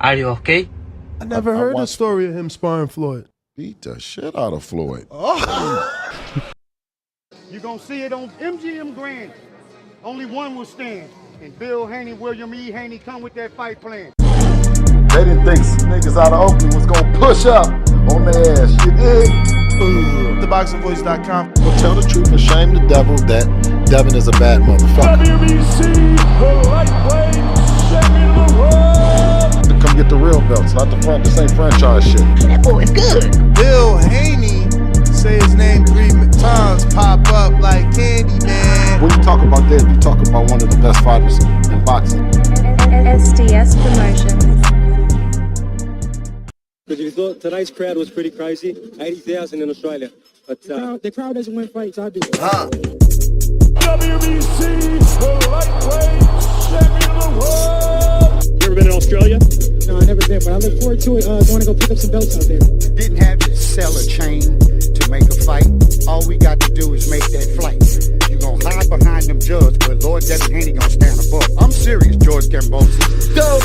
Are you okay? I never heard the story of him sparring Floyd. Beat the shit out of Floyd. You're going to see it on MGM Grand. Only one will stand. And Bill Haney, William E. Haney come with that fight plan. They didn't think niggas out of Oakland was gonna push up on their ass. You dig? TheBoxingVoice.com. Well, tell the truth and shame the devil that Devin is a bad motherfucker. WBC, the lightweight champion of the world. Come get the real belts, not this ain't franchise shit. That boy is good. Bill Haney, say his name 3 times, pop up like candy, man. When you talk about that, you talk about one of the best fighters in boxing. SDS Promotions. Because you thought tonight's crowd was pretty crazy, 80,000 in Australia. But the crowd doesn't win fights, I do. WBC, the lightweight champion of the world. you ever been in Australia? No, I never been, but I look forward to it. Going to go pick up some belts out there. Didn't have to sell a chain to make a fight. All we got to do is make that flight. You're going to hide behind them judges, but Lord Devin Haney going to stand above. I'm serious, George Kambosos. Go!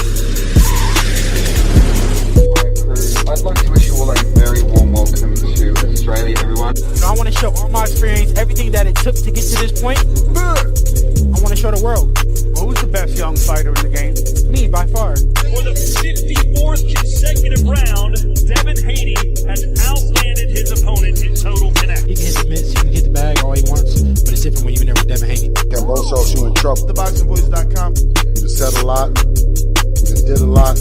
I'd like to wish you all a very warm welcome to Australia, everyone. I want to show all my experience, everything that it took to get to this point. I want to show the world. Well, who's the best young fighter in the game? Me, by far. For the 54th consecutive round, Devin Haney has outlanded his opponent in total connect. He can hit the mitts, he can hit the bag all he wants, but it's different when you're in there with Devin Haney. Kambosos, you in trouble. TheBoxingVoice.com. You said a lot. You did a lot.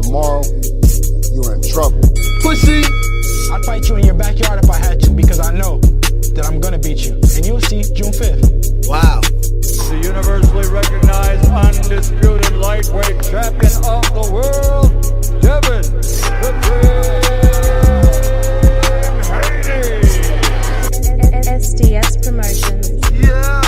Tomorrow, you're in trouble. Pussy. I'd fight you in your backyard if I had to, because I know that I'm going to beat you. And you'll see June 5th. Wow. The universally recognized, undisputed lightweight champion of the world, Devin the Dream Haney. SDS Promotions. Yeah.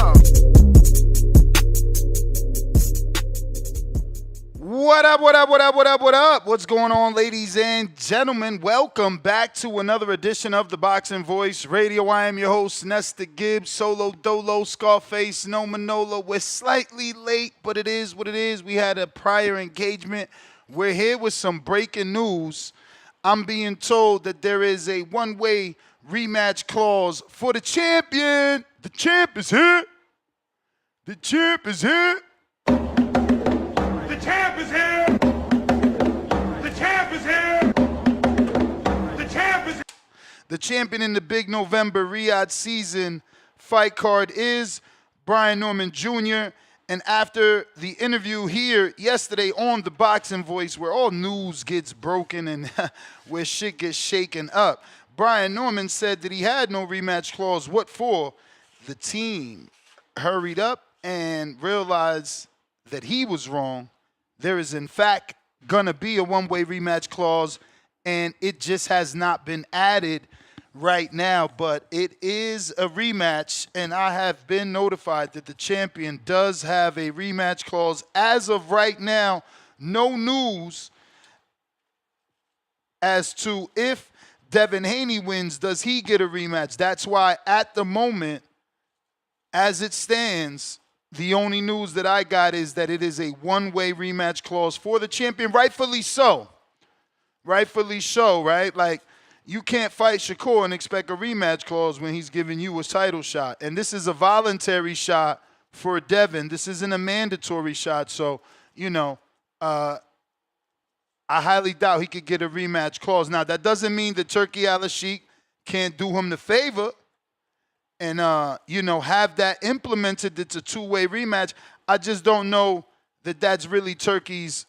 What up, what up, what up, what up, what up? What's going on, ladies and gentlemen? Welcome back to another edition of the Boxing Voice Radio. I am your host, Nesta Gibbs, Solo Dolo, Scarface, No Manola. We're slightly late, but it is what it is. We had a prior engagement. We're here with some breaking news. I'm being told that there is a one-way rematch clause for the champion. The champ is here. The champ is here. The champ is here! The champ is here! The champ is here! The champion in the big November Riyadh season fight card is Brian Norman Jr. And after the interview here yesterday on the Boxing Voice, where all news gets broken and where shit gets shaken up, Brian Norman said that he had no rematch clause. What for? The team hurried up and realized that he was wrong. There is, in fact, going to be a one-way rematch clause, and it just has not been added right now. But it is a rematch, and I have been notified that the champion does have a rematch clause. As of right now, no news as to if Devin Haney wins, does he get a rematch? That's why, at the moment, as it stands, the only news that I got is that it is a one-way rematch clause for the champion, rightfully so. Rightfully so, right? Like, you can't fight Shakur and expect a rematch clause when he's giving you a title shot. And this is a voluntary shot for Devin. This isn't a mandatory shot. So, you know, I highly doubt he could get a rematch clause. Now, that doesn't mean that Turki Al-Sheikh can't do him the favor and, you know, have that implemented. It's a two-way rematch. I just don't know that that's really Turki's,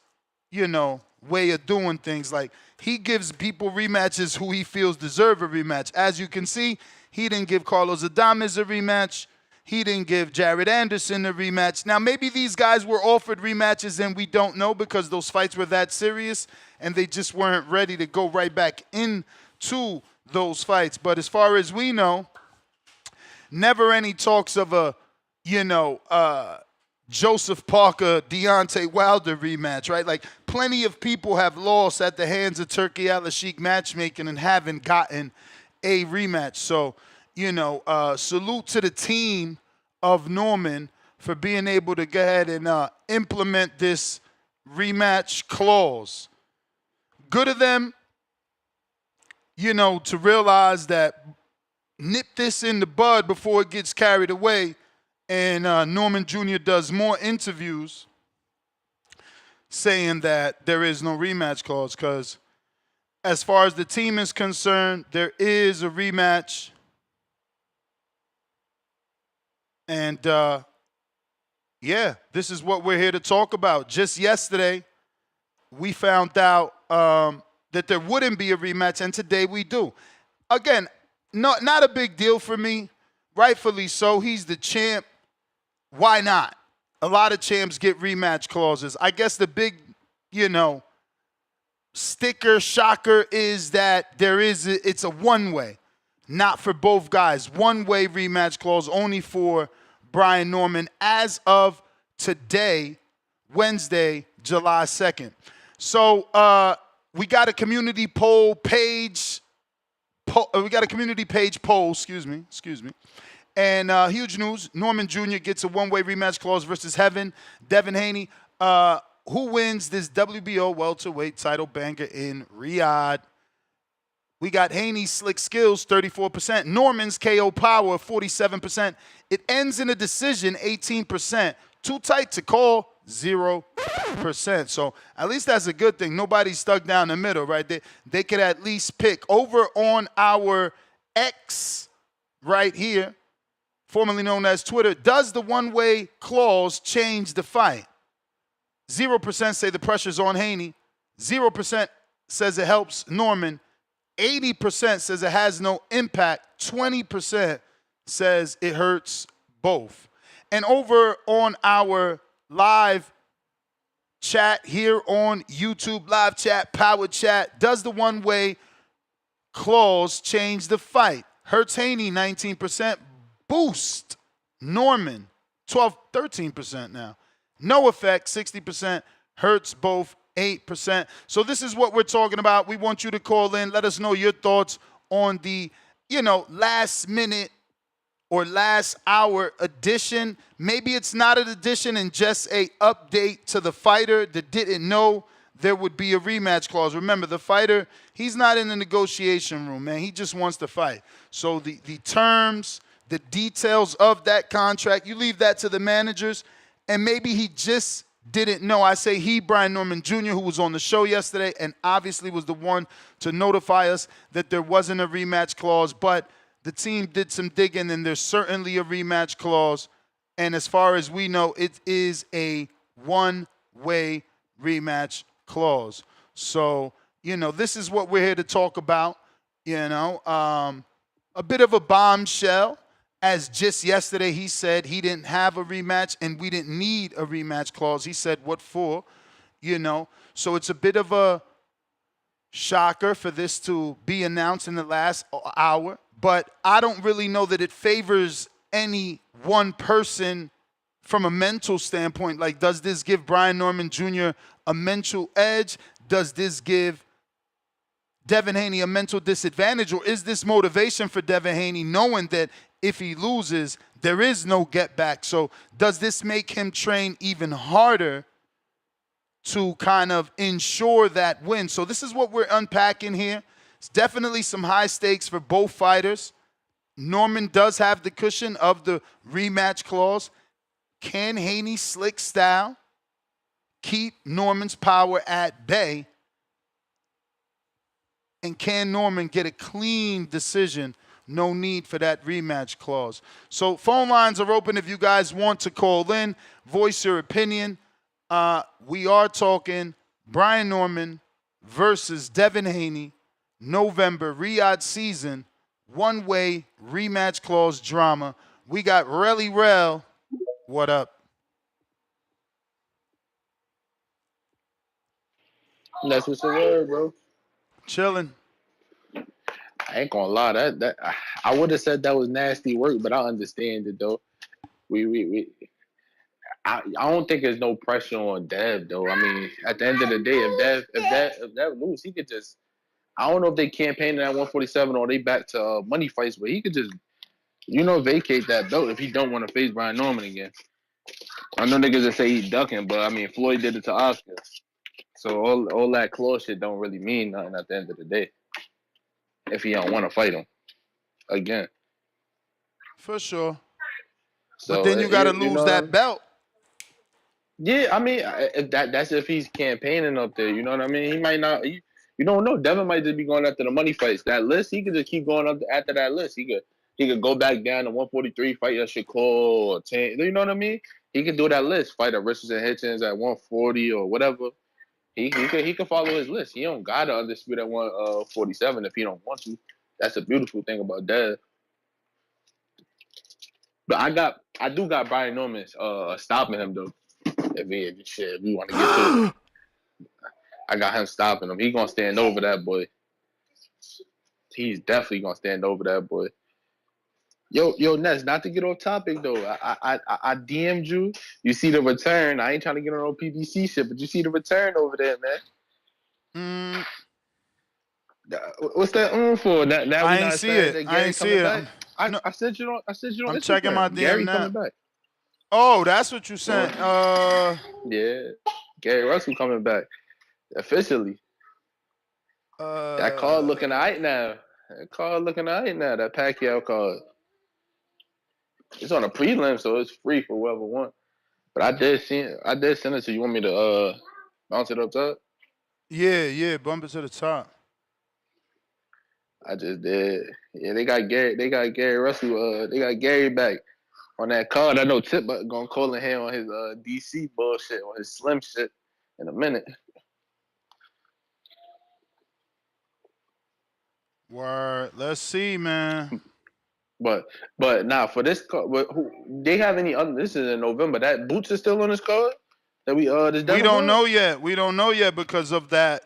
you know, way of doing things. Like, he gives people rematches who he feels deserve a rematch. As you can see, he didn't give Carlos Adames a rematch. He didn't give Jared Anderson a rematch. Now, maybe these guys were offered rematches and we don't know because those fights were that serious and they just weren't ready to go right back into those fights. But as far as we know, never any talks of a, you know, Joseph Parker, Deontay Wilder rematch, right? Like, plenty of people have lost at the hands of Turki Al-Sheikh matchmaking and haven't gotten a rematch. So, you know, salute to the team of Norman for being able to go ahead and implement this rematch clause. Good of them, to realize that nip this in the bud before it gets carried away. And Norman Jr. does more interviews saying that there is no rematch clause because as far as the team is concerned, there is a rematch. And, this is what we're here to talk about. Just yesterday, we found out that there wouldn't be a rematch, and today we do. Again, not a big deal for me. Rightfully so. He's the champ. Why not? A lot of champs get rematch clauses. I guess the big, sticker shocker is that it's a one-way, not for both guys. One-way rematch clause only for Brian Norman as of today, Wednesday, July 2nd. So we got a community page poll, excuse me. And huge news, Norman Jr. gets a one-way rematch clause versus Devin Haney. Who wins this WBO welterweight title banger in Riyadh? We got Haney's slick skills, 34%. Norman's KO power, 47%. It ends in a decision, 18%. Too tight to call, 0%. So at least that's a good thing. Nobody's stuck down the middle, right? They could at least pick. Over on our X right here, formerly known as Twitter, does the one-way clause change the fight? 0% say the pressure's on Haney. 0% says it helps Norman. 80% says it has no impact. 20% says it hurts both. And over on our live chat here on YouTube, live chat, power chat, does the one-way clause change the fight? Hurts Haney, 19%. Boost Norman, 13% now. No effect, 60%. Hurts both, 8%. So this is what we're talking about. We want you to call in. Let us know your thoughts on the, last minute or last hour edition. Maybe it's not an edition and just a update to the fighter that didn't know there would be a rematch clause. Remember, the fighter, he's not in the negotiation room, man. He just wants to fight. So the terms, the details of that contract, you leave that to the managers. And maybe he just didn't know. I say he, Brian Norman Jr., who was on the show yesterday and obviously was the one to notify us that there wasn't a rematch clause. But the team did some digging, and there's certainly a rematch clause. And as far as we know, it is a one-way rematch clause. So, this is what we're here to talk about. A bit of a bombshell. As just yesterday he said he didn't have a rematch and we didn't need a rematch clause. He said, what for? So it's a bit of a shocker for this to be announced in the last hour. But I don't really know that it favors any one person from a mental standpoint. Like, does this give Brian Norman Jr. a mental edge? Does this give Devin Haney a mental disadvantage? Or is this motivation for Devin Haney knowing that if he loses, there is no get back? So does this make him train even harder to kind of ensure that win? So this is what we're unpacking here. It's definitely some high stakes for both fighters. Norman does have the cushion of the rematch clause. Can Haney's slick style keep Norman's power at bay? And can Norman get a clean decision? No need for that rematch clause. So phone lines are open if you guys want to call in, voice your opinion. We are talking Brian Norman versus Devin Haney, November Riyadh season, one-way rematch clause drama. We got Relly Rel. What up? That's what's the word, bro. Chilling. I ain't gonna lie, that I would have said that was nasty work, but I understand it though. I don't think there's no pressure on Dev though. I mean, at the end of the day, if Dev lose, he could just. I don't know if they campaign at 147 or they back to money fights, but he could just, vacate that belt if he don't want to face Brian Norman again. I know niggas that say he ducking, but I mean Floyd did it to Oscar. So all that claw shit don't really mean nothing at the end of the day. If he don't want to fight him again. For sure. But So then you got to you know lose what I that mean? belt. Yeah, I mean if that's if he's campaigning up there. You know what I mean? He might not. You don't know. Devin might just be going after the money fights. That list, he could just keep going up after that list. He could go back down to 143, fight a Shakur or 10. You know what I mean? He could do that list, fight a Richardson Hitchens at 140 or whatever. He could follow his list. He don't gotta undisputed at 147 if he don't want to. That's a beautiful thing about Dev. But I do got Brian Norman stopping him though. If we want to get to it, I got him stopping him. He gonna stand over that boy. He's definitely gonna stand over that boy. Yo, Ness, not to get off topic though. I DM'd you. You see the return. I ain't trying to get on no PBC shit, but you see the return over there, man. What's that for? Now we I ain't not see excited it. that I Gary ain't see coming it. back. No, I sent you on I'm checking my Instagram. DM Gary now. coming back. Oh, that's what you Well, sent. yeah, Gary Russell coming back officially. That card looking alright now. That Pacquiao card. It's on a prelim, so it's free for whoever wants. But I did send it to you. You want me to bounce it up top? Yeah, bump it to the top. I just did. Yeah, they got Gary Russell. They got Gary back on that card. I know Tip gonna call in here on his DC bullshit, on his slim shit in a minute. Word. Let's see, man. But nah, for this card, who they have any other? This is in November. That Boots is still on this card. That this We Devin don't card? know yet. We don't know yet because of that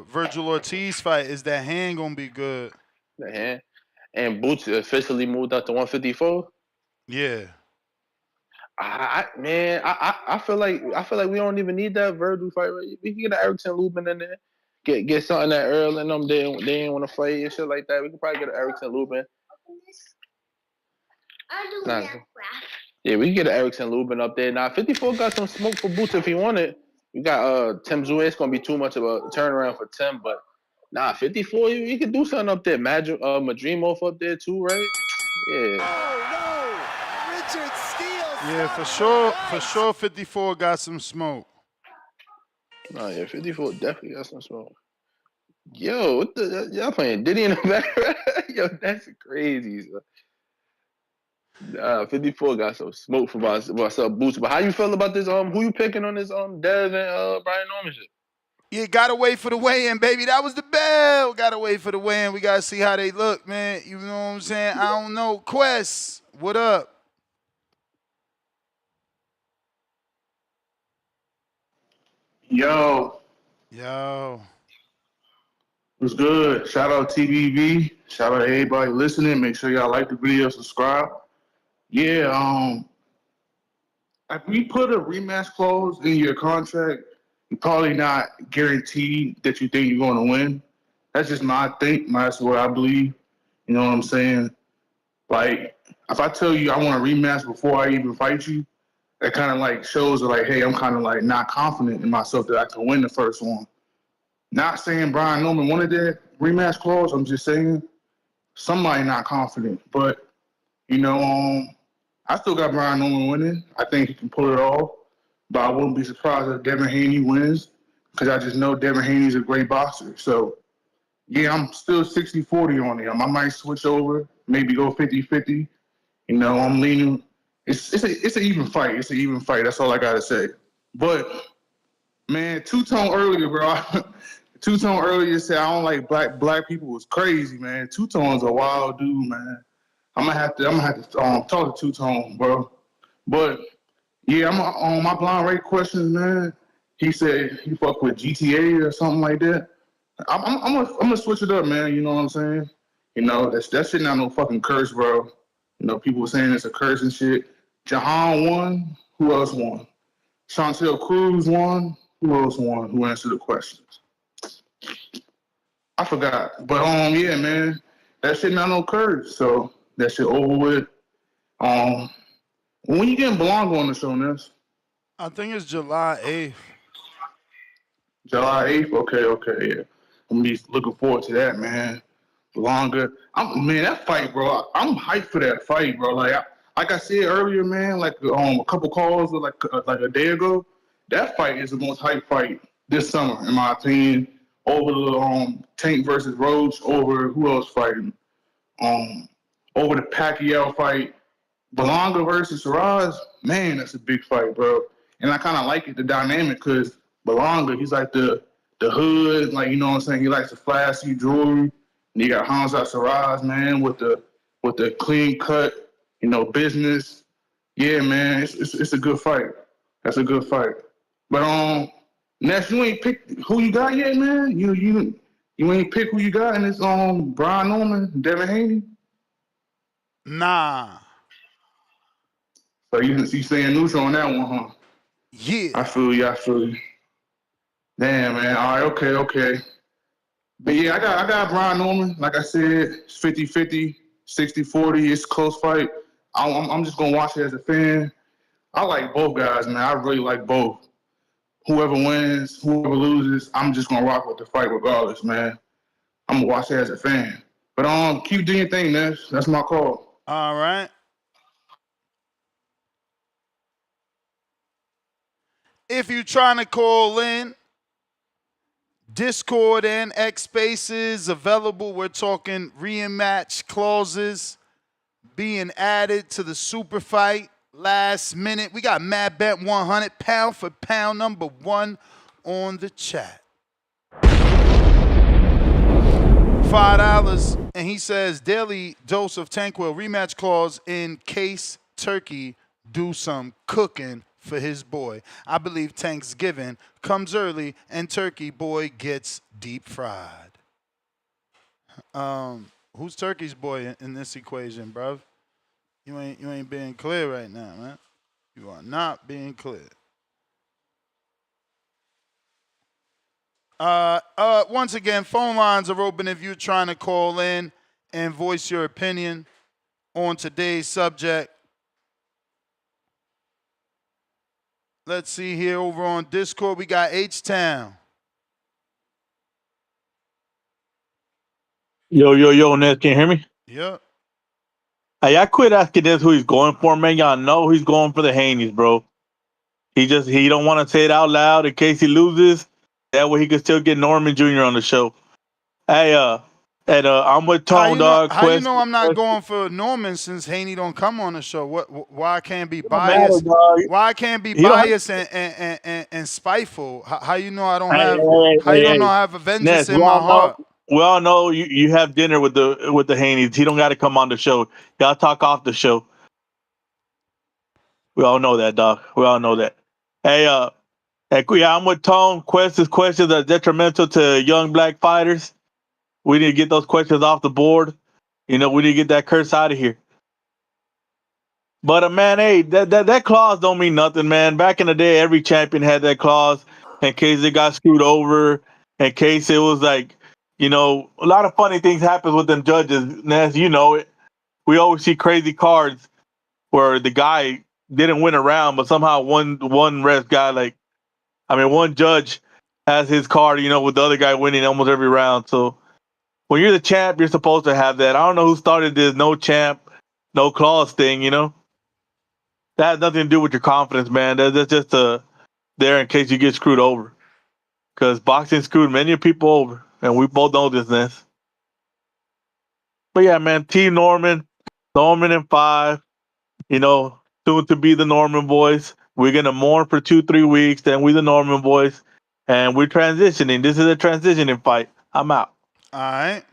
Virgil Ortiz fight. Is that hand gonna be good? The hand. And Boots officially moved up to 154. Yeah. I feel like we don't even need that Virgil fight. Right? We can get an Erickson Lubin in there. Get something that Earl and them they didn't want to fight and shit like that. We could probably get an Erickson Lubin. Nah, yeah, we can get an Erickson Lubin up there. Now 54 got some smoke for Boots if he wanted. We got Tim Zue. It's gonna be too much of a turnaround for Tim, but 54, you can do something up there. Madrimov up there too, right? Yeah. Yeah, for sure. For sure, 54 got some smoke. No, yeah, 54 definitely got some smoke. Yo, what the y'all playing Diddy in the background? Yo, that's crazy. 54 got some smoke for myself Boots. But how you feel about this? Who you picking on this Dev and Brian Norman shit? Yeah, gotta wait for the weigh-in, baby. That was the bell. Gotta wait for the weigh-in. We gotta see how they look, man. You know what I'm saying? I don't know. Quest, what up? Yo, Yo. what's good? Shout out TBV. Shout out to everybody listening. Make sure y'all like the video, subscribe. Yeah, if we put a rematch clause in your contract, you're probably not guaranteed that you think you're going to win. That's just that's what I believe. You know what I'm saying? Like, if I tell you I want a rematch before I even fight you, that kind of like shows that like, hey, I'm kind of like not confident in myself that I can win the first one. Not saying Brian Norman wanted that rematch clause. I'm just saying somebody not confident. But, you know, I still got Brian Norman winning. I think he can pull it off. But I wouldn't be surprised if Devin Haney wins because I just know Devin Haney's a great boxer. So, yeah, I'm still 60-40 on him. I might switch over, maybe go 50-50. You know, I'm leaning. It's an even fight. It's an even fight. That's all I got to say. But, man, Two-Tone earlier, bro. Two-Tone earlier said I don't like black people was crazy, man. Two-Tone's a wild dude, man. I'm gonna have to talk to Two-Tone, bro. But yeah, I'm on my blind rate questions, man. He said he fuck with GTA or something like that. I'm gonna switch it up, man. You know what I'm saying? You know that shit not no fucking curse, bro. You know people saying it's a curse and shit. Jahan won. Who else won? Chantel Cruz won. Who else won? Who answered the questions? I forgot. But yeah, man, that shit not no curse. So that shit over with. When you getting Belongo on the show, Ness? I think it's July 8th. July 8th? Okay, yeah. I'm be looking forward to that, man. Longer. Man, that fight, bro. I'm hyped for that fight, bro. Like I said earlier, man, like a couple calls like a day ago, that fight is the most hyped fight this summer, in my opinion. Over the Tank versus Roach, over who else fighting? Um, Over the Pacquiao fight. Belonga versus Shiraz, man, that's a big fight, bro. And I kind of like it, the dynamic, because Belonga, he's like the hood, like, you know what I'm saying? He likes the flashy jewelry. And you got Hamza Shiraz, man, with the clean cut, business. Yeah, man, it's a good fight. That's a good fight. But Ness, you ain't picked who you got yet, man. You ain't picked who you got in this Brian Norman, Devin Haney. Nah. So you staying neutral on that one, huh? Yeah. I feel you. Damn, man. All right, okay. But yeah, I got Brian Norman. Like I said, it's 50-50, 60-40. It's a close fight. I'm just gonna watch it as a fan. I like both guys, man. I really like both. Whoever wins, whoever loses, I'm just gonna rock with the fight regardless, man. I'm gonna watch it as a fan. But keep doing your thing, Ness. That's my call. All right. If you're trying to call in, Discord and X Spaces available. We're talking rematch clauses being added to the super fight last minute. We got Mad Bet 100 pound for pound number 1 on the chat. $5, and he says daily dose of Tanquil rematch clause in case Turkey do some cooking for his boy. I believe Thanksgiving comes early and Turkey boy gets deep fried. Who's Turkey's boy in this equation, bruv? You ain't being clear right now, man. You are not being clear. Once again, phone lines are open if you're trying to call in and voice your opinion on today's subject. Let's see here over on Discord. We got H-Town. Yo, Ned, can you hear me? Yep. Hey, I quit asking this who he's going for, man. Y'all know he's going for the Haneys, bro. He don't want to say it out loud in case he loses. That way he can still get Norman Jr. on the show. Hey, I'm with Tone, dog. How you know I'm not going for Norman since Haney don't come on the show? Why I can't be biased? Why I can't be biased and spiteful? How you know I don't have? How you don't know I have a vengeance in my heart? We all know you have dinner with the Haneys. He don't got to come on the show. Y'all talk off the show. We all know that, dog. We all know that. Hey, yeah, I'm with Tone. Questions are detrimental to young black fighters. We need to get those questions off the board. We need to get that curse out of here. But man, hey, that clause don't mean nothing, man. Back in the day, every champion had that clause in case they got screwed over, in case it was like, a lot of funny things happen with them judges. As you know it, we always see crazy cards where the guy didn't win a round, but somehow one ref guy, one judge has his card, with the other guy winning almost every round. So when you're the champ, you're supposed to have that. I don't know who started this no champ, no clause thing, That has nothing to do with your confidence, man. That's just there in case you get screwed over. Because boxing screwed many people over, and we both know this. But yeah, man, Team Norman in 5, soon to be the Norman boys. We're going to mourn for 2-3 weeks, then we the Norman boys, and we're transitioning. This is a transitioning fight. I'm out. All right.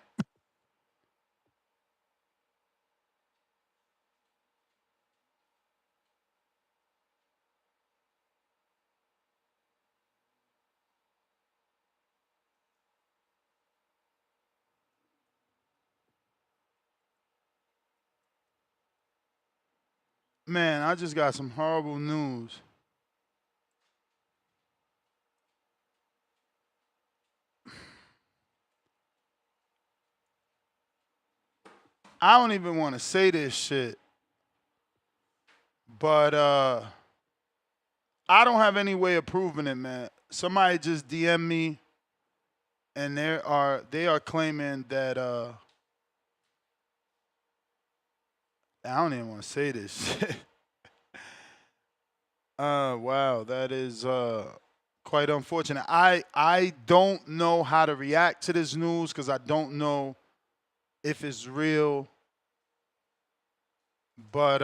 Man, I just got some horrible news. I don't even want to say this shit, But I don't have any way of proving it, man. Somebody just DM me, and they are claiming that I don't even want to say this shit. Wow, that is quite unfortunate. I don't know how to react to this news because I don't know if it's real. But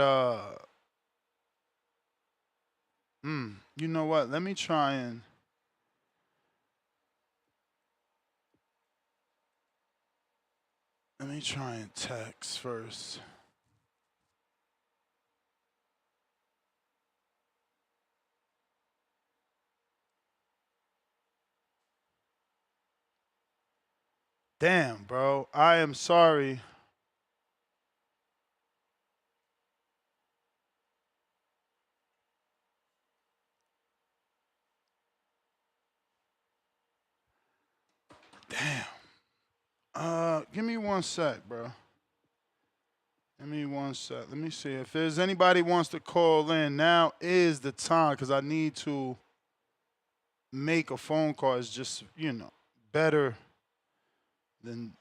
you know what? Let me try and text first. Damn, bro. I am sorry. Damn. Give me 1 sec, bro. Give me 1 sec. Let me see. If there's anybody wants to call in, now is the time because I need to make a phone call. It's just, better than,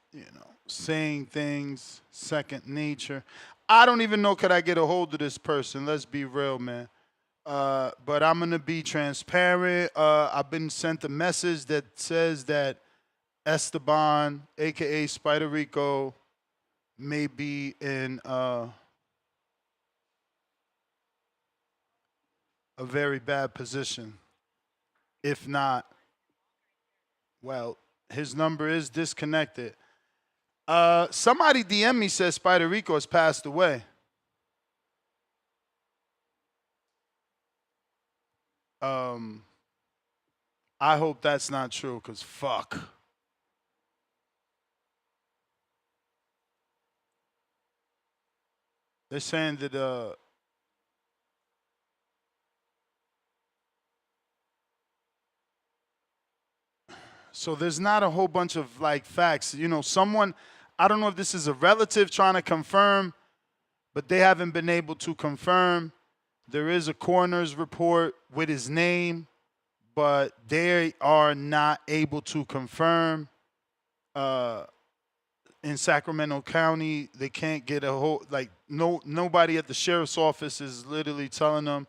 saying things second nature. I don't even know could I get a hold of this person. Let's be real, man. But I'm going to be transparent. I've been sent a message that says that Esteban, a.k.a. Spider Rico, may be in a very bad position. If not, well, his number is disconnected. Somebody DM me says Spider Rico has passed away. I hope that's not true, because fuck. They're saying that so there's not a whole bunch of like facts. Someone, I don't know if this is a relative trying to confirm, but they haven't been able to confirm. There is a coroner's report with his name, but they are not able to confirm. In Sacramento County, they can't get a whole, nobody at the sheriff's office is literally telling them.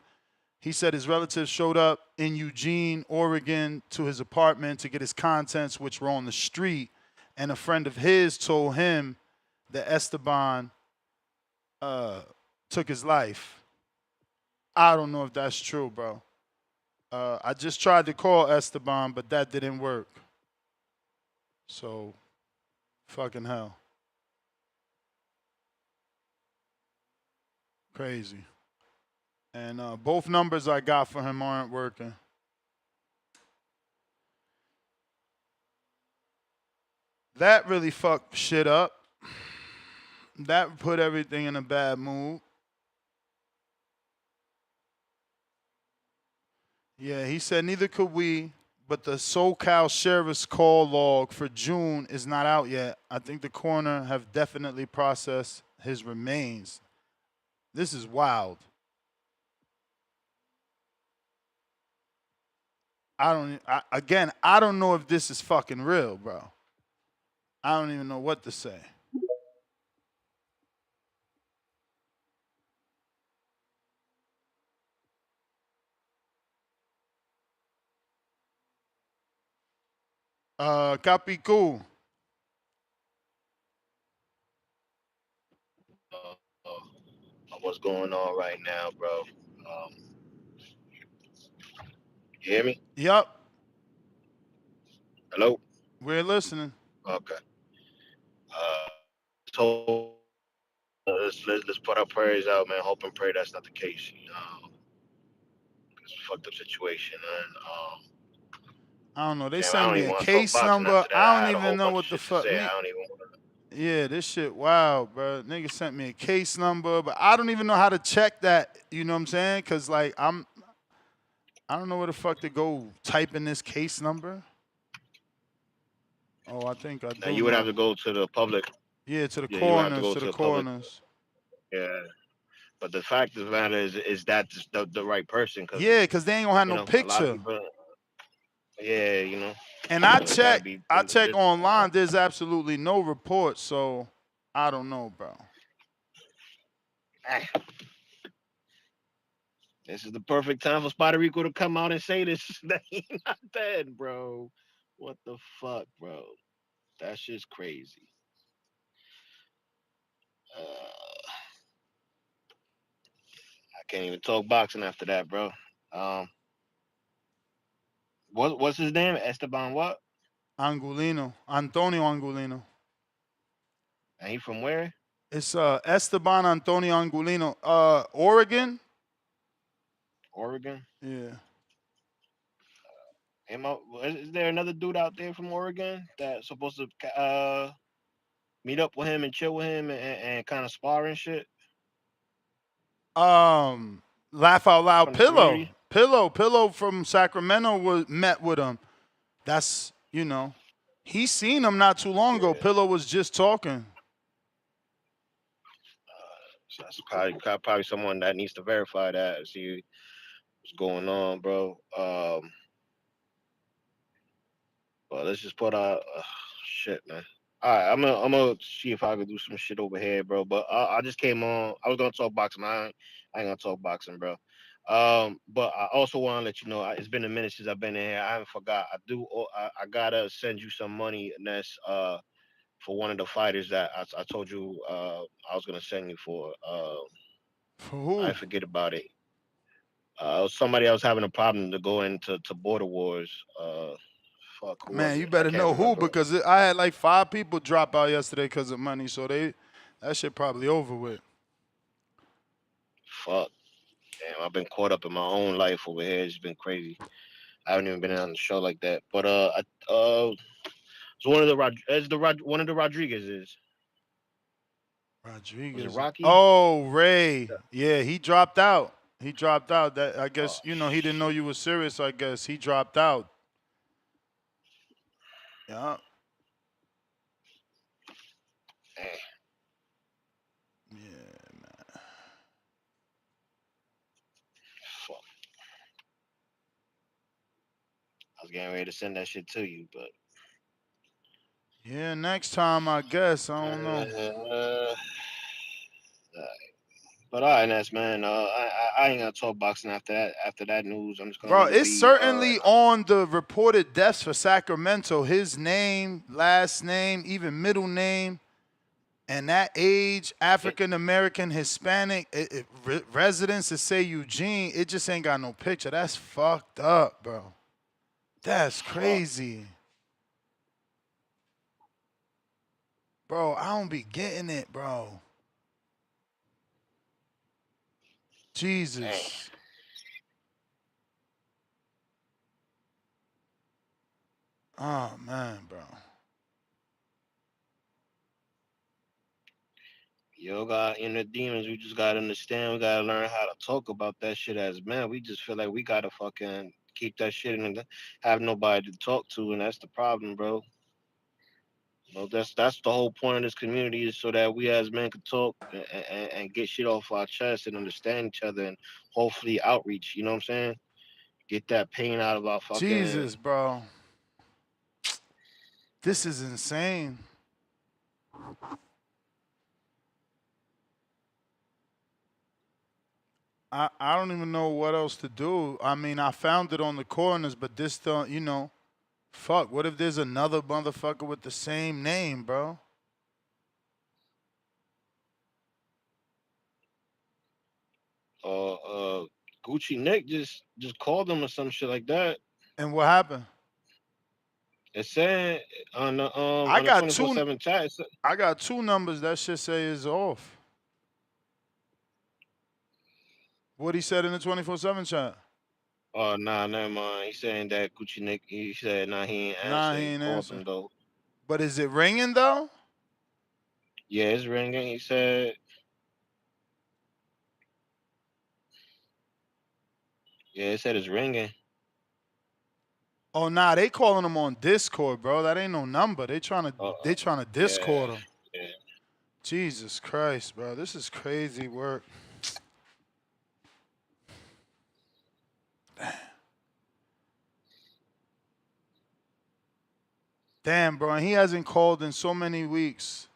He said his relatives showed up in Eugene, Oregon, to his apartment to get his contents, which were on the street. And a friend of his told him that Esteban took his life. I don't know if that's true, bro. I just tried to call Esteban, but that didn't work. So, fucking hell. Crazy. And both numbers I got for him aren't working. That really fucked shit up. That put everything in a bad mood. Yeah, he said neither could we, but the SoCal Sheriff's call log for June is not out yet. I think the coroner have definitely processed his remains. This is wild. I don't know if this is fucking real, bro. I don't even know what to say. Capicu. What's going on right now, bro? You hear me? Yup. Hello? We're listening. Okay. So let's put our prayers out, man. Hope and pray that's not the case. It's a fucked up situation, and I don't know. They damn, I sent don't me even a want to talk case boxing number. after that. I I don't had a whole even know bunch what of the shit to fuck. say. I don't even want to. Yeah, this shit wild, bro. Nigga sent me a case number, but I don't even know how to check that. You know what I'm saying? Cause I don't know where the fuck to go type in this case number. Oh, I think I Now do you would have know. to go to the public. Yeah, to the Yeah, you would have to coroners, go to to the the public. coroners. Yeah. But the fact of the matter is that the right person? Because Yeah, because they ain't gonna have no a lot of picture. people, yeah, And I so it gotta check, be. I check online. There's absolutely no report, so I don't know, bro. This is the perfect time for Spider Rico to come out and say this that he not dead, bro. What the fuck, bro? That shit's crazy. I can't even talk boxing after that, bro. Um, what's his name? Esteban what? Angulino, Antonio Angulino. And he from where? It's Esteban Antonio Angulino, Oregon. Oregon. Yeah. Is there another dude out there from Oregon that's supposed to meet up with him and chill with him and kind of spar and shit Laugh Out Loud from the community? Pillow from Sacramento met with him. That's he seen him not too long ago. Pillow was just talking. So that's probably someone that needs to verify that and see what's going on, bro. Well, let's just put out shit, man. All right, I'm gonna see if I can do some shit over here, bro. But I just came on. I was gonna talk boxing. I ain't gonna talk boxing, bro. But I also want to let you know it's been a minute since I've been in here. I haven't forgot. I gotta send you some money, and that's for one of the fighters that I told you I was gonna send you for. For who? I forget about it. It was somebody else having a problem to go into Border Wars. Fuck, who was Man, you it? I better can't know who remember. because I had like 5 people drop out yesterday because of money. So that shit probably over with. Fuck. Damn, I've been caught up in my own life over here. It's been crazy. I haven't even been on the show like that. But it's one of the Rodriguez's. Was it Rodriguez. Rocky? Oh, Ray. Yeah, he dropped out. He dropped out. That I Oh, guess he didn't know you were serious. So I guess he dropped out. Yeah. damn. Yeah, man. Fuck. I was getting ready to send that shit to you, but Yeah, next time I guess. I don't know. but all right, Ness, man. I ain't gonna talk boxing after that. After that news, I'm just gonna Bro, leave it it's be. certainly on the reported deaths for Sacramento. His name, last name, even middle name, and that age, African American, Hispanic, residents that say Eugene, it just ain't got no picture. That's fucked up, bro. That's Fuck. crazy. Bro, I don't be getting it, bro. Damn. Jesus. Oh, man, bro. Yo, got inner demons. We just gotta understand. We gotta learn how to talk about that shit as men. We just feel like we gotta fucking keep that shit and have nobody to talk to, and that's the problem, bro. That's the whole point of this community is so that we as men can talk and get shit off our chest and understand each other and hopefully outreach. You know what I'm saying? Get that pain out of our fucking. Jesus, bro. This is insane. I don't even know what else to do. I mean, I found it on the corners, but this don't, fuck. What if there's another motherfucker with the same name, bro? Gucci Nick just called him or some shit like that. And what happened? It said I on the got 24/7 chat. I got 2 numbers that shit say is off. What he said in the 24/7 chat? Oh nah, never mind. He's saying that Gucci Nick. He said nah, he ain't Nah, answer. he He ain't called answer. him though. But is it ringing though? Yeah, it's ringing. He said. Yeah, it said it's ringing. Oh nah, they calling him on Discord, bro. That ain't no number. They trying to Yeah, Discord him. yeah. Jesus Christ, bro. This is crazy work. Damn, bro. And he hasn't called in so many weeks.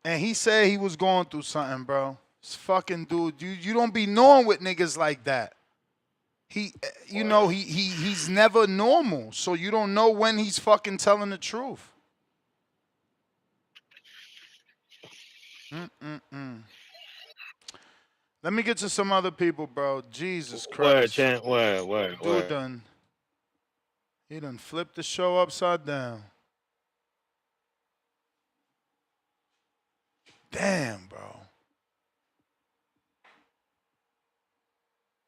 And he said he was going through something, bro. This fucking dude, you don't be knowing with niggas like that. He's never normal. So you don't know when he's fucking telling the truth. Let me get to some other people, bro. Jesus Word, Christ. Chan. Word. Dude he done flipped the show upside down. Damn, bro.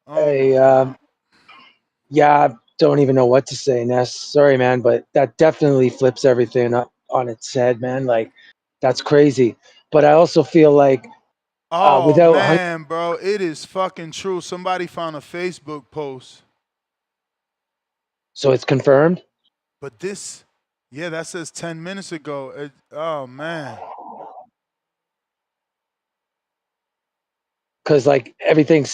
Hey, yeah, I don't even know what to say, Ness. Sorry, man, but that definitely flips everything up on its head, man. Like, that's crazy. But I also feel like Oh, without man, bro. It is fucking true. Somebody found a Facebook post. so it's confirmed? But this, yeah, that says 10 minutes ago. Oh, man. Because like everything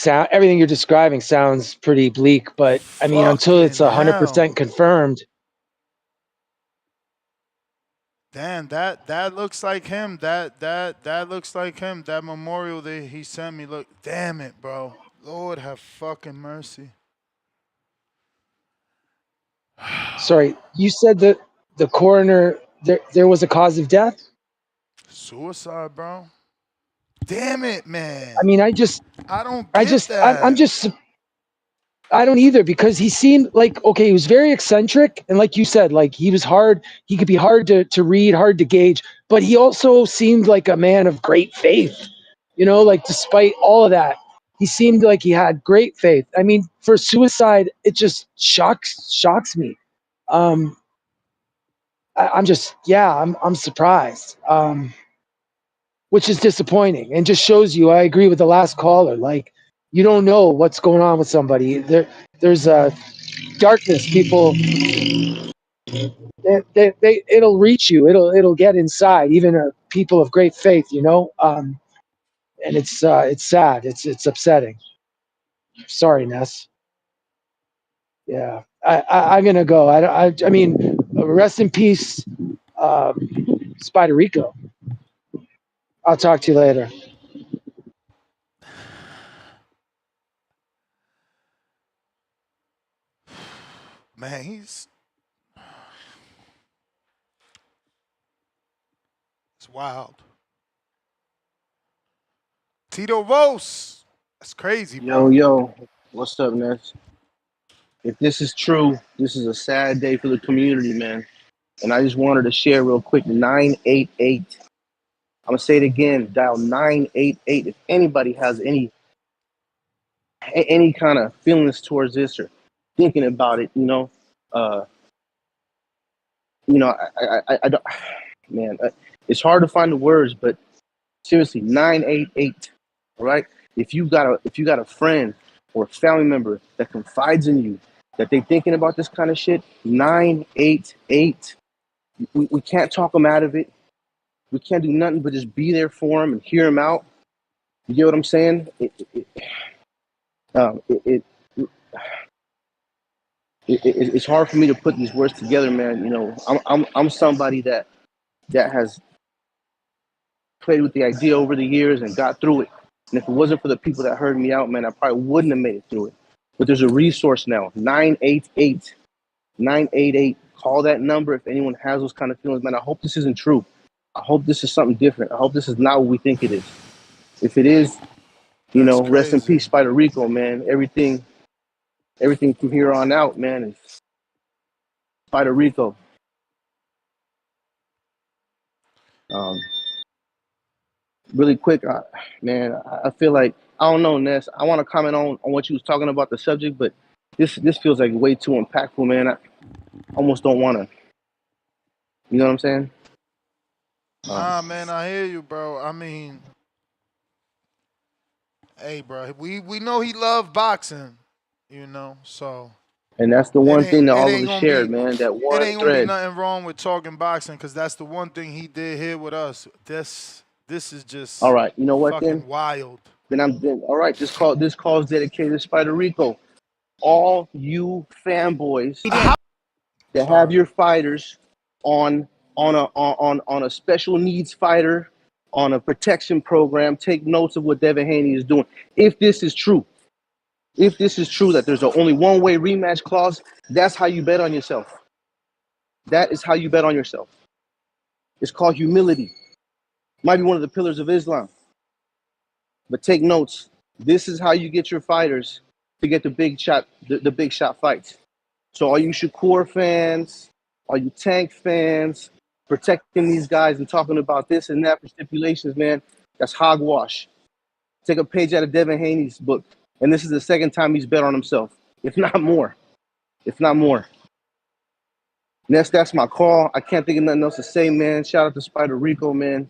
you're describing sounds pretty bleak, but I mean, until it's Fucking hell. 100% confirmed. Damn, that looks like him. That looks like him. That memorial that he sent me. Look, damn it, bro. Lord have fucking mercy. Sorry, you said that the coroner there was a cause of death? Suicide, bro. Damn it, man. I mean, I don't get that. I'm just I don't either, because he seemed like, okay, he was very eccentric. And like you said, like he could be hard to read, hard to gauge, but he also seemed like a man of great faith. Like despite all of that, he seemed like he had great faith. I mean, for suicide, it just shocks me. I'm surprised. Which is disappointing and just shows you, I agree with the last caller, like you don't know what's going on with somebody. There's a darkness, people. It'll reach you. It'll get inside, even people of great faith, and it's sad. It's upsetting. Sorry, Ness. Yeah, I'm gonna go. I mean, rest in peace, Spider Rico. I'll talk to you later. Man, it's wild. Tito Rose. That's crazy, bro. Yo, what's up, Ness? If this is true, this is a sad day for the community, man. And I just wanted to share real quick 988. I'm gonna say it again, dial 988 if anybody has any kind of feelings towards this or thinking about it, uh I don't, man, it's hard to find the words, but seriously, 988. All right? If you got a friend or a family member that confides in you, that they thinking about this kind of shit, 988. We can't talk them out of it. We can't do nothing but just be there for them and hear them out. You get what I'm saying? It's hard for me to put these words together, man. I'm somebody that has played with the idea over the years and got through it. And if it wasn't for the people that heard me out, man, I probably wouldn't have made it through it. But there's a resource now, 988. 988. Call that number if anyone has those kind of feelings, man. I hope this isn't true. I hope this is something different. I hope this is not what we think it is. If it is, rest in peace, Spider Rico, man. Everything from here on out, man, is Spider Rico. Really quick, man, I feel like, I don't know, Ness. I want to comment on what you was talking about the subject, but this feels like way too impactful, man. I almost don't want to. You know what I'm saying? Nah, man, I hear you, bro. I mean, hey, bro, we know he loved boxing, so. And that's the one thing that all of ain't us gonna shared, be, man. That it one ain't gonna be thread. nothing wrong with talking boxing, because that's the one thing he did here with us. This is just All right, you know what fucking then? wild. Then all right. This call's dedicated to Spider Rico. all you fanboys that have your fighters on a special needs fighter, on a protection program, take notes of what Devin Haney is doing. If this is true that there's only one-way rematch clause, that's how you bet on yourself. That is how you bet on yourself. It's called humility. Might be one of the pillars of Islam. But take notes. This is how you get your fighters to get the big shot, the big shot fights. So all you Shakur fans, all you Tank fans, protecting these guys and talking about this and that for stipulations, man, that's hogwash. Take a page out of Devin Haney's book. And this is the second time he's bet on himself, if not more. If not more. That's my call. I can't think of nothing else to say, man. Shout out to Spider Rico, man.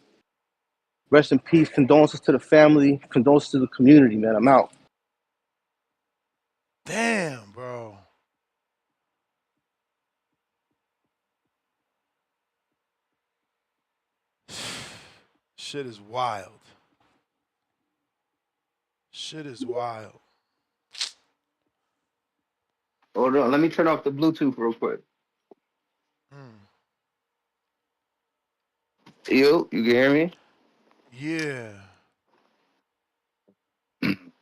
Rest in peace. Condolences to the family. Condolences to the community, man. I'm out. Damn, bro. Shit is wild. Shit is wild. Hold on, let me turn off the Bluetooth real quick. You can hear me? Yeah.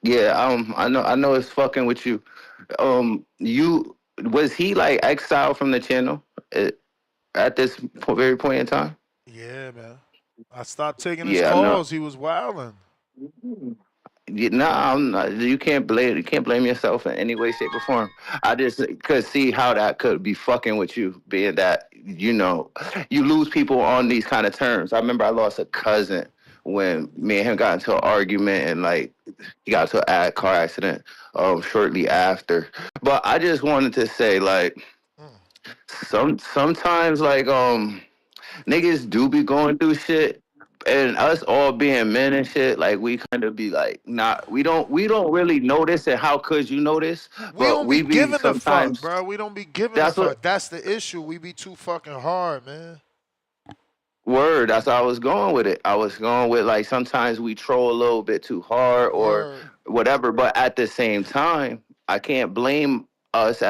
Yeah, I know it's fucking with you. You was he like exiled from the channel at this very point in time? Yeah, man. I stopped taking his Yeah, I know. calls. He was wilding. Nah, I'm not, you can't blame yourself in any way, shape, or form. I just could see how that could be fucking with you, being that you lose people on these kind of terms. I remember I lost a cousin when me and him got into an argument, and like he got into a car accident shortly after. But I just wanted to say, like, sometimes like niggas do be going through shit, and us all being men and shit, like we kind of be like, not we don't really notice, and how could you notice? We But don't be we be giving a fuck, sometimes. bro. We don't be giving a That's what fuck. That's the issue. We be too fucking hard, man. word. That's how I was going with it. I was going with like sometimes we troll a little bit too hard or Word. whatever, but at the same time, I can't blame us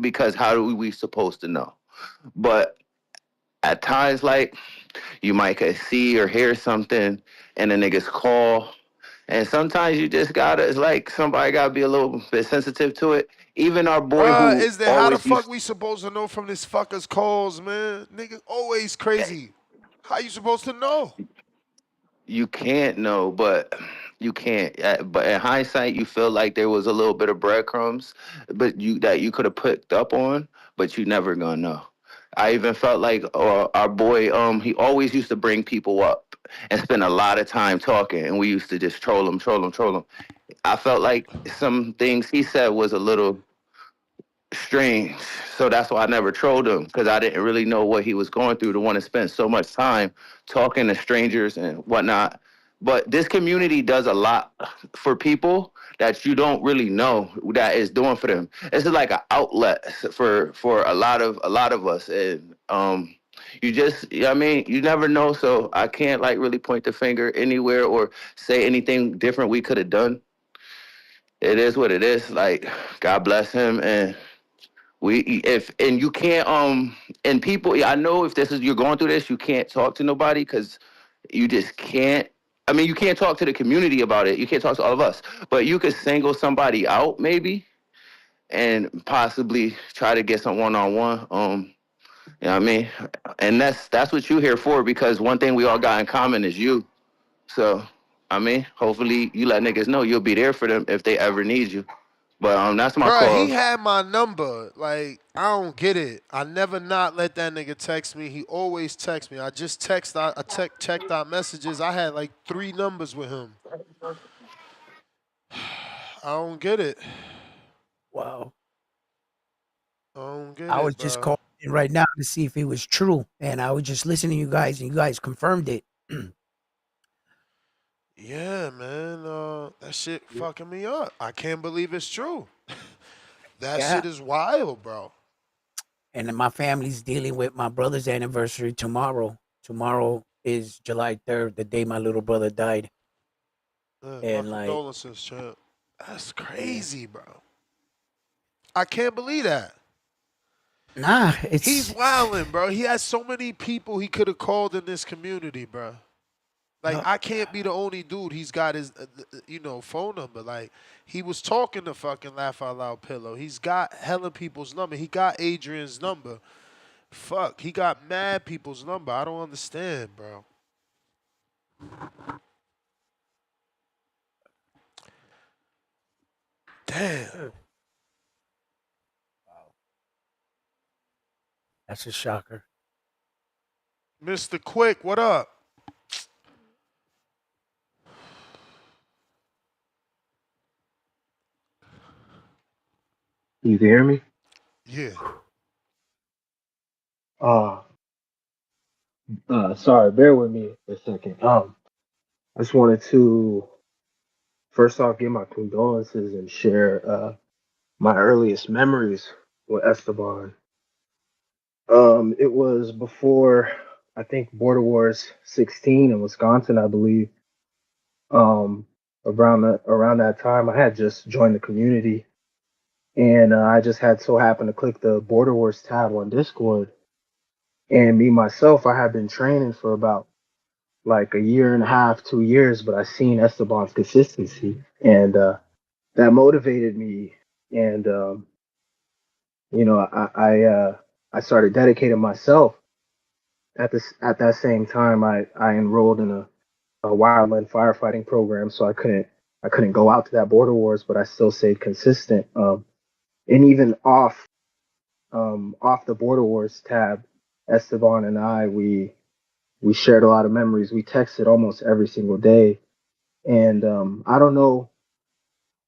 because how do we supposed to know? But at times, like you might could see or hear something, and the niggas call. And sometimes you just gotta, it's like somebody gotta be a little bit sensitive to it. Even our boy Bruh, who is there how the always fuck used, we supposed to know from this fucker's calls, man? Nigga always crazy. How you supposed to know? you can't know, but you can't. But in hindsight, you feel like there was a little bit of breadcrumbs, but you could have picked up on, but you never gonna know. I even felt like our boy, he always used to bring people up and spend a lot of time talking, and we used to just troll him, troll him, troll him. I felt like some things he said was a little strange. So that's why I never trolled him, because I didn't really know what he was going through to want to spend so much time talking to strangers and whatnot. But this community does a lot for people that you don't really know that is doing for them. It's like an outlet for a lot of us, and you just, I mean, you never know. So I can't like really point the finger anywhere or say anything different we could have done. It is what it is. Like, God bless him, and you can't and people, I know if this is you're going through this, you can't talk to nobody because you just can't. I mean, you can't talk to the community about it. You can't talk to all of us, but you could single somebody out maybe and possibly try to get some one-on-one. You know what I mean? And that's what you're here for, because one thing we all got in common is you. So I mean, hopefully you let niggas know you'll be there for them if they ever need you. But that's my Bruh, he call. had my number. Like, I don't get it. I never not let that nigga text me. He always texts me. I just checked our messages. I had like 3 numbers with him. I don't get it. Wow. I don't get I was it, just bro. calling in right now to see if it was true, and I was just listening to you guys, and you guys confirmed it. Yeah, man. That shit fucking me up. I can't believe it's true. That Yeah. shit is wild, bro. And then my family's dealing with my brother's anniversary tomorrow. Tomorrow is July 3rd, the day my little brother died. My And like, condolences, champ. That's yeah, crazy, bro. I can't believe that. Nah, He's it's wilding, bro. He has so many people he could have called in this community, bro. Like no. I can't be the only dude. He's got his, phone number. Like he was talking to fucking Laugh Out Loud Pillow. He's got hella people's number. He got Adrian's number. Fuck, he got mad people's number. I don't understand, bro. Damn. That's a shocker. Mr. Quick, what up? You can hear me? Yeah. Uh, sorry, bear with me for a second. I just wanted to first off give my condolences and share my earliest memories with Esteban. It was before I think Border Wars 16 in Wisconsin, I believe. Um, around that time, I had just joined the community, and I just had so happened to click the Border Wars tab on Discord. And me myself, I had been training for about like a year and a half, 2 years, but I seen Esteban's consistency, and that motivated me. And I started dedicating myself. At that same time, I enrolled in a wildland firefighting program, so I couldn't go out to that border wars, but I still stayed consistent. And even off the border wars tab, Esteban and we shared a lot of memories. We texted almost every single day, and I don't know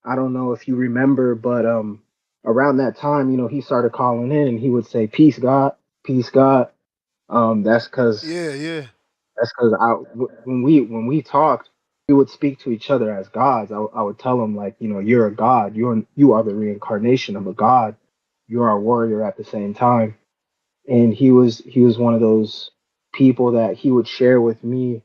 if you remember, but around that time, he started calling in and he would say, "Peace, God, peace, God." That's because Yeah, yeah. when we talked, we would speak to each other as gods. I would tell him like, you're a god. You are the reincarnation of a god. You're our warrior at the same time. And he was one of those people that he would share with me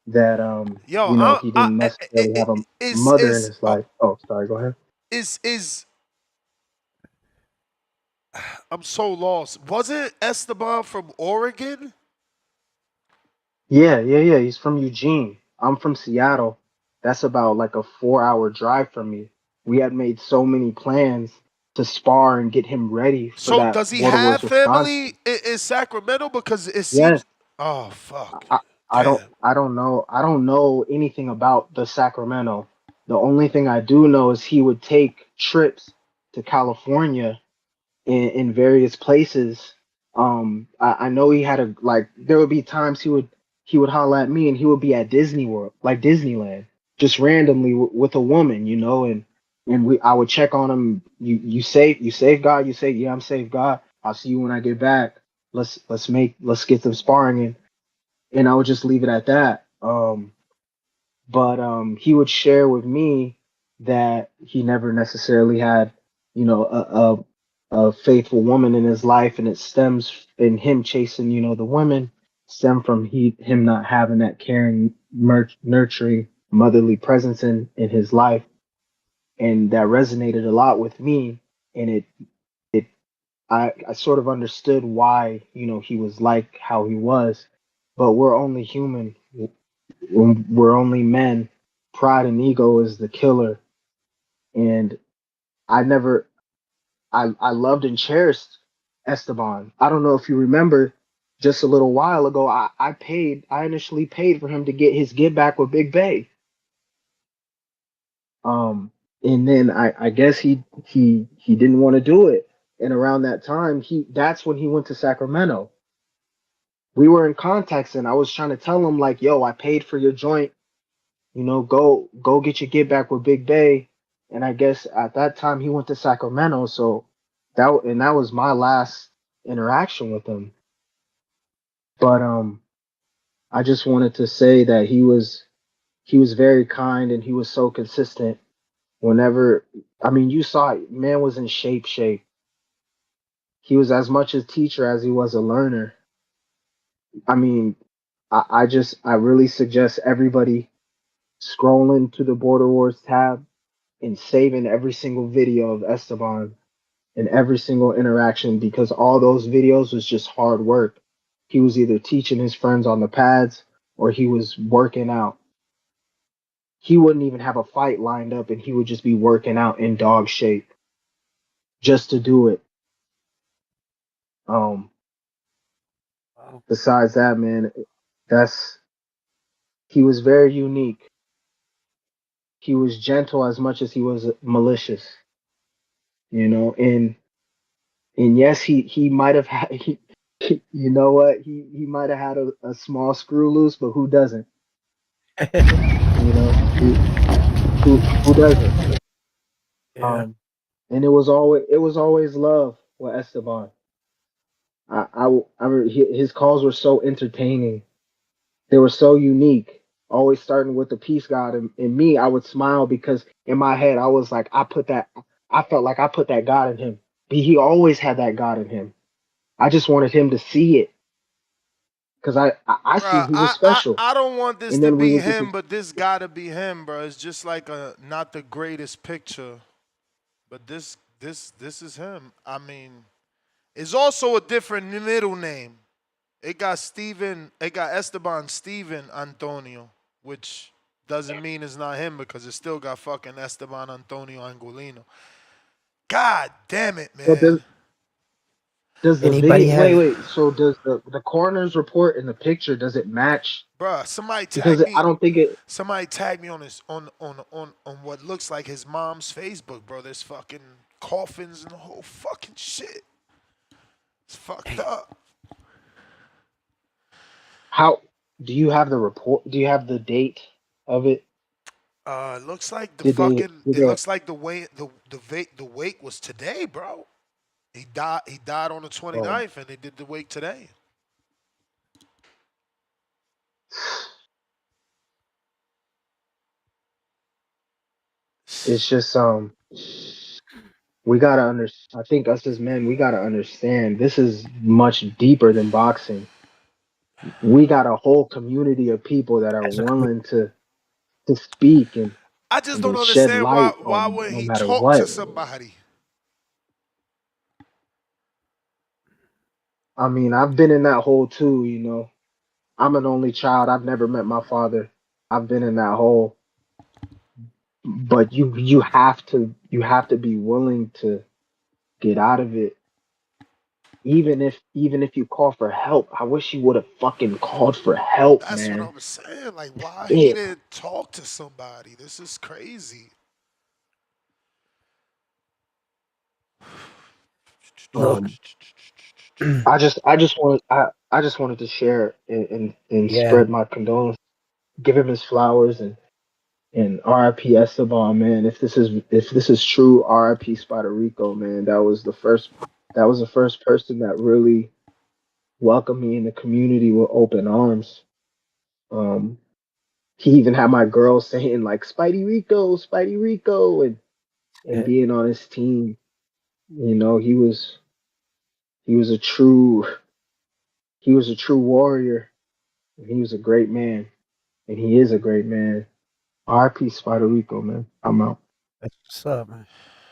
that Yo, he didn't necessarily have a is mother in is his life. Oh, sorry, go ahead. is I'm so lost. Wasn't Esteban from Oregon? Yeah. He's from Eugene. I'm from Seattle. That's about like a 4 hour drive from me. We had made so many plans to spar and get him ready for So that does he Border have Wars, Wisconsin. family in Sacramento? Because it Yes, seems. Oh fuck. I, Damn. I don't know anything about the Sacramento. The only thing I do know is he would take trips to California in various places. I know he had a like there would be times he would holler at me and he would be at Disney World, like Disneyland, just randomly with a woman, and we I would check on him. You save God, you say yeah I'm safe God. I'll see you when I get back. Let's get some sparring in, and I would just leave it at that. But he would share with me that he never necessarily had, a faithful woman in his life, and it stems in him chasing, the women, stem from him not having that caring, nurturing, motherly presence in his life, and that resonated a lot with me, and it I sort of understood why he was like how he was, but we're only human, we're only men. Pride and ego is the killer. And I never, I loved and cherished Esteban. I don't know if you remember, just a little while ago, I initially paid for him to get his get back with Big Bay. Um, and then I guess he didn't want to do it. And around that time, that's when he went to Sacramento. We were in contacts, and I was trying to tell him like, "Yo, I paid for your joint. Go get your get back with Big Bay." And I guess at that time he went to Sacramento, so that was my last interaction with him. But I just wanted to say that he was very kind and he was so consistent. Whenever I mean, you saw it, man was in shape. He was as much a teacher as he was a learner. I mean, I really suggest everybody scrolling to the Border Wars tab and saving every single video of Esteban in every single interaction because all those videos was just hard work. He was either teaching his friends on the pads or he was working out. He wouldn't even have a fight lined up and he would just be working out in dog shape just to do it. Um, Besides that, man, that's he was very unique. He was gentle as much as he was malicious, you know. And yes, he might have had you know what he might have had a small screw loose, but who doesn't? You know who doesn't? Yeah. And it was always love with Esteban. His calls were so entertaining. They were so unique. Always starting with the peace god, and me, I would smile because in my head I was like, I felt like I put that God in him. He always had that God in him. I just wanted him to see it because I seen Bruh, he was special. I don't want this And to then we be would just him, but this gotta be him, bro. It's just like a not the greatest picture, but this is him. I mean, it's also a different middle name. It got Steven, it got Esteban Steven Antonio, which doesn't mean it's not him because it still got fucking Esteban Antonio Angolino. God damn it, so man. does the Anybody video have wait, so does the coroner's report in the picture, does it match? Bruh, somebody tag Because I me. don't think it Somebody tag me on his on what looks like his mom's Facebook, bro. There's fucking coffins and the whole fucking shit. It's fucked up. how do you have the report, do you have the date of it? It looks like the Did they fucking. did It they looks like the wake was today, bro. He died. He died on the oh, 29th, and they did the wake today. it's just we gotta under I think us as men, we gotta understand this is much deeper than boxing. We got a whole community of people that are as a willing to speak I just and don't to shed understand why light why on would no he matter talk to what. somebody? I mean, I've been in that hole too, you know. I'm an only child. I've never met my father. I've been in that hole. But you have to be willing to get out of it. Even if you call for help. I wish you would have fucking called for help, That's what I man. was saying. Like, why he It. didn't talk to somebody? This is crazy. look? Um I just wanted to share and Yeah, spread my condolences, give him his flowers and RIP Esteban, man. If this is true, RIP Spider Rico, man. That was the first person that really welcomed me in the community with open arms. Um, he even had my girl saying like Spidey Rico, and yeah, being on his team. You know, he was a true he was a true warrior. And he was a great man, and he is a great man. RIP Spider Rico, man. I'm out. that's what's up, man.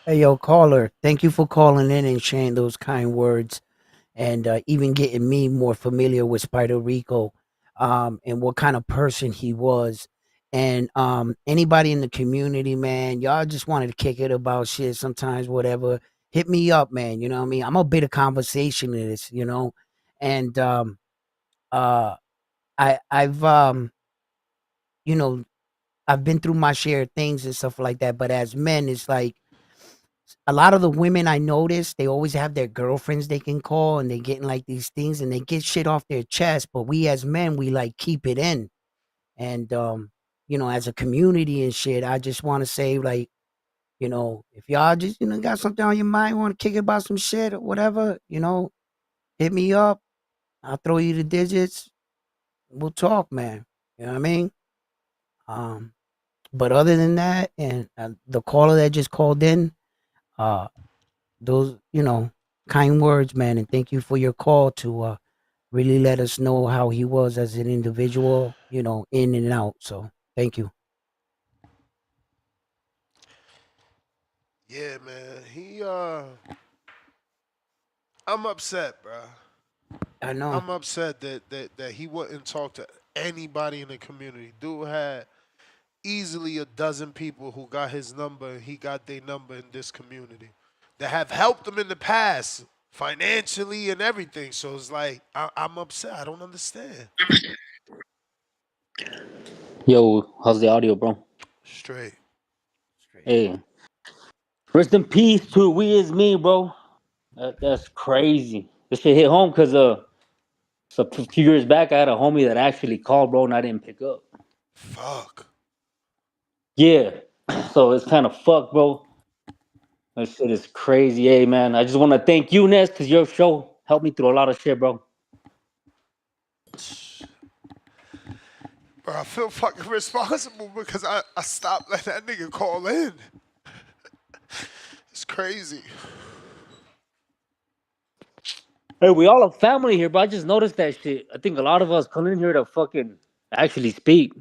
Hey, yo, caller, thank you for calling in and sharing those kind words, and even getting me more familiar with Spider Rico, and what kind of person he was. And anybody in the community, man, y'all just wanted to kick it about shit sometimes, whatever. Hit me up, man. You know what I mean? I'm a bit of conversationalist, you know, and uh, I've you know, I've been through my share of things and stuff like that. But as men, it's like a lot of the women I notice, they always have their girlfriends they can call and they getting like these things and they get shit off their chest. But we as men, we like keep it in. And you know, as a community and shit, I just want to say, like, you know, if y'all just, you know, got something on your mind, want to kick it about some shit or whatever, you know, hit me up. I'll throw you the digits. We'll talk, man. You know what I mean? Um, but other than that, and the caller that just called in, uh, those, you know, kind words, man, and thank you for your call to really let us know how he was as an individual, you know, in and out. So thank you. Yeah, man. I'm upset, bro. I know. I'm upset that he wouldn't talk to anybody in the community. Dude had easily a dozen people who got his number and he got their number in this community that have helped him in the past financially and everything. So it's like I'm upset. I don't understand. Yo, how's the audio, bro? Straight. Hey, rest in peace to We Is Me, bro. That's crazy. This shit hit home because so a few years back, I had a homie that actually called, bro, and I didn't pick up. Fuck. Yeah, so it's kind of fucked, bro. That shit is crazy. Hey, man, I just want to thank you, Ness, because your show helped me through a lot of shit, bro. Bro, I feel fucking responsible because I stopped letting that nigga call in. It's crazy. Hey, we all a family here, but I just noticed that shit. I think a lot of us come in here to fucking actually speak.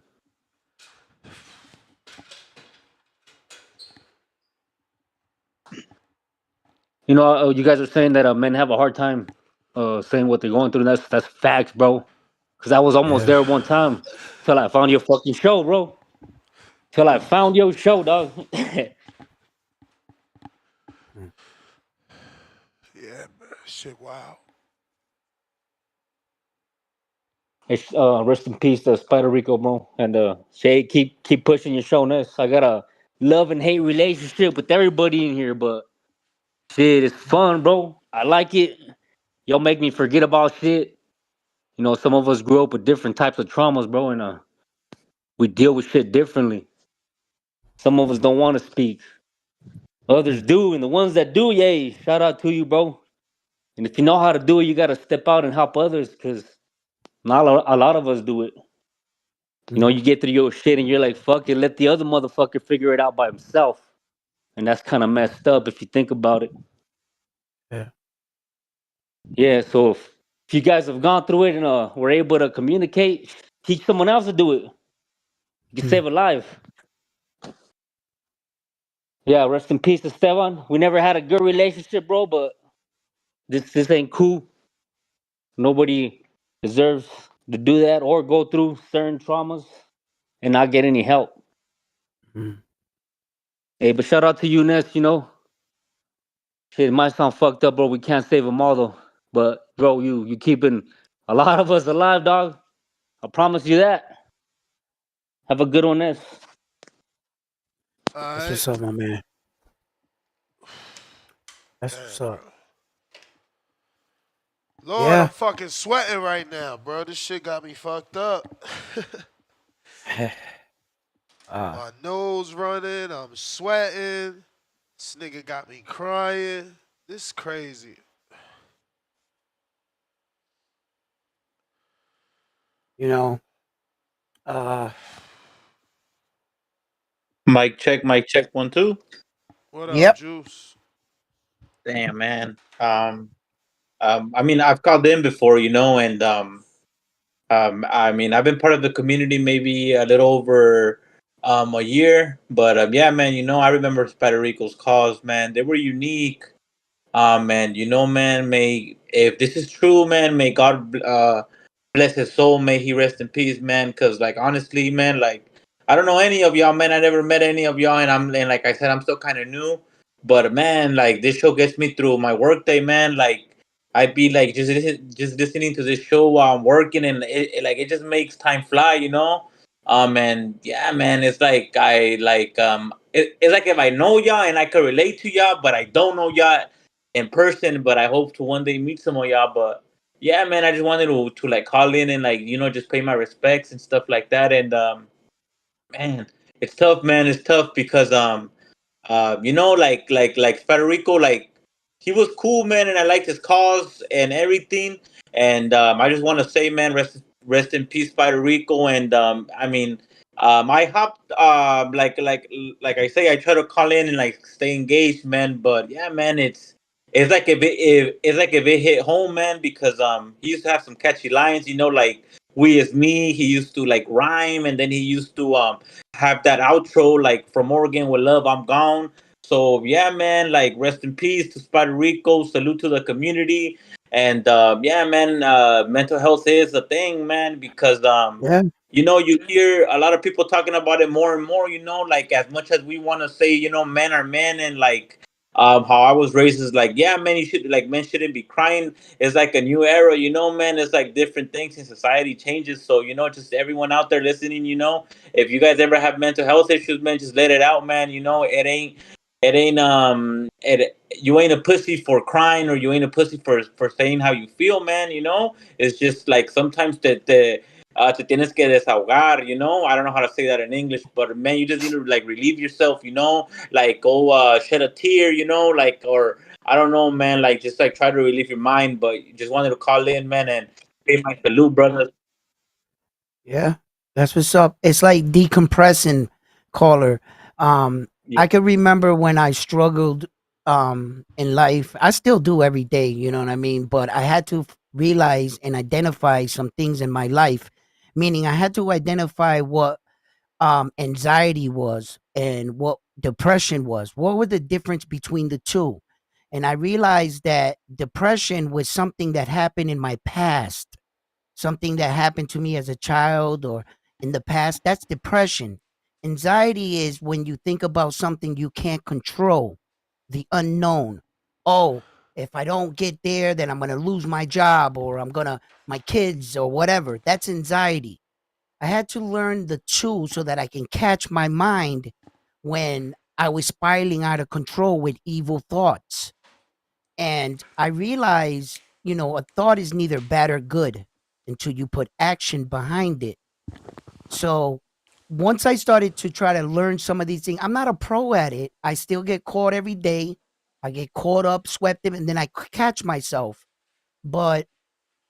You know, you guys are saying that men have a hard time saying what they're going through. That's facts, bro. Because I was almost Yeah. there one time till I found your fucking show, bro. Till I found your show, dog. Yeah, man. Shit, wow. It's, rest in peace to Spider Rico, bro. And Shay, keep pushing your show, Ness. I got a love and hate relationship with everybody in here, but shit, it's fun, bro. I like it. Y'all make me forget about shit. You know, some of us grew up with different types of traumas, bro, and we deal with shit differently. Some of us don't want to speak. Others do, and the ones that do, yay, shout out to you, bro. And if you know how to do it, you gotta step out and help others, cause not a lot of us do it. You know, you get through your shit and you're like, fuck it, let the other motherfucker figure it out by himself. And that's kind of messed up if you think about it. Yeah. Yeah, so if you guys have gone through it and were able to communicate, teach someone else to do it. You can save a life. Yeah, rest in peace, Esteban. We never had a good relationship, bro, but this ain't cool. Nobody deserves to do that or go through certain traumas and not get any help. Hey, but shout out to you, Ness. You know, shit, it might sound fucked up, bro. We can't save them all, though. But, bro, you keeping a lot of us alive, dog. I promise you that. Have a good one, Ness. All That's right. what's up, my man. That's what's Damn, bro. up. Lord, I'm Yeah. fucking sweating right now, bro. This shit got me fucked up. My nose running. I'm sweating. This nigga got me crying. This crazy. you know, uh, Mic check, 1 2. What up, yep. Juice? Damn, man. I mean, I've called in before, and I mean, I've been part of the community maybe a little over a year, but yeah, man, I remember Spider Rico's calls, man. They were unique. And man, may if this is true, man, may God bless his soul. May he rest in peace, man. Cause like honestly, man, like I don't know any of y'all, man. I never met any of y'all, and like I said, I'm still kind of new. But man, like this show gets me through my workday, man. Like I'd be like just listening to this show while I'm working, and it just makes time fly. And yeah, man, it's like it's like if I know y'all and I could relate to y'all, but I don't know y'all in person. But I hope to one day meet some of y'all. But yeah, man, I just wanted to like call in and like just pay my respects and stuff like that. And man, it's tough, man. It's tough because like Federico, like he was cool, man, and I liked his cause and everything. And I just want to say, man, rest in peace, Federico. And I mean, I hopped, like I say, I try to call in and like stay engaged, man. But yeah, man, it's like if it hit home, man, because he used to have some catchy lines, like "We is me." He used to like rhyme, and then he used to have that outro like "From Oregon with love, I'm gone." So yeah, man, like rest in peace to Spider Rico. Salute to the community. And yeah, man, mental health is a thing, man, because Yeah. you hear a lot of people talking about it more and more. Like as much as we want to say, men are men, and like how I was raised is like, yeah, man, men shouldn't be crying. It's like a new era, man. It's like different things in society changes. So just everyone out there listening, if you guys ever have mental health issues, man, just let it out, man. It ain't you ain't a pussy for crying, or you ain't a pussy for saying how you feel, man. It's just like sometimes te tienes que desahogar. I don't know how to say that in English, but man, you just need to like relieve yourself. Like go shed a tear. Like, or I don't know, man, like just like try to relieve your mind. But just wanted to call in, man, and pay my salute, brother. Yeah, that's what's up. It's like decompressing, caller. Yeah. I can remember when I struggled in life. I still do every day, you know what I mean? But I had to realize and identify some things in my life, meaning I had to identify what anxiety was and what depression was. What were the difference between the two? And I realized that depression was something that happened in my past, something that happened to me as a child or in the past. That's depression. Anxiety is when you think about something you can't control, the unknown. Oh, if I don't get there, then I'm going to lose my job, or my kids, or whatever. That's anxiety. I had to learn the two so that I can catch my mind when I was spiraling out of control with evil thoughts. And I realized, a thought is neither bad or good until you put action behind it. So once I started to try to learn some of these things, I'm not a pro at it. I still get caught every day. I get caught up, swept in, and then I catch myself. But,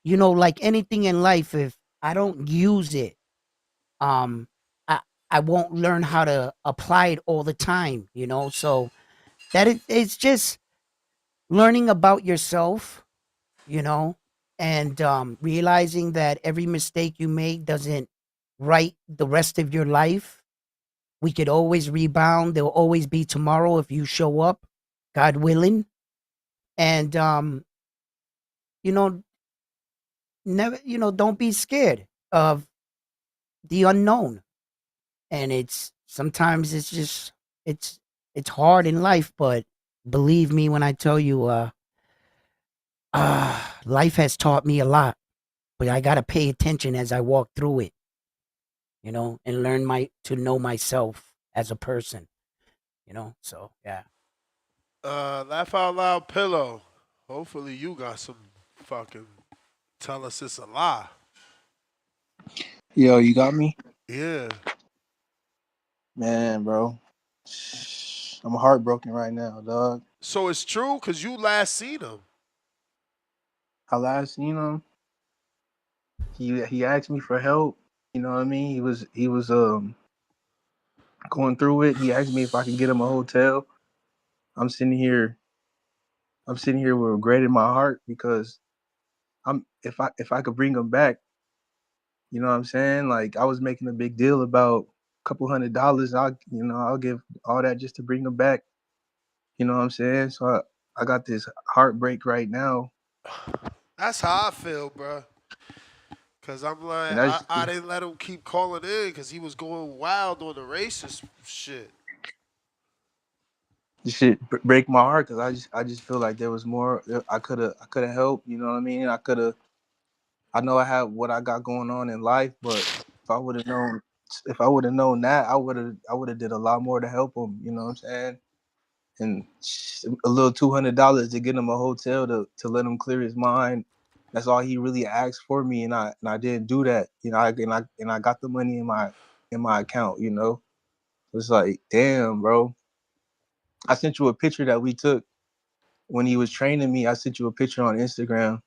like anything in life, if I don't use it, um, I, I won't learn how to apply it all the time. So it's just learning about yourself, you know, and realizing that every mistake you make doesn't write the rest of your life. We could always rebound. There'll always be tomorrow if you show up, God willing. And you know, never, don't be scared of the unknown. And it's sometimes it's just it's it's hard in life, but believe me when I tell you, life has taught me a lot. But I gotta pay attention as I walk through it, and learn to know myself as a person, So yeah. Laugh out loud pillow. Hopefully you got some fucking tell us it's a lie. Yo, you got me? Yeah. Man, bro. I'm heartbroken right now, dog. So it's true because you last seen him. I last seen him. He asked me for help. You know what I mean? He was going through it. He asked me if I could get him a hotel. I'm sitting here. I'm sitting here with regret in my heart because if I could bring him back, you know what I'm saying? Like I was making a big deal about a couple $100. I'll give all that just to bring him back. You know what I'm saying? So I got this heartbreak right now, That's how I feel, bro. Cause I'm and like, I, that's I didn't let him keep calling in because he was going wild on the racist shit. this shit break my heart because I just feel like there was more I could have helped. You know what I mean? I know I have what I got going on in life, but if I would have known if I would have known that I would have did a lot more to help him. You know what I'm saying? And a little $200 to get him a hotel to let him clear his mind. That's all he really asked for me, and I didn't do that. And I got the money in my account. It's like, damn, bro. I sent you a picture that we took when he was training me. I sent you a picture on Instagram. I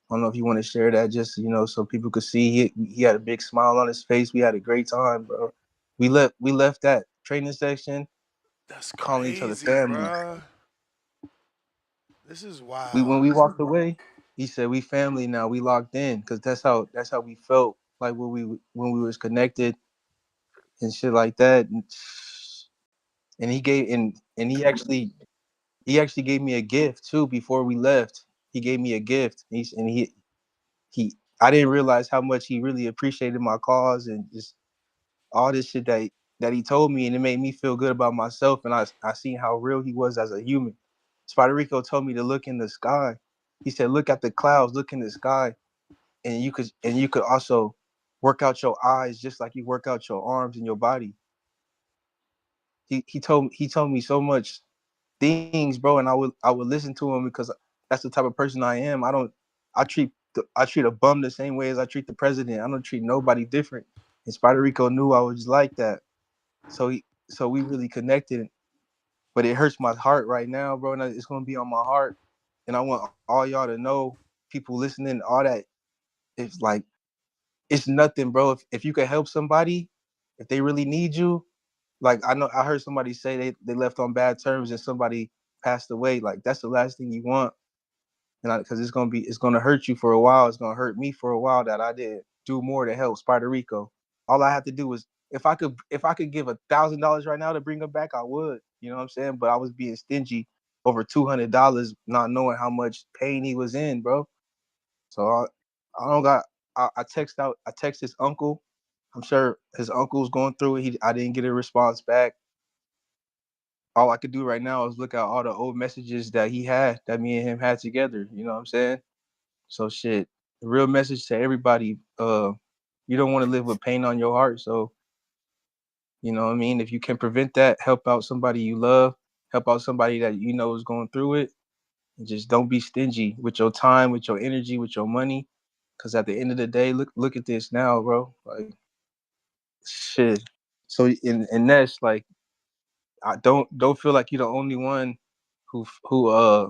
don't know if you want to share that, just so people could see. He had a big smile on his face. We had a great time, bro. We left that training section That's calling each other crazy, family. bro. This is When wild. we walked away, he said, "We family now. We locked in," because that's how we felt like when we was connected and shit like that. And and he actually gave me a gift too before we left. He gave me a gift. He I didn't realize how much he really appreciated my cause and just all this shit that he told me, and it made me feel good about myself. And I seen how real he was as a human. Spider Rico told me to look in the sky. He said, "Look at the clouds, look in the sky, and you could also work out your eyes just like you work out your arms and your body." He told me so much things, bro, and I would listen to him because that's the type of person I am. I treat a bum the same way as I treat the president. I don't treat nobody different. And Spider Rico knew I was like that. So we really connected, but it hurts my heart right now, bro. And it's gonna be on my heart. And I want all y'all to know, people listening, all that. It's like it's nothing, bro. If you can help somebody, if they really need you, like I heard somebody say they left on bad terms and somebody passed away. Like that's the last thing you want, and because it's gonna hurt you for a while. It's gonna hurt me for a while that I didn't do more to help Spider Rico. All I have to do was if I could give $1,000 right now to bring him back, I would. You know what I'm saying? But I was being stingy over $200, not knowing how much pain he was in, bro. So I don't got. I text his uncle. I'm sure his uncle's going through it. I didn't get a response back. All I could do right now is look at all the old messages that he had, that me and him had together. You know what I'm saying? So shit. The real message to everybody, you don't want to live with pain on your heart. So, you know what I mean? If you can prevent that, help out somebody you love, help out somebody that you know is going through it. And just don't be stingy with your time, with your energy, with your money. Cause at the end of the day, look at this now, bro. Like shit. So in that's like I don't feel like you're the only one who who uh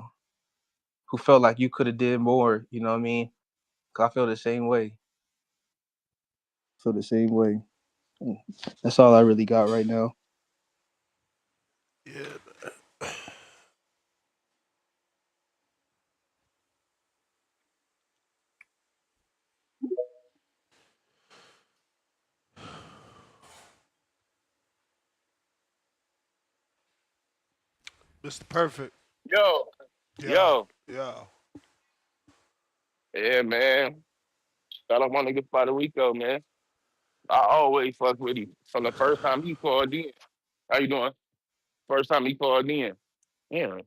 who felt like you could have did more. You know what I mean? 'Cause I feel the same way. Feel the same way. That's all I really got right now. Yeah, Mr. Perfect. Yo, Yeah, yo, yeah. yeah, man. Shout out my nigga Puerto Rico, man. I always fuck with him from the first time he called in. How you doing? First time he called in. Yeah,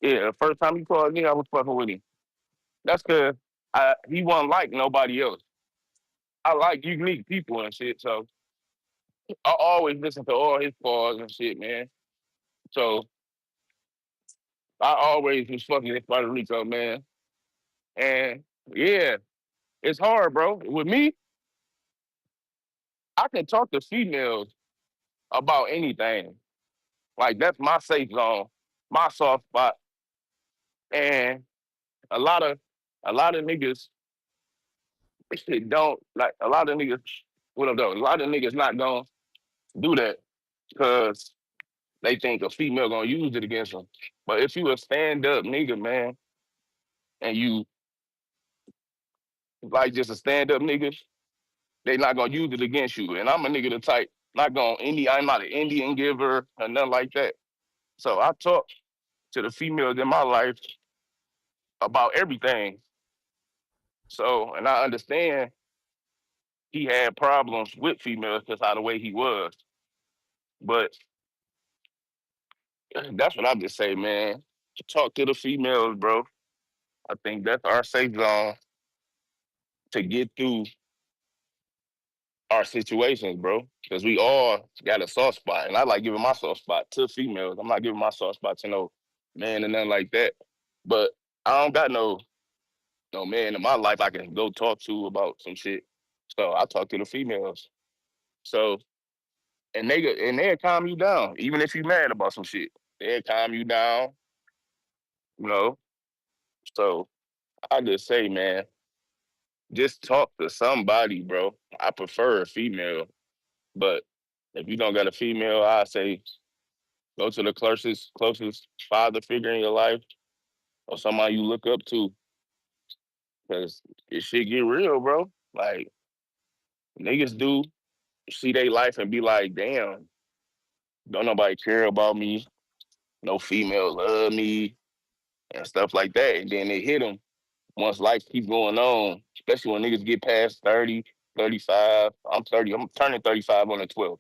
yeah. The first time he called in, I was fucking with him. That's cause he wasn't like nobody else. I like unique people and shit, so I always listen to all his calls and shit, man. So I always was fucking with Puerto Rico, man. And yeah, it's hard, bro. With me, I can talk to females about anything. Like that's my safe zone, my soft spot. And a lot of a lot of niggas shit don't like a lot of niggas what up though? A lot of niggas not gonna do that because they think a female gonna use it against them. But if you a stand up nigga, man, and you like just a stand up nigga, they not gonna use it against you. And I'm a nigga the type, I'm not an Indian giver or nothing like that. So I talk to the females in my life about everything. So and I understand he had problems with females because how the way he was. But that's what I just say, man. Talk to the females, bro. I think that's our safe zone to get through our situations, bro. Because we all got a soft spot. And I like giving my soft spot to females. I'm not giving my soft spot to no man and nothing like that. But I don't got no man in my life I can go talk to about some shit. So I talk to the females. So and they'll calm you down, even if you mad about some shit. They'll calm you down, you know. So I just say, man, just talk to somebody, bro. I prefer a female, but if you don't got a female, I say go to the closest father figure in your life or somebody you look up to, because it shit get real, bro. Like niggas do see their life and be like, damn. Don't nobody care about me. No female love me and stuff like that. And then they hit them once life keep going on, especially when niggas get past 30, 35. I'm 30. I'm turning 35 on the 12th.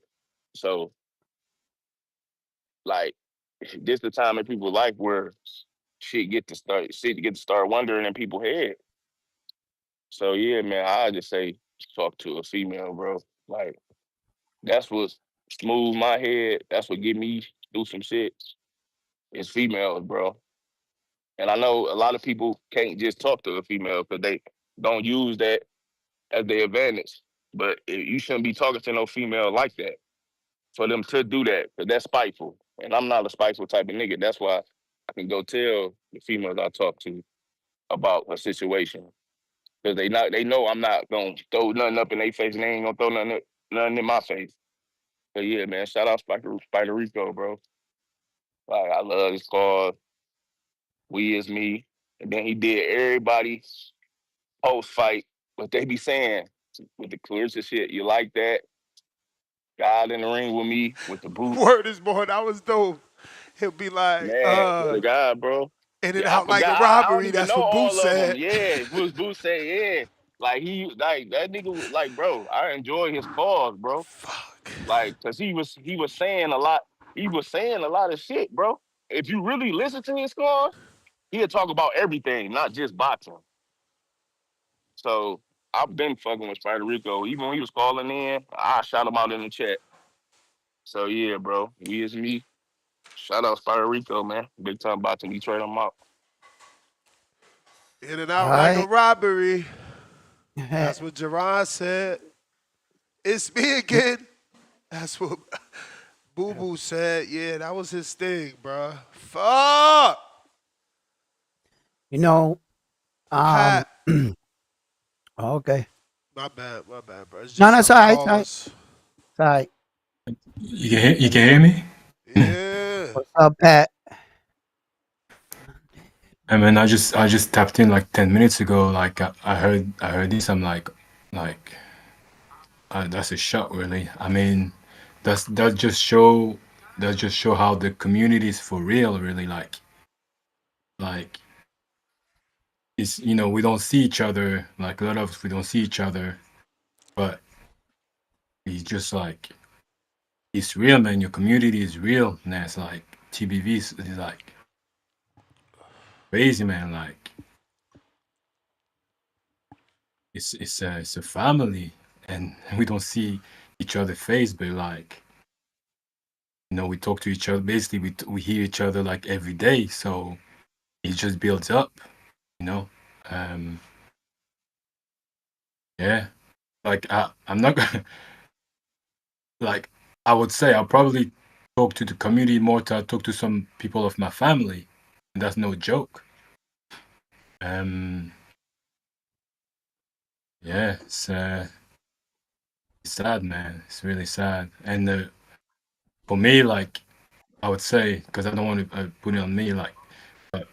So like this the time in people's life where shit get to start wondering in people's head. So yeah, man, I just say talk to a female, bro. Like that's what smooth my head. That's what get me through some shit. It's females, bro. And I know a lot of people can't just talk to a female because they don't use that as their advantage. But you shouldn't be talking to no female like that for them to do that because that's spiteful. And I'm not a spiteful type of nigga. That's why I can go tell the females I talk to about a situation because they know I'm not gonna throw nothing up in their face and they ain't gonna throw nothing in my face. But yeah, man, shout out Spider Rico, bro. Like I love his cause. We is me. And then he did everybody post fight what they be saying with the clearest shit. You like that? God in the ring with me with the boots. Word is born. That was dope. He'll be like, Man, swear to God, bro. in and Yeah, I out like a forgot. I don't robbery. even That's know what Booth all of them. said. Yeah, Boots say yeah. Like like that nigga, like bro. I enjoy his cause, bro. Like, cause he was saying a lot. He was saying a lot of shit, bro. If you really listen to his cause, he'll talk about everything, not just boxing. So I've been fucking with Spider Rico. Even when he was calling in, I shot him out in the chat. So yeah, bro. We is me. Shout out Spider Rico, man. Big time boxing Detroit. I'm out. In and All out like a right. robbery. That's what Jerron said. It's me again. That's what Boo Boo said. Yeah, that was his thing, bruh. Fuck. You know, Pat. okay. My bad, bro. It's No, just that's some all right. It's all right. callers. It's all right. You can hear me? Yeah. What's up, Pat? I mean, I just tapped in like 10 minutes ago. Like I heard this. I'm like that's a shock, really. I mean, that just show how the community is for real, really. Like it's we don't see each other. Like a lot of us, we don't see each other, but it's just like it's real, man. Your community is real, and that's like TBV is like crazy, man. Like it's a family, and we don't see each other face, but like we talk to each other. Basically, we hear each other like every day, so it just builds up, you know. Um, yeah, like I'm not gonna like I would say I'll probably talk to the community more to I talk to some people of my family, and that's no joke. Um, yeah, it's sad, man. It's really sad, and for me, like I would say, because I don't want to put it on me, like, but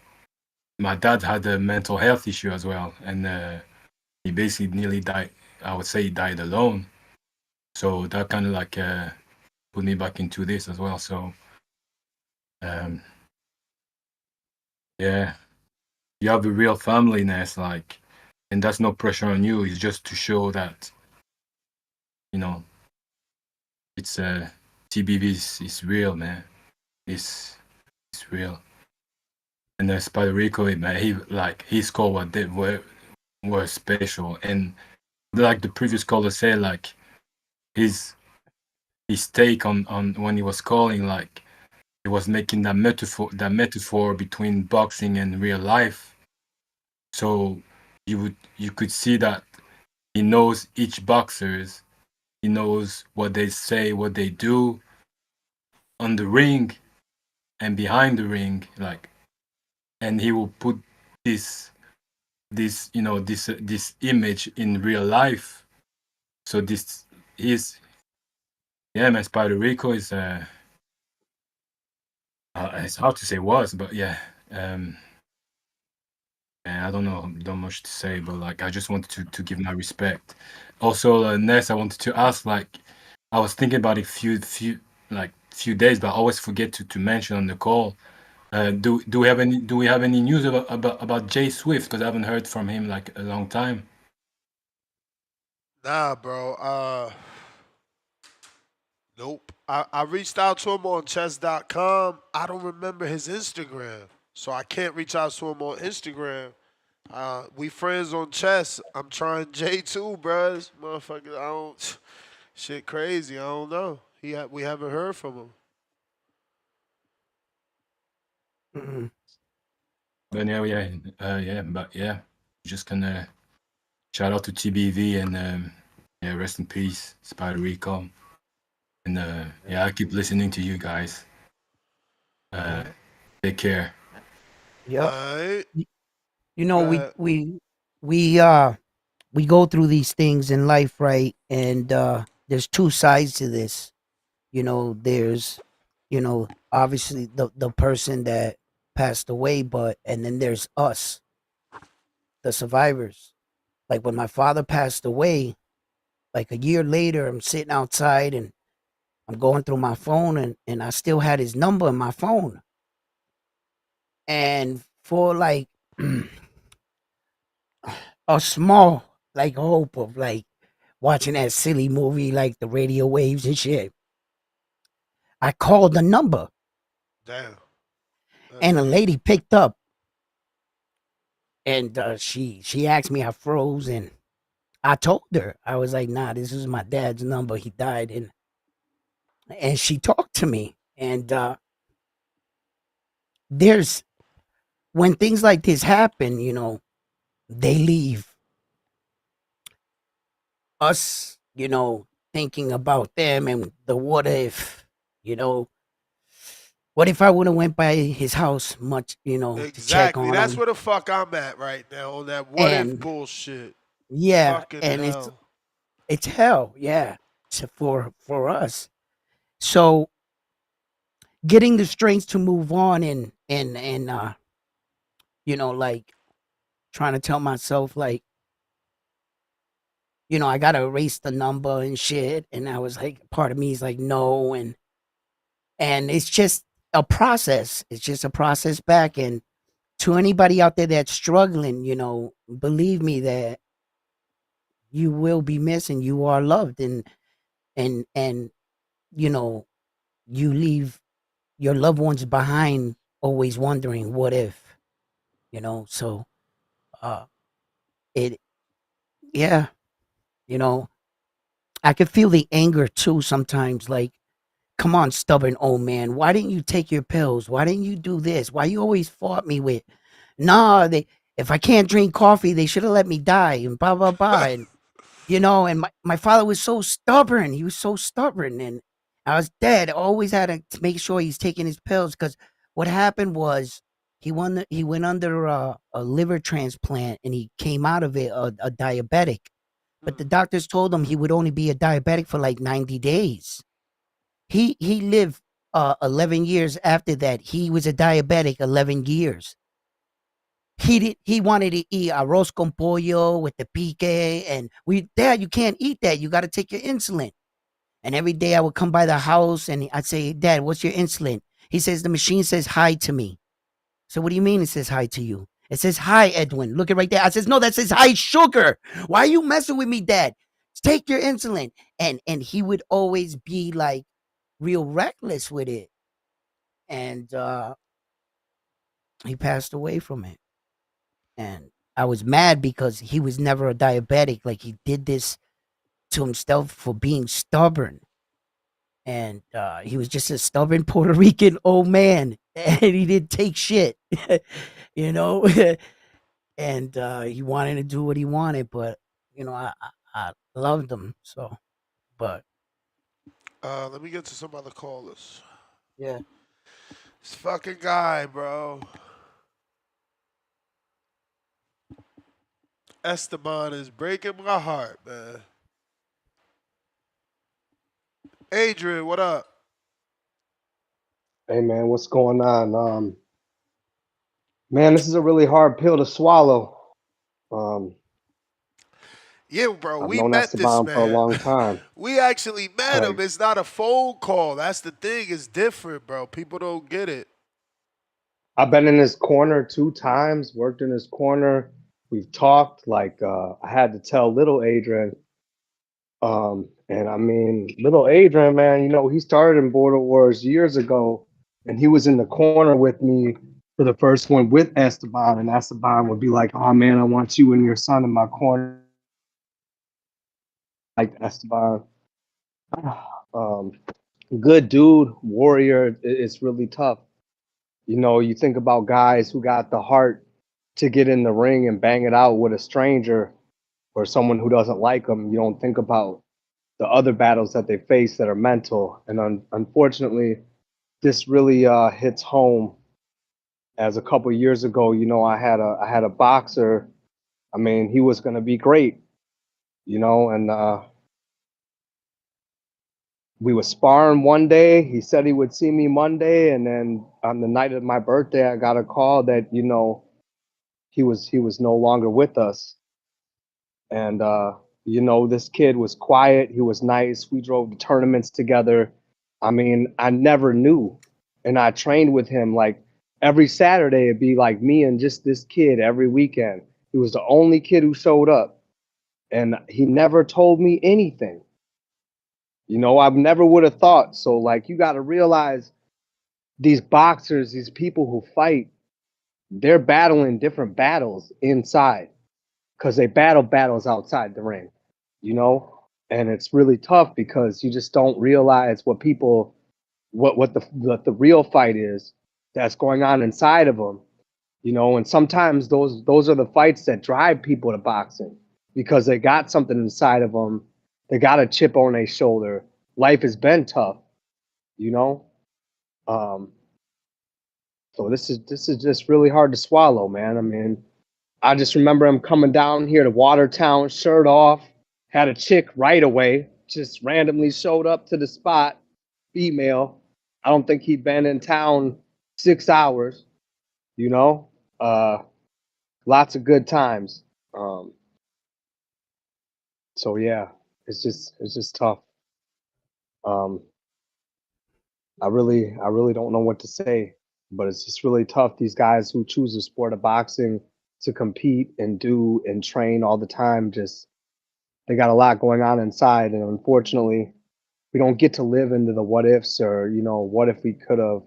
my dad had a mental health issue as well, and he basically nearly died. I would say he died alone. So that kind of like put me back into this as well. So, um, yeah, you have a real family nest, like, and that's no pressure on you. It's just to show that, you know, it's TBV is real, man. It's real. And Spider Rico, man, he like his call what they were special, and like the previous caller said, like his take on when he was calling, like he was making that metaphor between boxing and real life. So you could see that he knows each boxers, he knows what they say, what they do on the ring and behind the ring, like, and he will put this this image in real life. So this is yeah, man. Spider Rico is it's hard to say was, but yeah. And I don't know, not much to say, but like I just wanted to give my respect. Also, Ness, I wanted to ask, like, I was thinking about a few like few days, but I always forget to mention on the call. Do we have any news about Jay Swift? Because I haven't heard from him like a long time. Nah, bro. Nope. I reached out to him on chess.com. I don't remember his Instagram. So I can't reach out to him on Instagram. We friends on chess. I'm trying J too, bruh. Motherfucker, I don't shit crazy. I don't know. We haven't heard from him. But yeah, just gonna shout out to TBV and yeah, rest in peace, Spider Rico. And yeah, I keep listening to you guys. Take care. Yep. Alright. You know, Go we ahead. we we uh we go through these things in life, right? And there's two sides to this. You know, there's, you know, obviously the person that passed away, but and then there's us, the survivors. Like when my father passed away, like a year later, I'm sitting outside and I'm going through my phone and I still had his number in my phone. And for like a small like hope of like watching that silly movie like the radio waves and shit, I called the number Damn. That's and a deep. lady picked up and she asked me, I froze and I told her, I was like, nah, this is my dad's number. He died. And she talked to me. And there's when things like this happen, you know, they leave us, you know, thinking about them and the what if, you know, what if I would have went by his house much, you know, to check Exactly. on That's him? where the fuck I'm at right now on that what if And bullshit. yeah, Fucking and hell. it's hell, yeah, for us. So getting the strength to move on and you know, like trying to tell myself like, you know, I gotta erase the number and shit. And I was like, part of me is like, no, and it's just a process. It's just a process back. And to anybody out there that's struggling, you know, believe me that you will be missing. You are loved, and you know, you leave your loved ones behind, always wondering what if, you know. So, uh, it, yeah, you know, I could feel the anger too sometimes. Like, come on, stubborn old man. Why didn't you take your pills? Why didn't you do this? Why you always fought me with, nah, they, if I can't drink coffee, they should have let me die and blah, blah, blah. And, you know, and my father was so stubborn. He was so stubborn. And I was dead. I always had to make sure he's taking his pills because what happened was he went under a liver transplant and he came out of it a diabetic. But the doctors told him he would only be a diabetic for like 90 days. He lived 11 years after that. He was a diabetic 11 years. He wanted to eat arroz con pollo with the pique and dad, you can't eat that. You got to take your insulin. And every day I would come by the house and I'd say, Dad, what's your insulin? He says the machine says hi to me. So what do you mean it says hi to you? It says hi, Edwin. Look it right there. I says, no, that says hi, sugar. Why are you messing with me, Dad? Take your insulin. And he would always be like real reckless with it. And he passed away from it. And I was mad because he was never a diabetic. Like he did this to himself for being stubborn. And he was just a stubborn Puerto Rican old man. And he didn't take shit, you know? And he wanted to do what he wanted, but you know, I loved him. So, but Let me get to some other callers. yeah. This fucking guy, bro. Esteban is breaking my heart, man. Adrian, what up? Hey man, what's going on? Man, this is a really hard pill to swallow. Um, Yeah, bro, I've we known met this Esteban for a man. long time. We actually met him. Like, It's not a phone call. That's the thing. It's different, bro. People don't get it. I've been in his corner 2 times, worked in his corner. We've talked. Like, I had to tell little Adrian. And I mean, little Adrian, man, you know, he started in Border Wars years ago, and he was in the corner with me for the first one with Esteban, and Esteban would be like, "Oh man, I want you and your son in my corner." Like Esteban, um, good dude, warrior. It's really tough. You know, you think about guys who got the heart to get in the ring and bang it out with a stranger or someone who doesn't like them. You don't think about the other battles that they face that are mental. And unfortunately, this really hits home. As a couple years ago, you know, I had a boxer. I mean, he was going to be great, you know, and we were sparring one day. He said he would see me Monday, and then on the night of my birthday, I got a call that, you know, he was no longer with us. And you know, this kid was quiet, he was nice, we drove to tournaments together. I mean, I never knew. And I trained with him like every Saturday. It'd be like me and just this kid every weekend. He was the only kid who showed up, and he never told me anything. You know, I never would have thought. So like, you got to realize these boxers, these people who fight, they're battling different battles inside, because they battle battles outside the ring, you know? And it's really tough because you just don't realize what people, what the real fight is that's going on inside of them, you know? And sometimes those are the fights that drive people to boxing, because they got something inside of them. They got a chip on their shoulder. Life has been tough, you know? Um, so this is just really hard to swallow, man. I mean, I just remember him coming down here to Watertown, shirt off, had a chick right away, just randomly showed up to the spot, female. I don't think he'd been in town 6 hours, you know? Uh, Lots of good times. Um, so yeah, it's just tough. Um, I really don't know what to say, but it's just really tough. These guys who choose the sport of boxing to compete and do and train all the time, just they got a lot going on inside, and unfortunately, we don't get to live into the what ifs, or you know, what if we could have.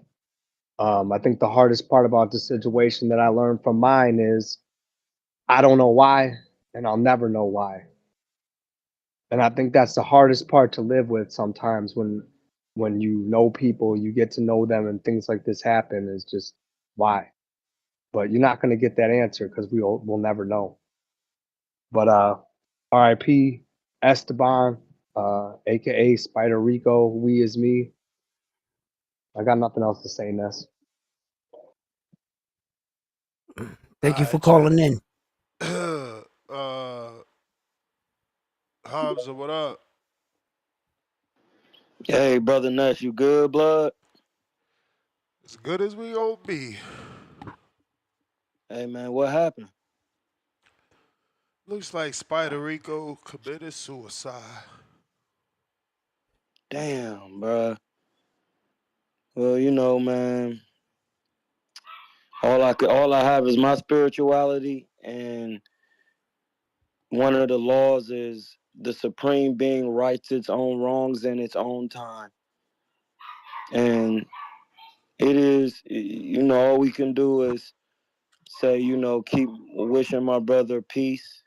I think the hardest part about the situation that I learned from mine is I don't know why, and I'll never know why. And I think that's the hardest part to live with sometimes, when you know people, you get to know them, and things like this happen, is just why. But you're not going to get that answer because we'll never know. But R.I.P. Esteban, aka Spider Rico, we is me. I got nothing else to say, Ness. Thank you for Chat. calling in. Hobbs, what up? Hey, brother Ness, you good, blood? As good as we gonna be. Hey, man, what happened? Looks like Spider Rico committed suicide. Damn, bruh. Well, you know, man, all I have is my spirituality, and one of the laws is the supreme being rights its own wrongs in its own time. And it is, you know, all we can do is say, you know, keep wishing my brother peace,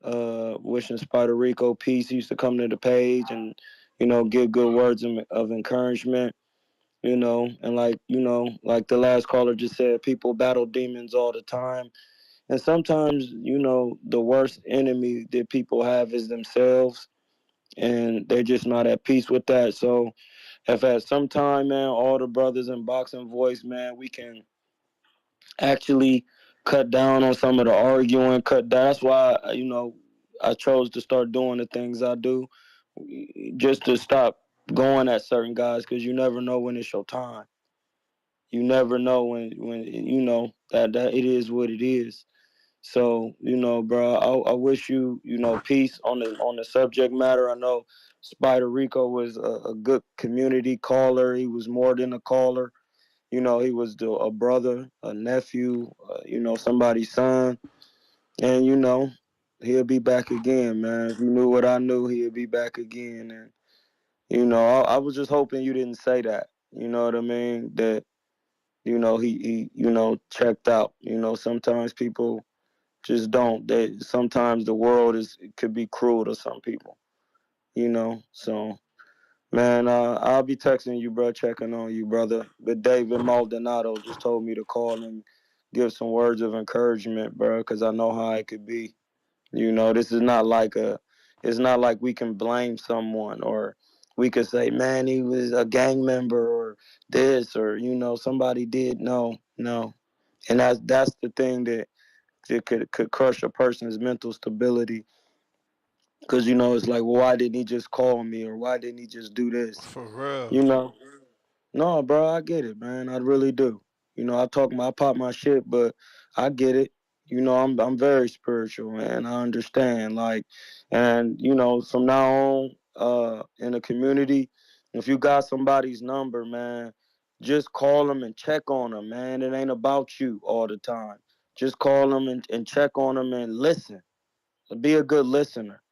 wishing Spider Rico peace. He used to come to the page and, you know, give good words of encouragement, you know, and like, you know, like the last caller just said, people battle demons all the time. And sometimes, you know, the worst enemy that people have is themselves, and they're just not at peace with that. So, if at some time, man, all the brothers in Boxing Voice, man, we can actually cut down on some of the arguing, cut down. That's why, you know, I chose to start doing the things I do, just to stop going at certain guys, because you never know when it's your time. You never know when you know that it is what it is. So, bro, I wish you, peace on the subject matter. I know Spider Rico was a good community caller. He was more than a caller. He was a brother, a nephew, somebody's son. And, he'll be back again, man. If you knew what I knew, he'll be back again. And, I was just hoping you didn't say that. You know what I mean? That, he checked out. Sometimes people just don't. They sometimes the world could be cruel to some people. So man, I'll be texting you, bro, checking on you, brother. But David Maldonado just told me to call and give some words of encouragement, bro, because I know how it could be. This is not like it's not like we can blame someone or we could say, man, he was a gang member or this or somebody did. No, no, and that's the thing that it could crush a person's mental stability. Because, it's like, well, why didn't he just call me? Or why didn't he just do this? For real. You know? No, bro, I get it, man. I really do. I pop my shit, but I get it. I'm very spiritual, man. I understand. And, from now on, in the community, if you got somebody's number, man, just call them and check on them, man. It ain't about you all the time. Just call them and check on them and listen. Be a good listener.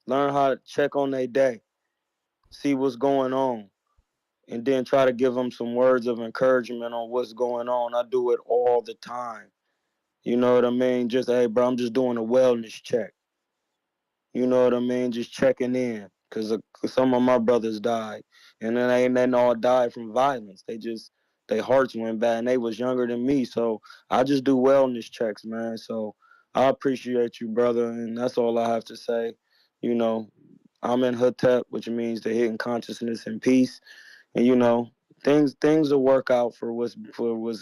Learn how to check on their day, see what's going on, and then try to give them some words of encouragement on what's going on. I do it all the time. You know what I mean? Just, hey, bro, I'm just doing a wellness check. You know what I mean? Just checking in. Because some of my brothers died. And then they all died from violence. Their hearts went bad. And they was younger than me. So I just do wellness checks, man. So I appreciate you, brother. And that's all I have to say. You know, I'm in Hotep, which means the hidden consciousness and peace. And things will work out for what's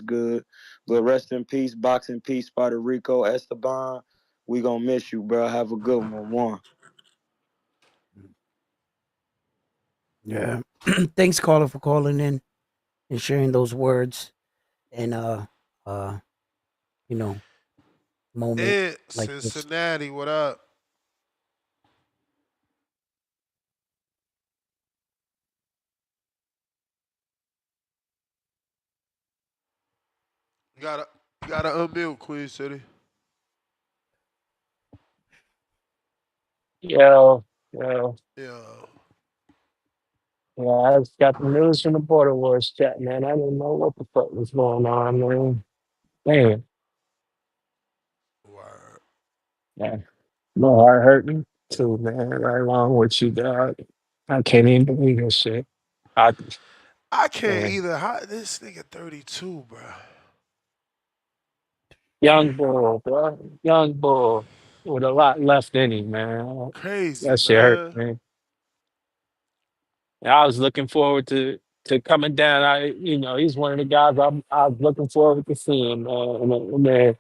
good. But rest in peace, box in peace, Spider Rico, Esteban. We gonna miss you, bro. Have a good one. Yeah. Thanks, caller, for calling in and sharing those words and uh, you know, moment Ed, like this. Cincinnati, what up? You gotta unmute, Queen City. Yo, yo, Yeah. yeah, I just got the news from the border wars chat, man. I didn't know what the fuck was going on, man. Man, yeah, my heart hurting too, man. Right along with you, dog. I can't even believe this shit. I, I can't man, either. How this nigga 32, bro? young bull, bro, young bull with a lot left in him, man. Crazy, That shit hurt, man. man. And I was looking forward to coming down. He's one of the guys I was looking forward to seeing, man. Man,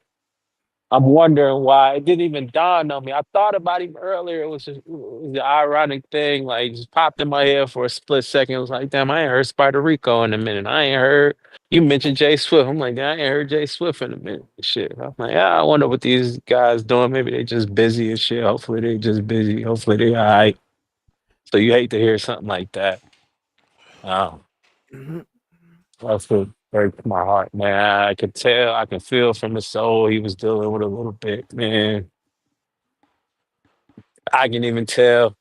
I'm wondering why it didn't even dawn on me. I thought about him earlier. It was an ironic thing, like just popped in my head for a split second. It was like, damn, I ain't heard Spider Rico in a minute. I ain't heard you mentioned Jay Swift. I'm like, damn, I ain't heard Jay Swift in a minute. Shit. I'm like, yeah, I wonder what these guys doing. Maybe they just busy as shit. Hopefully they just busy. Hopefully they all right. So you hate to hear something like that. Oh, Mhm. that's what breaks my heart, man. I could tell, I can feel from the soul he was dealing with a little bit, man. I can even tell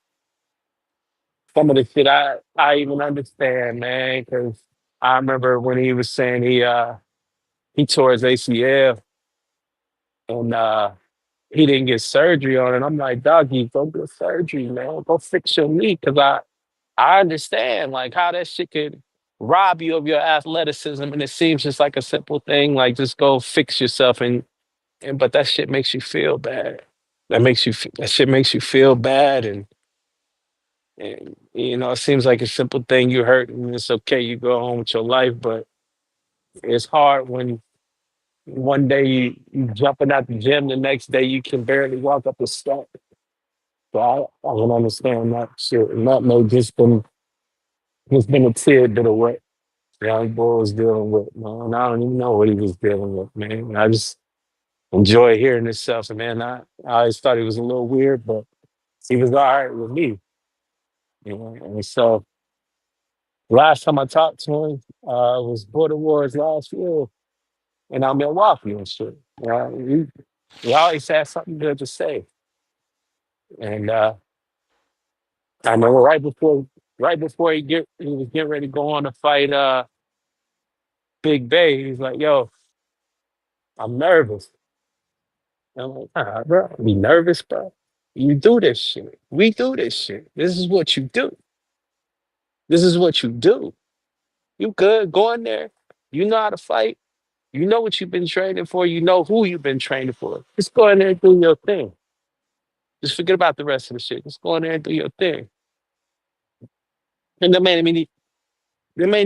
some of the shit I even understand, man, because I remember when he was saying he tore his ACL and he didn't get surgery on it. I'm like, doggy, go get surgery, man. Go fix your knee, because I understand like how that shit could rob you of your athleticism, and it seems just like a simple thing, like just go fix yourself, and but that shit makes you feel bad. That shit makes you feel bad, and it seems like a simple thing. You hurt and it's okay. You go on with your life, but it's hard when one day you jumping out the gym, the next day you can barely walk up a step. So I don't understand that shit. And that may just been a tidbit of what young boy was dealing with, man. I don't even know what he was dealing with, man. enjoy hearing this stuff. And man, I always thought he was a little weird, but he was all right with me. You know, and so last time I talked to him was Border Wars last year, and I'm in Milwaukee and shit. He always had something good to say. And I remember right before he was getting ready to go on to fight Big Bay, he's like, "Yo, I'm nervous." And I'm like, bro, be nervous, bro. You do this shit. We do this shit. This is what you do. This is what you do. You good? Go in there. You know how to fight. You know what you've been training for. You know who you've been training for. Just go in there and do your thing. Just forget about the rest of the shit. Just go in there and do your thing. And them ain't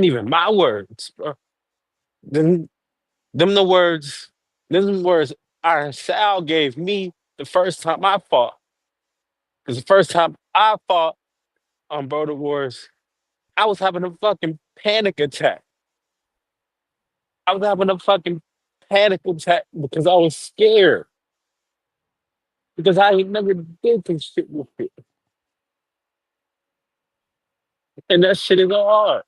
even my words, bro. Them, them the words, them words Iron Sal gave me the first time I fought. Because the first time I fought on Border Wars, I was having a fucking panic attack. I was having a fucking panic attack because I was scared. Because I ain't never did this shit with it. And that shit is hard.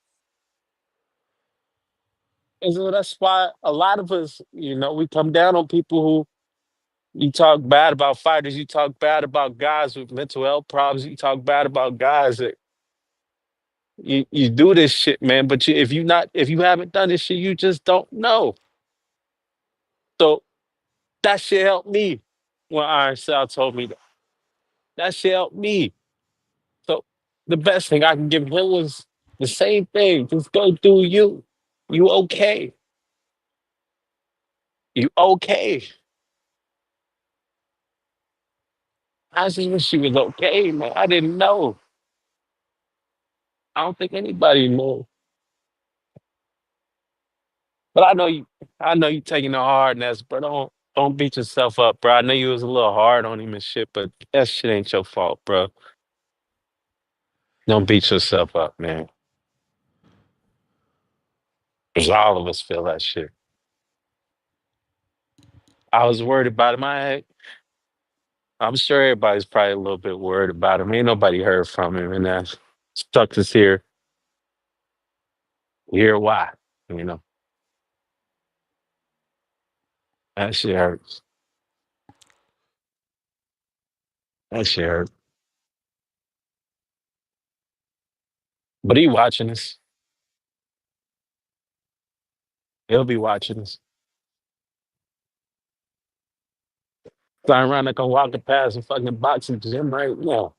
And so that's why a lot of us, we come down on people who you talk bad about fighters, you talk bad about guys with mental health problems, you talk bad about guys that you do this shit, man. But if you haven't done this shit, you just don't know. So that shit helped me when Iron Sal told me that. That shit helped me. So the best thing I can give him was the same thing. Just go do you. You okay. You okay. I just wish she was okay, man. I didn't know. I don't think anybody knew. But I know you taking it hard, Ness, but don't beat yourself up, bro. I know you was a little hard on him and shit, but that shit ain't your fault, bro. Don't beat yourself up, man. Cause all of us feel that shit. I was worried about him. I'm sure everybody's probably a little bit worried about him. Ain't nobody heard from him, and that sucks to hear why. You know, that shit hurts. That shit hurt. But he watching us. He'll be watching us. Flying around like I'm walking past a fucking boxing gym right now.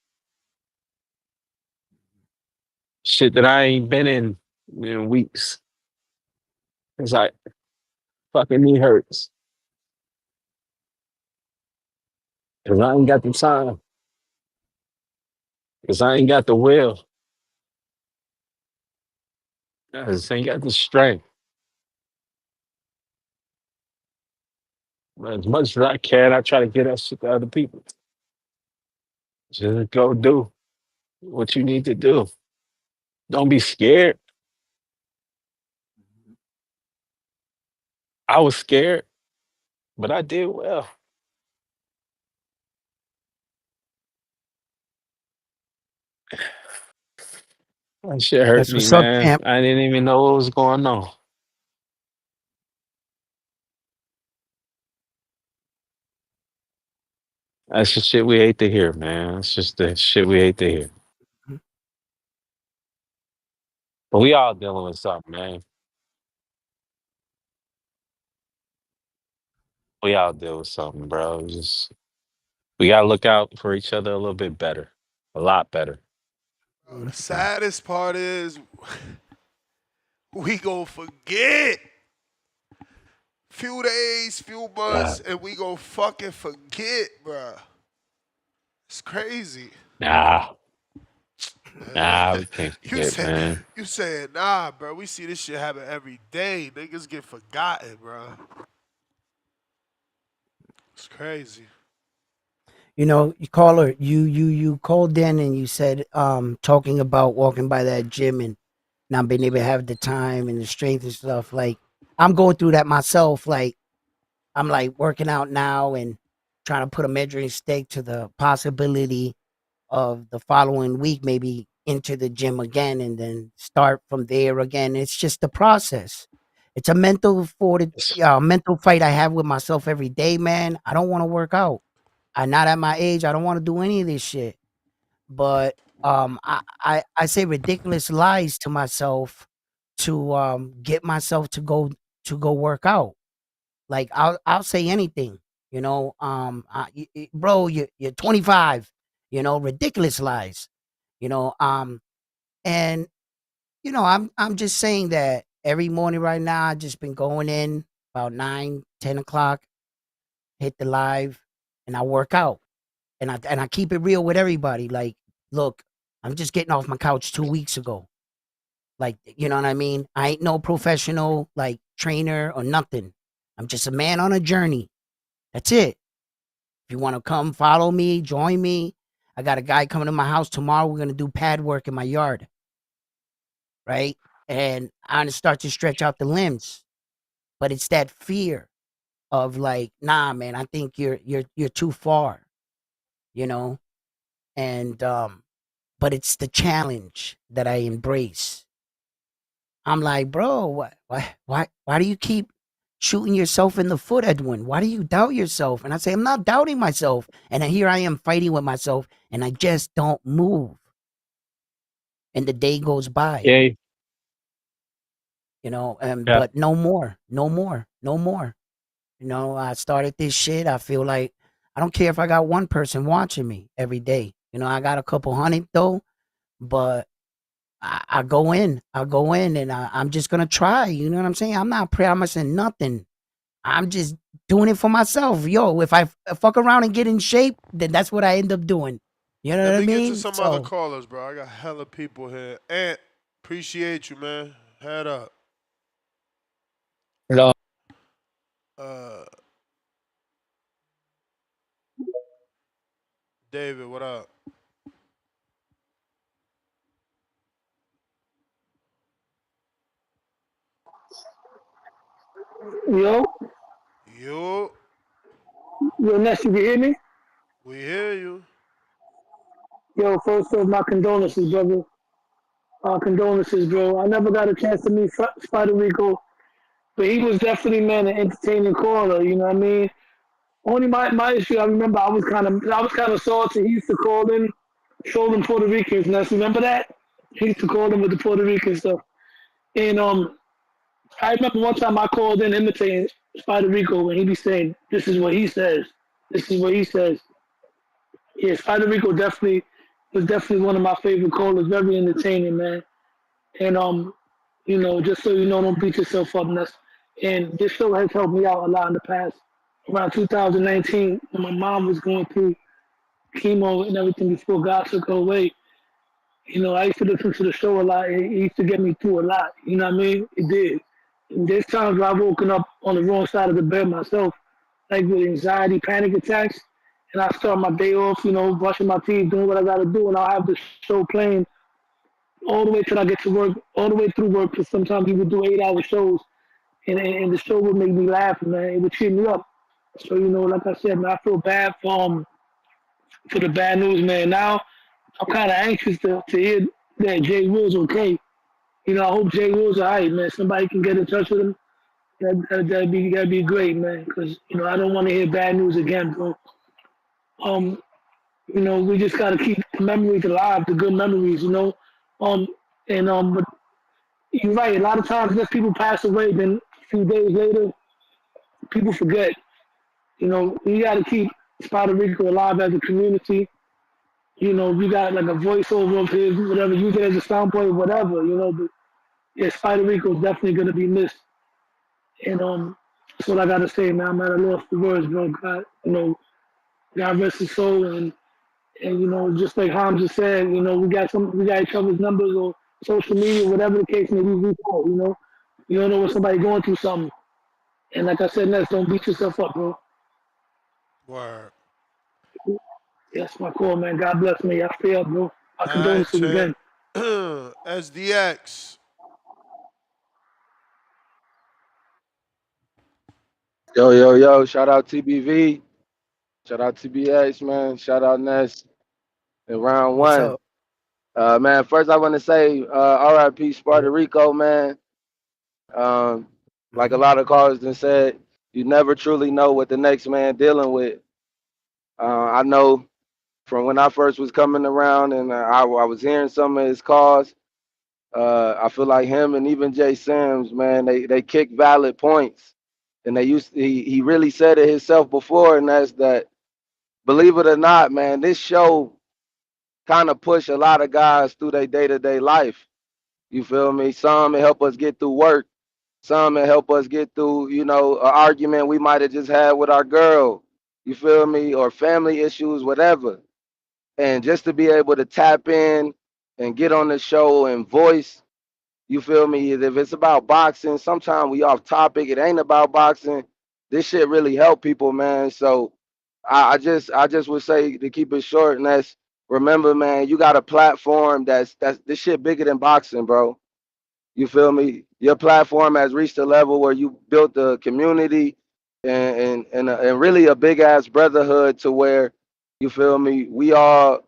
Shit that I ain't been in weeks. It's like fucking knee hurts. Cause I ain't got the time. Cause I ain't got the will. I just ain't got the strength. But as much as I can, I try to get that shit to other people. Just go do what you need to do. Don't be scared. I was scared, but I did well. That shit hurt That's me, what's up, man. champ. I didn't even know what was going on. That's the shit we hate to hear, man. That's just the shit we hate to hear. But we all dealing with something, man. We all deal with something, bro. We gotta look out for each other a little bit better. A lot better. Bro, the saddest part is we gonna forget. Few days, few months, and we gonna fucking forget, bro. It's crazy. Nah. Man. Nah, we can't You forget, said man. you said nah, bro. We see this shit happen every day. Niggas get forgotten, bro. It's crazy. Caller, you called in and you said talking about walking by that gym and not being able to have the time and the strength and stuff. Like I'm going through that myself. Like I'm like working out now and trying to put a measuring stick to the possibility of the following week, maybe into the gym again and then start from there again. It's just the process. It's a mental fight I have with myself every day, man. I don't want to work out. I'm not at my age. I don't want to do any of this shit. But I say ridiculous lies to myself to get myself to go work out. Like I'll say anything, you know. Bro, you're 25, you know, ridiculous lies, you know. And you know, I'm just saying that every morning right now. I just been going in about 9, 10 o'clock, hit the live, and I work out, and I keep it real with everybody. Like, look, I'm just getting off my couch 2 weeks ago. Like, you know what I mean? I ain't no professional like trainer or nothing. I'm just a man on a journey. That's it. If you want to come follow me, join me. I got a guy coming to my house tomorrow. We're gonna do pad work in my yard, right? And I'm gonna start to stretch out the limbs. But it's that fear of like, nah, man, I think you're too far, you know? And but it's the challenge that I embrace. I'm like, bro, why do you keep shooting yourself in the foot, Edwin? Why do you doubt yourself? And I say, I'm not doubting myself. And then here I am fighting with myself, and I just don't move. And the day goes by, Yeah, you know, and yeah. but no more, no more, no more. You know, I started this shit. I feel like I don't care if I got one person watching me every day. You know, I got a couple hundred though, but I go in, and I'm just gonna try. You know what I'm saying? I'm not promising nothing. I'm just doing it for myself. Yo, if I fuck around and get in shape, then that's what I end up doing. You know Let what I me get to mean? some other So callers, bro. I got hella people here. Ant, appreciate you, man. Head up. Hello. Uh, David, what up? Yo, Yo, yo, Ness, you can hear me? we hear you. Yo, first off, my condolences, brother. Condolences, bro. I never got a chance to meet Spider Rico, but he was definitely, man, an entertaining caller. You know what I mean? Only my issue, I remember I was kind of salty. He used to call in, trolling Puerto Ricans. Ness, remember that? He used to call in with the Puerto Rican stuff. And I remember one time I called in imitating Spider Rico, and he be saying, "This is what he says. This is what he says." Yeah, Spider Rico definitely was definitely one of my favorite callers. Very entertaining, man. And you know, just so you know, don't beat yourself up. And this show has helped me out a lot in the past. Around 2019, when my mom was going through chemo and everything before God took her away, you know, I used to listen to the show a lot. It used to get me through a lot. You know what I mean? It did. And there's times where I've woken up on the wrong side of the bed myself, like with anxiety, panic attacks. And I start my day off, you know, brushing my teeth, doing what I got to do, and I'll have the show playing all the way till I get to work, all the way through work. Because sometimes we would do 8-hour shows, and the show would make me laugh, man. It would cheer me up. So you know, like I said, man, I feel bad for the bad news, man. Now I'm kind of anxious to hear that Jay Will's okay. You know, I hope Jay Will's alright, man. Somebody can get in touch with him. That'd be great, man. Because you know, I don't want to hear bad news again, bro. Um, you know, we just gotta keep the memories alive, the good memories, you know. Um, but you're right. A lot of times, just people pass away, then a few days later, people forget. You know, we gotta keep Spider Rico alive as a community. You know, we got like a voiceover of his, whatever, use it as a soundboard, whatever. You know, but yeah, Spider Rico is definitely gonna be missed. And that's what I gotta say, man. I'm at a loss for words, bro. God, you know, God rest his soul, and you know, just like Hamza said, you know, we got each other's numbers or social media, whatever the case may be. We call, you don't know when somebody going through something. And like I said, next, don't beat yourself up, bro. Word. That's my call, man. God bless me. I stay up, bro. My All right, condolences champ. again. SDX. Yo, yo, yo, shout out TBV. Shout out TBH, man. Shout out Ness in round What's one. up? Man, first I want to say RIP Spider Rico, man. Um, like a lot of callers done said, you never truly know what the next man dealing with. I know from when I first was coming around and I was hearing some of his calls, I feel like him and even Jay Sims, man, they kick valid points. And he really said it himself before, and that's that, believe it or not, man, this show kind of push a lot of guys through their day-to-day life. You feel me? Some it help us get through work. Some it help us get through, an argument we might have just had with our girl. You feel me? Or family issues, whatever. And just to be able to tap in and get on the show and voice, you feel me? If it's about boxing, sometimes we off topic. It ain't about boxing. This shit really help people, man. So I just would say to keep it short, and that's remember, man, you got a platform that's this shit bigger than boxing, bro. You feel me? Your platform has reached a level where you built a community and really a big ass brotherhood to where you feel me. We all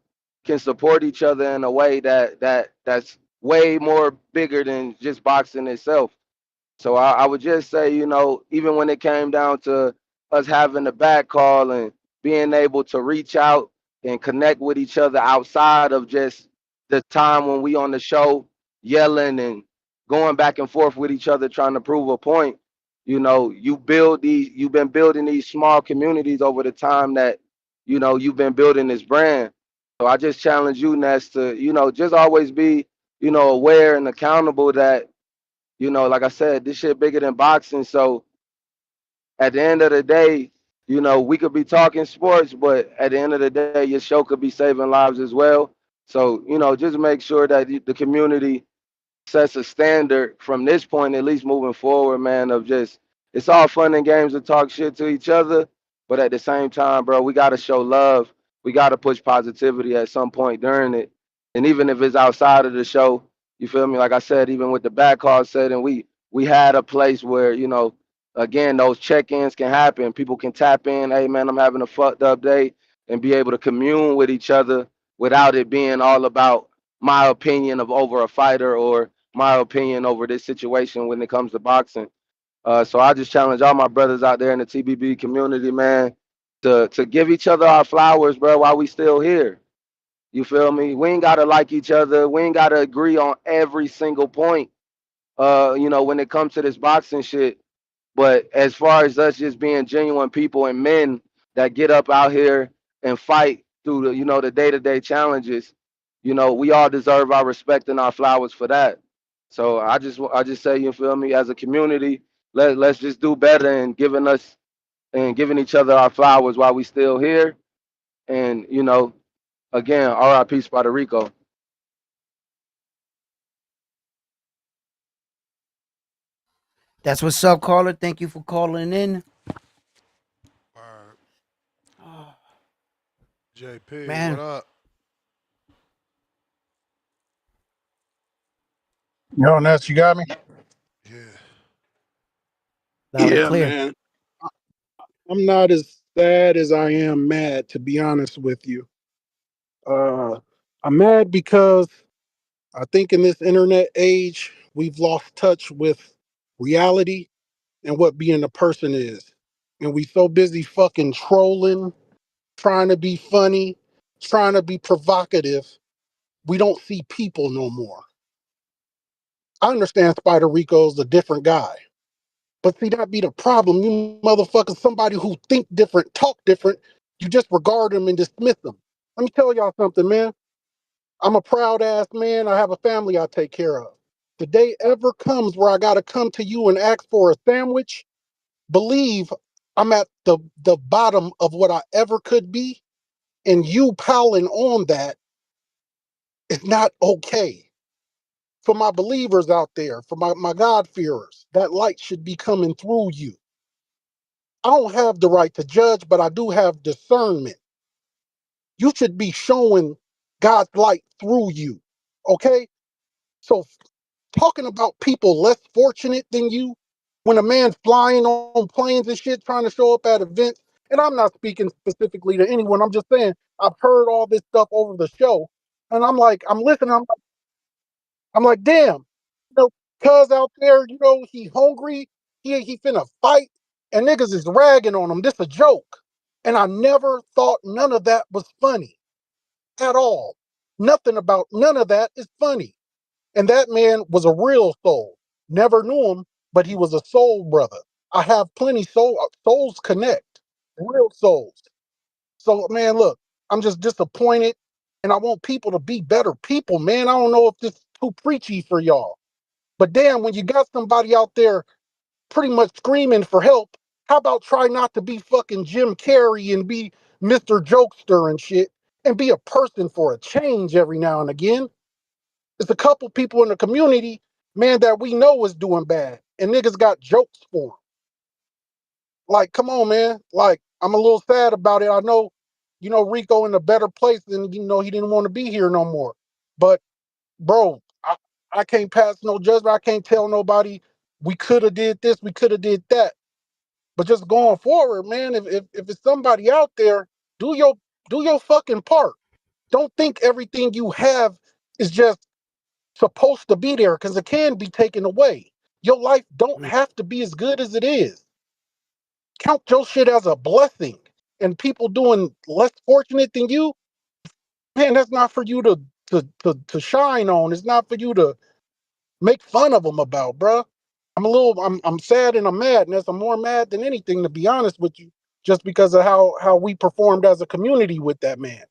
can support each other in a way that's way more bigger than just boxing itself. So I would just say, even when it came down to us having the back call and being able to reach out and connect with each other outside of just the time when we on the show yelling and going back and forth with each other trying to prove a point, you've been building these small communities over the time that, you've been building this brand. So I just challenge you, Ness, to, just always be, aware and accountable that like I said, this shit bigger than boxing. So at the end of the day, we could be talking sports, but at the end of the day, your show could be saving lives as well. So, just make sure that the community sets a standard from this point, at least moving forward, man, of just it's all fun and games to talk shit to each other, but at the same time, bro, we gotta show love. We gotta push positivity at some point during it. And even if it's outside of the show, you feel me? Like I said, even with the back call setting, we had a place where, again, those check-ins can happen. People can tap in, hey man, I'm having a fucked up day, and be able to commune with each other without it being all about my opinion of over a fighter or my opinion over this situation when it comes to boxing. So I just challenge all my brothers out there in the TBB community, man, to give each other our flowers, bro, while we still here. You feel me? We ain't gotta like each other. We ain't gotta agree on every single point. When it comes to this boxing shit. But as far as us just being genuine people and men that get up out here and fight through the day-to-day challenges, we all deserve our respect and our flowers for that. So I just say, you feel me, as a community, let's just do better and giving each other our flowers while we still here. And again, RIP Spider Rico. That's what's up, caller. Thank you for calling in. JP, what Man, up? Yo, Ness, you got me? Yeah. loud and Yeah, clear. man. I'm not as sad as I am mad, to be honest with you. Uh, I'm mad because I think in this internet age, we've lost touch with reality and what being a person is. And we so busy fucking trolling, trying to be funny, trying to be provocative. We don't see people no more. I understand Spider Rico's a different guy. But see, that be the problem. You motherfuckers, somebody who think different, talk different, you just regard them and dismiss them. Let me tell y'all something, man. I'm a proud ass man. I have a family I take care of. The day ever comes where I gotta come to you and ask for a sandwich, believe I'm at the bottom of what I ever could be, and you piling on that is not okay. For my believers out there, for my God-fearers, that light should be coming through you. I don't have the right to judge, but I do have discernment. You should be showing God's light through you. Okay? So talking about people less fortunate than you, When a man's flying on planes and shit, trying to show up at events, and I'm not speaking specifically to anyone. I'm just saying I've heard all this stuff over the show, and I'm like, I'm listening. I'm like, damn, cuz out there, he hungry, he finna fight, and niggas is ragging on him. This a joke, and I never thought none of that was funny at all. Nothing about none of that is funny. And that man was a real soul. Never knew him, but he was a soul brother. I have plenty souls connect, real souls. So man, look, I'm just disappointed, and I want people to be better people, man. I don't know if this is too preachy for y'all, but damn, when you got somebody out there pretty much screaming for help, how about try not to be fucking Jim Carrey and be Mr. Jokester and shit, and be a person for a change every now and again? There's a couple people in the community, man, that we know is doing bad, and niggas got jokes for them. Like, come on, man. Like, I'm a little sad about it. I know, Rico in a better place than, he didn't want to be here no more. But, bro, I can't pass no judgment. I can't tell nobody we could have did this, we could have did that. But just going forward, man, if it's somebody out there, do your do your fucking part. Don't think everything you have is just supposed to be there, because it can be taken away. Your life don't have to be as good as it is. Count your shit as a blessing. And people doing less fortunate than you, man, that's not for you to shine on. It's not for you to make fun of them about, bruh. I'm sad and I'm mad, and I'm more mad than anything, to be honest with you, just because of how we performed as a community with that man.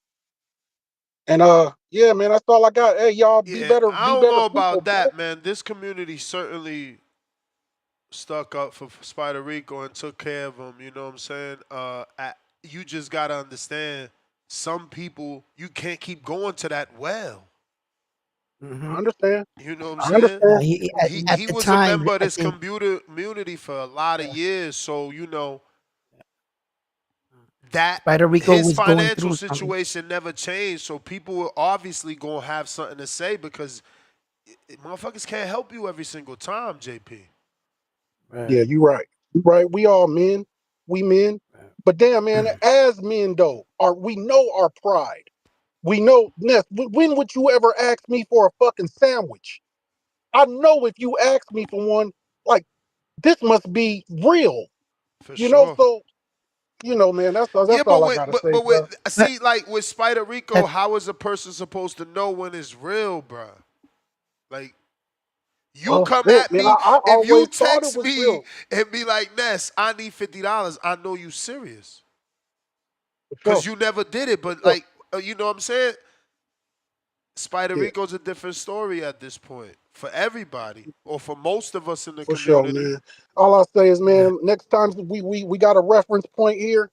And yeah, man, that's all I got. Hey, y'all, Yeah, I be don't better know people, about man. that, man. This community certainly stuck up for Spider Rico and took care of him. You know what I'm saying? You just gotta understand, some people you can't keep going to that well. I understand. You know what I'm I saying? understand. He, He at the was a time, member of I this think community for a lot of years, so that Spider Rico his was going financial through something. situation never changed. So people were obviously gonna have something to say, because motherfuckers can't help you every single time, JP. Yeah, Right. you right. You right. We all men. We men. But damn, man, as men though, we know our pride. We know, Ness, when would you ever ask me for a fucking sandwich? I know if you ask me for one, like, this must be real. For You know, sure. so, man, Yeah, that's but all I with gotta but, say, but with bro. But see, like with Spider Rico, how is a person supposed to know when it's real, bruh? Like, you Well, come shit, at man, me, I if you always thought it text was me real. and be like, Ness, I need $50, I know you serious. For Cause sure. you never did it. But Sure. like, you know what I'm saying? Spider Yeah, Rico's a different story at this point for everybody, or for most of us in the for sure, community. man. All I say is, man, next time we got a reference point here.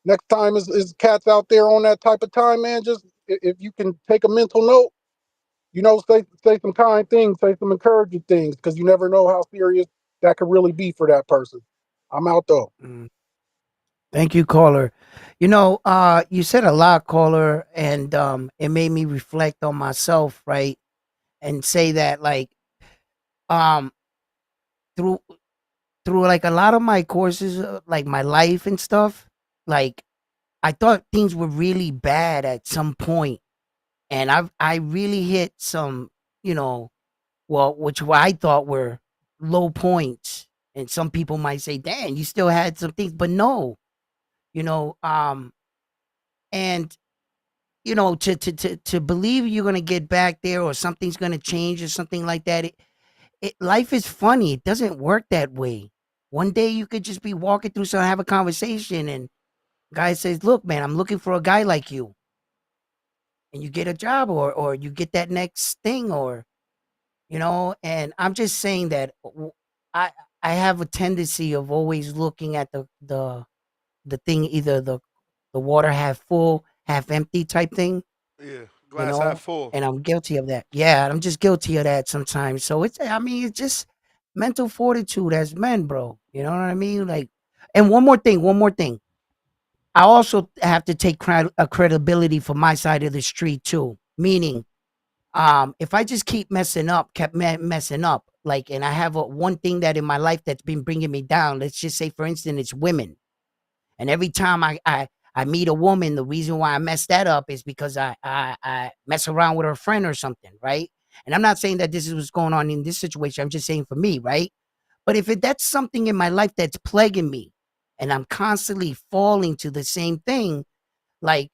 Next time is cats out there on that type of time, man. Just if you can take a mental note, say some kind things, say some encouraging things, because you never know how serious that could really be for that person. I'm out though. thank you, caller. You said a lot, caller, and it made me reflect on myself, right? And say that, like, um, through like a lot of my courses, like my life and stuff, like I thought things were really bad at some point, and I really hit some, you know, well, which what I thought were low points, and some people might say, "Damn, you still had some things," but no, you know, and to believe you're gonna get back there or something's gonna change or something like that. Life is funny. It doesn't work that way. One day you could just be walking through some, have a conversation, and guy says, "Look, man, I'm looking for a guy like you," and you get a job, or you get that next thing, or And I'm just saying that I I have a tendency of always looking at the thing, either the water half full, half empty type thing, Yeah, you glass half know, full. and I'm guilty of that. Yeah, I'm just guilty of that sometimes. So I mean, it's just mental fortitude as men, bro. You know what I mean? Like, and one more thing. I also have to take a credibility for my side of the street too. Meaning, if I just keep messing up, kept messing up, like, and I have one thing that in my life that's been bringing me down. Let's just say, for instance, it's women. And every time I meet a woman, the reason why I mess that up is because I mess around with her friend or something, right? And I'm not saying that this is what's going on in this situation. I'm just saying for me, right? But if that's something in my life that's plaguing me, and I'm constantly falling to the same thing, like,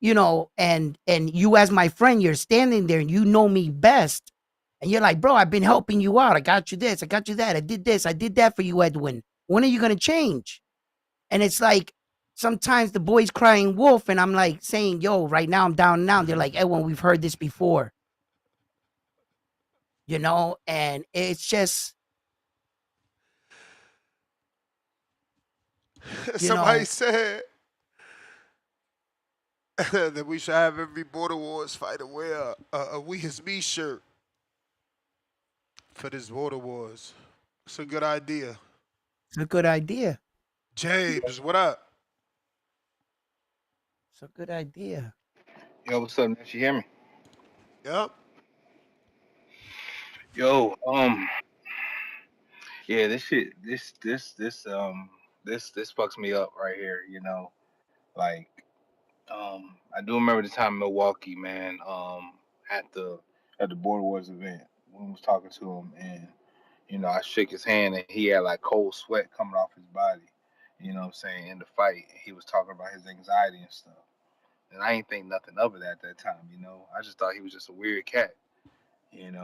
and you as my friend, you're standing there and you know me best, and you're like, bro, I've been helping you out. I got you this, I got you that, I did this, I did that for you, Edwin. When are you gonna change? And it's like sometimes the boys crying wolf, and I'm like saying, yo, right now I'm down and out. They're like, Edwin, we've heard this before, and it's just, you Somebody know, said that we should have every Border Wars fighter wear a We Is Me shirt for this Border Wars. It's a good idea. it's a good idea. James, what up? It's a good idea. Yo, what's up, Nash? You hear me? Yep. Yo, yeah, this shit, this fucks me up right here. Like, I do remember the time in Milwaukee, man. At the Border Wars event, when I was talking to him, and I shook his hand, and he had like cold sweat coming off his body. You know what I'm saying? In the fight, he was talking about his anxiety and stuff, and I ain't think nothing of it at that time. I just thought he was just a weird cat. And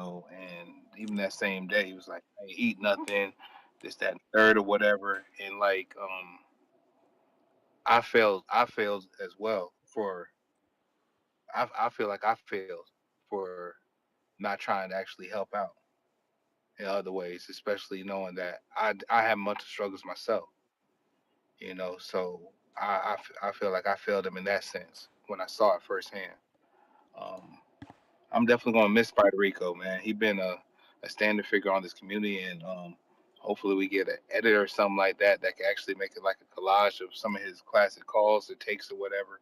even that same day, he was like, I ain't eat nothing, this, that, and third, or whatever. And like, I failed as well I feel like I failed for not trying to actually help out in other ways, especially knowing that I have mental struggles myself, so I feel like I failed him in that sense when I saw it firsthand. Um, I'm definitely gonna miss Spider Rico, man. He been a standard figure on this community, and hopefully we get an editor or something like that can actually make it like a collage of some of his classic calls or takes or whatever.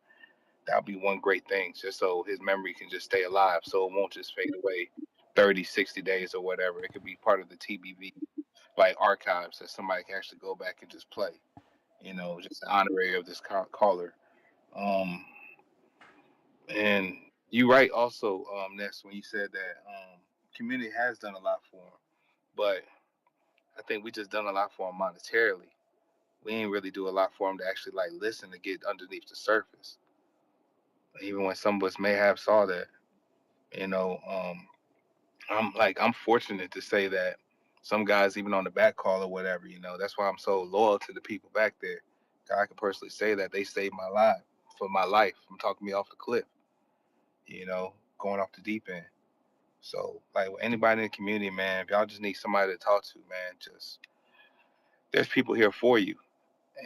That'll be one great thing, just so his memory can just stay alive, so it won't just fade away 30, 60 days or whatever. It could be part of the TBV like archives that somebody can actually go back and just play. Just an honorary of this caller. Um, and you right also, Ness, when you said that community has done a lot for him, but I think we just done a lot for him monetarily. We ain't really do a lot for him to actually like listen to get underneath the surface. Even when some of us may have saw that, you know, um, I'm fortunate to say that some guys even on the back call or whatever, that's why I'm so loyal to the people back there. I can personally say that they saved my life for my life from talking me off the cliff, going off the deep end. So, like, with anybody in the community, man, if y'all just need somebody to talk to, man, just there's people here for you.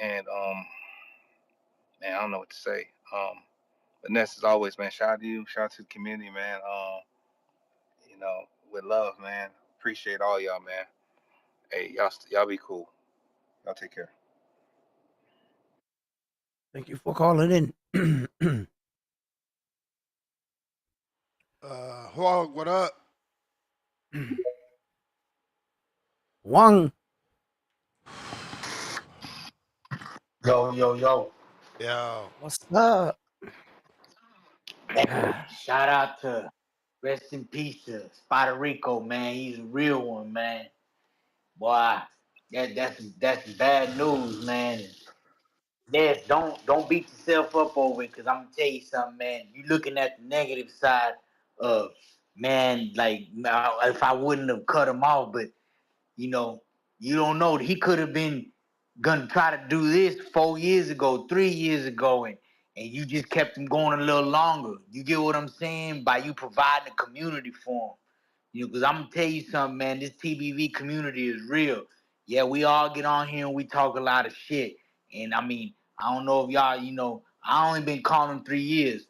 And man, I don't know what to say. But Ness, as always, man, shout out to you, shout out to the community, man. With love, man. Appreciate all y'all, man. Hey, y'all be cool. Y'all take care. Thank you for calling in. Hog, what up? Wang, Yo, yo, yo. Yo. what's up? Hey, shout out to rest in peace to Spider Rico, man. He's a real one, man. Boy, that's bad news, man. Yes, don't beat yourself up over it, cause I'm gonna tell you something, man. You looking at the negative side of, man, like, if I wouldn't have cut him off, but you know, you don't know. He could have been gonna try to do this 4 years ago, 3 years ago, and you just kept him going a little longer. You get what I'm saying? By you providing a community for him. Because I'm gonna tell you something, man. This TBV community is real. Yeah, we all get on here and we talk a lot of shit. And I mean, I don't know if y'all, I only been calling 3 years.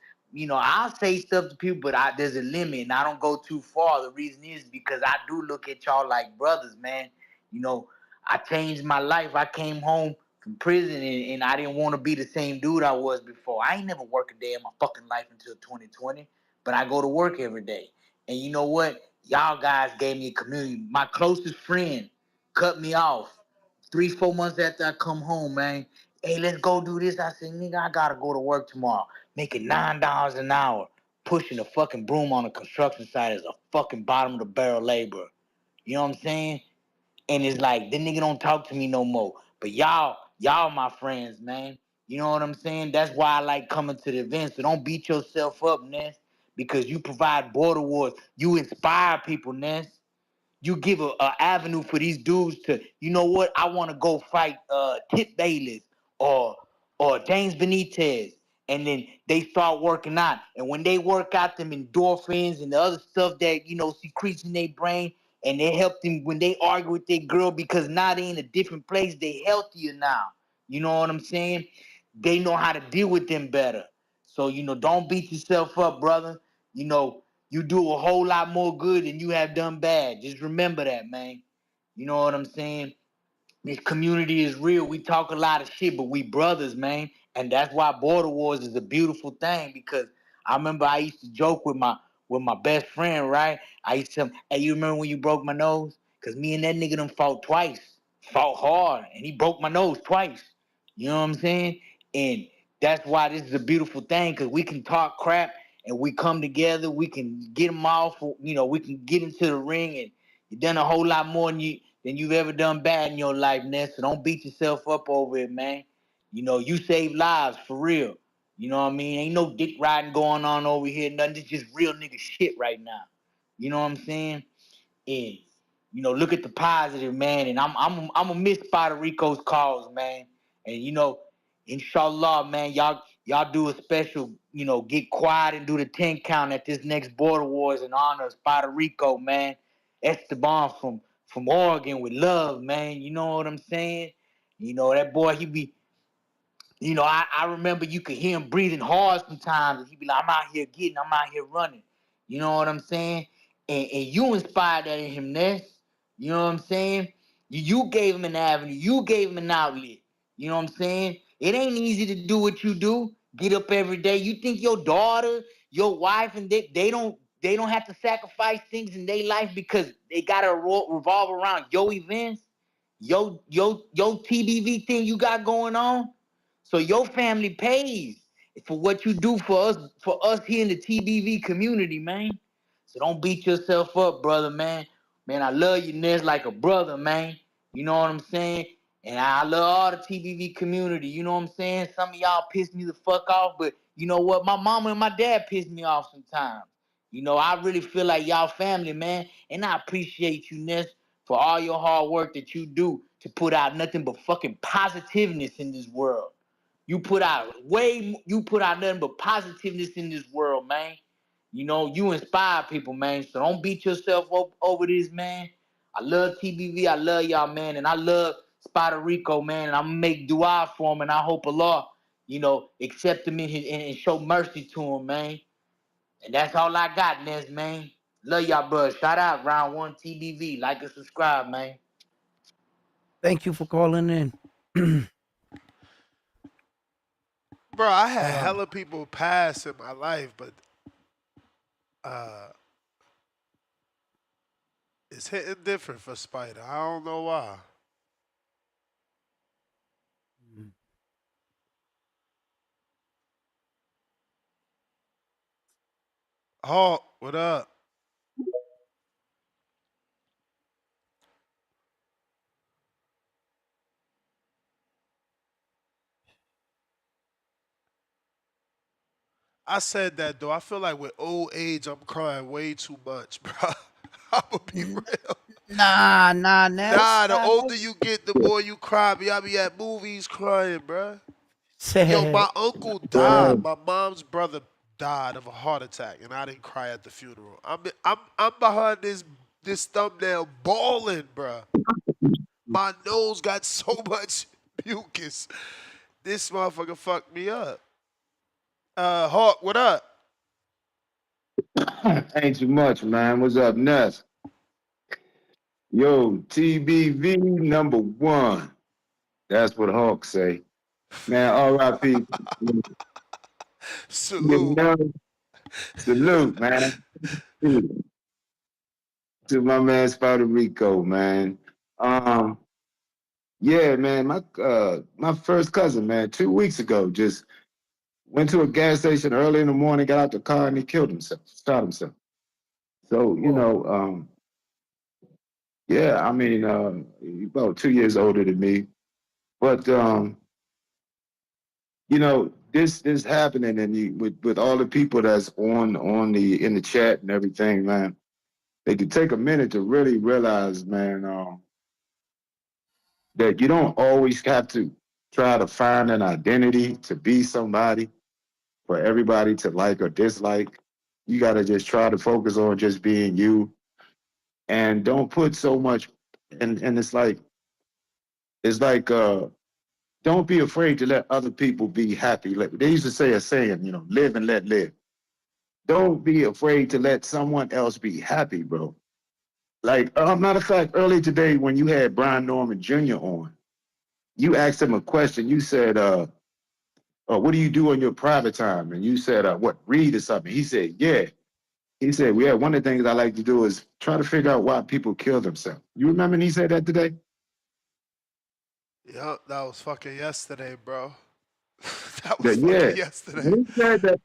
I'll say stuff to people, but there's a limit, and I don't go too far. The reason is because I do look at y'all like brothers, man. You know, I changed my life. I came home from prison, and I didn't want to be the same dude I was before. I ain't never worked a day in my fucking life until 2020, but I go to work every day. And you know what? Y'all guys gave me a community. My closest friend cut me off 3, 4 months after I come home, man. Hey, let's go do this. I said, nigga, I gotta go to work tomorrow, making $9 an hour, pushing a fucking broom on a construction site as a fucking bottom of the barrel laborer. You know what I'm saying? And it's like, the nigga don't talk to me no more. But y'all my friends, man. You know what I'm saying? That's why I like coming to the events. So don't beat yourself up, Ness, because you provide border wars. You inspire people, Ness. You give a avenue for these dudes to, you know what? I want to go fight Tip Bayless or James Benitez, and then they start working out. And when they work out, them endorphins and the other stuff that secretes in their brain, and they help them when they argue with their girl because now they in a different place. They healthier now. You know what I'm saying? They know how to deal with them better. So don't beat yourself up, brother. You know, you do a whole lot more good than you have done bad. Just remember that, man. You know what I'm saying? This community is real. We talk a lot of shit, but we brothers, man. And that's why Border Wars is a beautiful thing, because I remember I used to joke with my best friend, right? I used to tell him, hey, you remember when you broke my nose? Because me and that nigga done fought twice. Fought hard. And he broke my nose twice. You know what I'm saying? And that's why this is a beautiful thing, because we can talk crap and we come together. We can get them off. We can get into the ring, and you done a whole lot more than you've ever done bad in your life, Ness. So don't beat yourself up over it, man. You save lives for real. You know what I mean? Ain't no dick riding going on over here. Nothing. It's just real nigga shit right now. You know what I'm saying? And look at the positive, man. And I'm gonna miss Spider Rico's calls, man. And inshallah, man, y'all do a special, get quiet and do the 10 count at this next Border Wars in honor of Spider Rico, man. Esteban from Oregon with love, man. You know what I'm saying? That boy, he be I remember you could hear him breathing hard sometimes, and he'd be like, I'm out here running. You know what I'm saying? And you inspired that in him, Ness. You know what I'm saying? You gave him an avenue. You gave him an outlet. You know what I'm saying? It ain't easy to do what you do. Get up every day. You think your daughter, your wife, and they don't have to sacrifice things in their life because they gotta revolve around your events, your TBV thing you got going on? So your family pays for what you do for us here in the TBV community, man. So don't beat yourself up, brother, man. Man, I love you, Nez, like a brother, man. You know what I'm saying? And I love all the TBV community. You know what I'm saying? Some of y'all piss me the fuck off, but you know what? My mama and my dad piss me off sometimes. I really feel like y'all family, man. And I appreciate you, Ness, for all your hard work that you do to put out nothing but fucking positiveness in this world. You put out nothing but positiveness in this world, man. You inspire people, man. So don't beat yourself up over this, man. I love TBV. I love y'all, man. And I love Spider Rico, man. And I'm going to make dua for him. And I hope Allah, accept him and show mercy to him, man. And that's all I got, Ness, man. Love y'all, bro. Shout out Round 1 TBV. Like and subscribe, man. Thank you for calling in. Bro, I had um, hella people pass in my life, but uh, it's hitting different for Spider. I don't know why. Hawk, what up? I said that though. I feel like with old age, I'm crying way too much, bro. I'm gonna be real. nah, Nah, Ness. the older you get, the more you cry. I be at movies crying, bro. Yo, Said my uncle died. My mom's brother died of a heart attack, and I didn't cry at the funeral. I'm behind this thumbnail bawling, bro. My nose got so much mucus. This motherfucker fucked me up. Hawk, what up? Ain't too much, man. What's up, Ness? Yo, TBV number one. That's what Hawk say. Man, RIP. You Salute. know, salute, man. to my man Spider Rico, man. Um, yeah, man, my first cousin, man, 2 weeks ago, just went to a gas station early in the morning, got out the car, and he killed himself, shot himself. So, Whoa. yeah, I mean, he's about 2 years older than me, but this happening, and with all the people that's on the in the chat and everything, man, they could take a minute to really realize, man, that you don't always have to try to find an identity to be somebody for everybody to like or dislike. You got to just try to focus on just being you, and don't put so much. And it's like don't be afraid to let other people be happy. Like, they used to say a saying, live and let live. Don't be afraid to let someone else be happy, bro. Like, matter of fact, earlier today when you had Brian Norman Jr. on, you asked him a question. You said, what do you do in your private time? And you said, what, read or something? He said, yeah. He said, well, yeah, one of the things I like to do is try to figure out why people kill themselves. You remember he said that today? Yep, that was fucking yesterday, bro. That was That, fucking yeah. yesterday. When he said that,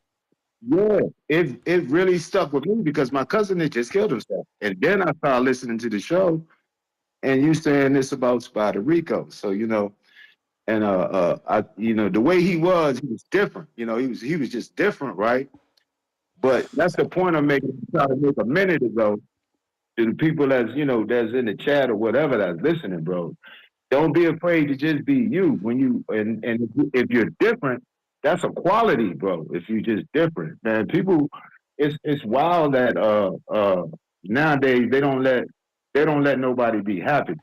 yeah, it really stuck with me because my cousin had just killed himself. And then I started listening to the show, and you saying this about Spider Rico. So, and the way he was different. He was just different, right? But that's the point I'm making. Try to make a minute ago to the people that's in the chat or whatever that's listening, bro. Don't be afraid to just be you. When you and if you're different, that's a quality, bro. If you're just different, man. People, it's wild that nowadays they don't let nobody be happy.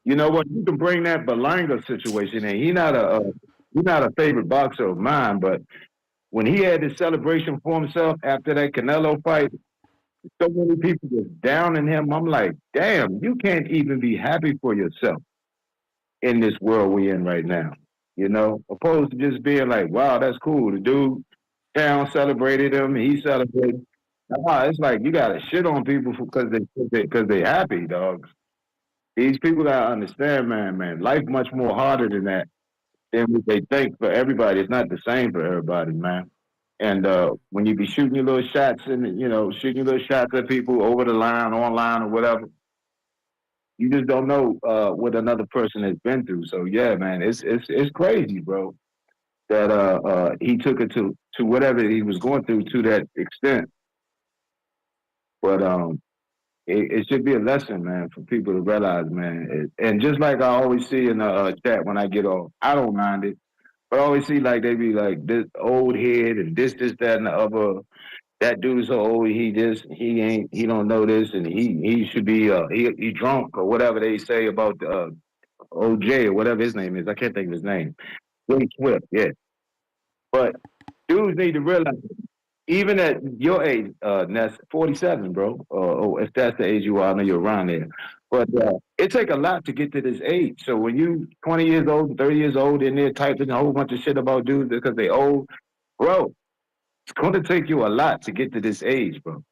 You know what? You can bring that Belanga situation in. He not a favorite boxer of mine, but when he had this celebration for himself after that Canelo fight, so many people was downing him. I'm like, damn, you can't even be happy for yourself in this world we in right now. Opposed to just being like, wow, that's cool. The dude town celebrated him, he celebrated. Nah, it's like you gotta shit on people because they happy, dogs. These people gotta understand, man. Life much more harder than that than what they think for everybody. It's not the same for everybody, man. And when you be shooting your little shots and shooting your little shots at people over the line, online, or whatever, you just don't know what another person has been through. So yeah, man, it's crazy, bro, that he took it to whatever he was going through to that extent. But it should be a lesson, man, for people to realize, man. And just like I always see in the chat when I get off, I don't mind it. But I always see like they be like this old head and this, that, and the other. That dude's so old. He don't know this, and he should be he drunk or whatever they say about OJ or whatever his name is. I can't think of his name. Willie Swift, yeah. But dudes need to realize, even at your age, Ness, 47, bro. If that's the age you are, I know you're around there. But it take a lot to get to this age. So when you 20 years old, 30 years old, in there typing a whole bunch of shit about dudes because they old, bro, it's going to take you a lot to get to this age, bro.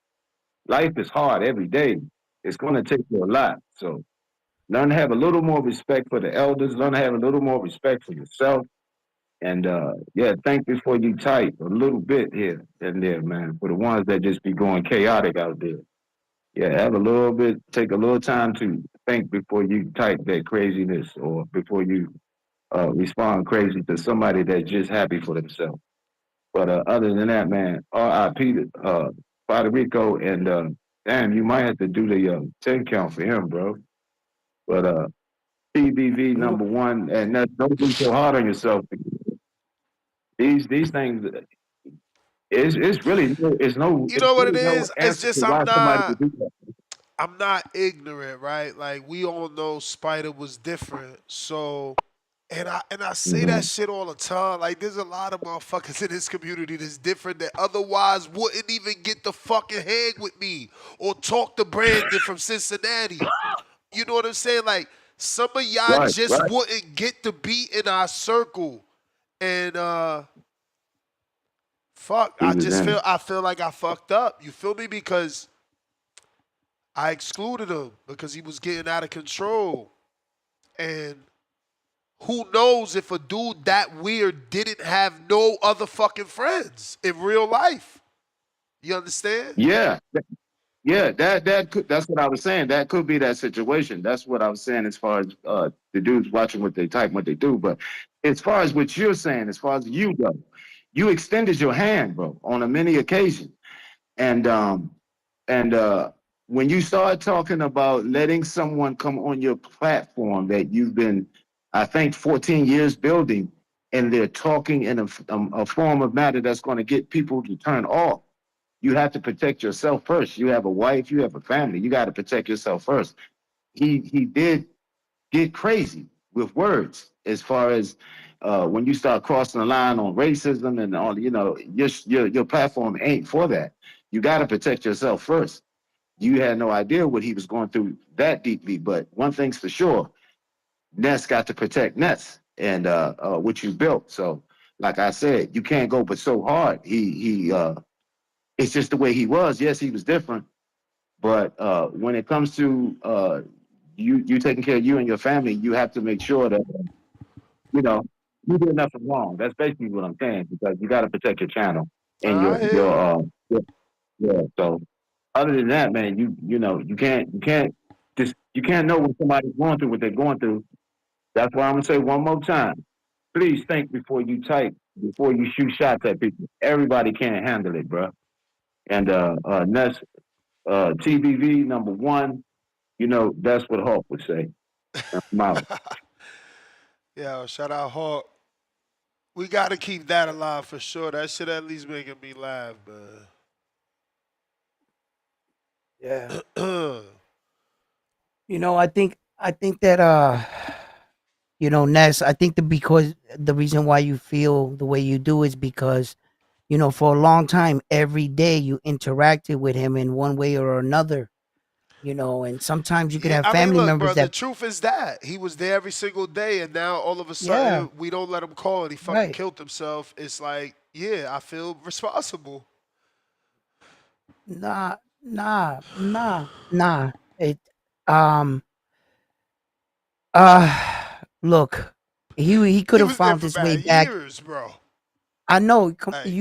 Life is hard every day. It's going to take you a lot. So learn to have a little more respect for the elders. Learn to have a little more respect for yourself. And yeah, think before you type a little bit here and there, man. For the ones that just be going chaotic out there. Yeah, have a little bit, take a little time to think before you type that craziness or before you respond crazy to somebody that's just happy for themselves. But other than that, man, R.I.P. to Puerto Rico, and damn, you might have to do the 10 count for him, bro. But PBV You know, number one, and don't be so hard on yourself. These things, it's really You it's know what it really no is? It's answer just to why somebody would do that. I'm not ignorant, right? Like we all know Spider was different. So and I say Mm-hmm. that shit all the time. Like there's a lot of motherfuckers in this community that's different that otherwise wouldn't even get the fucking hang with me or talk to Brandon from Cincinnati. You know what I'm saying? Like some of y'all Right, just right. wouldn't get to be in our circle. And fuck, He was in it. I feel like I fucked up. You feel me? Because I excluded him because he was getting out of control. And who knows if a dude that weird didn't have no other fucking friends in real life? You understand? Yeah, yeah, that's what I was saying. That could be that situation. That's what I was saying as far as the dudes watching what they type, what they do. But as far as what you're saying, as far as you go, you extended your hand, bro, on a many occasions. And and when you start talking about letting someone come on your platform that you've been, I think, 14 years building, and they're talking in a form of matter that's going to get people to turn off, you have to protect yourself first. You have a wife, you have a family. You got to protect yourself first. He did get crazy with words as far as when you start crossing the line on racism and all. You know, your platform ain't for that. You got to protect yourself first. You had no idea what he was going through that deeply, but one thing's for sure: Ness got to protect Ness and what you built. So, like I said, you can't go but so hard. He it's just the way he was. Yes, he was different, but when it comes to you taking care of you and your family, you have to make sure that you know you did nothing wrong. That's basically what I'm saying because you got to protect your channel and I hear your you. yeah. So other than that, man, you know you can't know what somebody's going through, what they're going through. That's why I'm gonna say one more time. Please think before you type, before you shoot shots at people. Everybody can't handle it, bro. And Ness, TBV number one. You know, that's what Hawk would say. I'm out. Yo, shout out Hawk. We gotta keep that alive for sure. That shit at least making me laugh, Yeah. man. I think that Ness, I think that because the reason why you feel the way you do is because, for a long time, every day you interacted with him in one way or another, and sometimes you could Yeah, have I mean, family look, members bro. The that, truth is that he was there every single day, and now all of a yeah, sudden we don't let him call, and he fucking right. killed himself. It's like, yeah, I feel responsible. Nah, nah, nah, nah. It, um, look, he could He have was there found for his way bad back. years, bro. I know. Like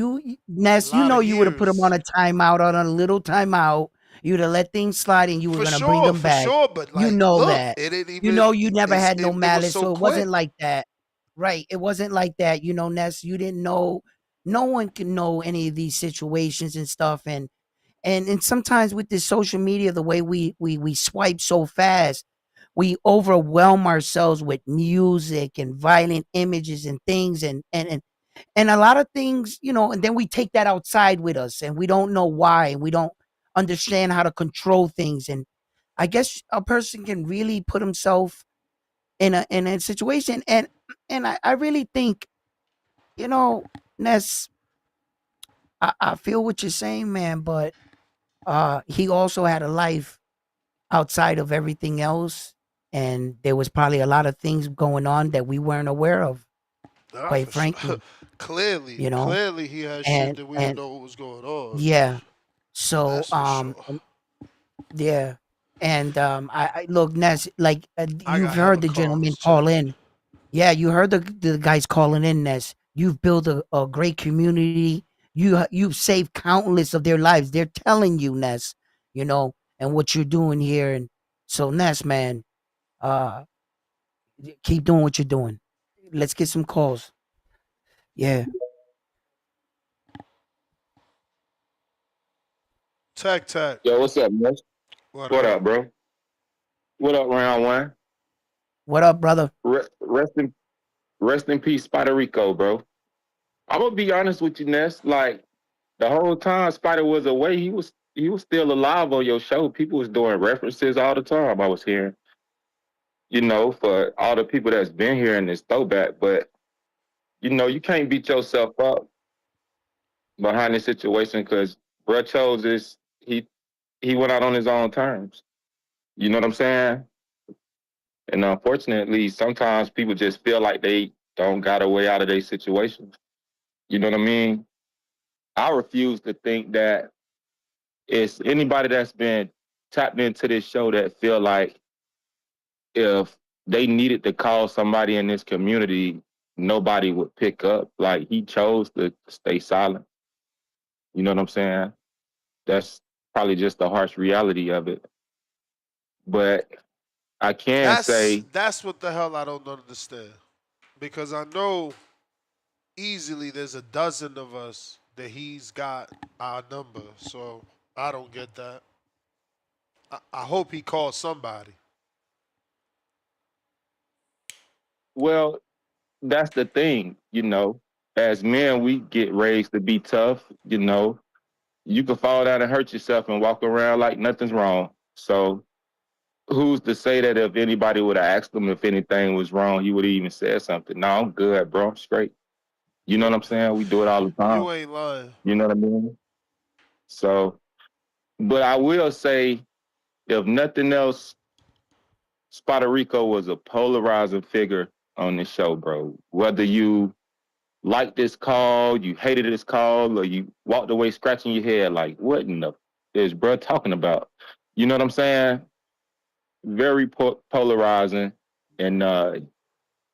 a Ness, lot of you would have put him years. on a timeout, on a little timeout. You'd have let things slide, and you were gonna bring him For back. sure. But You like, know look, that. it didn't You even. know you never had no It was malice, so so it wasn't quick. like that, right? It wasn't like that. Ness, you didn't know. No one can know any of these situations and stuff, and sometimes with this social media, the way we swipe so fast, we overwhelm ourselves with music and violent images and things, and a lot of things, and then we take that outside with us and we don't know why, and we don't understand how to control things. And I guess a person can really put himself in a situation, and I really think, Ness, I feel what you're saying, man, but he also had a life outside of everything else, and there was probably a lot of things going on that we weren't aware of, Nah, quite for sure. frankly, Clearly, you know clearly, he had shit and that we didn't and know what was going on. yeah. So, That's for sure. yeah, and I look, Ness, like, I you've got heard hella the gentleman calls call too. in. Yeah, you heard the guys calling in, Ness. You've built a great community. You've saved countless of their lives. They're telling you, Ness, and what you're doing here. And so, Ness, man, uh, keep doing what you're doing. Let's get some calls. Yeah. Tech, tech. Yo, what's up, man? What What up? up, bro? What up, round one? What up, brother? Rest in peace, Spider Rico, bro. I'm gonna be honest with you, Ness. Like the whole time Spider was away, he was still alive on your show. People was doing references all the time. I was hearing, for all the people that's been here in this throwback. But you can't beat yourself up behind this situation because bruh chose this. He went out on his own terms. You know what I'm saying? And unfortunately, sometimes people just feel like they don't got a way out of their situation. You know what I mean? I refuse to think that it's anybody that's been tapped into this show that feel like if they needed to call somebody in this community, nobody would pick up. Like he chose to stay silent. You know what I'm saying? That's probably just the harsh reality of it. But I can say, That's what the hell I don't understand. Because I know easily there's a dozen of us that he's got our number. So I don't get that. I hope he calls somebody. well, that's the thing, you know. As men, we get raised to be tough, you know. You can fall down and hurt yourself and walk around like nothing's wrong. So who's to say that if anybody would have asked him if anything was wrong, he would have even said something? No, I'm good, bro. I'm straight. You know what You I'm saying? We do it all the time. you ain't lying. You know what I mean? So, but I will say, if nothing else, Spider Rico was a polarizing figure on this show, bro. Whether you liked this call, you hated this call, or you walked away scratching your head like, what in the is bro talking about? You know what I'm saying? Very polarizing, and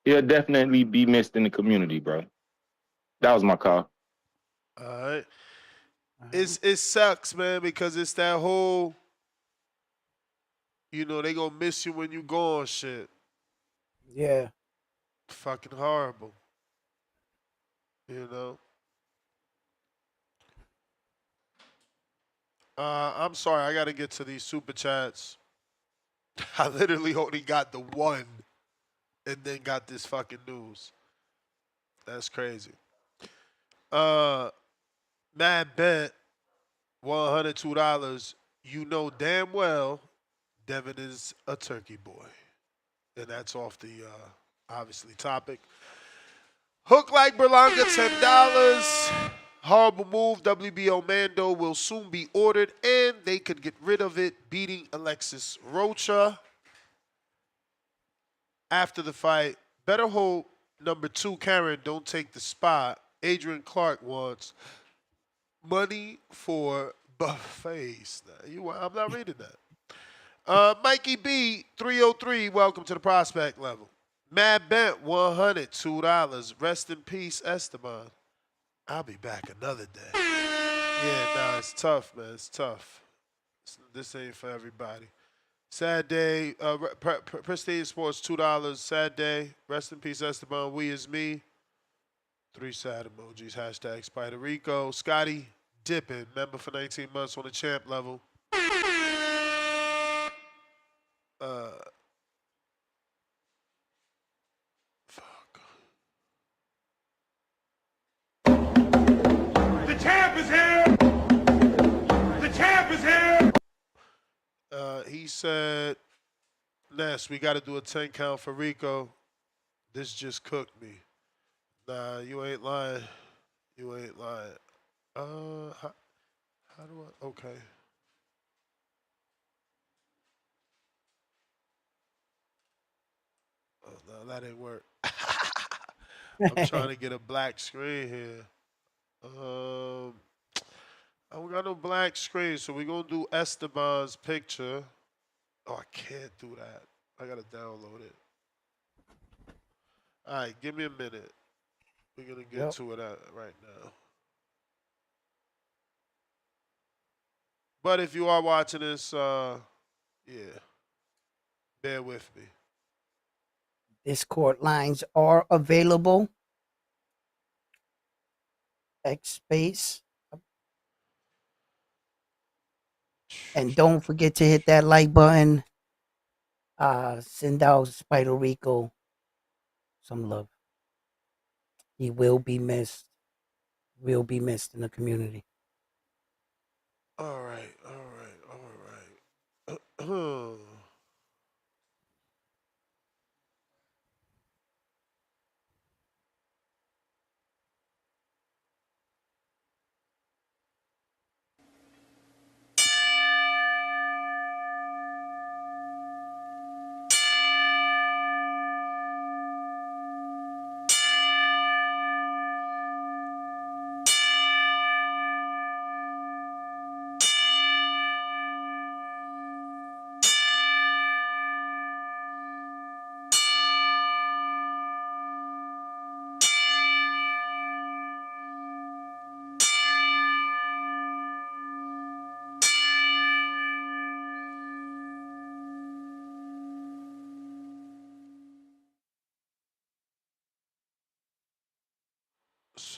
he'll definitely be missed in the community, bro. That was my call. All right. All right. It sucks, man, because it's that whole, they gonna miss you when you gone shit. Yeah. Fucking horrible. You know. I'm sorry, I gotta get to these super chats. I literally only got the one and then got this fucking news. That's crazy. Uh Mad Bet, $102. You know damn well Devin is a turkey boy. And that's off the obviously topic. Hook like Berlanga, $10. Horrible move. WBO Mando will soon be ordered, and they could get rid of it, beating Alexis Rocha after the fight. Better hope number two, Karen, don't take the spot. Adrian Clark wants money for buffets. I'm not reading that. Mikey B, 303, welcome to the prospect level. Mad Bent, $102. Rest in peace, Esteban. I'll be back another day. Yeah, nah, it's tough, man. It's tough. This ain't for everybody. Sad day. Prestige Sports, $2. Sad day. Rest in peace, Esteban. We is me. Three sad emojis. Hashtag Spider Rico. Scotty Dippin, member for 19 months on the champ level. Uh, fuck. The champ is here! The champ is here! He said, Ness, we got to do a 10 count for Rico. This just cooked me. Nah, you ain't lying. You ain't lying. How do I? Okay. Oh, no, that didn't work. I'm trying to get a black screen here. I don't got no black screen, so we're gonna do Esteban's picture. Oh, I can't do that. I gotta download it. All right, give me a minute. We're gonna get Yep. to it right now. But if you are watching this, yeah, bear with me. Discord lines are available. X space. And don't forget to hit that like button. Send out Spider Rico some love. He will be missed. Will be missed in the community. All right, all right, all right.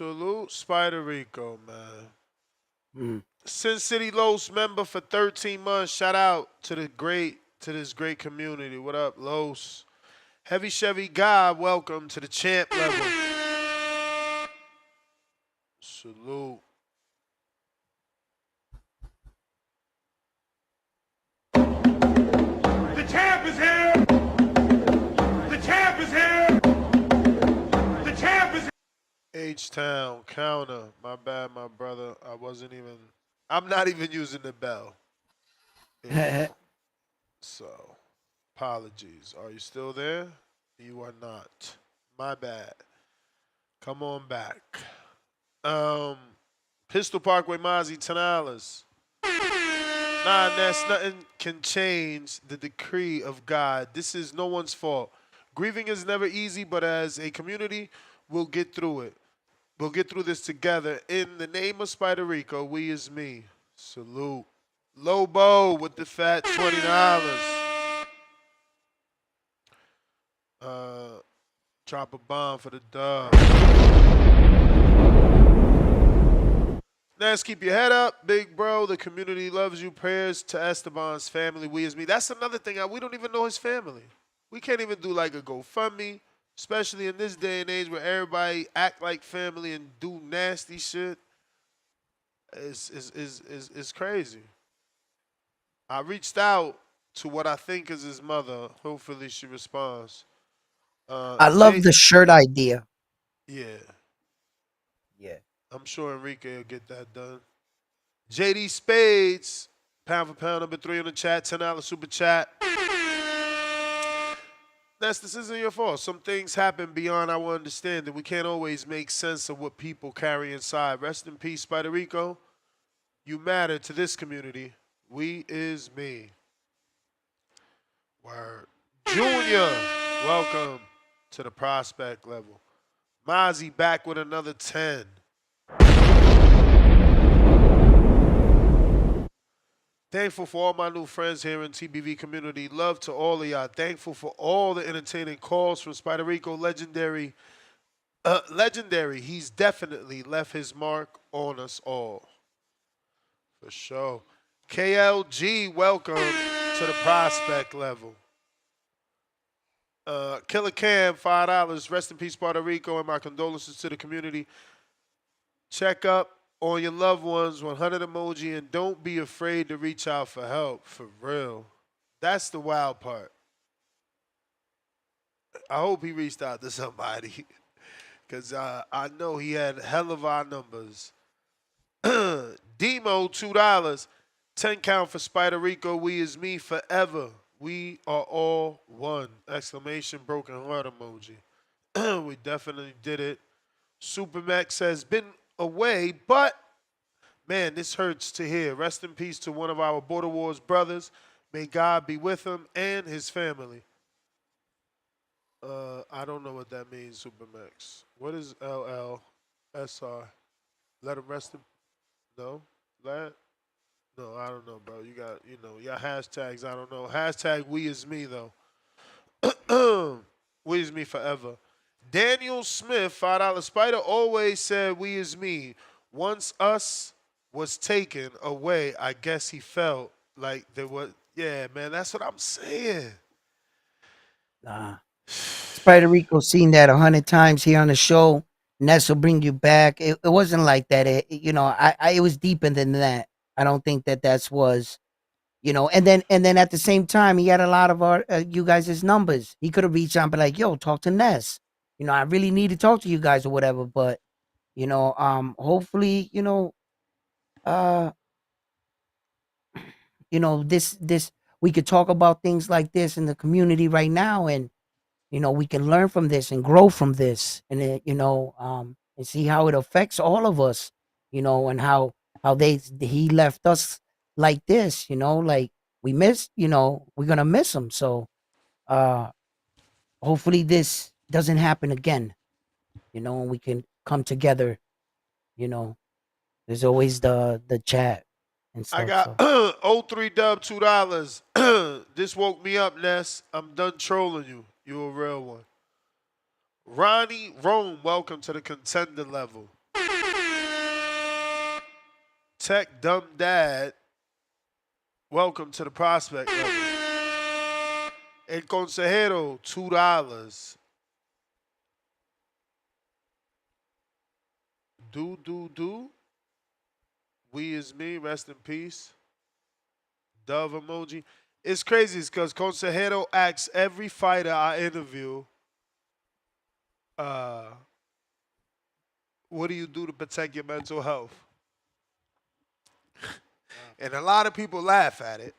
Salute Spider Rico, man. Mm. Sin City Los member for 13 months. Shout out to this great community. What up, Los? Heavy Chevy God, welcome to the champ level. Salute. The champ is here. The champ is here. The champ is here. H-Town, counter. My bad, my brother. I'm not even using the bell. You know, so apologies. Are you still there? You are not. My bad. Come on back. Um, Pistol Parkway Mozzie, $10. Nah, Ness, nothing can change the decree of God. This is no one's fault. Grieving is never easy, but as a community, we'll get through it. We'll get through this together. In the name of Spider Rico, we is me. Salute. Lobo with the fat $20. Uh, Drop a bomb for the dub. Ness, keep your head up, big bro. The community loves you. Prayers to Esteban's family. We is me. That's another thing. We don't even know his family. We can't even do like a GoFundMe, especially in this day and age where everybody act like family and do nasty shit. It's crazy. I reached out to what I think is his mother. Hopefully she responds. I love Jay, the shirt idea. yeah, Yeah. I'm sure Enrique will get that done. JD Spades, pound for pound, number 3 in the chat, $10 super chat. Ness, this isn't your fault. Some things happen beyond our understanding. We can't always make sense of what people carry inside. Rest in peace, Spider Rico. You matter to this community. We is me. Word. Junior, welcome to the prospect level. Mozzie back with another 10. Thankful for all my new friends here in TBV community. Love to all of y'all. Thankful for all the entertaining calls from Spider Rico. Legendary. Legendary. He's definitely left his mark on us all. For sure. KLG, welcome to the prospect level. Killer Cam, $5. Rest in peace, Puerto Rico, and my condolences to the community. Check up on your loved ones, 100 emoji, and don't be afraid to reach out for help. For real. That's the wild part. I hope he reached out to somebody because I know he had hell of our numbers. Demo, $2. 10 count for Spider Rico. We is me forever. We are all one. Exclamation broken heart emoji. We definitely did it. Supermax has been away, but man, this hurts to hear. Rest in peace to one of our Border Wars brothers. May God be with him and his family. I don't know what that means, Supermax. What is LLSR? Let him rest in. No? Let? No, I don't know, bro. You got, your hashtags. I don't know. Hashtag we is me, though. We is me forever. Daniel Smith, $5 Spider, always said we is me. Once us was taken away, I guess he felt like there was. Yeah, man, that's what I'm saying. Nah. Spider Rico seen that 100 times here on the show. Ness will bring you back. It wasn't like that. It was deeper than that. I don't think that that's was, and then at the same time, he had a lot of our you guys' numbers. He could have reached out and be like, "Yo, talk to Ness. I really need to talk to you guys or whatever." But hopefully, uh, this we could talk about things like this in the community right now, and we can learn from this and grow from this, and and see how it affects all of us, and how he left us like this, like we miss, we're gonna miss him. So uh hopefully this doesn't happen again, and we can come together, you know. There's always the chat and I stuff. got So O 03 Dub, $2. This woke me up, Ness. I'm done trolling you. You a real one. Ronnie Rome, welcome to the contender level. Tech Dumb Dad, welcome to the prospect level. El Consejero, $2. Do. We is me, rest in peace. Dove emoji. It's crazy because Consejero asks every fighter I interview, uh, what do you do to protect your mental health? And a lot of people laugh at it,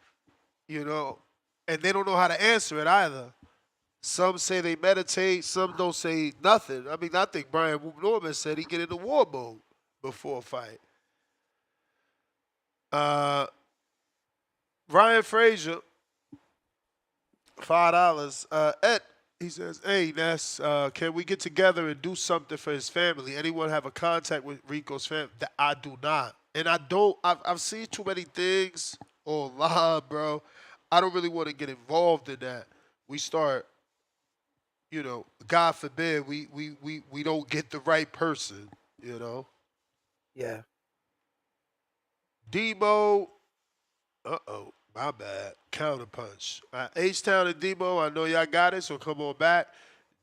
you know, and they don't know how to answer it either. Some say they meditate, some don't say nothing. I mean, I think Brian Norman said he get into war mode before a fight. Uh, Ryan Frazier, $5. Ed, he says, "Hey Ness, can we get together and do something for his family? Anyone have a contact with Rico's family?" I do not, and I don't. I've seen too many things online, bro. I don't really want to get involved in that. We start, God forbid, we don't get the right person, you know. Yeah. Demo, my bad. Counterpunch. H Town and Demo, I know y'all got it, so come on back.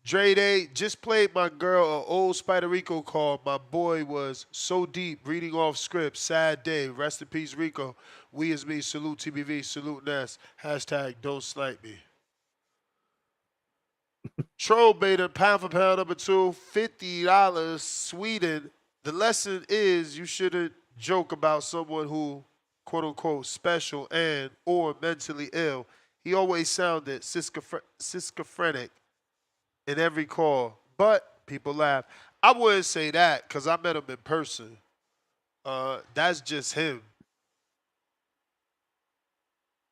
Dre Day just played my girl an old Spider Rico call. My boy was so deep reading off scripts. Sad day. Rest in peace, Rico. We is me. Salute TBV. Salute Ness. Hashtag don't snipe me. Troll beta, pound for pound number two, $50. Sweden. The lesson is you shouldn't joke about someone who, quote unquote, special and or mentally ill. He always sounded schizophrenic in every call, but people laugh. I wouldn't say that because I met him in person. That's just him.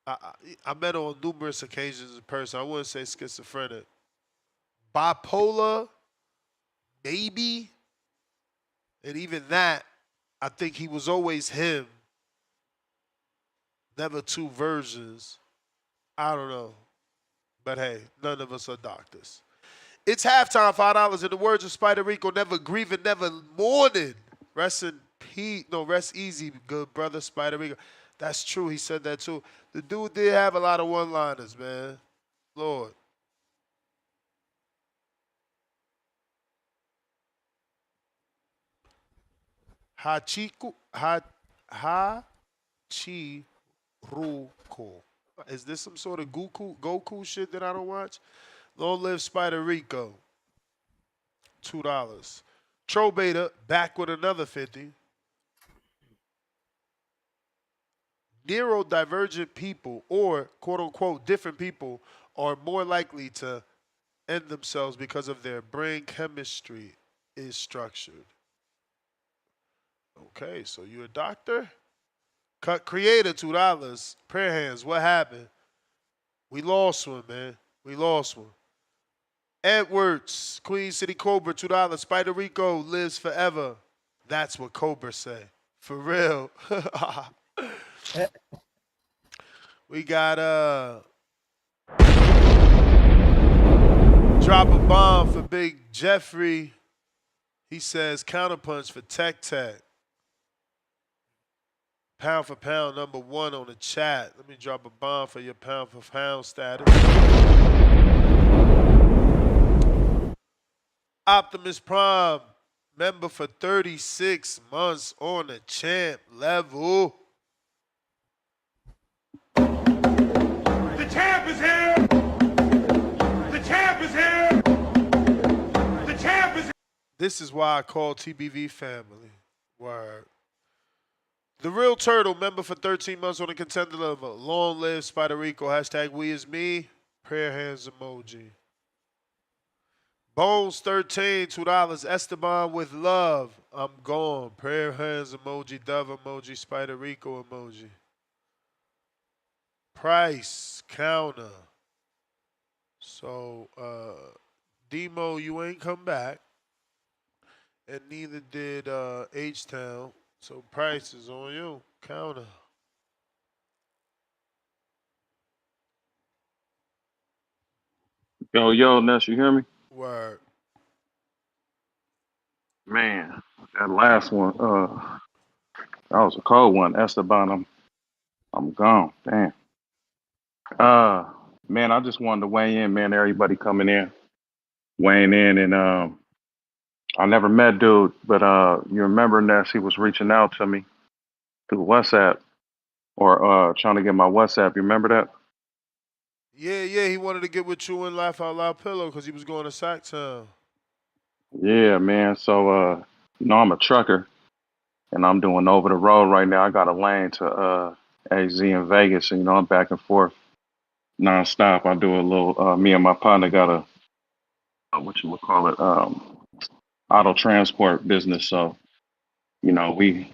I met him on numerous occasions in person. I wouldn't say schizophrenic. Bipolar, maybe. And even that, I think he was always him. Never two versions. I don't know. But hey, none of us are doctors. It's halftime, $5. In the words of Spider Rico, never grieving, never mourning. Rest in peace. No, rest easy, good brother, Spider Rico. That's true. He said that too. The dude did have a lot of one-liners, man. Lord. Hachiku Hachiruko. Is this some sort of Goku shit that I don't watch? Long live Spider Rico. $2. Tro Beta back with another 50. Neurodivergent people or quote unquote different people are more likely to end themselves because of their brain chemistry is structured. Okay, so you a doctor? Cut creator $2. Prayer hands, what happened? We lost one, man. We lost one. Edwards, Queen City Cobra, $2. Spider Rico lives forever. That's what Cobra say. For real. We got drop a bomb for Big Jeffrey. He says counterpunch for Tech Tech. Pound for pound number one on the chat. Let me drop a bomb for your pound for pound status. Optimus Prime, member for 36 months on the champ level. The champ is here. The champ is here. The champ is here. This is why I call TBV family. Word. The Real Turtle, member for 13 months on the contender level. Long live Spider Rico. Hashtag we is me. Prayer hands emoji. Bones 13, $2. Esteban with love. I'm gone. Prayer hands emoji. Dove emoji. Spider Rico emoji. Price counter. So, Demo, you ain't come back. And neither did H Town. So price is on you. Counter. Yo, Ness, you hear me? Word. Man, that last one. That was a cold one. Esteban, I'm gone. Damn. Uh man, I just wanted to weigh in, man. Everybody coming in, weighing in and I never met dude, but you remember Ness, he was reaching out to me through WhatsApp or trying to get my WhatsApp. You remember that? Yeah, yeah, he wanted to get with you and laugh out loud pillow because he was going to Sacktown. Yeah, man. So I'm a trucker and I'm doing over the road right now. I got a lane to AZ in Vegas, and I'm back and forth nonstop. I do a little me and my partner got what you would call it, auto transport business. So, we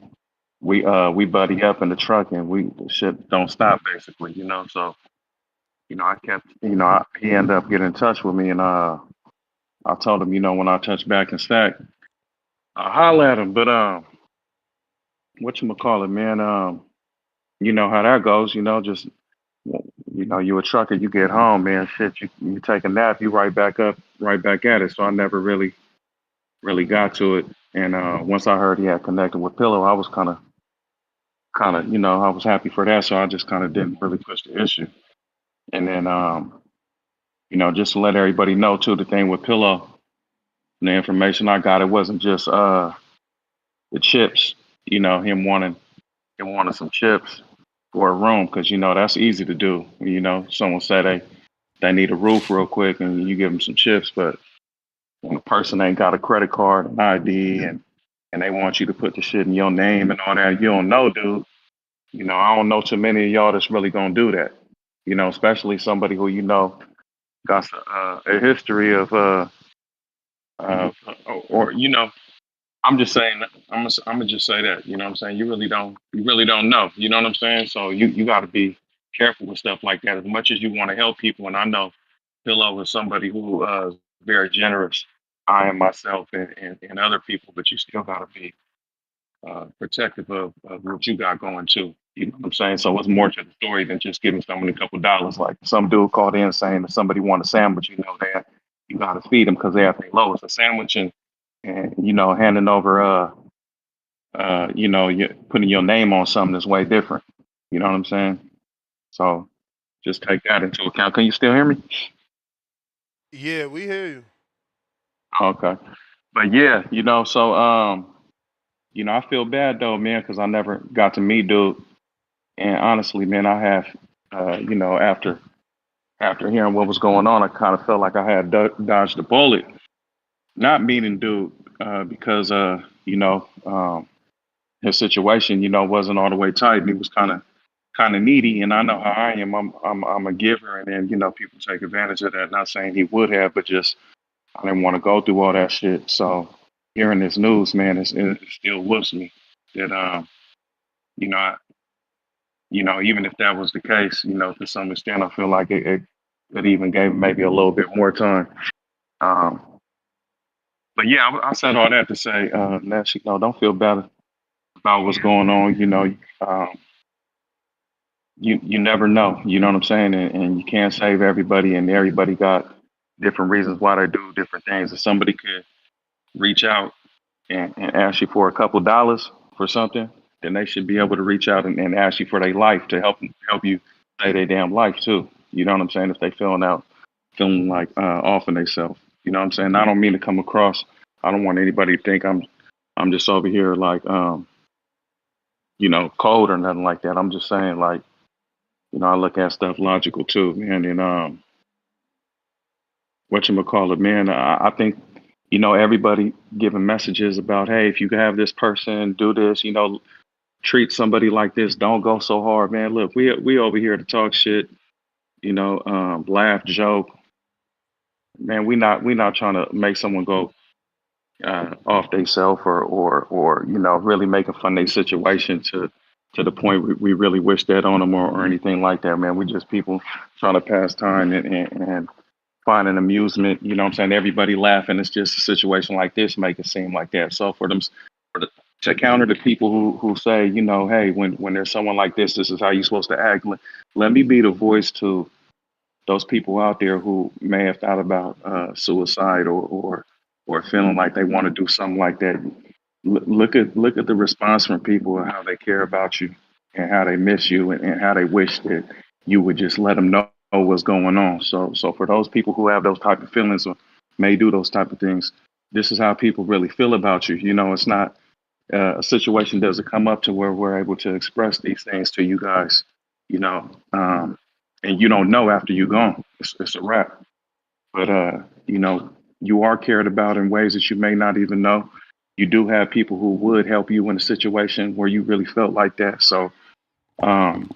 buddy up in the truck and we shit don't stop basically, So, I kept he ended up getting in touch with me and I told him, when I touch back in Stack, I holler at him. But what you call it, man? You know how that goes, just you a trucker, you get home, man, shit, you take a nap, you right back up, right back at it. So I never really got to it. And once I heard he had connected with Pillow, I was kind of, I was happy for that. So I just kind of didn't really push the issue. And then, just to let everybody know too, the thing with Pillow, the information I got, it wasn't just the chips. Him wanting some chips for a room because that's easy to do. Someone say they need a roof real quick and you give them some chips, but when a person ain't got a credit card, an ID, and they want you to put the shit in your name and all that, you don't know, dude. I don't know too many of y'all that's really gonna do that. Especially somebody who got a history of uh, or I'm just saying. I'm gonna just say that. You know what I'm saying? You really don't know. You know what I'm saying? So you got to be careful with stuff like that. As much as you want to help people, and I know Pillow is somebody who is very generous. I am myself and other people, but you still got to be protective of what you got going too. You know what I'm saying? So what's more to the story than just giving someone a couple dollars? Like some dude called in saying if somebody want a sandwich, that you got to feed them because they have the lowest. A sandwich and handing over you putting your name on something is way different. You know what I'm saying? So just take that into account. Can you still hear me? Yeah, we hear you. Okay. But yeah, so I feel bad though, man, because I never got to meet dude. And honestly, man, I have, after hearing what was going on, I kind of felt like I had dodged a bullet. Not meaning dude, because his situation, wasn't all the way tight. And he was kind of needy, and I know how I am. I'm a giver, and then people take advantage of that. Not saying he would have, but just I didn't want to go through all that shit. So hearing this news, man, it still whoops me that you know, I, even if that was the case, to some extent, I feel like it even gave maybe a little bit more time. Um, but yeah, I said all that to say, Nash, don't feel bad about what's going on. You never know. You know what I'm saying? And you can't save everybody, and everybody got different reasons why they do different things. If somebody could reach out and ask you for a couple dollars for something, then they should be able to reach out and ask you for their life to help you save their damn life too. You know what I'm saying? If they feeling like off in themselves. You know what I'm saying? I don't mean to come across. I don't want anybody to think I'm just over here like cold or nothing like that. I'm just saying like I look at stuff logical too, man. And what you call it, man. I think everybody giving messages about, hey, if you have this person, do this. Treat somebody like this. Don't go so hard, man. Look, we over here to talk shit. Laugh, joke, man. We not trying to make someone go off themselves or really making fun of their situation to the point we really wish that on them or anything like that, man. We just people trying to pass time and find an amusement. You know what I'm saying? Everybody laughing. It's just a situation like this make it seem like that. So to counter the people who say, hey, when there's someone like this is how you're supposed to act. Let me be the voice to those people out there who may have thought about suicide or feeling like they want to do something like that. Look at the response from people and how they care about you and how they miss you and how they wish that you would just let them know what's going on. So for those people who have those type of feelings or may do those type of things, this is how people really feel about you. You know, it's not a situation doesn't come up to where we're able to express these things to you guys. You know, and you don't know after you're gone. It's a wrap. But you know, you are cared about in ways that you may not even know. You do have people who would help you in a situation where you really felt like that. So um,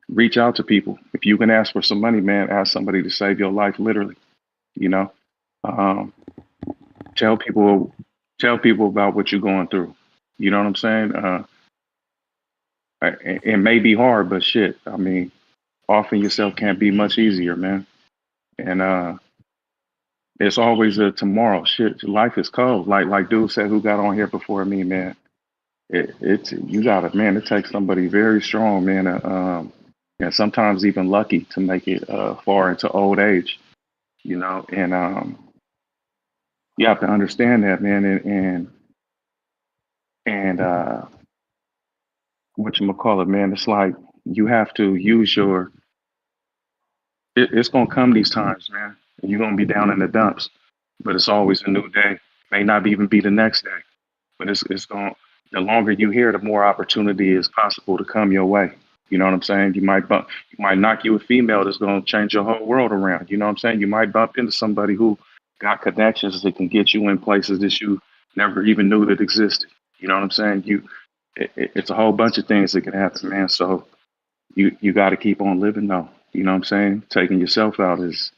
reach out to people. If you can ask for some money, man, ask somebody to save your life, literally. You know, um, tell people tell people about what you're going through. You know what I'm saying? It may be hard, but shit. I mean, offering yourself can't be much easier, man. And it's always a tomorrow. Shit, life is cold. Like dude said who got on here before me, man. It's you gotta, man. It takes somebody very strong, man, and sometimes even lucky to make it far into old age, you know. And you have to understand that, man. And what you call it, man. It's like you have to use your. It's gonna come these times, man. You're gonna be down in the dumps, but it's always a new day. May not even be the next day. But it's going the longer you here, the more opportunity is possible to come your way. You know what I'm saying? You might knock you a female that's gonna change your whole world around. You know what I'm saying? You might bump into somebody who got connections that can get you in places that you never even knew that existed. You know what I'm saying? It's a whole bunch of things that can happen, man. So you got to keep on living though. You know what I'm saying? Taking yourself out is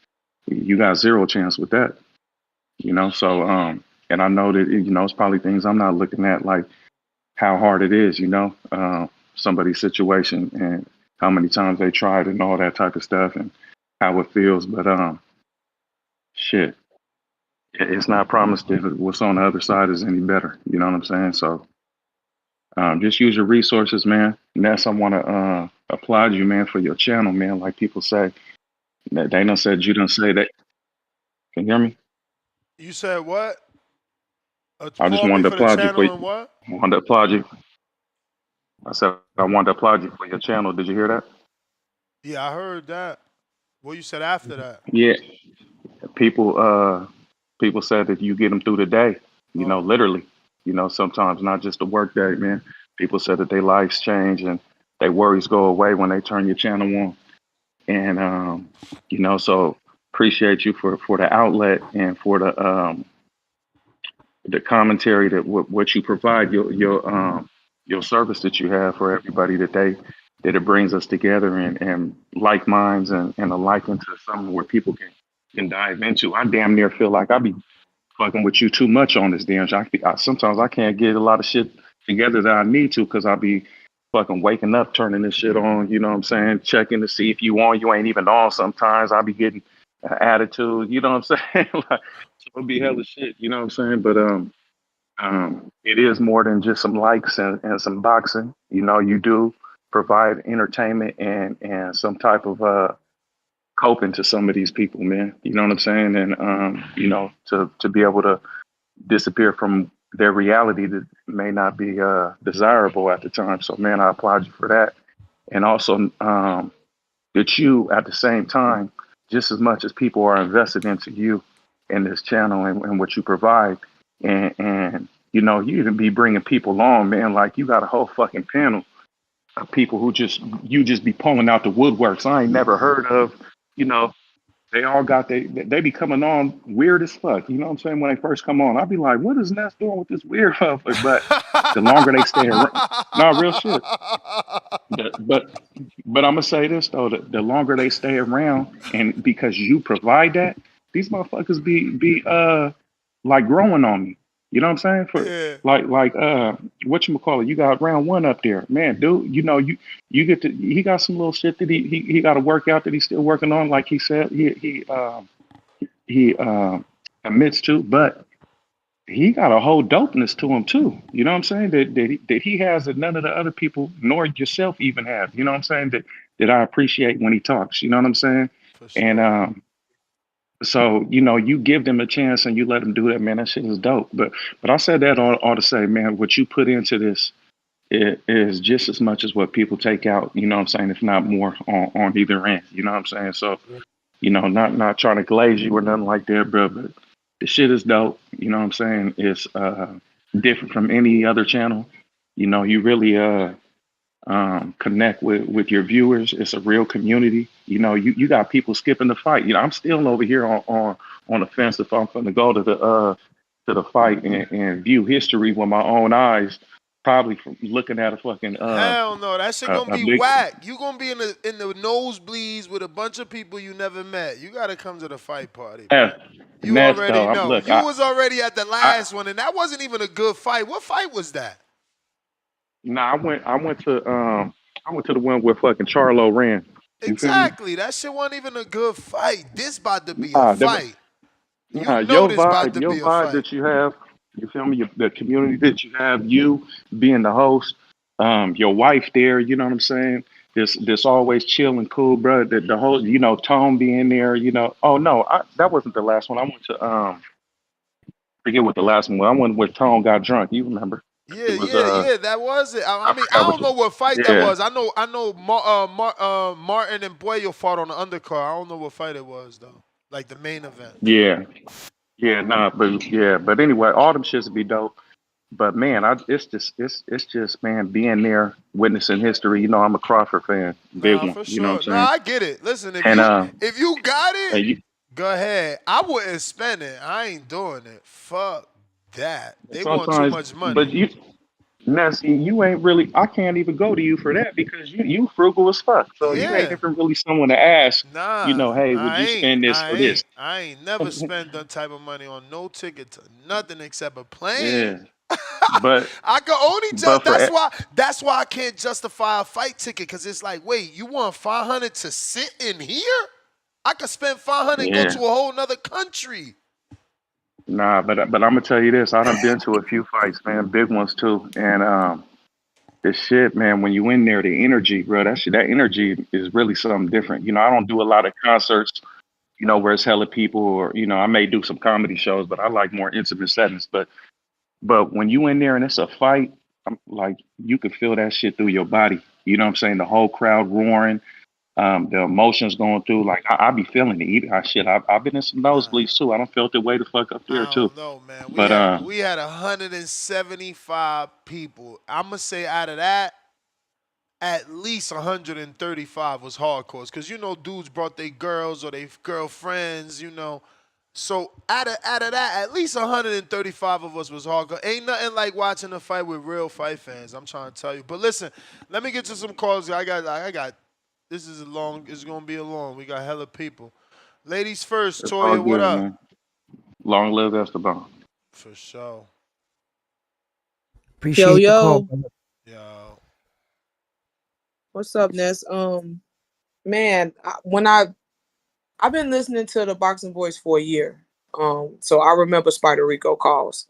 you got zero chance with that. You know, so and I know that you know it's probably things I'm not looking at like how hard it is, you know, somebody's situation and how many times they tried and all that type of stuff and how it feels. But shit, it's not promised that what's on the other side is any better. You know what I'm saying? So just use your resources, man. Ness, I want to applaud you, man, for your channel, man. Like people say, that they done said you done say that. Can you hear me? You said what? I just Applaud me wanted to for the applaud you for. channel and what? Wanted to applaud you. I said I wanted to applaud you for your channel. Did you hear that? Yeah, I heard that. What you said after that? Yeah, people people said that you get them through the day, you know, Oh, literally, you know, sometimes not just the work day, man. People said that their lives change and their worries go away when they turn your channel on. And you know, so appreciate you for the outlet and for the commentary that what you provide your service that you have for everybody that it brings us together and like minds and a like into something where people can dive into. I damn near feel like I be fucking with you too much on this damn shit. Sometimes I can't get a lot of shit together that I need to because I be fucking waking up, turning this shit on. You know what I'm saying? Checking to see if you on. You ain't even on. Sometimes I be getting attitude. You know what I'm saying? Like, so it'll be hella shit. You know what I'm saying? But it is more than just some likes and some boxing. You know, you do provide entertainment and some type of coping to some of these people, man. You know what I'm saying? And you know, to be able to disappear from their reality that may not be desirable at the time. So, man, I applaud you for that. And also that you, at the same time, just as much as people are invested into you and this channel and what you provide, and you know, you even be bringing people on, man. Like you got a whole fucking panel of people who just be pulling out the woodworks. I ain't never heard of, you know, they all got they be coming on weird as fuck. You know what I'm saying? When they first come on, I'll be like, what is Ness doing with this weird motherfucker? But the longer they stay around, no real shit. The- but but I'm gonna say this though, the longer they stay around, and because you provide that, these motherfuckers be like growing on me. You know what I'm saying? For yeah. like what you call it? You got round one up there, man, dude. You know you get to he got some little shit that he got to work out that he's still working on. Like he said, he admits to, but he got a whole dopeness to him too. You know what I'm saying? That he has that none of the other people nor yourself even have. You know what I'm saying? That I appreciate when he talks. You know what I'm saying? For And sure. So you give them a chance and you let them do that, man. That shit is dope. But I said that all to say, man, what you put into this is just as much as what people take out. You know what I'm saying? If not more on either end. You know what I'm saying? So not trying to glaze you or nothing like that, bro. But the shit is dope. You know what I'm saying? It's different from any other channel. You really connect with your viewers. It's a real community. You got people skipping the fight. I'm still over here on the fence if I'm going to go to the fight and view history with my own eyes. Probably from looking at a fucking Hell no, that shit gonna a be big whack. You gonna be in the nosebleeds with a bunch of people you never met. You gotta come to the fight party, man. You Ness already though. know. Look, You was already at the I last one, and that wasn't even a good fight. What fight was that? nah, I went to the one where fucking Charlo ran. You feel me? Exactly. That shit wasn't even a good fight. This about to be a Nah, fight. You nah, know this about to your be a vibe fight. that you have, you feel me? The community that you have, you being the host, your wife there, you know what I'm saying? This always chill and cool, bro. The whole, Tone being there, Oh no, that wasn't the last one. I went to forget what the last one was. I went where Tone got drunk. You remember? Yeah, It was yeah, yeah. That was it. I I mean, I forgot don't what. know what fight that Yeah, was. I know. Martin and Buello fought on the undercard. I don't know what fight it was though. Like the main event. yeah, yeah. Nah, but yeah, but anyway, all them shits would be dope. But man, it's just man being there, witnessing history. I'm a Crawford fan, big Nah, one. for You know what I'm sure. Nah, saying? I get it. Listen, if And you if you got and it, you, go ahead. I wouldn't spend it. I ain't doing it. Fuck that. They want too sometimes, much but money. Nessie, you ain't really. I can't even go to you for that because you frugal as fuck. So you ain't Yeah. even really someone to ask. Nah, Hey, would I you ain't. spend this I for this? ain't. I ain't never spent that type of money on no ticket to nothing except a plane. Yeah, but I can only but just. for That's why I can't justify a fight ticket because it's like, wait, you want 500 to sit in here? I could spend 500 and go yeah, to a whole nother country. nah, but I'm gonna tell you this. I done been to a few fights, man, big ones too, and this shit, man, when you in there, the energy, bro, that energy is really something different. I don't do a lot of concerts, where it's hella people, or I may do some comedy shows, but I like more intimate settings. But when you in there and it's a fight, I'm like you can feel that shit through your body. You know what I'm saying? The whole crowd roaring, the emotions going through. Like I be feeling it. I've been in some Nah, nosebleeds too. I don't felt it way the fuck up there I too. don't know, man. We But had we had 175 people. I'ma say out of that, at least 135 was hardcores. Cause dudes brought their girls or their girlfriends. So out of that, at least 135 of us was hardcore. Ain't nothing like watching a fight with real fight fans. I'm trying to tell you. But listen, let me get to some calls. I got. This is a long. It's gonna be a long. We got hella people. Ladies first, it's all Toya. What good, up? man. Long live Esteban. For sure. Yo, Appreciate the call, yo, brother. Yo. what's up, Ness? Man, I've been listening to the Boxing Voice for a year. So I remember Spider Rico calls.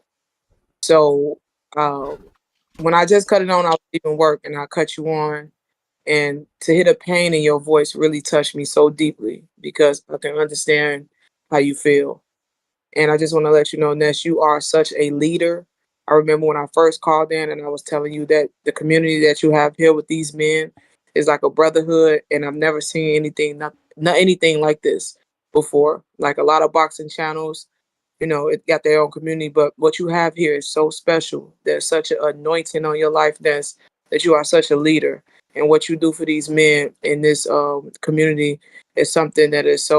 So, when I just cut it on, I was leaving work and I cut you on, and to hear the pain in your voice really touched me so deeply because I can understand how you feel. And I just want to let you know, Ness, you are such a leader. I remember when I first called in and I was telling you that the community that you have here with these men is like a brotherhood, and I've never seen anything not anything like this before. Like a lot of boxing channels, it got their own community, but what you have here is so special. There's such an anointing on your life, Ness, that you are such a leader. And what you do for these men in this community is something that is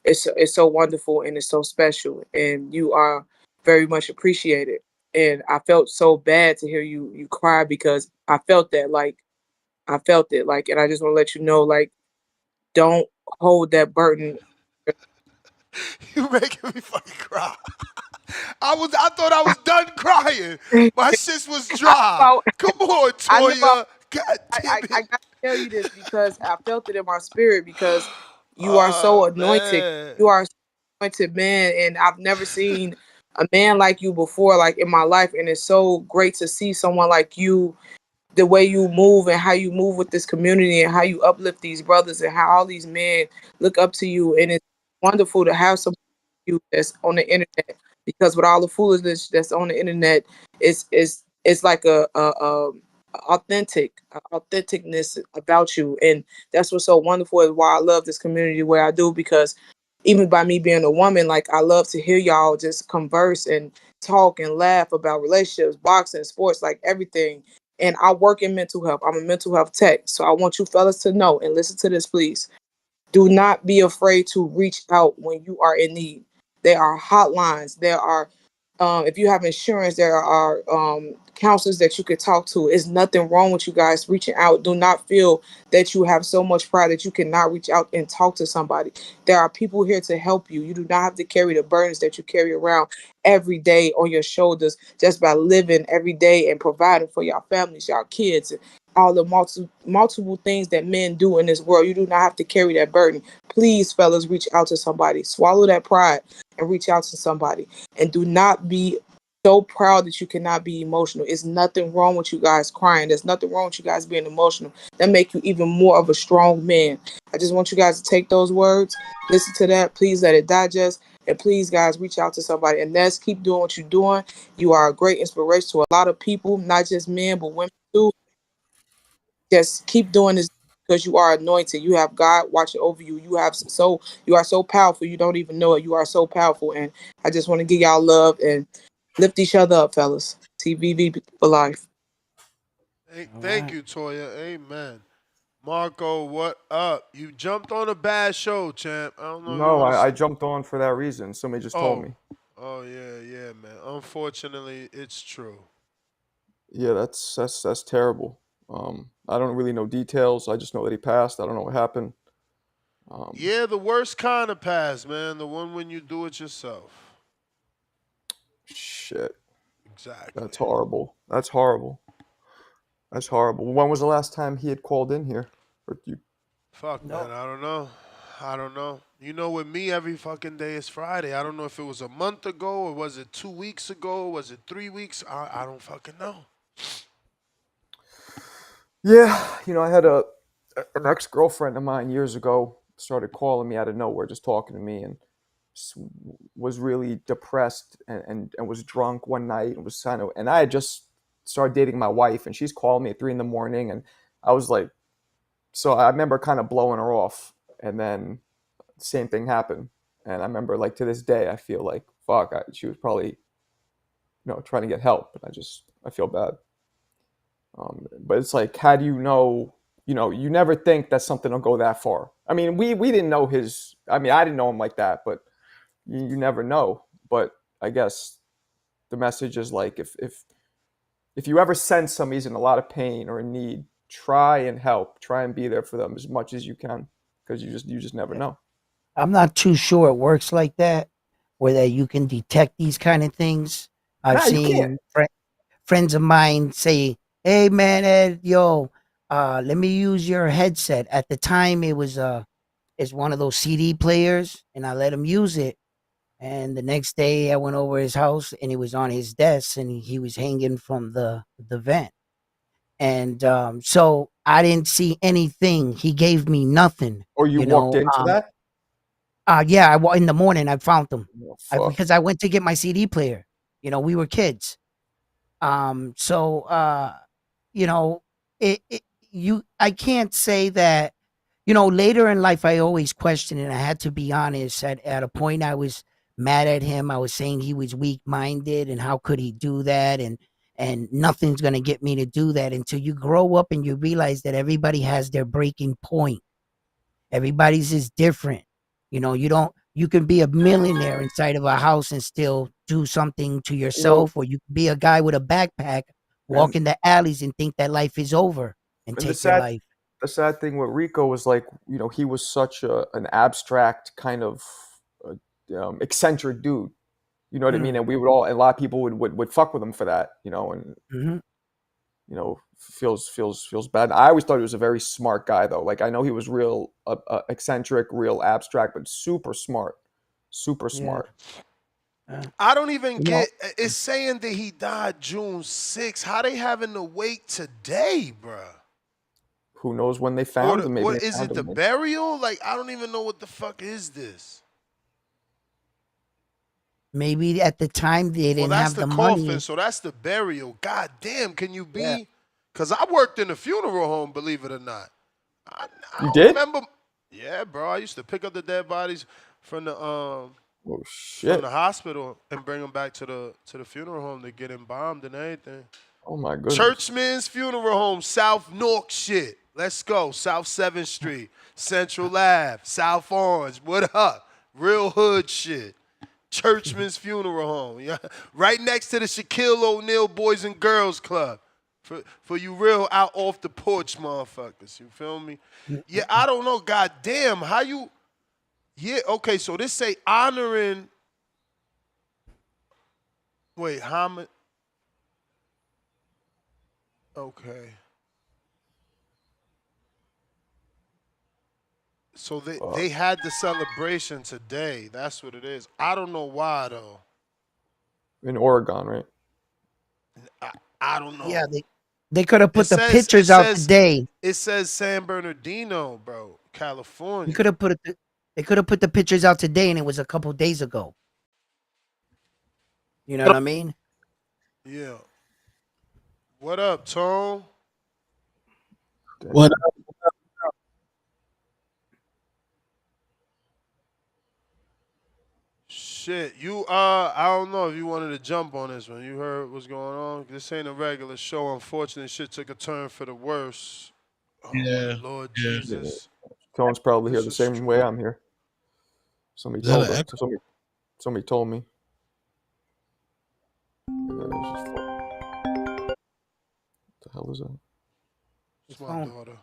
it's so wonderful and it's so special, and you are very much appreciated. And I felt so bad to hear you cry because I felt it like, and I just want to let you know, like, don't hold that burden. You making me fucking cry. I thought I was done crying. My shit was I dry. know Come on, I know Toya. God damn I it. got to tell you this because I felt it in my spirit because you are so Oh anointed. man. You are anointed man, and I've never seen a man like you before, like in my life. And it's so great to see someone like you, the way you move and how you move with this community and how you uplift these brothers and how all these men look up to you. And it's wonderful to have some you that's on the internet because with all the foolishness that's on the internet, it's like authenticness about you, and that's what's so wonderful is why I love this community where I do because even by me being a woman, like I love to hear y'all just converse and talk and laugh about relationships, boxing, sports, like everything. And I work in mental health. I'm a mental health tech. So I want you fellas to know and listen to this, please. Do not be afraid to reach out when you are in need. There are hotlines. There are, if you have insurance, there are counselors that you could talk to. It's nothing wrong with you guys reaching out. Do not feel that you have so much pride that you cannot reach out and talk to somebody. There are people here to help you. You do not have to carry the burdens that you carry around every day on your shoulders just by living every day and providing for your families, your kids, all the multiple things that men do in this world. You do not have to carry that burden. Please, fellas, reach out to somebody. Swallow that pride and reach out to somebody. And do not be so proud that you cannot be emotional. It's nothing wrong with you guys crying. There's nothing wrong with you guys being emotional. That make you even more of a strong man. I just want you guys to take those words, listen to that. Please let it digest. And please, guys, reach out to somebody. And let's keep doing what you're doing. You are a great inspiration to a lot of people, not just men, but women too. Just keep doing this because you are anointed. You have God watching over you. You are so powerful. You don't even know it. You are so powerful. And I just want to give y'all love and lift each other up, fellas. TVV for life. Hey, All thank right. you, Toya. Amen. Marco, what up? You jumped on a bad show, champ. I don't know if you No, want I to. jumped on for that reason. Somebody just told Oh, me. oh yeah, yeah, man. Unfortunately, it's true. Yeah, that's terrible. I don't really know details. I just know that he passed. I don't know what happened. Um, Yeah, the worst kind of pass, man. The one when you do it yourself. Shit, Exactly. that's horrible. That's horrible. That's horrible. When was the last time he had called in here? Or you? Fuck, man. No. I don't know. I don't know. You know, with me, every fucking day is Friday. I don't know if it was a month ago or was it 2 weeks ago? Or was it 3 weeks? I don't fucking know. Yeah, I had an ex girlfriend of mine years ago started calling me out of nowhere, just talking to me, and was really depressed and was drunk one night and was kind of, and I had just started dating my wife, and she's called me at 3 in the morning, and I was like, so I remember kind of blowing her off, and then the same thing happened, and I remember like to this day I feel like fuck, she was probably trying to get help, and I feel bad. But it's like, how do you know? You never think that something will go that far. I mean, we didn't know his. I mean, I didn't know him like that, but you never know. But I guess the message is like, if you ever sense somebody's in a lot of pain or in need, try and help. Try and be there for them as much as you can, because you just never know. I'm not too sure it works like that, where that you can detect these kind of things. I've Nah, you can't. seen friends of mine say, "Hey man, Ed, yo, let me use your headset." At the time, it's one of those CD players, and I let him use it. And the next day, I went over his house, and it was on his desk, and he was hanging from the vent. And so I didn't see anything. He gave me nothing, Or you you walked know. into that. Yeah, in the morning I found them. Oh, fuck. Because I went to get my CD player. We were kids. So you know, it you I can't say that, later in life I always questioned, and I had to be honest. At a point I was mad at him. I was saying he was weak minded and how could he do that, and nothing's gonna get me to do that until you grow up and you realize that everybody has their breaking point. Everybody's is different. You can be a millionaire inside of a house and still do something to Well, yourself, or you can be a guy with a backpack, walk and in the alleys and think that life is over and and take your life. the sad thing with Rico was like, he was such an abstract kind of eccentric dude. You know what I mean? Mm, And we would all, and a lot of people would fuck with him for that, and mhm. feels bad. I always thought he was a very smart guy, though. Like, I know he was real eccentric, real abstract, but super smart, super Yeah. smart. Uh, I don't even you know, get. It's saying that he died June 6th. How they having to wait today, bruh? Who knows when they Or found him? Maybe what they is found it? The him. burial? Like I don't even know what the fuck is this. Maybe at the time they Well, didn't that's have the the coffin, money. so that's the burial. God damn, can you Yeah. be? Because I worked in a funeral home, believe it or not. I You don't did? remember. Yeah, bro. I used to pick up the dead bodies from the Oh from shit! the hospital and bring them back to the funeral home to get embalmed and everything. Oh my goodness! Churchman's Funeral Home, South Newark shit. Let's go. South 7th Street, Central Ave, South Orange. What up? Real hood shit. Churchman's Funeral Home. Yeah. Right next to the Shaquille O'Neal Boys and Girls Club. For you real out off the porch motherfuckers. You feel me? Yeah, I don't know. God damn. How you. Yeah, okay, so this say honoring. Wait, homage. Okay. So they Fuck. had the celebration today. That's what it is. I don't know why though. In Oregon, right? I, I don't Yeah, know. they could have It put the says it pictures out says today. it says San Bernardino, bro, You California. could have put it. They could have put the pictures out today, and it was a couple days ago. You know what I mean? Yeah. What up, Tone? What? Damn. Shit, you I don't know if you wanted to jump on this one. You heard what's going on? This ain't a regular show. Unfortunately, shit took a turn for the worse. Oh my Yeah, Lord yeah. Yeah. Jesus. Tone's probably here This the is same way strange. I'm here. Somebody Is that told an us. echo? Somebody told me. It's just what the hell is that? His It's my phone. daughter.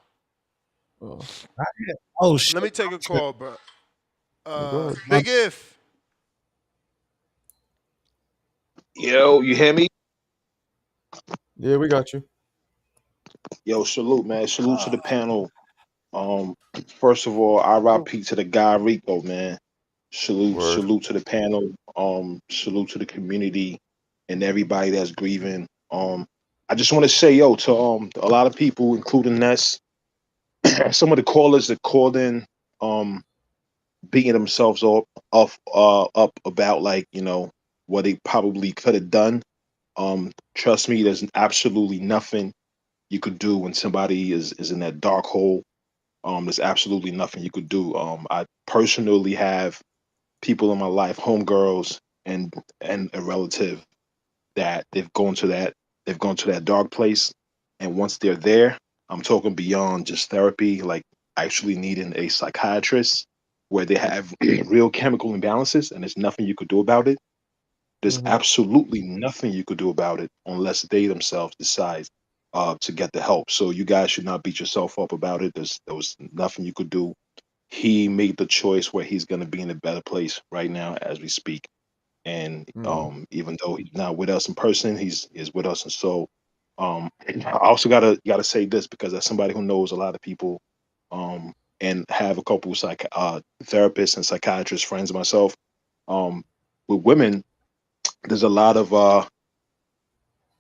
Oh, Oh shit! Let me take a call, bro. yeah, go ahead. My, Big If. Yo, you hear me? Yeah, we got you. Yo, salute, man. Salute to the panel. Um, First of all, RIP to the guy Rico, man. Salute, Word. salute to the panel. Salute to the community and everybody that's grieving. I just want to say, yo, to a lot of people, including Ness, some of the callers that called in, um, beating themselves up about like what they probably could have done. Trust me, there's absolutely nothing you could do when somebody is in that dark hole. There's absolutely nothing you could do. I personally have people in my life, homegirls and a relative that they've gone to that dark place, and once they're there, I'm talking beyond just therapy, like actually needing a psychiatrist where they have real chemical imbalances, and there's nothing you could do about it. There's Mm-hmm. absolutely nothing you could do about it unless they themselves decide to get the help. So you guys should not beat yourself up about it. There was nothing you could do. He made the choice where he's going to be in a better place right now as we speak. And Mm. even though he's not with us in person, he's with us in soul. I also gotta say this because as somebody who knows a lot of people, and have a couple therapists and psychiatrists friends myself, um, with women, there's a lot of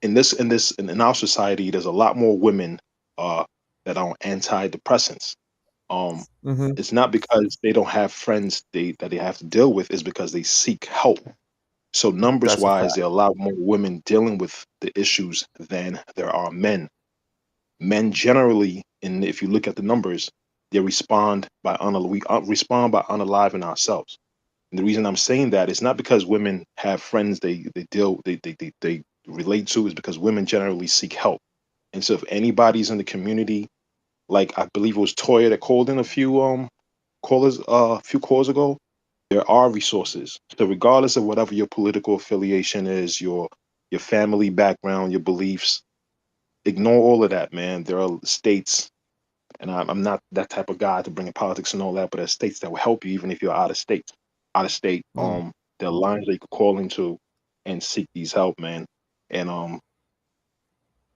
in our society, there's a lot more women uh that are on antidepressants. Um, Mm-hmm. it's not because they don't have friends that they have to deal with, it's because they seek help. So numbers That's a wise, fact. there are a lot more women dealing with the issues than there are men. Men generally, and if you look at the numbers, they respond by unaliving ourselves. And the reason I'm saying that is not because women have friends they relate to, is because women generally seek help. And so if anybody's in the community, like I believe it was Toya that called in a few calls ago, there are resources. So regardless of whatever your political affiliation is, your family background, your beliefs, ignore all of that, man. There are states, and I'm not that type of guy to bring in politics and all that, but there are states that will help you even if you're out of state. Out of state, Mm. there are lines that you could call into and seek these help, man. And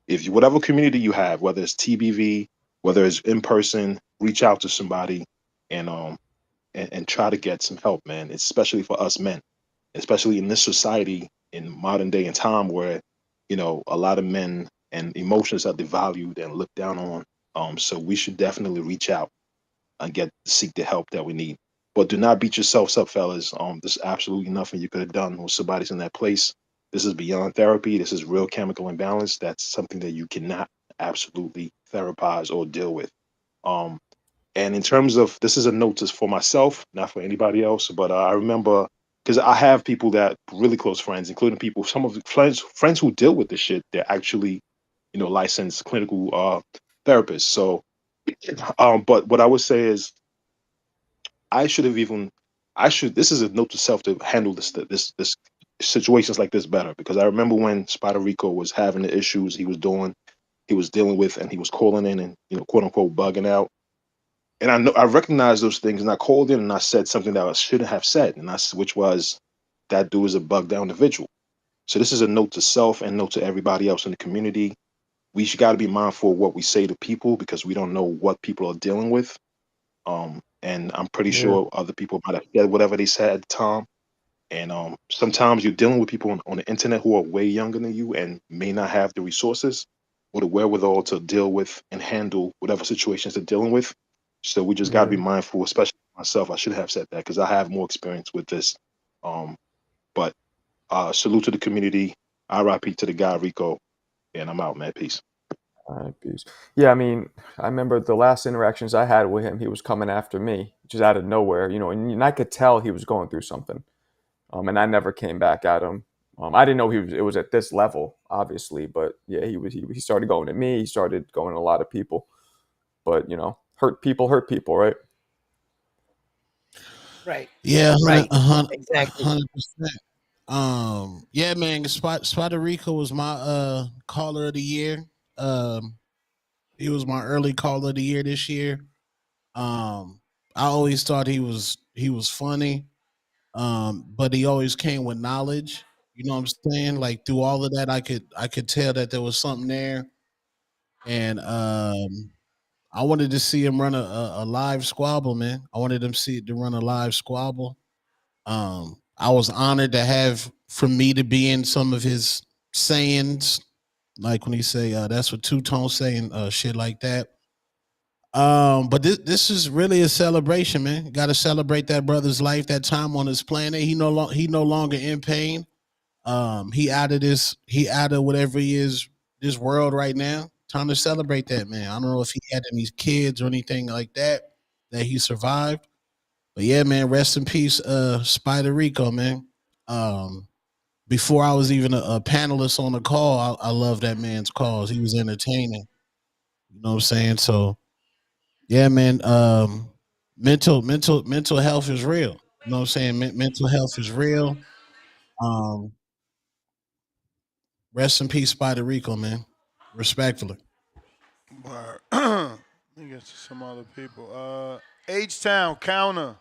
if you, whatever community you have, whether it's TBV, whether it's in person, reach out to somebody and and try to get some help, man. Especially for us men, especially in this society in modern day and time where a lot of men and emotions are devalued and looked down on. So we should definitely reach out and seek the help that we need. But do not beat yourselves up, fellas. There's absolutely nothing you could have done when somebody's in that place. This is beyond therapy. This is real chemical imbalance. That's something that you cannot absolutely therapize or deal with. Um, and in terms of this is a note just for myself, not for anybody else. But I remember because I have people that really close friends, including people, some of the friends who deal with this shit. They're actually, licensed clinical therapists. So, but what I would say is I should have even I should this is a note to self to handle this situations like this better because I remember when Spider Rico was having the issues he was dealing with and he was calling in and quote unquote bugging out. And I know I recognized those things and I called in and I said something that I shouldn't have said which was that dude is a bugged out individual. So this is a note to self and note to everybody else in the community. We should got to be mindful of what we say to people because we don't know what people are dealing with. And I'm pretty Yeah. sure other people might have said whatever they said at the time. And sometimes you're dealing with people on the internet who are way younger than you and may not have the resources or the wherewithal to deal with and handle whatever situations they're dealing with. So we just got to be Yeah. mindful, especially myself. I should have said that because I have more experience with this. Um, but salute to the community. RIP to the guy Rico, and I'm out, man. Peace. All right, peace. Yeah, I mean, I remember the last interactions I had with him, he was coming after me, just out of nowhere, and I could tell he was going through something. And I never came back at him. I didn't know it was at this level, obviously, but yeah, he started going at me. He started going at a lot of people, but hurt people, right? Right. Yeah, Right. 100, Exactly. 100%. Yeah, man, Spider Rico was my caller of the year. Um, he was my early caller of the year this year. I always thought he was funny. But he always came with knowledge. You know what I'm saying? Like through all of that, I could tell that there was something there, and I wanted to see him run a live squabble, man. I wanted him to run a live squabble. I was honored to have for me to be in some of his sayings, like when he say, "That's what two tone saying," shit like that. But this is really a celebration, man. Got to celebrate that brother's life, that time on this planet. He no longer in pain. He out of whatever he is this world right now. Time to celebrate that, man. I don't know if he had any kids or anything like that he survived. But yeah, man, rest in peace, Spider Rico, man. Um, Before I was even a panelist on the call, I love that man's calls. He was entertaining. You know what I'm saying? So yeah, man. Mental health is real. You know what I'm saying? Mental health is real. Um, Rest in peace, Spider Rico, man. Respectfully. Word. Let me get to some other people. H Town counter.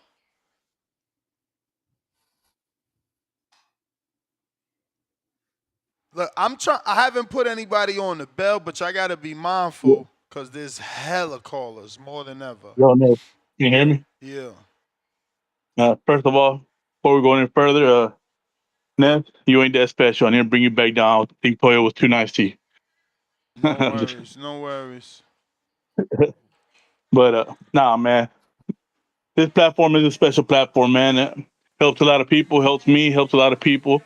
Look, I haven't put anybody on the bell, but I gotta be Yo, mindful because there's hella callers more than ever. Ned, can you hear me? Yeah. First of all, before we go any further, Ned, you ain't that special. I didn't bring you back down. I think Toyo was too nice to you. No Just- worries. No worries. but nah, man, this platform is a special platform, man. It helps a lot of people. Helps me. Helps a lot of people.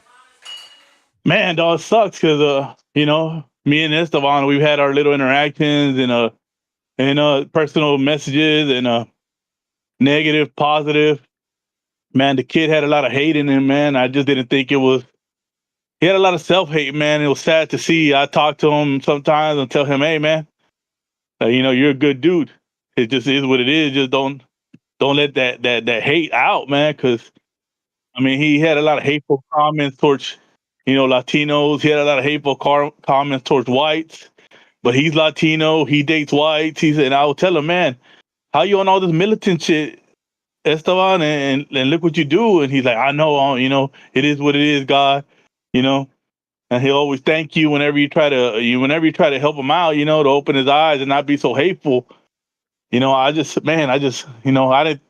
Man, dog, it sucks because me and Esteban, we've had our little interactions and personal messages and negative, positive. Man, the kid had a lot of hate in him, man. I just didn't think it was. He had a lot of self hate, man. It was sad to see. I talk to him sometimes and tell him, "Hey, man, you're a good dude. It just is what it is. Just don't let that hate out, man. Because I mean, he had a lot of hateful comments towards Latinos. He had a lot of hateful comments towards whites. But he's Latino. He dates whites. And I would tell him, man, how you on all this militant shit, Esteban, and look what you do. And he's like, I know, it is what it is, God, you know. And he'll always thank you whenever you try to help him out, to open his eyes and not be so hateful. I didn't.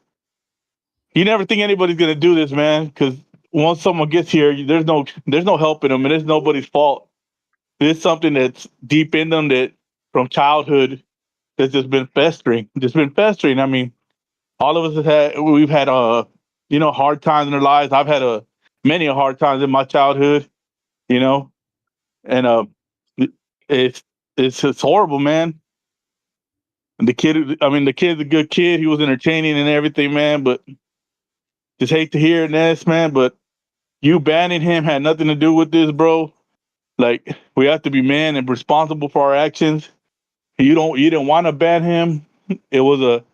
You never think anybody's gonna do this, man, because once someone gets here, there's no helping them, and it's nobody's fault. It's something that's deep in them that from childhood that's just been festering. I mean, All of us we've had hard times in our lives. I've had many hard times in my childhood, you know, and it's it's horrible, man. And the kid's a good kid. He was entertaining and everything, man. But just hate to hear this, man. But you banning him had nothing to do with this, bro. Like we have to be man and responsible for our actions. You didn't want to ban him. It was a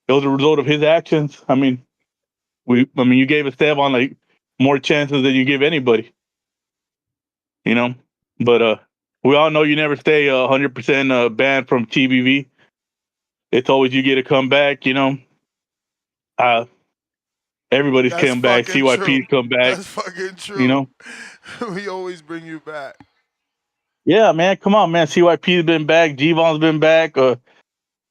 result of his actions. You gave Esteban like more chances than you give anybody, you know. But we all know you never stay 100% banned from TBV. It's always you get to come back, you know. Uh, Everybody's That's come back. fucking true. CYP's come back, That's fucking you true. know. We always bring you back. Yeah, man, come on, man. CYP's been back. G-Von's been back.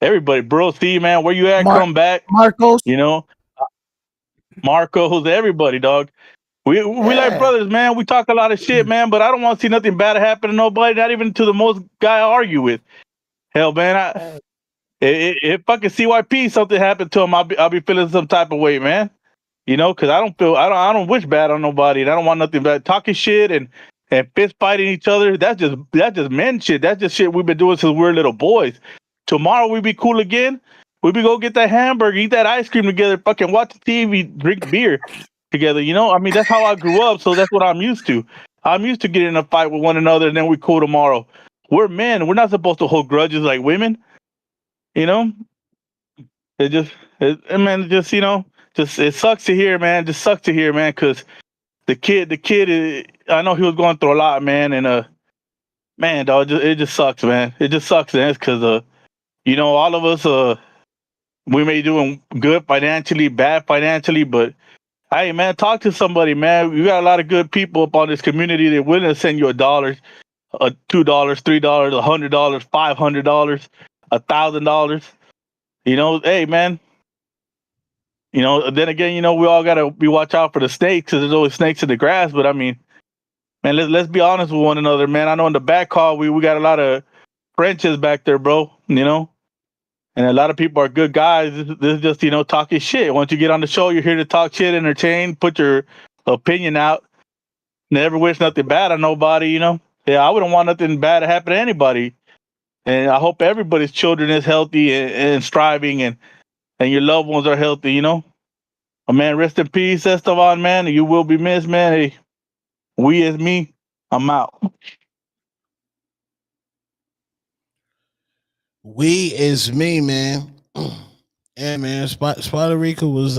Everybody, bro, Steve, man, where you at? Mar- Come back. Marcos. You know, Marcos, everybody, dog. We like Yeah. brothers, man. We talk a lot of shit, man. But I don't want to see nothing bad happen to nobody, not even to the most guy I argue with. Hell, man, if fucking CYP something happened to him, I'll be feeling some type of way, man. You know, because I don't wish bad on nobody, and I don't want nothing bad. Talking shit and fist fighting each other. That's just men shit. That's just shit we've been doing since we were little boys. Tomorrow we be cool again. We be go get that hamburger, eat that ice cream together, fucking watch the TV, drink beer together. You know, that's how I grew up, so that's what I'm used to. I'm used to getting in a fight with one another, and then we cool tomorrow. We're men. We're not supposed to hold grudges like women. You know, it just, man, just just it sucks to hear, man. Just sucks to hear, man, because the kid, I know he was going through a lot, man, and man, dog, it just sucks, man. It just sucks, man, because all of us, we may doing good financially, bad financially, but hey, man, talk to somebody, man. We got a lot of good people up on this community that willing to send you $1, $2, $3, $100, $500, $1,000. Hey, man. Then again, we all gotta be watch out for the snakes because there's always snakes in the grass. But I mean, man, let's be honest with one another, man. I know in the back hall we got a lot of Frenches back there, bro. And a lot of people are good guys. This is just talking shit. Once you get on the show, you're here to talk shit, entertain, put your opinion out. Never wish nothing bad on nobody. Yeah, I wouldn't want nothing bad to happen to anybody. And I hope everybody's children is healthy and striving, and your loved ones are healthy. Man, rest in peace, Esteban, man. You will be missed, man. Hey, we as me, I'm out. We is me, man. Yeah, man. Spider Rico was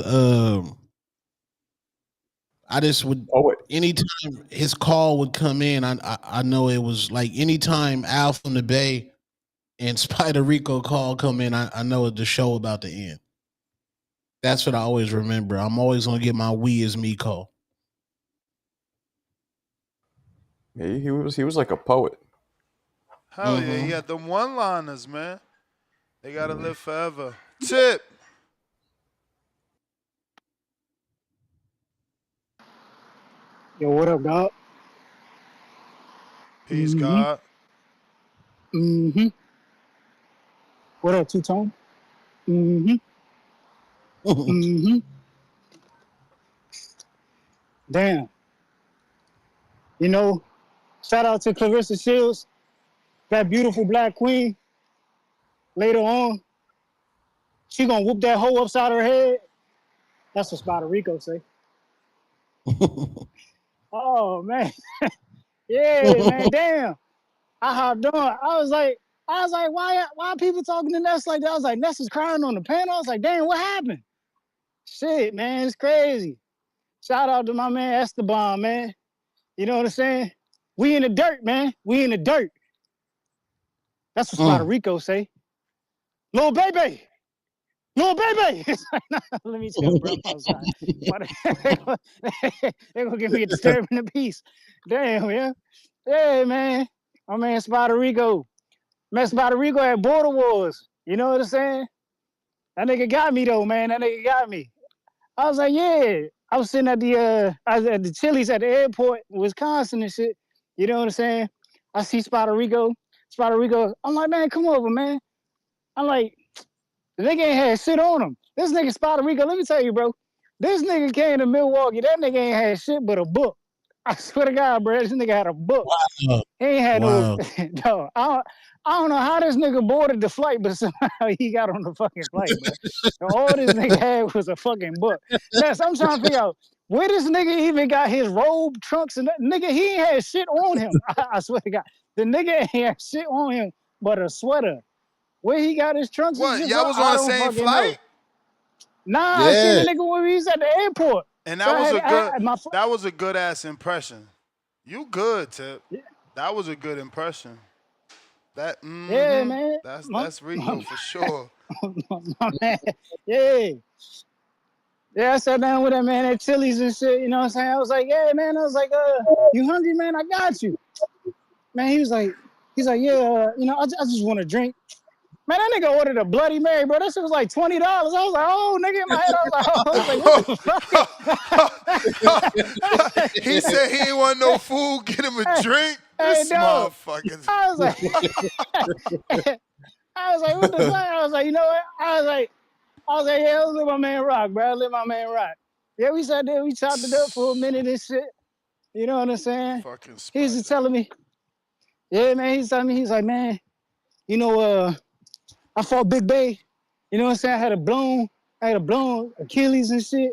I just would Poet. anytime his call would come in, I know it was like anytime Al from the Bay and Spider Rico call come in, I know the show about to end. That's what I always remember. I'm always gonna get my "we is me" call. He was like a poet. Hell yeah, he Mm-hmm. had them one-liners, man. They gotta live forever. Tip. Yo, what up, dog? Peace, Mm-hmm. God. Mm-hmm. What up, Two-Tone? Mm-hmm. Mm-hmm. Damn. You know, shout out to Clarissa Shields, that beautiful black queen. Later on, she gonna whoop that hoe upside her head. That's what Spider Rico say. Oh man, yeah, man, damn. I hopped on. I was like, why are people talking to Ness like that? I was like, Ness is crying on the panel. I was like, damn, what happened? Shit, man, it's crazy. Shout out to my man Esteban, man. You know what I'm saying? We in the dirt, man. We in the dirt. That's what Spider Mm. Rico say. Little baby, little baby. Let me chill, bro. I'm outside. They gonna give me a disturbing the peace. Damn, yeah. Hey, man. My man Spider Rico. Man, Spider Rico at Border Wars. You know what I'm saying? That nigga got me though, man. That nigga got me. I was like, yeah. I was sitting at the Chili's at the airport, Wisconsin and shit. You know what I'm saying? I see Spider Rico. Spider Rico. I'm like, man, come over, man. I'm like, the nigga ain't had shit on him. This nigga Spider Rico, let me tell you, bro. This nigga came to Milwaukee. That nigga ain't had shit but a book. I swear to God, bro. This nigga had a book. Wow. He ain't had no. Wow. No, I don't know how this nigga boarded the flight, but somehow he got on the fucking flight, bro. So all this nigga had was a fucking book. Next, I'm trying to figure out where this nigga even got his robe, trunks, and that. Nigga, he ain't had shit on him. I swear to God. The nigga ain't had shit on him but a sweater. Where he got his trunks and What? shit Y'all from, was on I the don't same fucking know. flight? Nah, I seen Yeah. the nigga when he was at the airport. And So that I was had a good my that was a good ass impression. You good, Tip. That was a good impression. That yeah, mm-hmm. man. That's Rico for sure. My man. Yeah. Yeah, I sat down with that man at Chili's and shit, you know what I'm saying? I was like, yeah, man. I was like, you hungry, man? I got you. Man, he's like, yeah, I just want to drink. Man, that nigga ordered a Bloody Mary, bro. That shit was like $20. I was like, oh, nigga, in my head, I was like, what the fuck? He said he ain't want no food, get him a drink. Hey, This dog. motherfucker. I was like, what the fuck? I was like, you know what? I was like, yeah, I'll let my man rock, bro. I'll let my man rock. Yeah, we sat there, we chopped it up for a minute and shit. You know what I'm saying? Fucking He's Spider. just telling me, yeah, man. He's telling me, he's like, man, I fought Big Bay. You know what I'm saying? I had a blown Achilles and shit.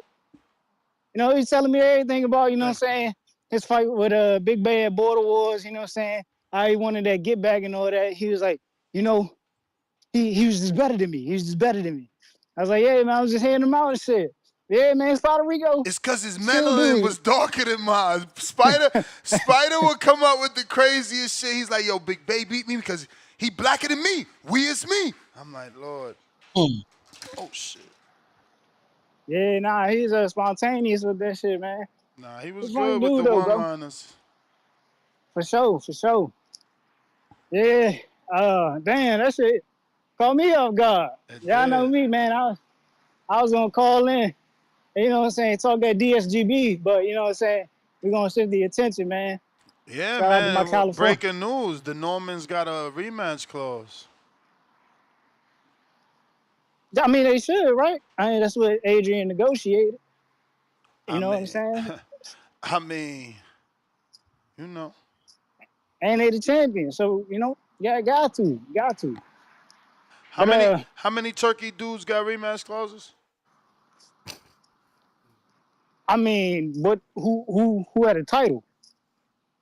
You know, he's telling me everything about, you know what I'm Thank you. saying, his fight with Big Bay at Border Wars, you know what I'm saying? How he wanted that get back and all that. He was like, you know, he was just better than me. He was just better than me. I was like, yeah, man, I was just hearing him out and shit. Yeah, man, Spider Rico, It's cause his still do melanin it. was darker than mine. Spider would come up with the craziest shit. He's like, yo, Big Bay beat me because he blacker than me. We is me. I'm like, Lord. Hmm. Oh shit. Yeah, nah, he's spontaneous with that shit, man. Nah, he was He's a funny good with the dude, though, one bro. liners. For sure, for sure. Yeah, damn, that shit caught me off guard. It Y'all know did. me, man. I was gonna call in, you know what I'm saying, talk that DSGB, but you know what I'm saying, we're gonna shift the attention, man. Yeah, Shout out to my man. California. Breaking news. The Normans got a rematch clause. I mean, they should, right? I mean, that's what Adrian negotiated. You I know what I'm mean, saying? I mean, you know. And they the champion, so yeah, got to. How But many turkey dudes got rematch clauses? I mean, what? Who had a title?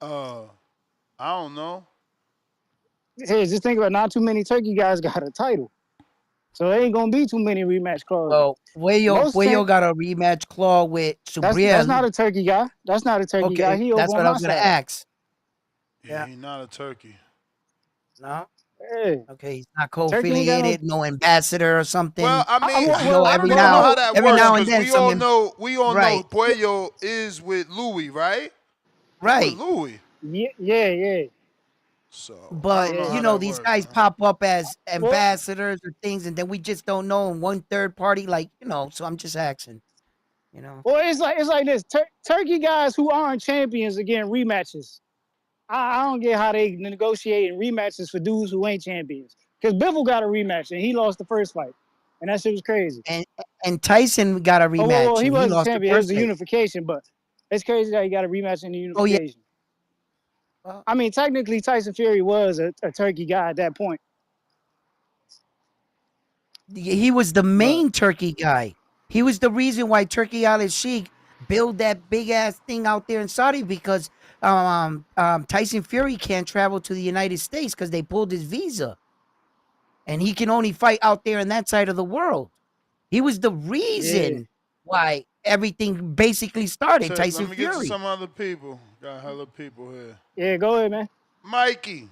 Uh, I don't know. Hey, just think about it, not too many turkey guys got a title, so there ain't gonna be too many rematch clauses. Well, Puello got a rematch clause with That's not Subriel. a turkey guy. That's not a turkey guy. Okay, He over that's on what I my was gonna side. ask. Yeah, Yeah, he not a turkey. no. Hey, Okay, he's not turkey ain't got no. co-affiliated, no ambassador or Well, something. I mean, Because you know I every don't know now how Well, that every works now and because then we all know right, Puello is with Louis, right? He with right. Louis. yeah. So I don't But know Yeah. you how know that these works, guys man. pop up as Well, ambassadors or things, and then we just don't know. And one third party, like so I'm just asking. You know, it's like this. Turkey guys who aren't champions again rematches. I don't get how they negotiating rematches for dudes who ain't champions. Because Biffle got a rematch and he lost the first fight, and that shit was crazy. and Tyson got a Oh, well, rematch he and he wasn't lost the champion. It was first a fight. unification, but it's crazy that he got a rematch in the Oh yeah, unification. well, I mean, technically, Tyson Fury was a turkey guy at that point, he was the but main Turkey guy. He was the reason why Turkey Al Sheikh built that big ass thing out there in Saudi because Tyson Fury can't travel to the United States because they pulled his visa, and he can only fight out there in that side of the world. He was the yeah, reason why everything basically started. Tip, let Tyson me get to Fury. some other people. Got hella people here. yeah, go ahead, man. Mikey.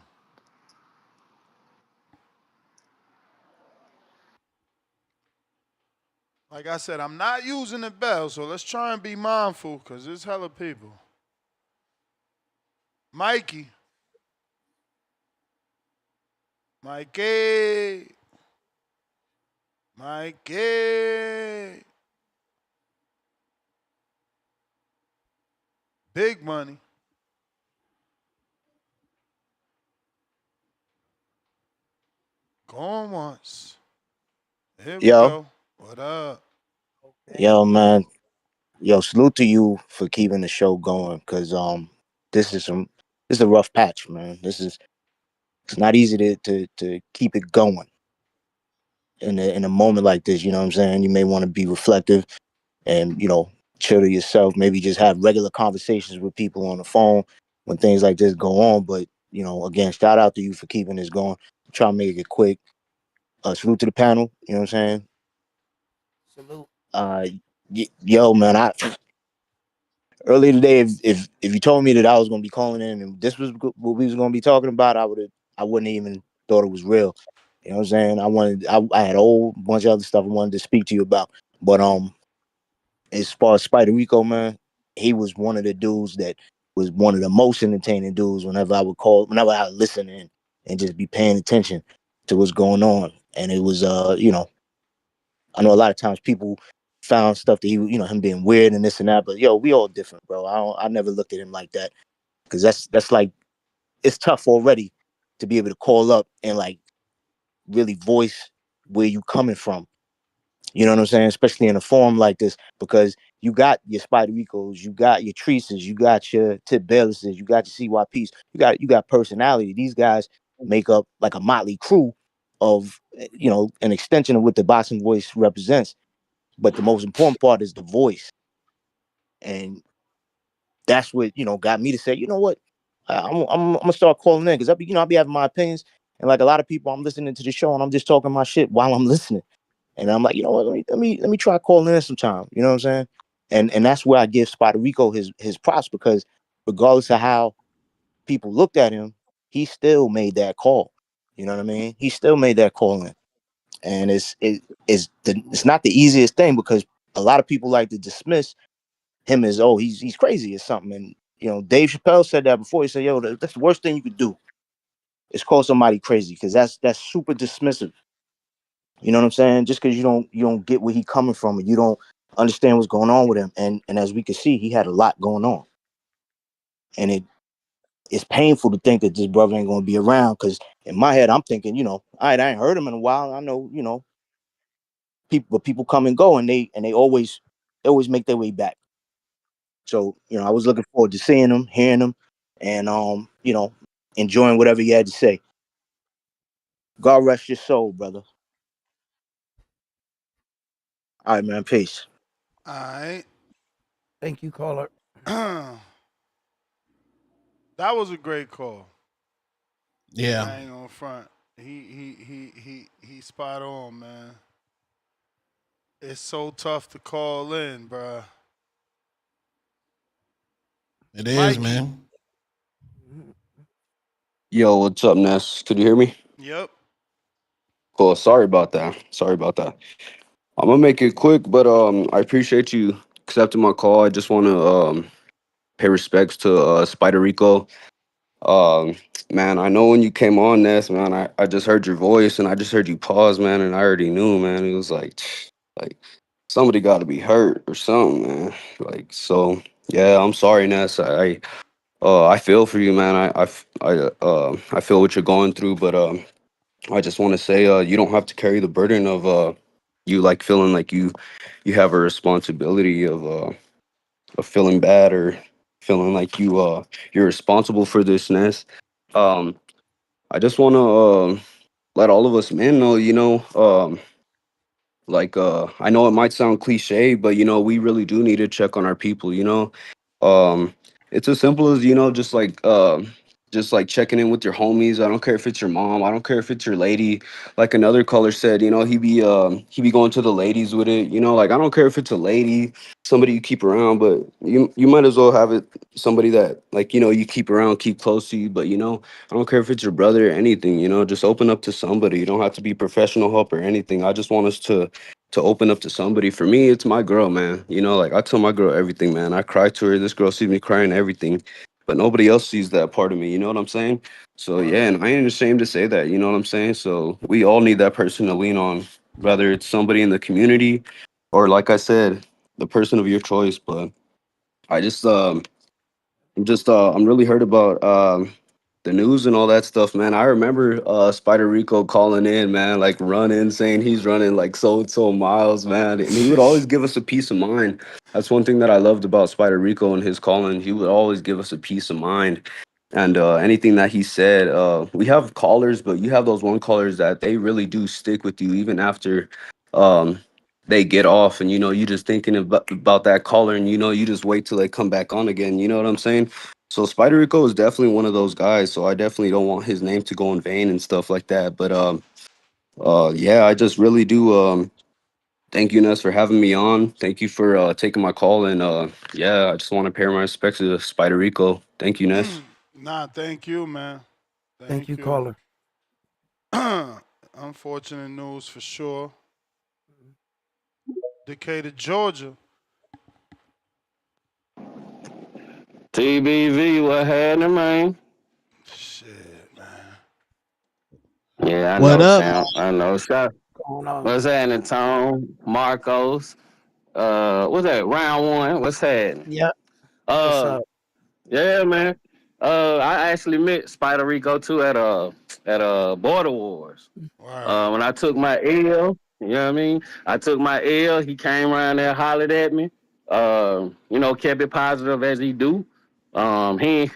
Like I said, I'm not using the bell, so let's try and be mindful because there's hella people. Mikey. Mikey. Mikey. Big money. Going once. Here we Yo, go. What up? Yo, man. Yo, salute to you for keeping the show going, cause this is some this is a rough patch, man. It's not easy to keep it going in a moment like this. You know what I'm saying? You may want to be reflective and chill to yourself. Maybe just have regular conversations with people on the phone when things like this go on. But again, shout out to you for keeping this going. Try to make it quick. Salute to the panel. You know what I'm saying? Salute. Uh, yo, man, I earlier today, if you told me that I was going to be calling in and this was what we was going to be talking about, I wouldn't even thought it was real. You know what I'm saying? I had a whole bunch of other stuff I wanted to speak to you about, but as far as Spider Rico, man, he was one of the dudes that was one of the most entertaining dudes. Whenever I would listen in and just be paying attention to what's going on, and it was I know a lot of times people found stuff that him being weird and this and that, but yo, we all different, bro. I never looked at him like that because that's like it's tough already to be able to call up and like really voice where you coming from. You know what I'm saying? Especially in a forum like this, because you got your Spider Ricos, you got your Treeses, you got your Tip Baylesses, you got your CYPs, you got personality. These guys make up like a motley crew of an extension of what the boxing voice represents. But the most important part is the voice, and that's what got me to say, you know what, I'm gonna start calling in because I'll be having my opinions, and like a lot of people, I'm listening to the show and I'm just talking my shit while I'm listening, and I'm like, you know what, let me try calling in sometime. You know what I'm saying? And that's where I give Spider Rico his props because regardless of how people looked at him, he still made that call. You know what I mean? He still made that call in, and it's not the easiest thing because a lot of people like to dismiss him as, oh, he's crazy or something. And Dave Chappelle said that before. He said, yo, that's the worst thing you could do is call somebody crazy because that's super dismissive. You know what I'm saying? Just because you don't get where he coming from and you don't understand what's going on with him. And as we can see, he had a lot going on, and it's painful to think that this brother ain't gonna be around. Because in my head, I'm thinking, all right, I ain't heard him in a while. I know, people come and go, and they always make their way back. So, I was looking forward to seeing him, hearing him, and enjoying whatever he had to say. God rest your soul, brother. All right, man. Peace. All right. Thank you, caller. That was a great call. Yeah, I ain't gonna front. He spot on, man. It's so tough to call in, bruh. it is, Mikey. man. Yo, what's up, Ness? Could you hear me? Yep. Cool. Sorry about that. Sorry about that. I'm gonna make it quick, but I appreciate you accepting my call. I just want to pay respects to Spider Rico. Um, man, I know when you came on, Ness, man, I just heard your voice and I just heard you pause, man, and I already knew, man. It was like somebody got to be hurt or something, man. Like so, yeah. I'm sorry, Ness. I feel for you, man. I feel what you're going through, but I just want to say, you don't have to carry the burden of you like feeling like you have a responsibility of feeling bad or feeling like you're responsible for this ness. Um, I just want to let all of us men know, I know it might sound cliche, but we really do need to check on our people. Um, it's as simple as just like checking in with your homies. I don't care if it's your mom. I don't care if it's your lady. Like another caller said, he be going to the ladies with it. Like I don't care if it's a lady, somebody you keep around, but you might as well have it somebody that like you keep around, keep close to you. But I don't care if it's your brother or anything. Just open up to somebody. You don't have to be professional help or anything. I just want us to open up to somebody. For me, it's my girl, man. Like I tell my girl everything, man. I cry to her. This girl sees me crying, everything, but nobody else sees that part of me. You know what I'm saying? So yeah, Word. and I ain't ashamed to say that. You know what I'm saying? So we all need that person to lean on, whether it's somebody in the community or, like I said, the person of your choice. But I just I'm really hurt about the news and all that stuff, man. I remember Spider Rico calling in, man, like running, saying he's running like so and so miles, man. And he would always give us a peace of mind. That's one thing that I loved about Spider Rico and his calling. He would always give us a peace of mind. And anything that he said, we have callers, but you have those one callers that they really do stick with you even after um, they get off. And, you just thinking about that caller and, you just wait till they come back on again. You know what I'm saying? So Spider Rico is definitely one of those guys. So I definitely don't want his name to go in vain and stuff like that. But yeah, I just really do. Thank you, Ness, for having me on. Thank you for taking my call. And yeah, I just want to pay my respects to Spider Rico. Thank you, Ness. Nah, thank you, man. Thank Thank you, you. caller. Unfortunate news for sure. Decatur, Georgia. TBV, what happening, man? Shit, man. Yeah, I What know, up? champ. I know. Shot. Going on? What's happening, Tom? Marcos. What's that? Round one. What's happening? Yep. What's Uh, up? yeah, man. I actually met Spider Rico too at Border Wars. Word. When I took my L, you know what I mean? I took my L. He came around there, hollered at me. Kept it positive as he do.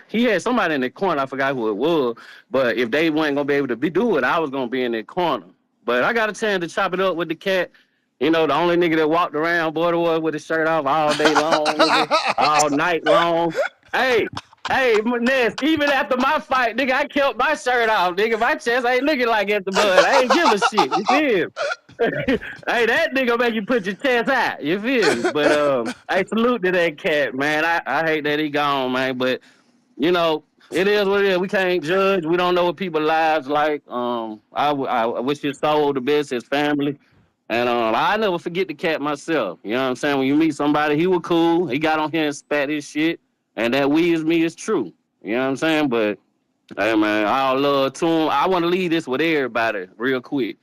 He had somebody in the corner. I forgot who it was, but if they weren't gonna be able to do it, I was gonna be in the corner. But I got a chance to chop it up with the cat. The only nigga that walked around Border was with his shirt off all day long, nigga, all night long. Hey, hey, Ness, even after my fight, nigga, I kept my shirt off, nigga. My chest ain't looking like at the bud. I ain't give a shit. You feel? Hey, that nigga make you put your chest out. You feel me? But I salute to that cat, man. I hate that he gone, man. But it is what it is. We can't judge. We don't know what people's lives like. I wish his soul the best, his family. And I never forget the cat myself. You know what I'm saying? When you meet somebody, he was cool. He got on here and spat his shit. And that we is me is true. You know what I'm saying? But hey man, all love to him. I want to leave this with everybody real quick.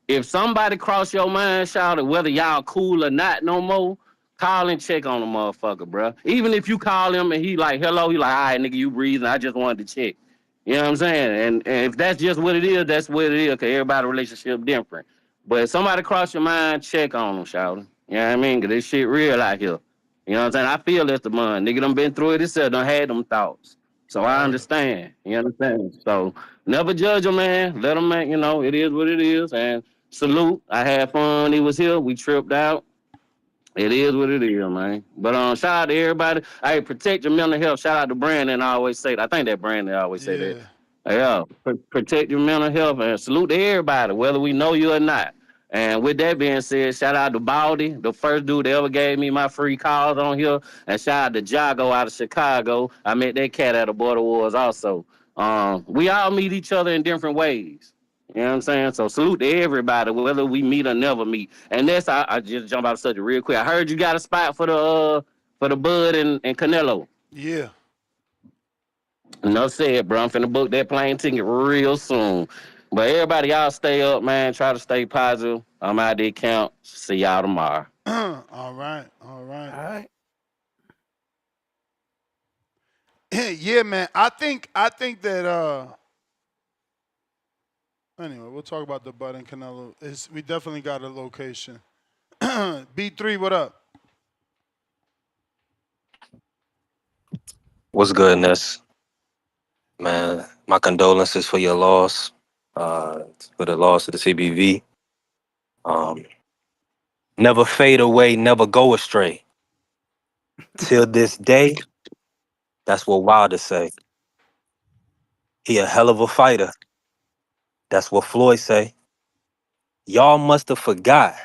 If somebody cross your mind, shout it, whether y'all cool or not no more, call and check on the motherfucker, bro. Even if you call him and he like, hello, he like, all right, nigga, you breathing. I just wanted to check. You know what I'm saying? And if that's just what it is, that's what it is, because everybody's relationship different. But if somebody cross your mind, check on them, shout it. You know what I mean? Because this shit real out here. You know what I'm saying? I feel that's the man. Nigga done been through it himself, done had them thoughts. So I Word. understand. You understand? So never judge a man. Let him, man, it is what it is. And salute. I had fun. He was here. We tripped out. It is what it is, man. But shout out to everybody. Hey, protect your mental health. Shout out to Brandon. I always say that. I think that Brandon always say that. Yeah. Yeah, protect your mental health and salute to everybody, whether we know you or not. And with that being said, shout out to Baldy, the first dude that ever gave me my free calls on here. And shout out to Jago out of Chicago. I met that cat at the Border Wars also. We all meet each other in different ways. You know what I'm saying? So salute to everybody, whether we meet or never meet. And that's I just jump out of subject real quick. I heard you got a spot for the Bud and Canelo. Yeah. Enough said, bro. I'm finna book that plane ticket real soon. But everybody, y'all stay up, man. Try to stay positive. I'm out there count. See y'all tomorrow. All right. All right. All right. Yeah, man. I think that anyway, we'll talk about the Bud and Canelo. We definitely got a location. B3, what up? What's good, Ness? Man, my condolences for your loss, for the loss of the CBV. Um, Never fade away, never go astray. Till this day, that's what Wilder say. He a hell of a fighter. That's what Floyd say. Y'all must have forgot.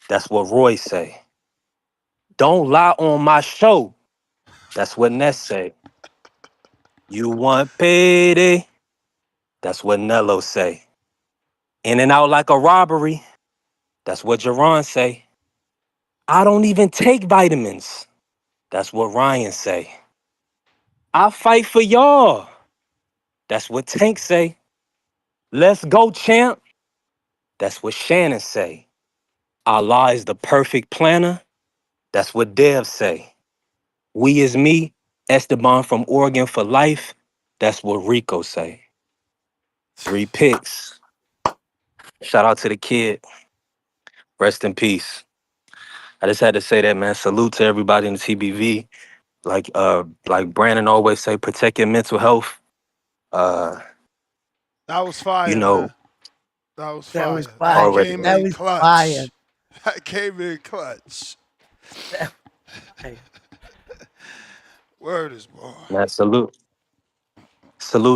That's what Roy say. Don't lie on my show. That's what Ness say. You want payday? That's what Nello say. In and out like a robbery. That's what Jerron say. I don't even take vitamins. That's what Ryan say. I fight for y'all. That's what Tank say. Let's go, champ. That's what Shannon say. Allah is the perfect planner. That's what Dev say. We is me, Esteban from Oregon for life. That's what Rico say. 3 picks. Shout out to the kid. Rest in peace. I just had to say that, man. Salute to everybody in the TBV. Like Brandon always say, protect your mental health. Uh, That was you fire, know, man. That was That was fire. That fire. already came That know. in was fire. clutch. That came in clutch. That, hey, Word is born. Man, salute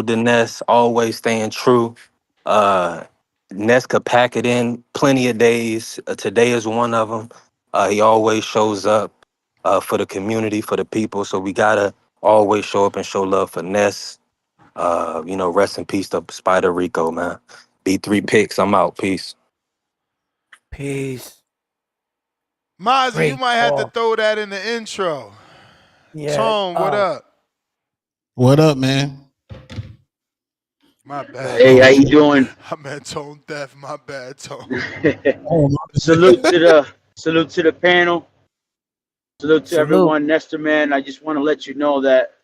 to Ness, always staying true. Uh, Ness could pack it in plenty of days. Today is one of them. He always shows up for the community, for the people. So we gotta always show up and show love for Ness. Rest in peace to Spider Rico, man. B3 picks. I'm out. Peace. peace. Mozzie, you Great might have to call. throw that in the intro. Yeah. Tone, what up? What up, man? My bad, Hey, how Tone. you doing? I meant Tone Deaf. My bad, Tone. Oh, Salute to the panel. Salute to Salute. everyone. Nestor, man, I just want to let you know that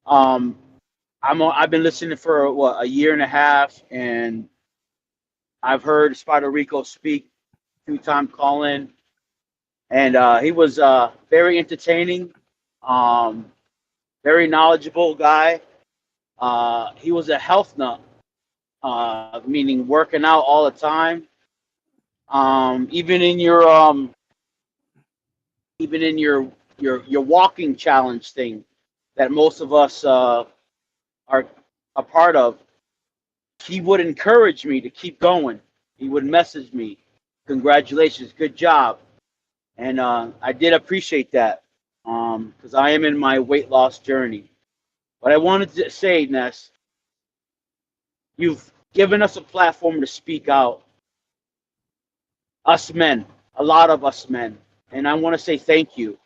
um I've been listening for what, a year and a half, and I've heard Spider Rico speak 2 time call in, and he was very entertaining, um very knowledgeable guy. He was a health nut, meaning working out all the time. Even in your your walking challenge thing that most of us are a part of, he would encourage me to keep going. He would message me, "Congratulations, good job," and I did appreciate that because I am in my weight loss journey. But I wanted to say, Ness, you've given us a platform to speak out, us men, a lot of us men, and I want to say thank you.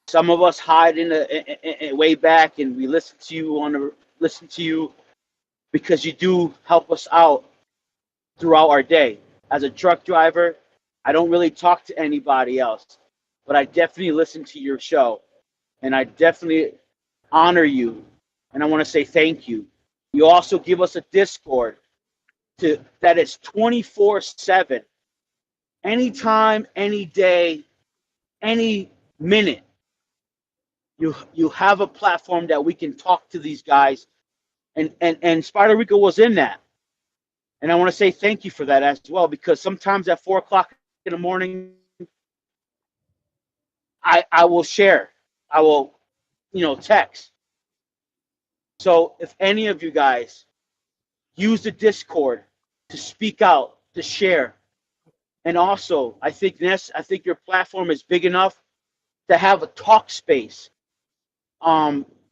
Some of us hide in way back, and we listen to you because you do help us out throughout our day. As a truck driver, I don't really talk to anybody else, but I definitely listen to your show, and I definitely honor you, and I want to say thank you. You also give us a Discord that is 24/7, anytime, any day, any minute. You have a platform that we can talk to these guys, and Spider Rico was in that, and I want to say thank you for that as well, because sometimes at 4 o'clock in the morning, I will share, I will text. So if any of you guys use the Discord to speak out, to share, and also I think your platform is big enough to have a talk space.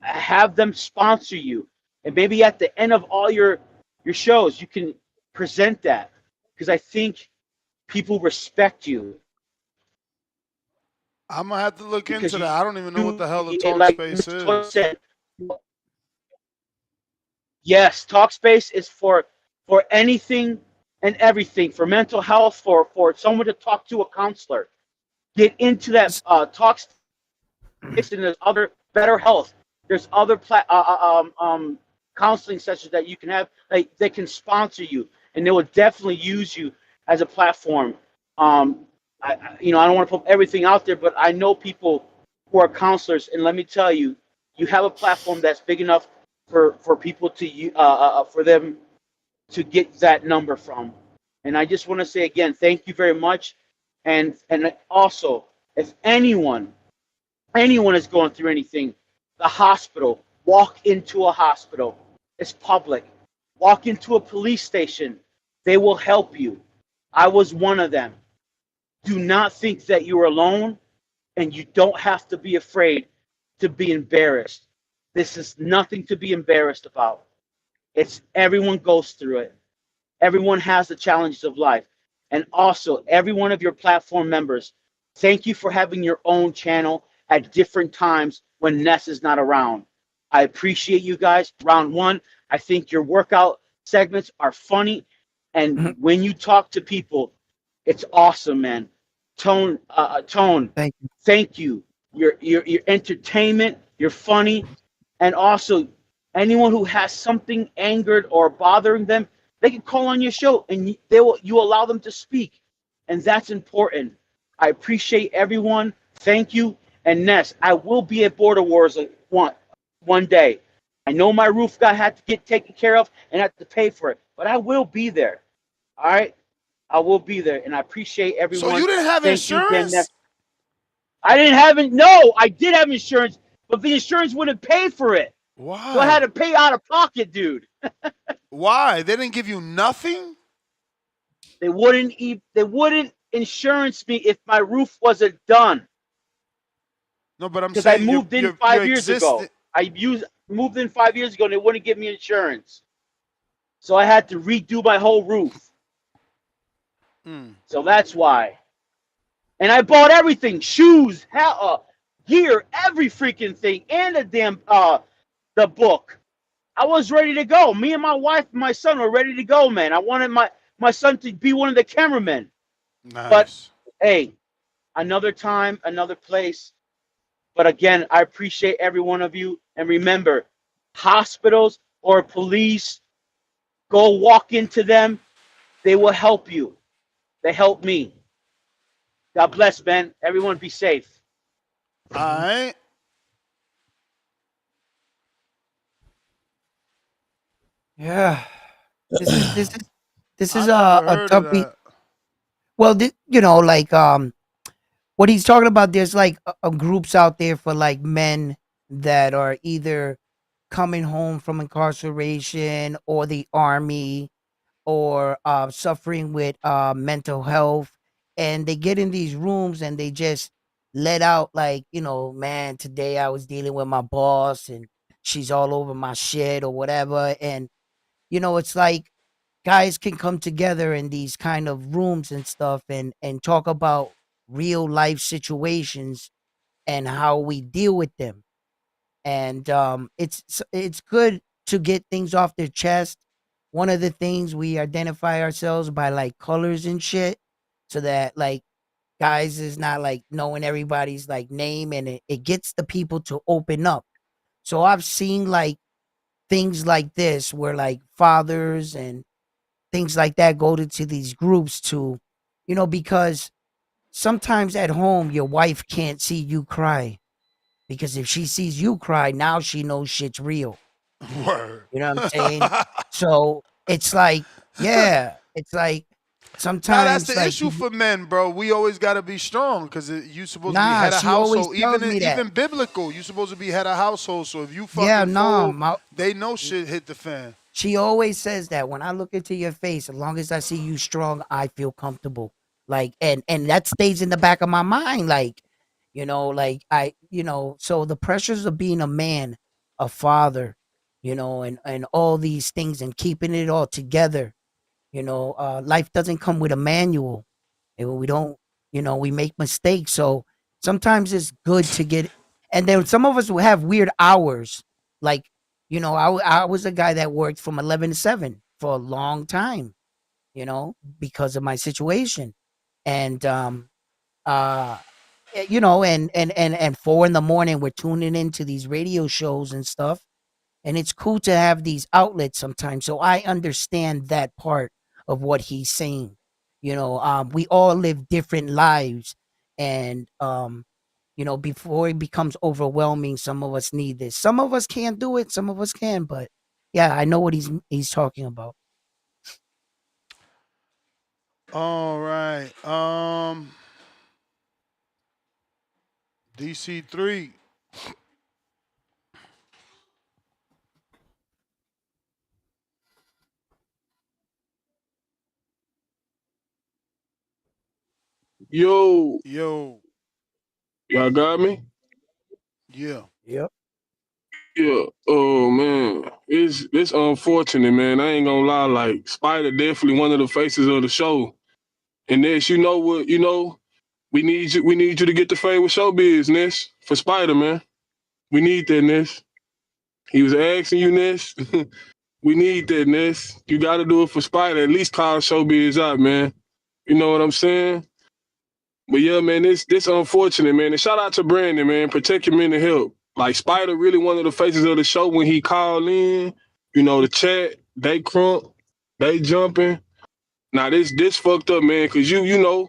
Have them sponsor you, and maybe at the end of all your shows, you can present that, because I think people respect you I'm gonna have to look because into that. I don't even know what the hell a talk like space Mr. Toy is. said, yes, Talkspace is for anything and everything, for mental health, for someone to talk to, a counselor. Get into that Talkspace, and there's other better health. There's other counseling sessions that you can have. Like, they can sponsor you, and they will definitely use you as a platform. I don't want to put everything out there, but I know people who are counselors, and let me tell you, you have a platform that's big enough for people to for them to get that number from. And I just want to say again, thank you very much. And also, if anyone is going through anything, the hospital, walk into a hospital. It's public. Walk into a police station. They will help you. I was one of them. Do not think that you're alone, and you don't have to be afraid to be embarrassed. This is nothing to be embarrassed about. It's everyone goes through it. Everyone has the challenges of life. And also, every one of your platform members, thank you for having your own channel at different times when Ness is not around. I appreciate you guys. Round one, I think your workout segments are funny. And when you talk to people, it's awesome, man. Tone, Thank you. thank you. Your entertainment, you're funny. And also, Anyone who has something angered or bothering them, they can call on your show and you allow them to speak. And that's important. I appreciate everyone. Thank you. And Ness, I will be at Border Wars one day. I know my roof had to get taken care of and I have to pay for it, but I will be there. All right? I will be there. And I appreciate So everyone. you didn't have Thank you again, Ness. insurance? I didn't have it. No, I did have insurance, but the insurance wouldn't pay for it. So I had Why? to pay out of pocket, dude. Why? They didn't give you nothing? They wouldn't insurance me if my roof wasn't done. No, but I'm Because I saying you're moved in you're you're 5 years ago. existing. Moved in 5 years ago and they wouldn't give me insurance. So I had to redo my whole roof. So that's why. And I bought everything, shoes, gear, every freaking thing, and the book. I was ready to go. Me and my wife and my son were ready to go, man. I wanted my son to be one of the cameramen. But Nice. hey, another time, another place. But again, I appreciate every one of you. And remember, hospitals or police, go walk into them. They will help you. They help me. God bless, man. Everyone be safe. All right. Yeah. This is this is this I is never a heard of toughie. that. Well, you know, like what he's talking about. There's like groups out there for like men that are either coming home from incarceration or the army or suffering with mental health, and they get in these rooms and they just let out like, you know, man, today I was dealing with my boss and she's all over my shit or whatever. And you know, it's like guys can come together in these kind of rooms and stuff and talk about real life situations and how we deal with them. And it's good to get things off their chest. One of the things, we identify ourselves by like colors and shit, so that like guys is not like knowing everybody's like name, and it gets the people to open up. So I've seen like things like this where like fathers and things like that go to these groups to, you know, because sometimes at home your wife can't see you cry, because if she sees you cry, now she knows shit's real. Word. You know what I'm saying? So it's like, yeah, it's like Nah, that's sometimes the like issue for men, bro. We always gotta be strong because you supposed to be nah, head of she always household. tells me that. Even biblical, you supposed to be head of household. So if you Yeah, fucking no, fold, they know shit hit the fan. she always says that when I look into your face, as long as I see you strong, I feel comfortable. Like, and that stays in the back of my mind. Like, you know, like you know, so the pressures of being a man, a father, you know, and all these things and keeping it all together. You know, life doesn't come with a manual, and we don't, you know, we make mistakes. So sometimes it's good to get, and then some of us will have weird hours. Like, you know, I was a guy that worked from 11 to 7 for a long time, you know, because of my situation. And, you know, and 4 in the morning, we're tuning into these radio shows and stuff, and it's cool to have these outlets sometimes. So I understand that part of what he's saying. You know, we all live different lives, and you know, before it becomes overwhelming, some of us need this. Some of us can't do it. Some of us can, but yeah, I know what he's talking about. All right. DC3. Yo, Yo. y'all got me? Yeah. Yep. Yeah. Oh man, it's unfortunate, man. I ain't gonna lie. Like Spider, definitely one of the faces of the show. And Ness, you know what? You know we need you. We need you to get the fame with showbiz, Ness, for Spider, man. We need that, Ness. He was asking you, Ness. We need that, Ness. You got to do it for Spider. At least call showbiz out, man. You know what I'm saying? But yeah, man, this unfortunate, man. And shout out to Brandon, man. Protect your mental health. Like Spider really one of the faces of the show when he called in. You know, the chat, they crunk, they jumping. Now this fucked up, man, cause you know,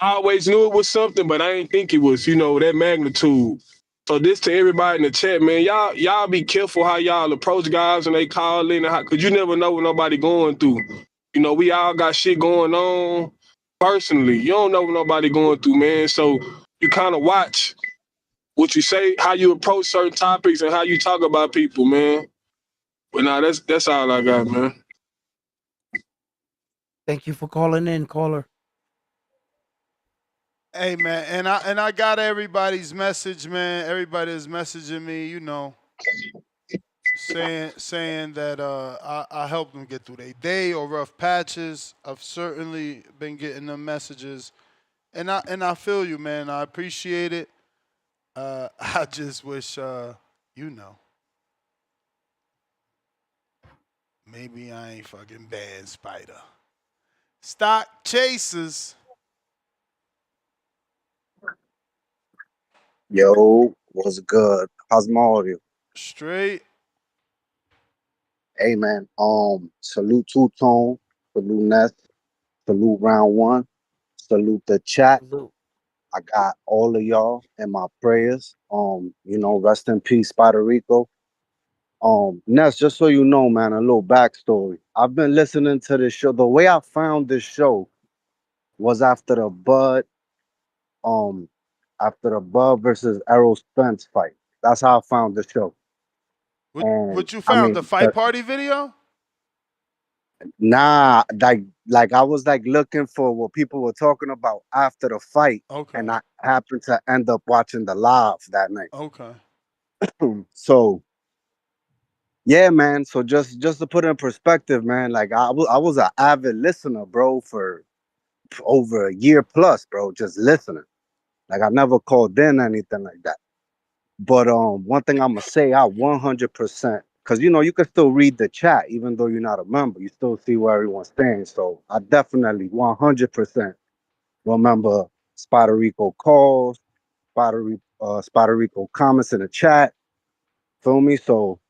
I always knew it was something, but I didn't think it was, you know, that magnitude. So this to everybody in the chat, man, y'all be careful how y'all approach guys when they call in, cause you never know what nobody going through. You know, we all got shit going on personally. You don't know what nobody going through, man. So you kind of watch what you say, how you approach certain topics, and how you talk about people, man. But nah, that's all I got, man. Thank you for calling in, caller. Hey man, and I got everybody's message, man. Everybody is messaging me, saying that I helped them get through their day or rough patches. I've certainly been getting them messages, and I feel you, man. I appreciate it. I just wish you know maybe I ain't fucking bad, Spider. Stock chasers. Yo, what's good? How's my audio? Straight. Hey man, salute Two Tone, salute Ness, salute Round One, salute the chat. Salute. I got all of y'all in my prayers. Rest in peace, Spider Rico. Ness, just so you know, man, a little backstory. I've been listening to this show. The way I found this show was um, after the Bud versus Errol Spence fight. That's how I found the show. And What you I found? The mean, fight party video? nah, like I was like looking for what people were talking about after the fight, Okay. and I happened to end up watching the live that night. Okay. So yeah, man. So just to put it in perspective, man, like I was an avid listener, bro, for over a year plus, bro, just listening. Like I never called in anything like that. But one thing I'm gonna say, I 100%, because you can still read the chat even though you're not a member. You still see where everyone's staying. So I definitely 100% remember Spider Rico calls, Spider Rico comments in the chat. Feel me? So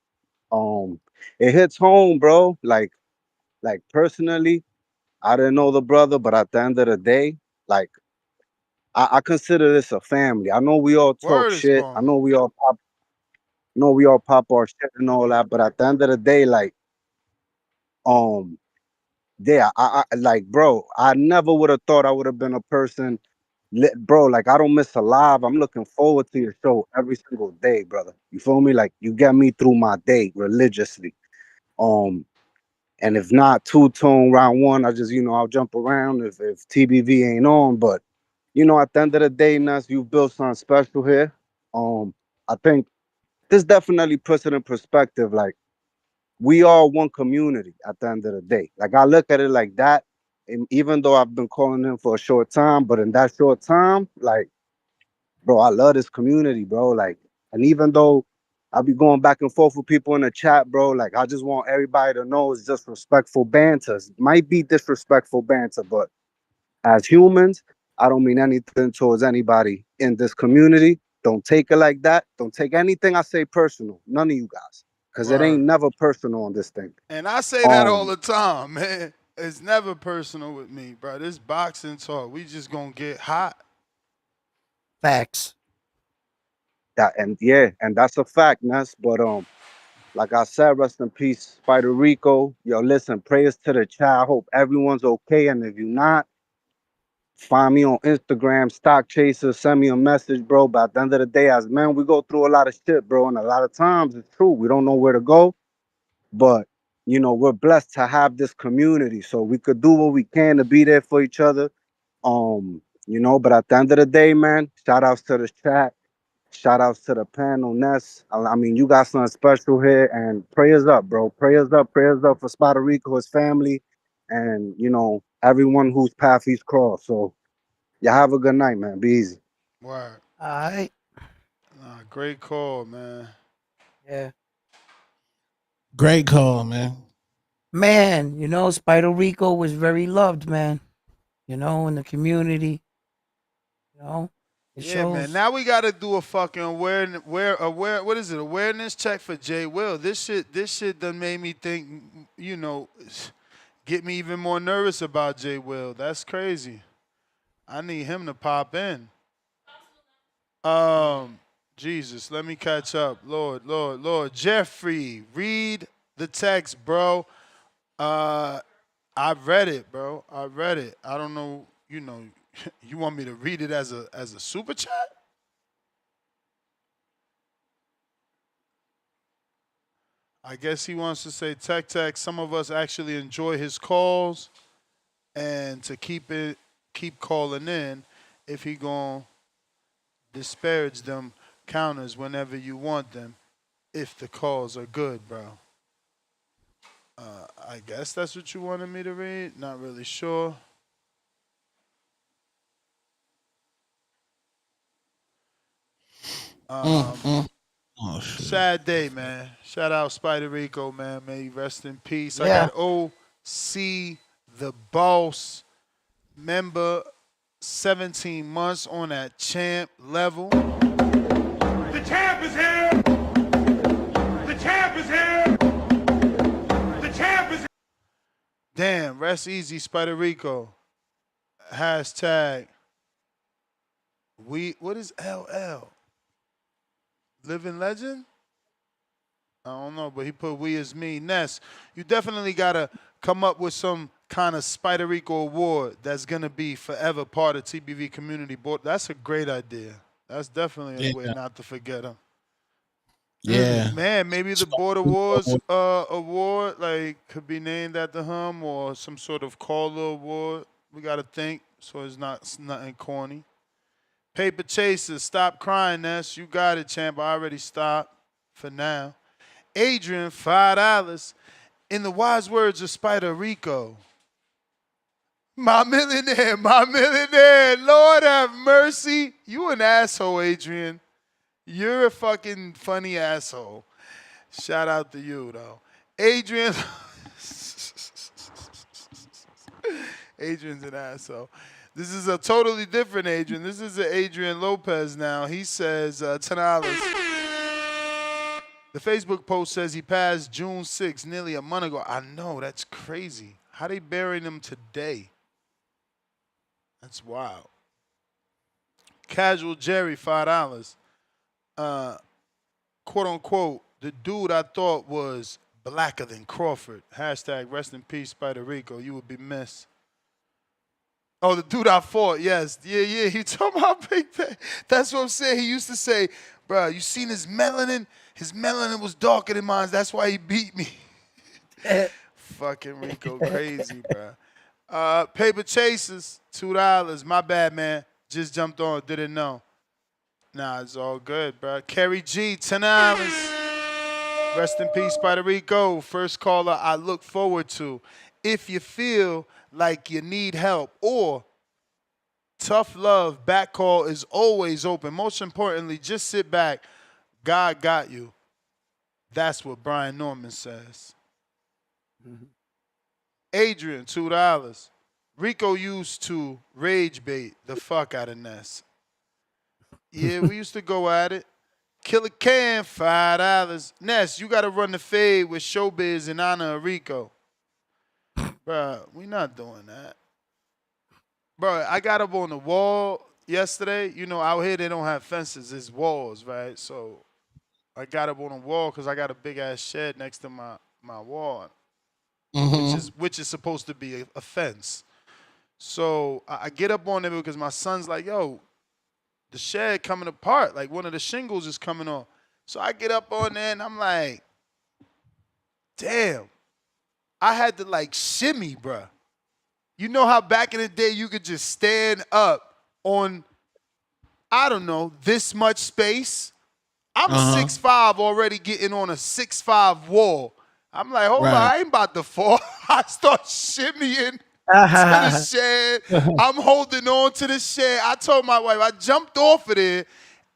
um, it hits home, bro. Like personally, I didn't know the brother, but at the end of the day, like I consider this a family. I know we all talk Word is shit. I born. know we all pop our shit and all that, but at the end of the day, like, um, yeah, I like, bro, I never would have thought I would have been a person, bro. Like, I don't miss a live. I'm looking forward to your show every single day, brother. You feel me? Like, you get me through my day religiously. Um, and if not Two Tone Round One, I just, I'll jump around if TBV ain't on. But at the end of the day, Nas, you've built something special here. I think this definitely puts it in perspective. Like, we are one community at the end of the day. Like, I look at it like that. And even though I've been calling him for a short time, but in that short time, like, bro, I love this community, bro. Like, and even though I'll be going back and forth with people in the chat, bro, like, I just want everybody to know it's just respectful banter. It might be disrespectful banter, but as humans, I don't mean anything towards anybody in this community. Don't take it like that. Don't take anything I say personal. None of you guys. Because it ain't Word. never personal on this thing. And I say that all Um, the time, man. It's never personal with me, bro. This boxing talk, we just gonna get hot. Facts. and that's a fact, Ness. But like I said, rest in peace, Spider Rico. Yo, listen, prayers to the child. I hope everyone's okay. And if you're not, find me on Instagram, Stock Chaser. Send me a message, bro. But at the end of the day, as men, we go through a lot of shit, bro. And a lot of times it's true. We don't know where to go. But we're blessed to have this community. So we could do what we can to be there for each other. But at the end of the day, man, shout outs to the chat. Shout outs to the panel, Ness. I mean, you got something special here, and prayers up, bro. Prayers up for Spider Rico, his family, and everyone whose path he's crossed. So, y'all have a good night, man. Be easy. Word. All right. Nah, great call, man. Yeah. Great call, man. Man, Spider Rico was very loved, man. In the community. You know. It Yeah, man. shows. Now we gotta do a fucking what is it? Awareness check for Jay Will. This shit done made me think. You know, get me even more nervous about Jay Will. That's crazy. I need him to pop in. Um, Jesus, let me catch up. Lord, Lord, Lord. Jeffrey, read the text, bro. Uh, I read it, bro. I read it. I don't know. You know, you want me to read it as a super chat? I guess he wants to say Tech Tech. Some of us actually enjoy his calls, and to keep calling in, if he gonna disparage them counters whenever you want them, if the calls are good, bro. I guess that's what you wanted me to read. Not really sure. Mm, Um, mm. Oh shit. Sad day, man. Shout out Spider Rico, man. May he rest in peace. I Yeah. got OC the boss member, 17 months on that champ level. The champ is here. The champ is here. The champ is here. Damn, rest easy, Spider Rico. Hashtag what is LL? Living legend? I don't know, but he put we as me. Ness, you definitely gotta come up with some kind of Spider Rico award that's gonna be forever part of TBV community board. That's a great idea. That's definitely a Yeah, way not to forget him. yeah. Man, maybe the Board Awards award like could be named after him or some sort of caller award. We gotta think so it's nothing corny. Paper Chasers, stop crying, Ness. You got it, champ. I already stopped for now. Adrian, $5. In the wise words of Spider Rico, my millionaire, Lord have mercy. You an asshole, Adrian. You're a fucking funny asshole. Shout out to you, though. Adrian. Adrian's an asshole. This is a totally different Adrian. This is an Adrian Lopez now. He says, $10. The Facebook post says he passed June 6th, nearly a month ago. I know, that's crazy. How they burying him today? That's wild. Casual Jerry, $5. Quote unquote, the dude I thought was blacker than Crawford. Hashtag rest in peace, Spider Rico. You would be missed. Oh, the dude I fought, yes. Yeah. He talking about Big Bang. That's what I'm saying. He used to say, bro, you seen his melanin? His melanin was darker than mine. That's why he beat me. Fucking Rico crazy, bro. Paper Chasers, $2. My bad, man. Just jumped on, didn't know. Nah, it's all good, bro. Kerry G, $10. Rest in peace, Spider Rico. First caller I look forward to. If you feel like you need help or tough love, back call is always open. Most importantly, just sit back. God got you. That's what Brian Norman says. Adrian, $2. Rico used to rage bait the fuck out of Ness. Yeah, we used to go at it. Killer Can, $5. Ness, you got to run the fade with Showbiz in honor of Rico. Bruh, we not doing that. Bro, I got up on the wall yesterday. You know, out here they don't have fences, it's walls, right? So I got up on the wall because I got a big ass shed next to my wall, Mm-hmm. which is supposed to be a fence. So I get up on it because my son's like, yo, the shed coming apart. Like one of the shingles is coming off. So I get up on there and I'm like, damn. I had to like shimmy, bruh. You know how back in the day you could just stand up on, I don't know, this much space? I'm Uh-huh. 6'5", already getting on a 6'5" wall. I'm like, hold on, Right. I ain't about to fall. I start shimmying to the shed. I'm holding on to the shed. I told my wife, I jumped off of there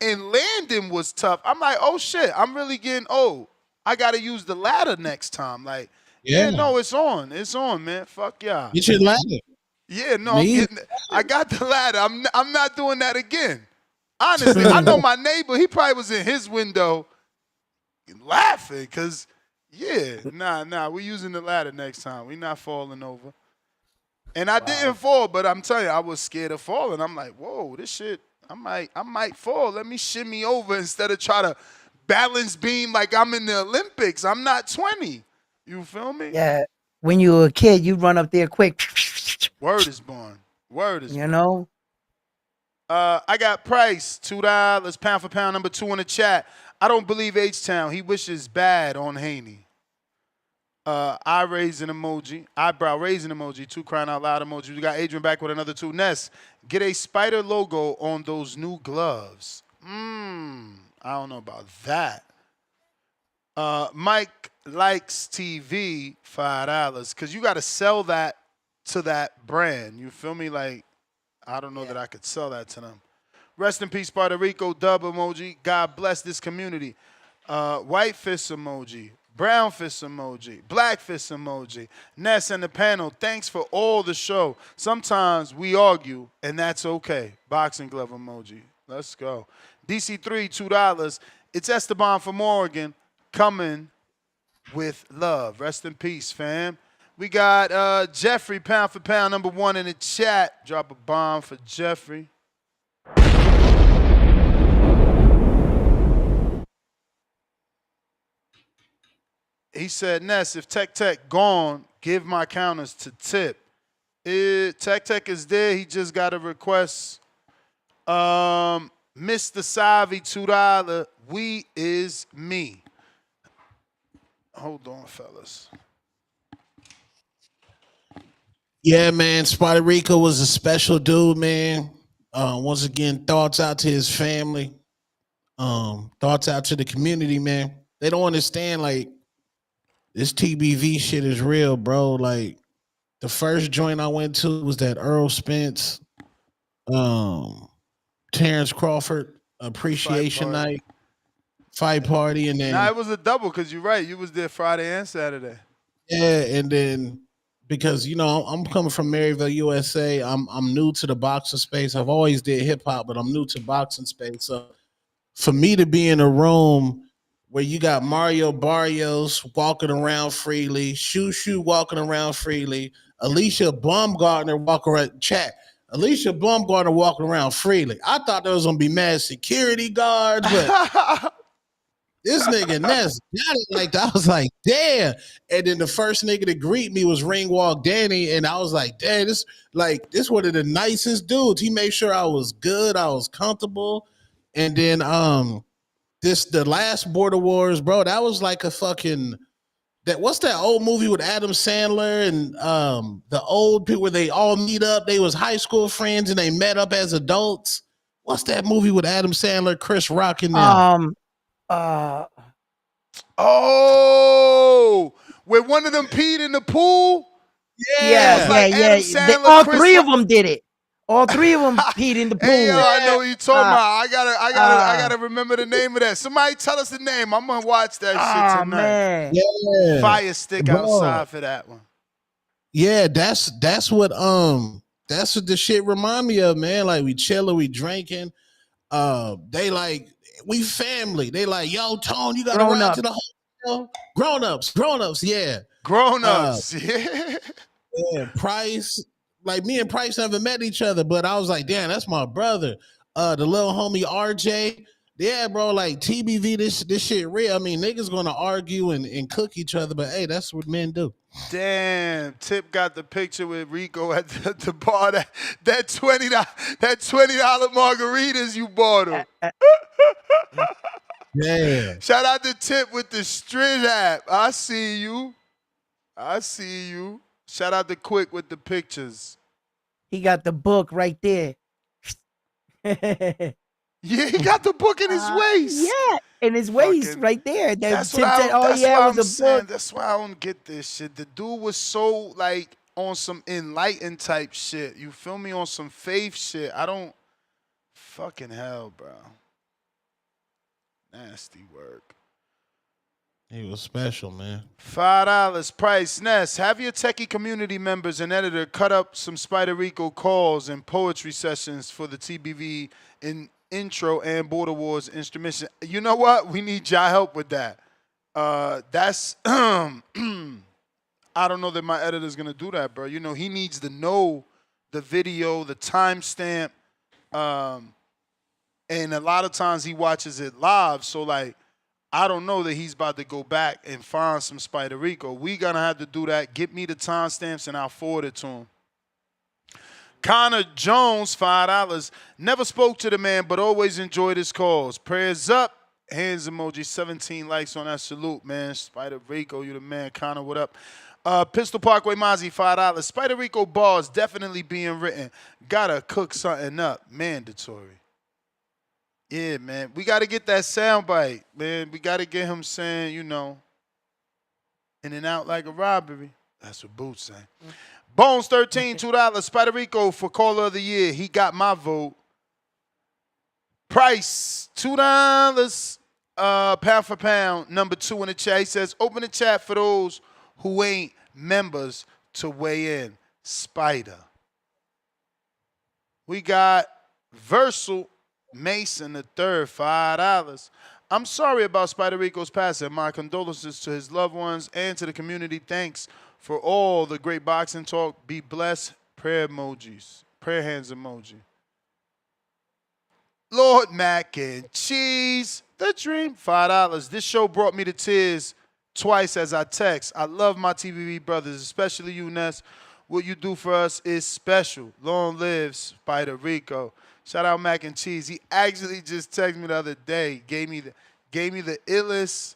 and landing was tough. I'm like, oh shit, I'm really getting old. I gotta use the ladder next time. Like, Yeah. yeah, no, it's on. It's on, man. Fuck y'all. Get your ladder. Yeah, no, I'm Me. getting. I got the ladder. I'm not doing that again. Honestly, I know my neighbor. He probably was in his window laughing because, yeah, nah. We using the ladder next time. We not falling over. And I didn't fall, but I'm telling you, I was scared of falling. I'm like, whoa, this shit, I might fall. Let me shimmy over instead of try to balance beam like I'm in the Olympics. I'm not 20. You feel me? Yeah. When you were a kid, you run up there quick. Word is born. Word is You born. know? I got Price, $2, pound for pound, number 2 in the chat. I don't believe H-Town. He wishes bad on Haney. Eye raising emoji, eyebrow raising emoji, 2 crying out loud emoji. We got Adrian back with another 2. Ness, get a spider logo on those new gloves. I don't know about that. Mike likes TV, $5, because you got to sell that to that brand. You feel me? Like, I don't know that I could sell that to them. Rest in peace, Spider Rico, dub emoji. God bless this community. White fist emoji. Brown fist emoji. Black fist emoji. Ness and the panel, thanks for all the show. Sometimes we argue, and that's okay. Boxing glove emoji. Let's go. DC3, $2. It's Esteban from Oregon coming with love. Rest in peace, fam. We got Jeffrey, pound for pound, number 1 in the chat. Drop a bomb for Jeffrey. He said, Ness, if Tech gone, give my counters to Tip. Tech is there. He just got a request. Mr. Savi, $2. We is me. Hold on, fellas. Yeah, man. Spider Rico was a special dude, man. Once again, thoughts out to his family. Thoughts out to the community, man. They don't understand, like, this TBV shit is real, bro. Like, the first joint I went to was that Earl Spence, um, Terrence Crawford appreciation night, fight party, and Nah, then it was a double because you're right. You was there Friday and Saturday. yeah, and then because I'm coming from Maryville, USA. I'm new to the boxing space. I've always did hip hop, but I'm new to boxing space. So for me to be in a room where you got Mario Barrios walking around freely, Shoo walking around freely, Alicia Baumgartner walking around chat. Alicia Baumgartner walking around freely. I thought there was gonna be mad security guards, but this nigga Ness got it like that. I was like, damn. And then the first nigga to greet me was Ringwalk Danny, and I was like, damn, this one of the nicest dudes. He made sure I was good, I was comfortable, and then the last Border Wars, bro. That was like a fucking what's that old movie with Adam Sandler and the old people where they all meet up? They was high school friends and they met up as adults. What's that movie with Adam Sandler, Chris Rock, and them? Oh, where one of them peed in the pool? It was Yeah. like Adam Sandler, All Chris 3 of Rock. them did it. All 3 of them peed in the Hey yo, pool. I know what you talking about. I Uh, gotta remember the name of that. Somebody tell us the name. I'm gonna watch that shit tonight. man. Yeah. Fire stick Bro. outside for that one. Yeah, that's what the shit remind me of, man. Like we chilling, we drinking. They like we family. They like, yo, Tone, you gotta Grown ride to up. the hotel. Grown ups, yeah. Grown Uh ups. Yeah. yeah, Price. Like me and Price never met each other, but I was like, damn, that's my brother. The little homie RJ. Yeah, bro, like TBV, this shit real. I mean, niggas gonna argue and cook each other, but hey, that's what men do. Damn, Tip got the picture with Rico at the bar. That $20 margaritas you bought him. Yeah. Shout out to Tip with the Strid app. I see you. Shout out to Quick with the pictures. He got the book right there. Yeah, he got the book in his waist. Yeah, in his waist Fucking. right there. That That's what Tip said, "Oh That's yeah, it why was I'm a book." saying. That's why I don't get this shit. The dude was so like on some enlightened type shit. You feel me? On some faith shit. I don't. Fucking hell, bro. Nasty work. He was special, man. $5 price. Ness, have your techie community members and editor cut up some Spider Rico calls and poetry sessions for the TBV intro and Border Wars instrumentation. You know what? We need y'all help with that. That's I don't know that my editor's gonna do that, bro. You know, he needs to know the video, the timestamp, and a lot of times he watches it live. So like, I don't know that he's about to go back and find some Spider Rico. We gonna have to do that. Get me the timestamps and I'll forward it to him. Connor Jones, $5. Never spoke to the man, but always enjoyed his calls. Prayers up. Hands emoji, 17 likes on that salute, man. Spider Rico, you the man. Connor, what up? Pistol Parkway Mozzie, $5. Spider Rico bars definitely being written. Gotta cook something up. Mandatory. Yeah, man. We gotta get that soundbite, man. We gotta get him saying, you know, in and out like a robbery. That's what Boots saying. Bones 13, $2. Spider Rico for caller of the year. He got my vote. Price, $2. Pound for pound, number 2 in the chat. He says, open the chat for those who ain't members to weigh in. Spider. We got Versal Mason the third, $5. I'm sorry about Spider Rico's passing. My condolences to his loved ones and to the community. Thanks for all the great boxing talk. Be blessed. Prayer emojis. Prayer hands emoji. Lord Mac and Cheese. The Dream. $5. This show brought me to tears twice as I text. I love my TVV brothers, especially you, Ness. What you do for us is special. Long live Spider Rico. Shout out Mac and Cheese. He actually just texted me the other day. Gave me the illest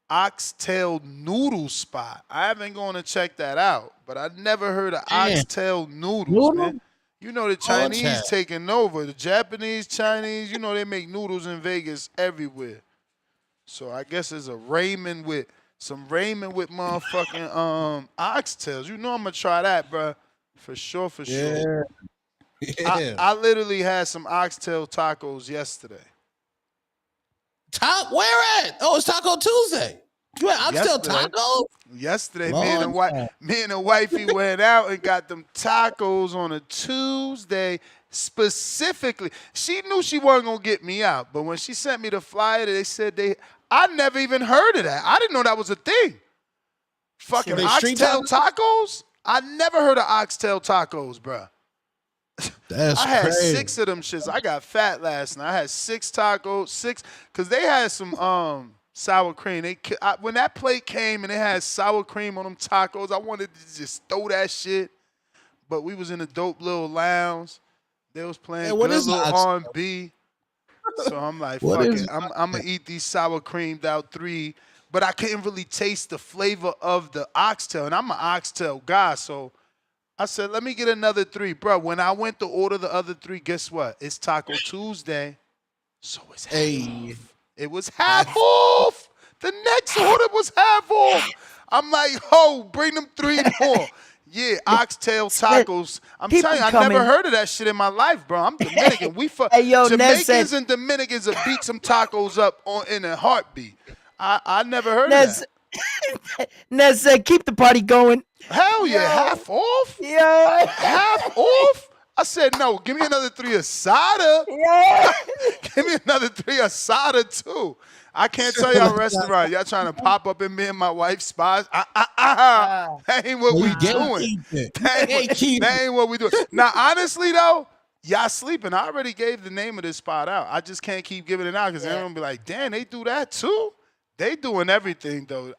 oxtail noodle spot. I haven't gone to check that out, but I never heard of oxtail noodles, man. You know the Chinese taking over. The Japanese, Chinese, you know they make noodles in Vegas everywhere. So I guess it's a ramen with motherfucking oxtails. You know I'm gonna try that, bro. For sure, for sure. Yeah. I literally had some oxtail tacos yesterday. Where at? Oh, it's Taco Tuesday. You had oxtail tacos? Yesterday, me and the wifey went out and got them tacos on a Tuesday specifically. She knew she wasn't gonna get me out, but when she sent me the flyer, they said I never even heard of that. I didn't know that was a thing. Fucking oxtail tacos? I never heard of oxtail tacos, bruh. That's I had crazy. 6 of them shits. I got fat last night. I had 6 tacos, because they had some sour cream. When that plate came and it had sour cream on them tacos, I wanted to just throw that shit. But we was in a dope little lounge. They was playing good little R&B. So I'm like, fuck it. I'm going to eat these sour creamed out 3. But I couldn't really taste the flavor of the oxtail. And I'm an oxtail guy, so I said, let me get another 3. Bro, when I went to order the other 3, guess what? It's Taco Tuesday, so it's half off. It was half off. The next order was half off. I'm like, bring them 3 more. Yeah, oxtail tacos. I'm telling you, I never heard of that shit in my life, bro. I'm Dominican. Jamaicans and Dominicans will beat some tacos up in a heartbeat. I never heard of that. Nez said, keep the party going. Hell yeah, half off? Yeah. Half off? I said, no, give me another 3 asada. Yeah. Give me another 3 asada, too. I can't tell y'all restaurant. Y'all trying to pop up in me and my wife's spots. That ain't what we doing. That ain't what we doing. Now, honestly, though, y'all sleeping. I already gave the name of this spot out. I just can't keep giving it out because everyone be like, damn, they do that, too? They doing everything, though.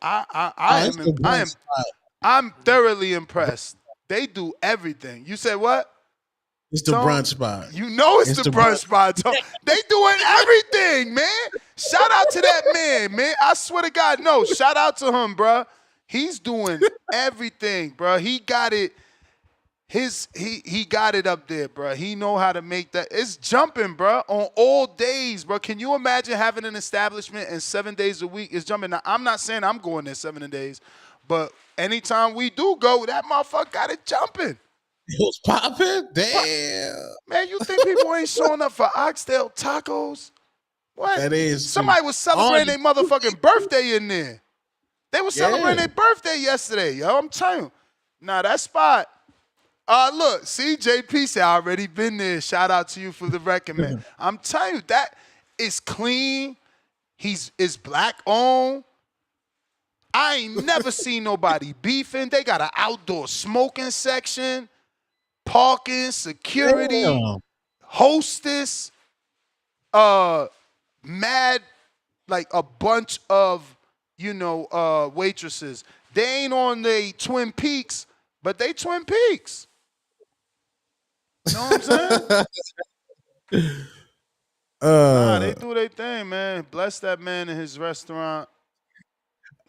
I'm thoroughly impressed. They do everything. You said what? It's the brunch spot. You know it's the brunch spot. They doing everything, man. Shout out to that man. I swear to God, no. Shout out to him, bro. He's doing everything, bro. He got it. He got it up there, bro. He know how to make that. It's jumping, bro, on all days, bro. Can you imagine having an establishment and 7 days a week is jumping? Now, I'm not saying I'm going there 7 days, but anytime we do go, that motherfucker got it jumping. It was popping? Damn. Man, you think people ain't showing up for oxtail tacos? What? That is. Somebody was celebrating their motherfucking birthday in there. They were celebrating their birthday yesterday, yo. I'm telling you. Nah, that spot, Look, CJP said I already been there. Shout out to you for the recommend. I'm telling you, that is clean. It's black owned. I ain't never seen nobody beefing. They got an outdoor smoking section, parking, security, Damn. hostess, mad, like a bunch of, waitresses. They ain't on the Twin Peaks, but they Twin Peaks. Know what I'm saying? Nah, they uh do their thing, man. Bless that man in his restaurant.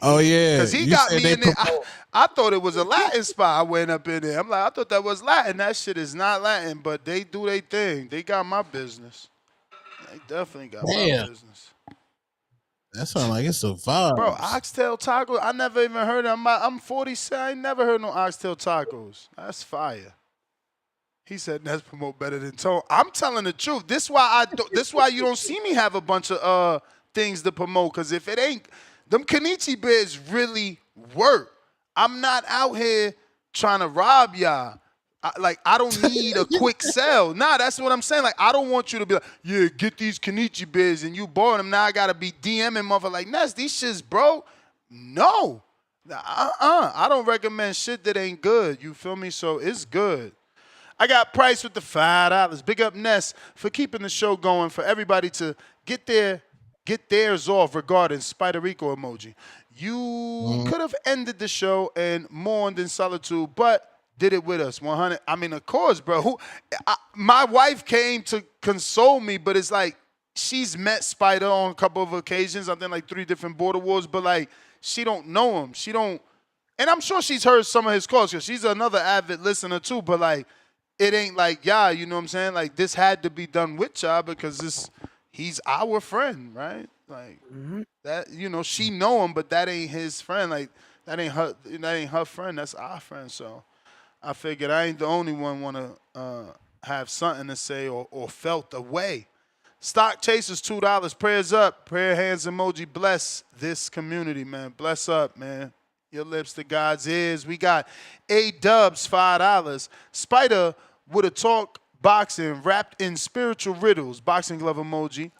oh yeah. Cause he You got said me they in there. promote. I thought it was a Latin spot. I went up in there. I'm like, I thought that was Latin. That shit is not Latin, but they do their thing. They got my business. They definitely got my Damn. business. That sounds like it's the Bro, vibes. oxtail tacos. I never even heard of them. I'm 47. I ain't never heard no oxtail tacos. That's fire. He said that's promote better than Tone. I'm telling the truth. This why you don't see me have a bunch of things to promote. Cause if it ain't them Kenichi beers really work. I'm not out here trying to rob y'all. I don't need a quick sell. Nah, that's what I'm saying. Like, I don't want you to be like, yeah, get these Kenichi beers and you bought them. Now I gotta be DMing mother like, Ness, these shits, bro. No. I don't recommend shit that ain't good. You feel me? So it's good. I got Price with the $5. Big up Ness for keeping the show going, for everybody to get theirs off regarding Spider Rico emoji. You Mhm. could have ended the show and mourned in solitude, but did it with us. 100. I mean, of course, bro. My wife came to console me, but it's like she's met Spider on a couple of occasions. I think like 3 different border wars, but like she don't know him. She don't, and I'm sure she's heard some of his calls because she's another avid listener too. But like, it ain't like y'all, you know what I'm saying? Like, this had to be done with y'all because he's our friend, right? Like that, she know him, but that ain't his friend. Like, that ain't her friend. That's our friend. So I figured I ain't the only one want to have something to say or felt a way. Stock Chasers, $2. Prayers up. Prayer hands emoji. Bless this community, man. Bless up, man. Your lips to God's ears. We got A-Dubs, $5. Spider with a talk boxing wrapped in spiritual riddles. Boxing glove emoji.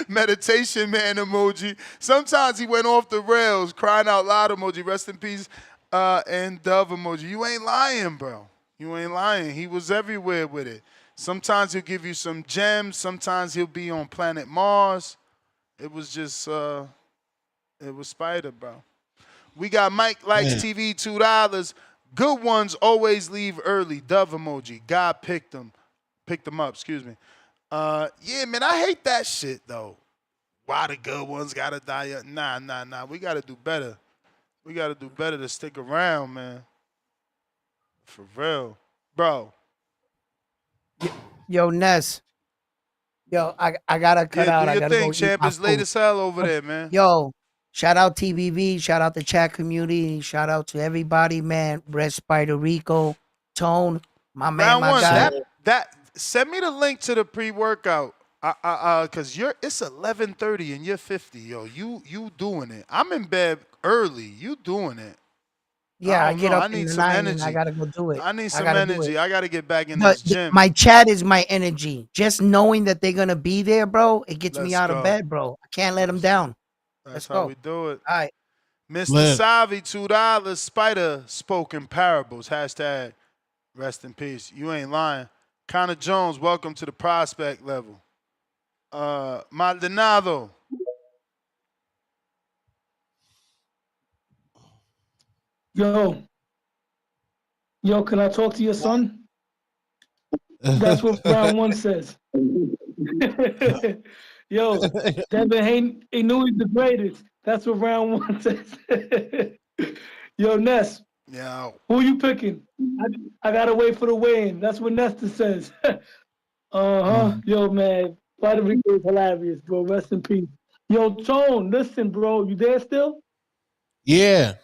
Meditation man emoji. Sometimes he went off the rails. Crying out loud emoji. Rest in peace. And dove emoji. You ain't lying, bro. You ain't lying. He was everywhere with it. Sometimes he'll give you some gems. Sometimes he'll be on planet Mars. It was just, it was Spider, bro. We got Mike Likes Man. TV, $2. Good ones always leave early. Dove emoji. God picked them up, excuse me. Yeah, man, I hate that shit, though. Why the good ones gotta die young? Nah. We gotta do better. We gotta do better to stick around, man. For real. Bro. Yo, Ness. Yo, I gotta cut Yeah, do out. I your gotta thing, go eat champ. my It's late food. as hell over there, man. Yo, shout out TBV. Shout out the chat community. Shout out to everybody, man. Red Spider Rico, Tone, my man, Round my one. guy. That send me the link to the pre-workout. Cause it's 11:30 and you're 50, yo. You doing it. I'm in bed early. You doing it. I Yeah, I don't get know. I up in need the some 9 and I energy. gotta go do it. I need I some gotta do it. energy. I gotta get back in this gym. My chat is my energy. Just knowing that they're gonna be there, bro, it gets me Let's out of go. bed, bro. I can't let them down. That's Let's how go. we do it. All right. Mr. Lit. Savi, $2. Spider spoken parables. Hashtag rest in peace. You ain't lying. Connor Jones, welcome to the prospect level. Maldonado. Yo, can I talk to your son? That's what round one says. Yo, Devin Haney, he knew he's the greatest. That's what round one says. Yo, Ness, Yeah. who you picking? I gotta wait for the weigh-in. That's what Nesta says. Yo, man, Puerto Rico is hilarious, bro. Rest in peace. Yo, Tone, listen, bro. You there still? Yeah.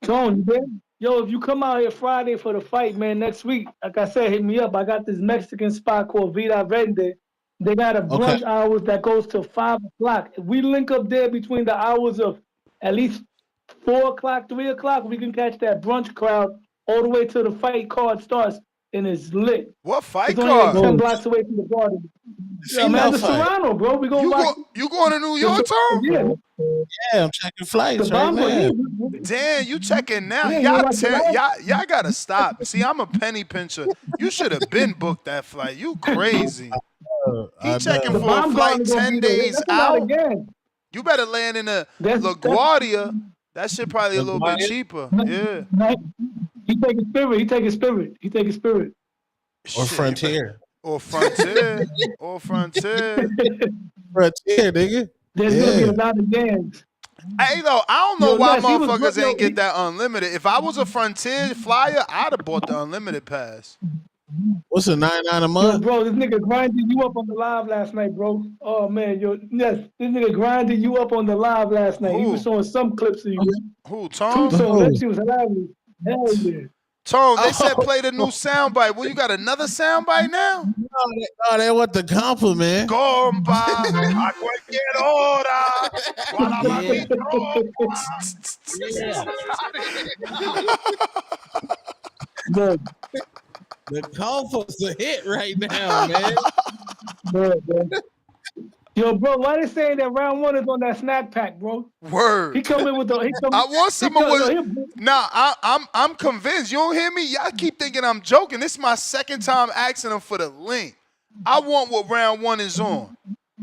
Tone, you there? Yo, if you come out here Friday for the fight, man, next week, like I said, hit me up. I got this Mexican spot called Vida Verde. They got a Okay. brunch hours that goes till 5 o'clock. If we link up there between the hours of at least 4 o'clock, 3 o'clock, we can catch that brunch crowd all the way till the fight card starts, and it's lit. What fight It's only like card? 10 Oh, blocks away from the garden. Yeah, man, female the fight. Serrano, bro. We gonna watch You going to New York, the Tom? yeah, Yeah, I'm checking the flights right bomb go. now. Damn, you checking now? Yeah, you wanna watch the live? Y'all gotta stop. See, I'm a penny pincher. You should have been booked that flight. You crazy. He I checking The know. for a bomb flight garden gonna be 10 there. days That's a lot of out. gas. You better land in a That's LaGuardia. That shit probably a little bit LaGuardia cheaper. no, Yeah. no, he taking spirit. He taking spirit. He taking spirit. or Shit, you better. Frontier? Or Frontier. Or Frontier. Frontier, nigga. There's gonna be a Yeah. lot of gas. Hey, though, I don't know Yo, why Ness, he was motherfuckers yo, ain't get that unlimited. If I was a Frontier flyer, I'd have bought the unlimited pass. What's a 99 a yo, month? bro, this nigga grinded you up on the live last night, bro. Oh man, yo, yes, this nigga grinded you up on the live last night. He was Who? showing some clips of you. Who? Tom? Tuso, that Oh, shit was hilarious. Hell yeah. Tone, they said oh, play the new soundbite. Well, you got another soundbite now? no, they want the compliment. Compa, a cualquier hora, toda la Yeah, mami tropa. yeah. Man, The comfort's a hit right now, man. man. Yo, bro, why they saying that round one is on that snack pack, bro? Word. He come in with the I want he some of come yo, what. he, Nah, I'm convinced. You don't hear me? Y'all keep thinking I'm joking. This is my second time asking them for the link. I want what round one is on.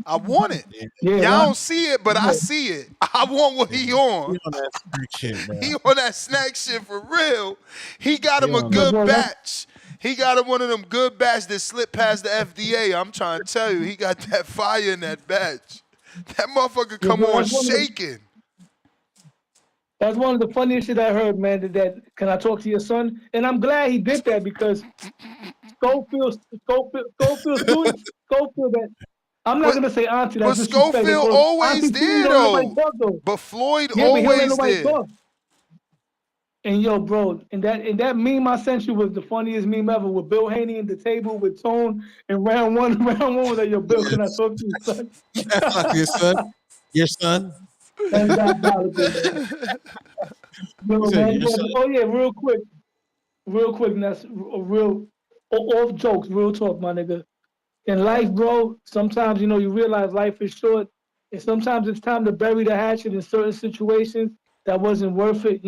I want it. Yeah, yeah, Y'all round don't see it, but I yeah. see it. I want what he on. he on that snack shit, bro. He on that snack shit for real. He got He him a on Yo, that. good bro, that's batch. He got him one of them good batch that slipped past the FDA. I'm trying to tell you, he got that fire in that batch. That motherfucker yo, come bro, on shaking. that's one of the funniest shit I heard, man. That can I talk to your son? And I'm glad he did that because Schofield that I'm not But gonna say auntie, but that's disrespectful, Schofield bro. always Auntie Philly there don't let nobody though. talk though. But Floyd Yeah, but he don't let always nobody there. talk. And yo, bro, and that meme I sent you was the funniest meme ever with Bill Haney in the table with Tone and round one, round one was like, yo, Bill, can I talk to you, son? That fucking son. Your son. That's diabolical, man. You Yo, said man, your yo, son. oh yeah, real quick, and that's a real off jokes, real talk, my nigga. In life, bro, sometimes you realize life is short, and sometimes it's time to bury the hatchet in certain situations that wasn't worth it.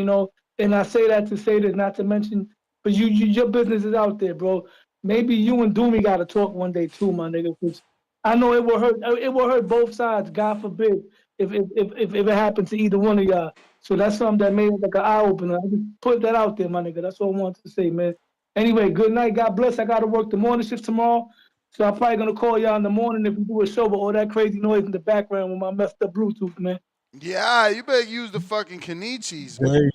And I say that to say this, not to mention, but your business is out there, bro. Maybe you and Doomy got to talk one day too, my nigga. 'Cause I know it will hurt. It will hurt both sides. God forbid if it happened to either one of y'all. So that's something that made it like an eye opener. I just put that out there, my nigga. That's what I wanted to say, man. Anyway, good night. God bless. I got to work the morning shift tomorrow. So I'm probably gonna call y'all in the morning if we do a show, but all that crazy noise in the background with my messed up Bluetooth, man. Yeah, you better use the fucking Kenichis. Hey,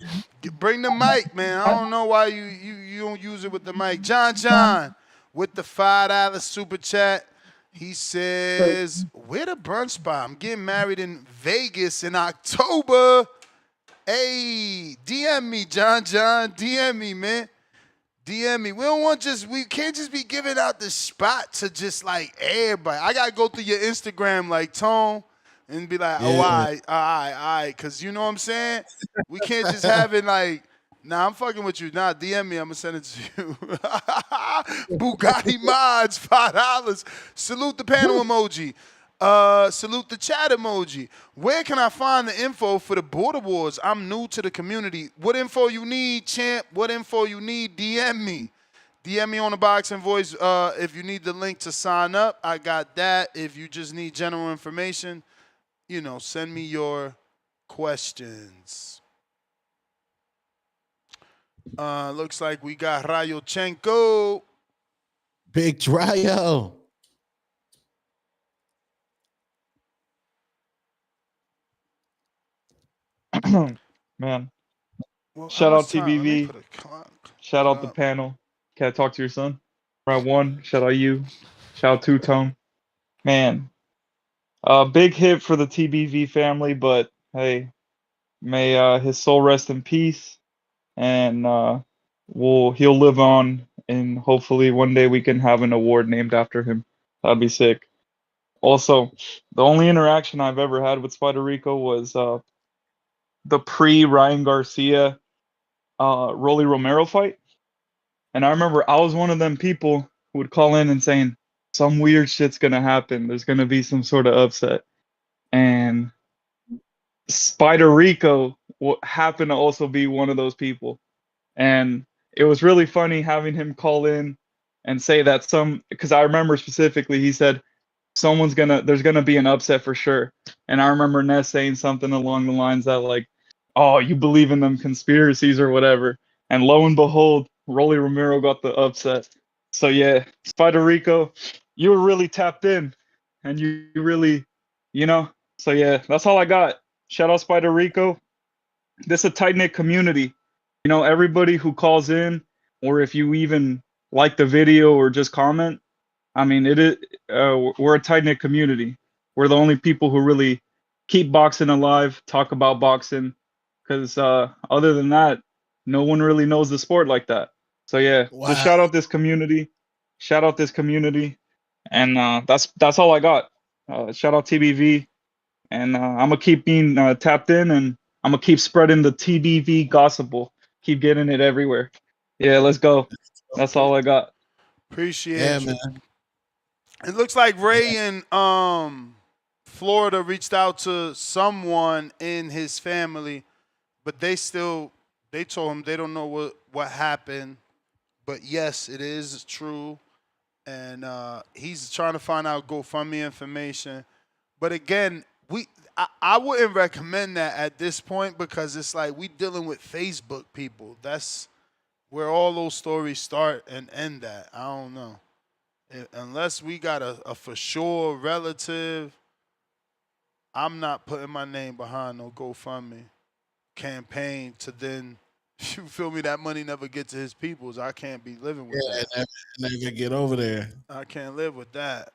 Bring the mic, man. I don't know why you don't use it with the mic. John with the $5 super chat. He says, "Where the brunch spot? I'm getting married in Vegas in October. Hey, DM me, John. DM me, man. DM me. We can't just be giving out the spot to just like everybody. I gotta go through your Instagram like Tone and be like, oh, all yeah. right, all right, all right. Cause you know what I'm saying? We can't just have it like, nah, I'm fucking with you. Nah, DM me, I'm gonna send it to you. Bugatti Mods, $5. Salute the panel emoji. Salute the chat emoji. Where can I find the info for the Border Wars? I'm new to the community. What info you need, champ? What info you need? DM me. DM me on the Boxing Voice. If you need the link to sign up, I got that. If you just need general information, send me your questions. Looks like we got Rayochenko. Big Dryo. Man, Well, how shout much out time? Let me TBV. put a clock Shout out the up. panel. Can I talk to your son? Round one. Shout out you. Shout out Two Tone. Man, big hit for the TBV family, but hey, may his soul rest in peace, and he'll live on, and hopefully one day we can have an award named after him. That'd be sick. Also, the only interaction I've ever had with Spider Rico was the pre Ryan Garcia Rolly Romero fight. And I remember I was one of them people who would call in and saying some weird shit's gonna happen. There's gonna be some sort of upset. And Spider Rico happened to also be one of those people. And it was really funny having him call in and say that because I remember specifically he said there's gonna be an upset for sure. And I remember Ness saying something along the lines that like, oh, you believe in them conspiracies or whatever. And lo and behold, Rolly Romero got the upset. So yeah, Spider Rico, you were really tapped in, and you really, you know. So yeah, that's all I got. Shout out Spider Rico. This is a tight knit community. You know, everybody who calls in, or if you even like the video or just comment, I mean, it is. We're a tight knit community. We're the only people who really keep boxing alive, talk about boxing, because other than that, no one really knows the sport like that. So yeah, just Wow. shout out this community, shout out this community, and that's all I got. Shout out TBV, and I'm gonna keep being tapped in, and I'm gonna keep spreading the TBV gospel, keep getting it everywhere. Yeah, let's go. That's all I got. Yeah, Appreciate you. man. It looks like Ray in Florida reached out to someone in his family, but they told him they don't know what happened. But yes, it is true, and he's trying to find out GoFundMe information. But again, I wouldn't recommend that at this point because it's like we dealing with Facebook people. That's where all those stories start and end at. I don't know. Unless we got a for sure relative, I'm not putting my name behind no GoFundMe campaign to then, you feel me, that money never get to his peoples. I can't be living with Yeah, that. never get over there. I can't live with that.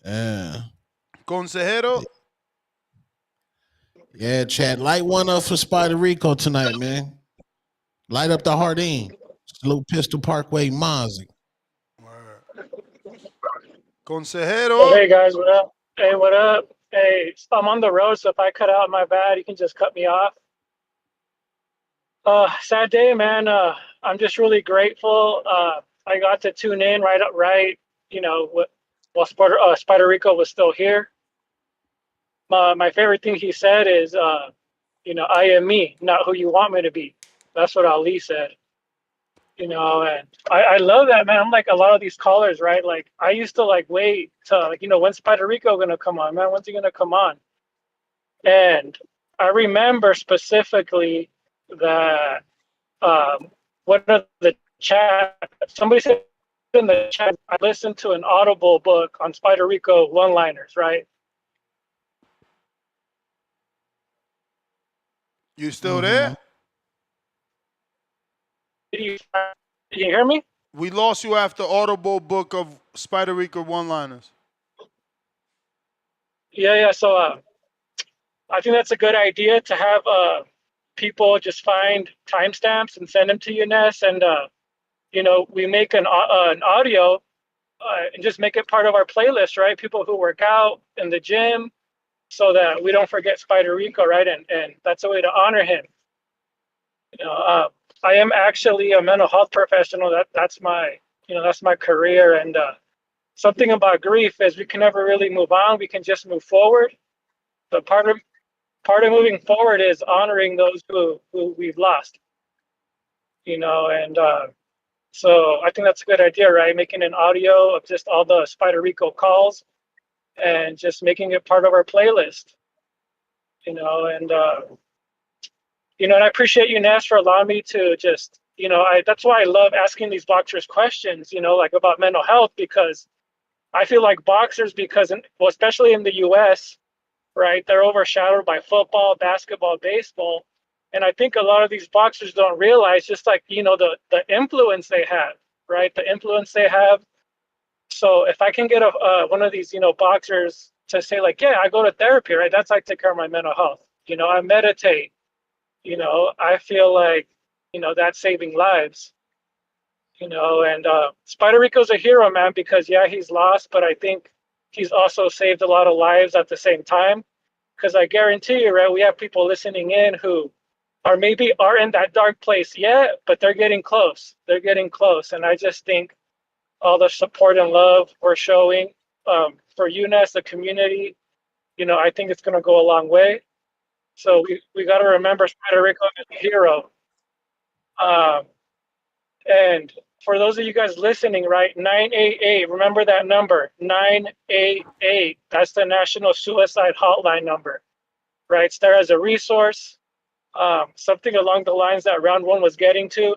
Yeah. Consejero, Yeah, Chad. Light one up for Spider Rico tonight, man. Light up the Hardin. Salute Pistol Parkway Mozzie. Oh, consejero, hey guys, what up? Hey, what up? Hey, I'm on the road, so if I cut out, my bad. You can just cut me off. Sad day, man. I'm just really grateful. I got to tune in right. You know, while Spider Rico was still here. My favorite thing he said is, I am me, not who you want me to be. That's what Ali said. And I love that, man. I'm like a lot of these callers, right? Like I used to like wait to like, when's Spider Rico gonna come on, man? When's he gonna come on? And I remember specifically that one of the chat, somebody said in the chat, I listened to an Audible book on Spider Rico one-liners, right? you still there? Did you hear me? We lost you after Audible book of Spider Rico one-liners. Yeah. So I think that's a good idea to have people just find timestamps and send them to you, Ness, and we make an audio and just make it part of our playlist, right? People who work out in the gym, so that we don't forget Spider Rico, right? And that's a way to honor him. I am actually a mental health professional. That's my career. And something about grief is we can never really move on. We can just move forward. But part of moving forward is honoring those who we've lost. And so I think that's a good idea, right? Making an audio of just all the Spider Rico calls and just making it part of our playlist. And and I appreciate you, Nash, for allowing me to just, that's why I love asking these boxers questions, like about mental health, because I feel like boxers, well, especially in the US, right, they're overshadowed by football, basketball, baseball. And I think a lot of these boxers don't realize just like, the influence they have, right? The influence they have. So if I can get one of these, boxers to say like, yeah, I go to therapy, right? That's how I take care of my mental health. I meditate. I feel like, that's saving lives. And Spider Rico's a hero, man, because yeah, he's lost, but I think he's also saved a lot of lives at the same time. Because I guarantee you, right, we have people listening in who or maybe are in that dark place yet, but they're getting close. They're getting close. And I just think all the support and love we're showing for UNES, the community, I think it's going to go a long way. So we got to remember Spider Rico is a hero. Um, and for those of you guys listening, right, 988, remember that number, 988. That's the National Suicide Hotline number, right? It's there as a resource, something along the lines that round one was getting to.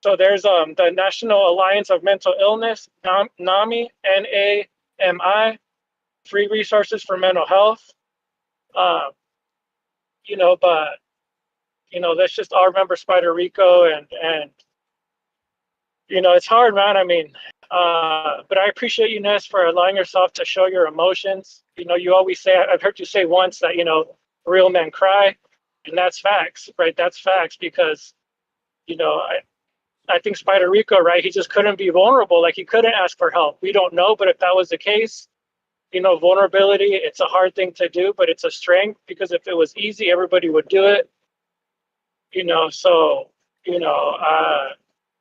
So there's the National Alliance of Mental Illness, NAMI, NAMI, free resources for mental health. Um, but let's just all remember Spider Rico and it's hard, man. I mean, but I appreciate you, Ness, for allowing yourself to show your emotions. You always say, I've heard you say once that, real men cry, and that's facts, right? That's facts because, I think Spider Rico, right? He just couldn't be vulnerable. Like he couldn't ask for help. We don't know, but if that was the case, vulnerability, it's a hard thing to do, but it's a strength because if it was easy, everybody would do it, so,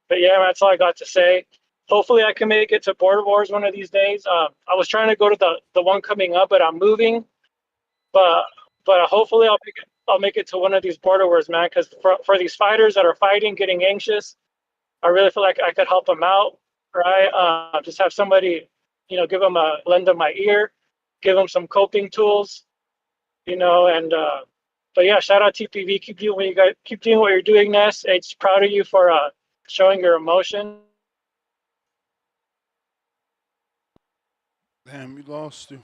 but yeah, that's all I got to say. Hopefully I can make it to Border Wars one of these days. I was trying to go to the one coming up, but I'm moving, but hopefully I'll make it to one of these Border Wars, man, because for these fighters that are fighting, getting anxious, I really feel like I could help them out, right? Just have somebody, lend them my ear, give them some coping tools, and but yeah, shout out TPV. Keep doing what you're doing, Ness. It's proud of you for showing your emotion. Damn, we lost you.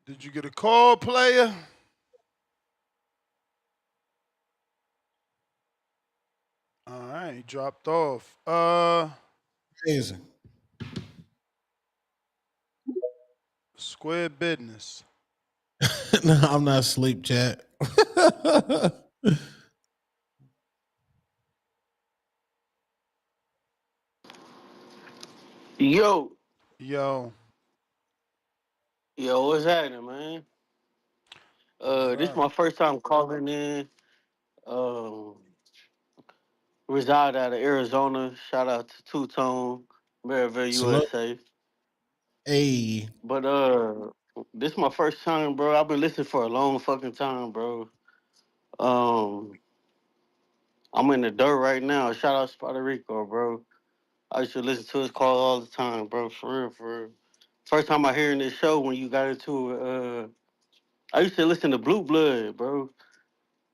Did you get a call, player? All right, he dropped off. Amazing. Square business. No, I'm not asleep, chat. Yo, Yo, yo, what's happening, man? what's This is up? my first time calling in. Um, reside out of Arizona. Shout out to Two Tone, Maryville, Salute. USA. Hey. But this is my first time, bro. I've been listening for a long fucking time, bro. Um, I'm in the dirt right now. Shout out Spider Rico, bro. I used to listen to his call all the time, bro. For real, for real. First time I hearing this show when you got into I used to listen to Blue Blood, bro.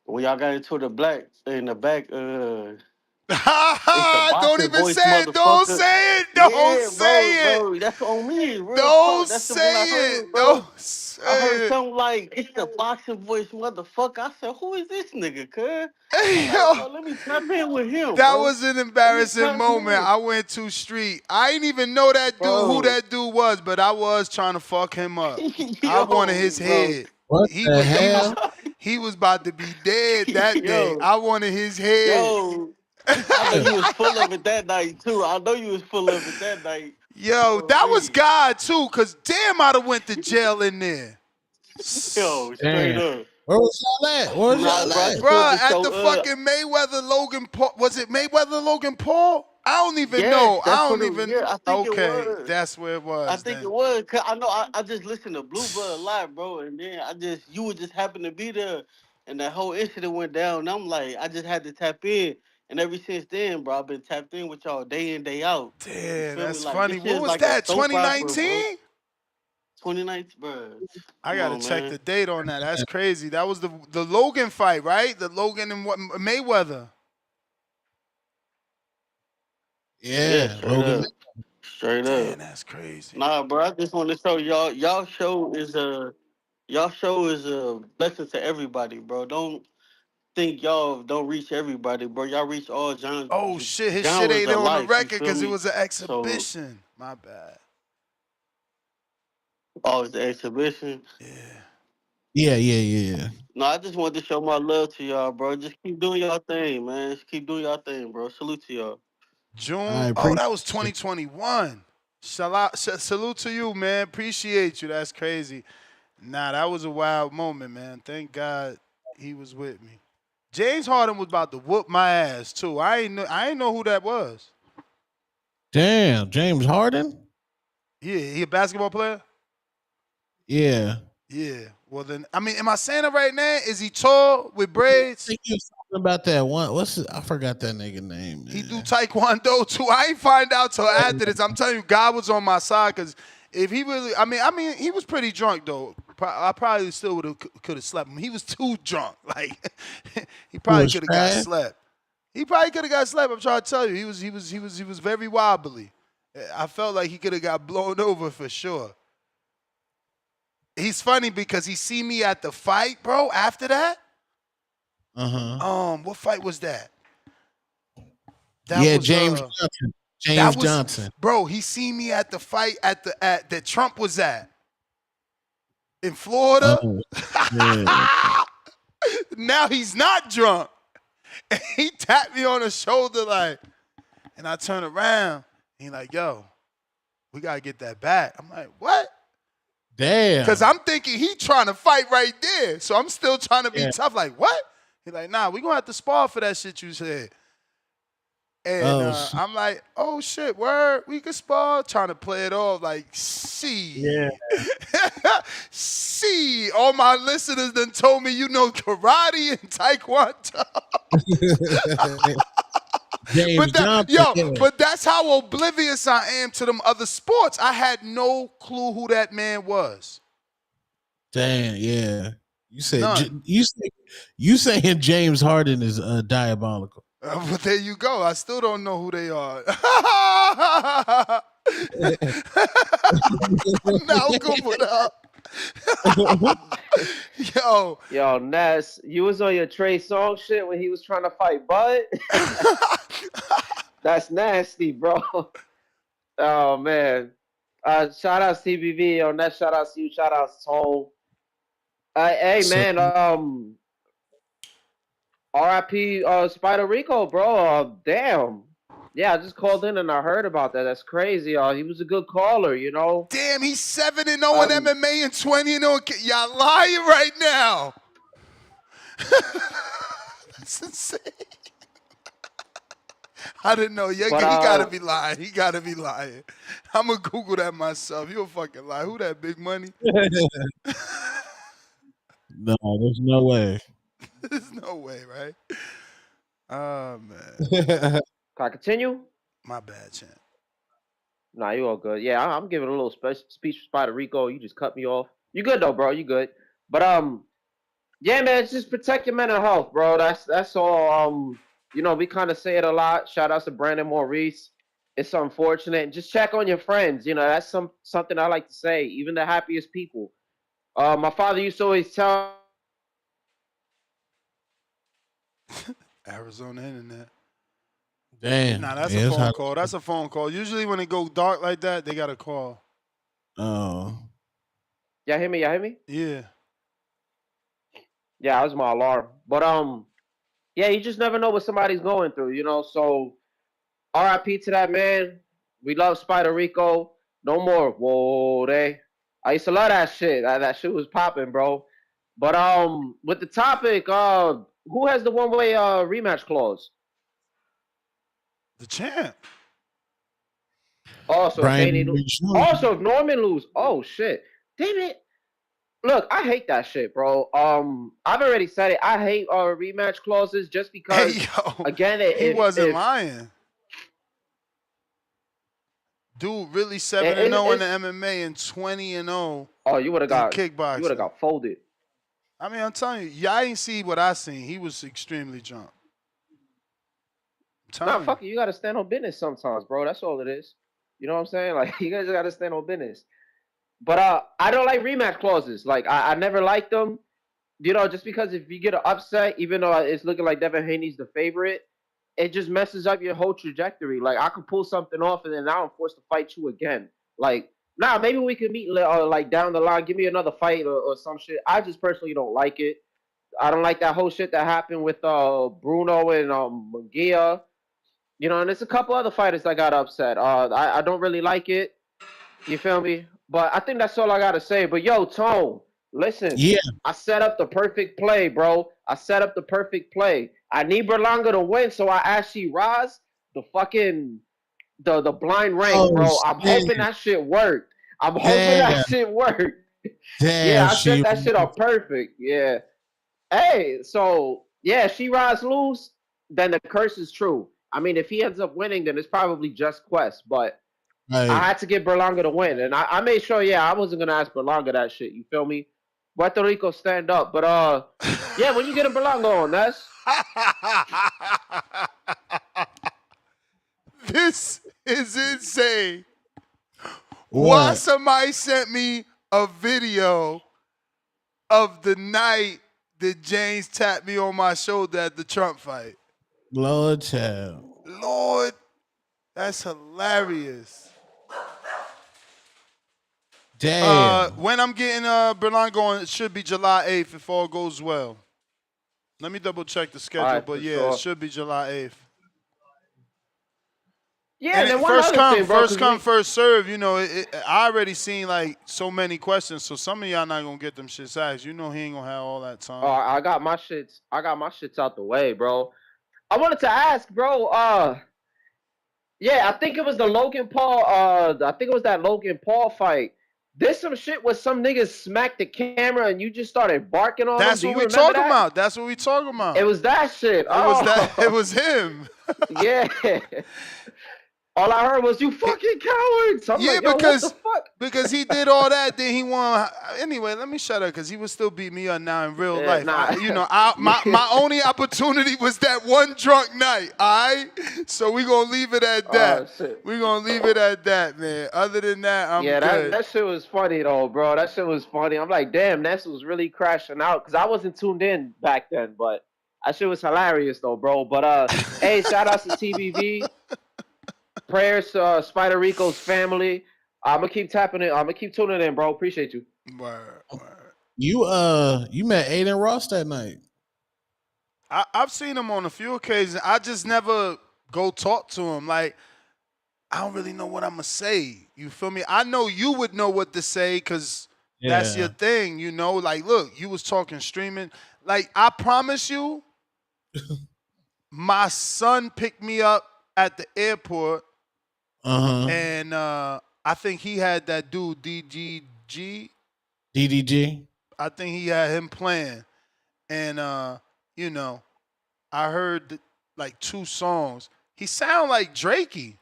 When y'all got into the black in the back, it's the Don't boxing even voice, say it. Don't motherfucker. say it. Don't Yeah, bro, say it. bro. That's on me. Real Don't talk. That's the one I say it. heard, bro. Don't I heard say it. something like it's the boxing voice, motherfucker. I said, who is this nigga, cuz? I'm Hey, like, yo, bro, let me tap in with him, that bro. was an Let me embarrassing tap moment. in, I went too street. I didn't even know that dude, who bro. that dude was, but I was trying to fuck him up. I wanted Yo, his bro. head. What He the was he was hell? he was about to be dead that day. Yo, I wanted his head. yo. I know you was full of it that night too. I know you was full of it that night. Yo, Oh that was me. God too, cause damn, I'd have went to jail in there. Yo, straight Damn. up. Where was y'all at? Where was Nah, y'all bro. I at? just wanted Bruh, to at the show. fucking Mayweather Logan Paul. Was it Mayweather Logan Paul? I don't even Yes, know. that's what it. Yeah, I think it Okay, was. that's where it I was think then. it was. 'Cause I know. I just listened to Blue Blood a lot, bro, and then you would just happen to be there, and that whole incident went down. And I'm like, I just had to tap in, and ever since then, bro, I've been tapped in with y'all day in day out. You Damn, feel me? that's Like funny. this shit What is was like a that? soap opera, bro. 2019? 29th, bro. I Come gotta on, check man. the date on that. That's crazy. That was the Logan fight, right? The Logan and what Mayweather. Yeah, Yeah, straight Logan. up, straight Damn, up. that's crazy. Nah, bro. I just want to show y'all. Y'all show is a blessing to everybody, bro. Don't think y'all don't reach everybody, bro. Y'all reach all Oh shit, his shit genres ain't of on the life. You record feel because it me? was an So, exhibition. My bad. always the exhibition. Yeah. Yeah, yeah, yeah. No, I just wanted to show my love to y'all, bro. Just keep doing y'all thing, man. Just keep doing y'all thing, bro. Salute to y'all. June. I Oh, appreciate that was you. 2021. Salute to you, man. Appreciate you. That's crazy. Nah, that was a wild moment, man. Thank God. He was with me. James Harden was about to whoop my ass too. I ain't know who that was. Damn, James Harden. Yeah, he a basketball player. Yeah. Yeah. Well then, I mean, am I saying it right now? Is he tall with I braids? think you was talking about that one. I forgot that nigga name, He do man. taekwondo too. I ain't find out till after this. I'm telling you, God was on my side because if he really, I mean, he was pretty drunk though. I probably still could have slept him. He was too drunk. Like he He probably was could have got trash. slept. He probably could have got slept. I'm trying to tell you, he was very wobbly. I felt like he could have got blown over for sure. He's funny because he see me at the fight, bro. After that, what fight was that? That Yeah, was James Johnson. that James was, Johnson. bro. He seen me at the fight at that Trump was at in Florida. Oh, yeah. Now he's not drunk. And he tapped me on the shoulder like, and I turn around. And he like, yo, we gotta get that back. I'm like, what? Cause Damn. I'm thinking he trying to fight right there. So I'm still trying to be Yeah. tough. Like, what? He like, nah, we gonna have to spar for that shit you said. And Oh shit. I'm like, oh shit, word, we can spar. Trying to play it off like, Yeah. see. See, all my listeners done told me you know karate and taekwondo. James Johnson. Yo, Yeah. but that's how oblivious I am to them other sports. I had no clue who that man was. Damn. Yeah. You said None. you saying James Harden is diabolical. But there you go. I still don't know who they are. Malcolm, what up? Yo, Ness, you was on your Trey Song shit when he was trying to fight Bud. That's nasty, bro. Oh man. Shout out CBV, yo, Ness. Shout out to you. Shout out to Tone. Hey So man, RIP Spider Rico, bro. Damn. Yeah, I just called in and I heard about that. That's crazy. He was a good caller, you know. Damn, he's 7-0 in MMA and 20-0. Y'all lying right now. That's insane. I didn't know. He gotta be lying. He gotta be lying. I'm gonna Google that myself. You a fucking lie. Who that Big Money? no, there's no way. There's no way, right? Oh man. Can I continue? My bad, champ. Nah, you all good. Yeah, I'm giving a little speech for Spider Rico. You just cut me off. You good though, bro. You good. But yeah, man, just protect your mental health, bro. That's all. You know, we kind of say it a lot. Shout out to Brandon Maurice. It's unfortunate. Just check on your friends. You know, that's something I like to say. Even the happiest people. My father used to always tell. Arizona internet. Damn. Nah, that's a Yeah, it's phone hot. call. That's a phone call. Usually when it go dark like that, they got to call. Oh. Y'all hear me? Y'all hear me? Yeah. Yeah, that was my alarm. But yeah, you just never know what somebody's going through, you know. So RIP to that man. We love Spider Rico. No more. Whoa, they. I used to love that shit. That shit was popping, bro. But with the topic, who has the one-way rematch clause? The champ. Also, if Haney Brandon lose. Jr. Also, if Norman lose. Oh shit. Damn it. Look, I hate that shit, bro. I've already said it. I hate rematch clauses just because, Hey, yo. again, He wasn't if lying. Dude really 7-0 in the MMA and 20-0 you would have in got kickboxing. You would have got folded. I mean, I'm telling you, y'all ain't see what I seen. He was extremely drunk. Nah, fuck you. You gotta stand on business sometimes, bro. That's all it is. You know what I'm saying? Like you guys gotta stand on business. But I don't like rematch clauses. Like I never liked them. You know, just because if you get an upset, even though it's looking like Devin Haney's the favorite, it just messes up your whole trajectory. Like I could pull something off, and then now I'm forced to fight you again. Like, nah, maybe we could meet like down the line. Give me another fight or some shit. I just personally don't like it. I don't like that whole shit that happened with Bruno and Munguia. You know, and there's a couple other fighters that got upset. I don't really like it. You feel me? But I think that's all I gotta say. But yo, Tone, Listen, Yeah. I set up the perfect play, bro. I set up the perfect play. I need Berlanga to win, so I actually rise the blind rank, Oh bro. I'm shit. hoping that shit worked. I'm hoping that Damn. shit worked. Yeah, Damn, I set she. that shit up perfect. Yeah. Hey, so yeah, she rise lose, then the curse is true. I mean, if he ends up winning, then it's probably just Quest. But I Right. had to get Berlanga to win, and I made sure. Yeah, I wasn't gonna ask Berlanga that shit. You feel me? Puerto Rico stand up, but yeah, when you get a Berlanga on, that's This is insane. Why What? somebody sent me a video of the night that James tapped me on my shoulder at the Trump fight. Lord child. Lord, that's hilarious. Damn. When I'm getting Berlanga on, it should be July 8th if all goes well. Let me double check the all schedule, right but for yeah, it sure. should be July 8th. Yeah, And and then one first other come, thing, bro, first because come, we first serve. You know, I already seen like so many questions, so some of y'all not gonna get them shits asked. You know, he ain't gonna have all that time. I got my shits. I got my shits out the way, bro. I wanted to ask, bro. Yeah, I think it was the Logan Paul. I think it was that Logan Paul fight. There's some shit where some niggas smacked the camera and you just started barking on them. That's Do what you we remember talking that? about. That's what we talking It about. was that shit. It was that. It Oh, was him. yeah. All I heard was you fucking cowards. I'm Yeah, like, yo, what the fuck? because he did all that, then he won. Anyway, let me shut up because he would still beat me up now in real Yeah, life. nah. My Yeah. only opportunity was that one drunk night. All right, so we gonna leave it at that. Shit. We gonna leave it at that, man. Other than that, I'm Yeah, good. that shit was funny though, bro. That shit was funny. I'm like, damn, Ness was really crashing out because I wasn't tuned in back then, but that shit was hilarious though, bro. But hey, shout outs to TBV. Prayers to Spider Rico's family. I'm gonna keep tapping it. I'm gonna keep tuning in, bro. Appreciate you. Word. You met Aiden Ross that night. I've seen him on a few occasions. I just never go talk to him. Like, I don't really know what I'm gonna say. You feel me? I know you would know what to say because that's your Yeah. thing. You know, like, look, you was talking streaming. Like, I promise you, my son picked me up at the airport, Uh-huh. and I think he had that dude DGG. DDG. I think he had him playing, and you know, I heard like 2 songs. He sound like Drakey.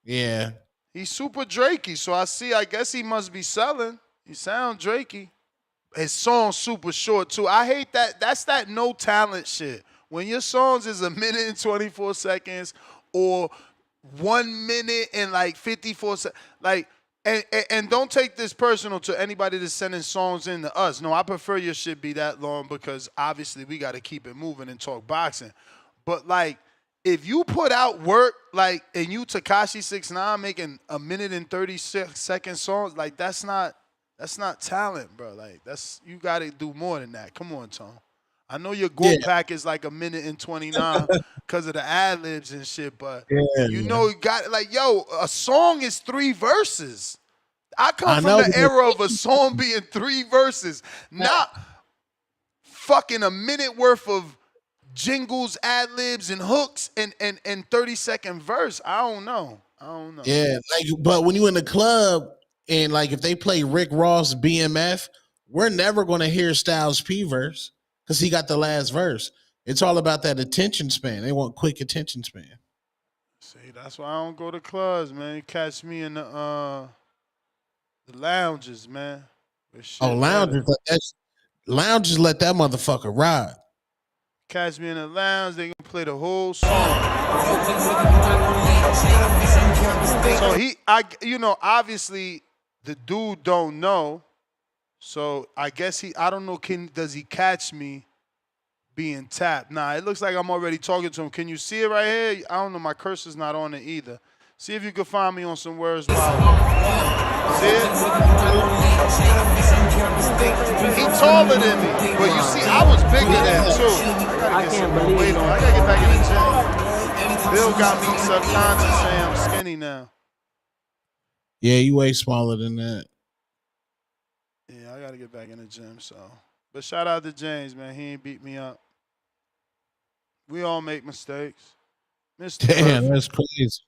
Yeah. He's super Drakey, so I guess he must be selling. He sound Drakey. His song's super short too. I hate that. That's that no talent shit. When your songs is a minute and 24 seconds or 1 minute and like 54 seconds, like, and don't take this personal to anybody that's sending songs in to us. No, I prefer your shit be that long because obviously we got to keep it moving and talk boxing. But like, if you put out work like and you Tekashi 6ix9ine making a minute and 30-second songs, like that's not talent, bro. Like you got to do more than that. Come on, Tom. I know your Yeah. Gork pack is like a minute and 29 because of the ad libs and shit, but Yeah. you know you got like, yo, a song is 3 verses. I come I from know. the era of a song being 3 verses, not fucking a minute worth of jingles, ad libs, and hooks and 30-second verse. I don't know. Yeah, like, but when you in the club and like if they play Rick Ross BMF, we're never gonna hear Styles P verse because he got the last verse. It's all about that attention span. They want quick attention span. See, that's why I don't go to clubs, man. You catch me in the lounges, man. This Oh, shit better. lounges let that motherfucker ride. Catch me in the lounge, they gonna play the whole song. So obviously the dude don't know. So I guess I don't know, does he catch me being tapped? Nah, it looks like I'm already talking to him. Can you see it right here? I don't know, my cursor's not on it either. See if you can find me on some words. See it? He taller than me, but you see, I was bigger than him too. I can't believe weight on. I gotta get back in the gym. Bill got me subconscious saying I'm skinny now. Yeah, you way smaller than that. Yeah, Yeah, I gotta get back in the gym. So, but shout out to James, man. He ain't beat me up. We all make mistakes. Mr. Damn, Perfect. that's crazy.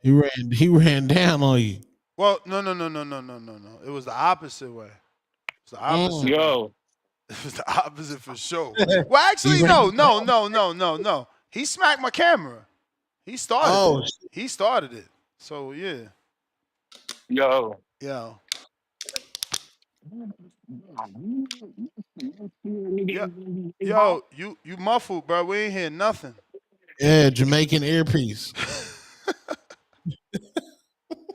He ran down on you. Well, no. It was the opposite way. It's the opposite Mm. way. Yo, It was the opposite for sure. Well, He actually, ran no. He smacked my camera. He started Oh, it. He started it. So yeah, yo. yeah, yeah. Yo, you muffled, bro. We ain't hear nothing. yeah, Jamaican earpiece.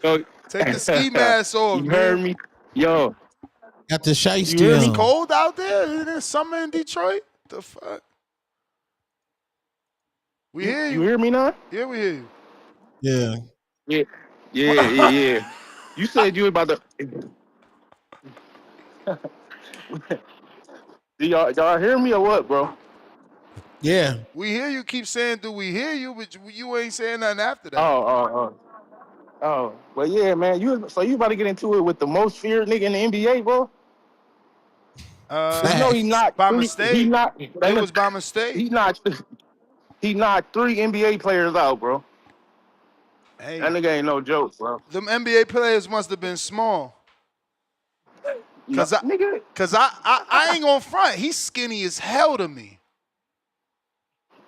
Yo, Take the ski mask off, you heard man. me? Yo, Got the you shiesty hear It's me? on. cold out there. Isn't it summer in Detroit? The fuck? We hear You you. hear me now? Yeah, we hear you. Yeah. Yeah, yeah. You said you was about to. Do y'all hear me or what, bro? Yeah. We hear you. Keep saying, "Do we hear you?" But you ain't saying nothing after Oh, that. but yeah, man. You about to get into it with the most feared nigga in the NBA, bro? You know he Facts. knocked By three. He mistake. knocked. It was by mistake. He knocked. He knocked three NBA players out, bro. That Hey, nigga ain't no joke, bro. them NBA players must have been small. No, Cause I, nigga. cause I ain't gonna front. He's skinny as hell to me.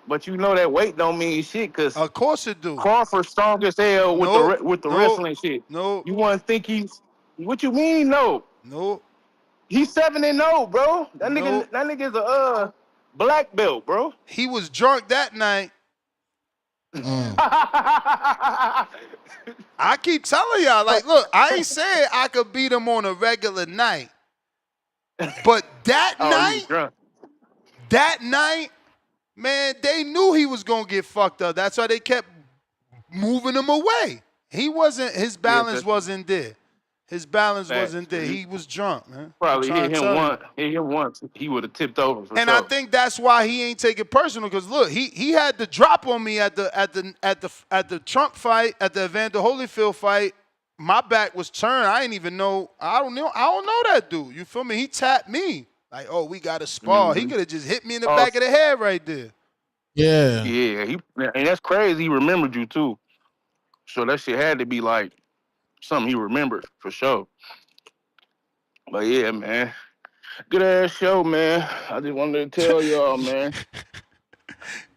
But you know that weight don't mean shit, cause Of course it do. Crawford strong as hell with Nope, with the nope, wrestling shit. nope, You want to think he's? What you mean? No, nope, he's 7-0, bro. nope. That nigga's a black belt, bro. He was drunk that night. Mm. I keep telling y'all, like, look, I ain't saying I could beat him on a regular night, but Oh, he was drunk. that night, man, they knew he was gonna get fucked up. That's why they kept moving him away. He wasn't. His Yeah, balance that's wasn't there. His balance facts. wasn't there. He was drunk, man. I'm Probably trying hit to him tell you. once. Hit him once. He would have tipped over for And I sure. think that's why he ain't take it personal. Because look, he had the drop on me at the Trump fight, at the Evander Holyfield fight. My back was turned. I didn't even know. I don't know that dude. You feel me? He tapped me like, oh, we got to spar. He Mm-hmm. could have just hit me in the Oh back of the head right there. Yeah. yeah, and that's crazy. He remembered you too. So that shit had to be like something he remembered for sure. But yeah, man, good ass show, man. I just wanted to tell y'all, man,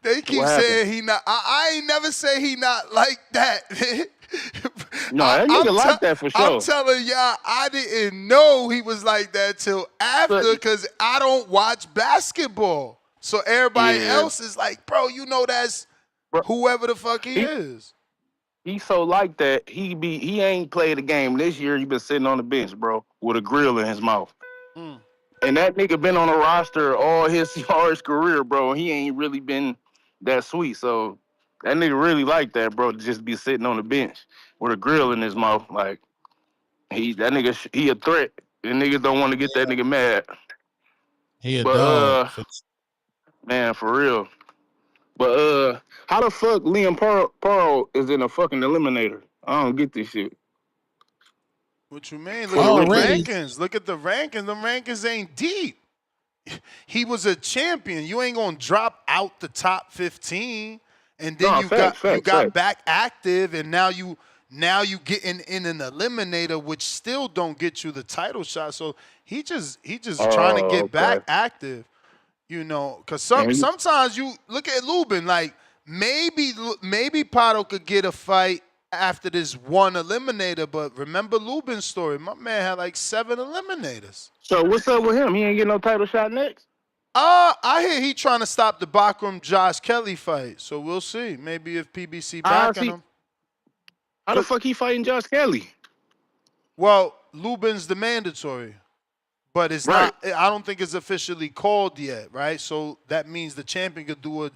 They keep what happened. saying he not. I ain't never say he not like that. No, that nigga like that for I'm sure. telling y'all, I didn't know he was like that till But after, because I don't watch basketball. So everybody yeah, else is like, bro, you know that's bro, whoever the fuck he he is. he so like that. He ain't played a game this year. He been sitting on the bench, bro, with a grill in his mouth. Mm. And that nigga been on a roster all his career, bro. He ain't really been that sweet. So that nigga really like that, bro, to just be sitting on the bench with a grill in his mouth. Like he a threat. And niggas don't want to get that nigga mad. He a But dog. man, for real. But how the fuck Liam Pearl is in a fucking eliminator? I don't get this shit. What you mean? Look For the at the rookie? Already. rankings. Look at the rankings. The rankings ain't deep. He was a champion. You ain't gonna drop out the top 15, and then No, you got facts. back active, and now you getting in an eliminator, which still don't get you the title shot. So he just trying to Oh, get back okay. active, because And he, sometimes you look at Lubin, like maybe Pato could get a fight after this one eliminator, but remember Lubin's story. My man had like 7 eliminators. so what's up with him? He ain't getting no title shot next? I hear he trying to stop the Bakram Josh Kelly fight, so we'll see. Maybe if PBC I backing see. him. How the fuck he fighting Josh Kelly? Well, Lubin's the mandatory, but it's Right. not. I don't think it's officially called yet, right? So that means the champion could do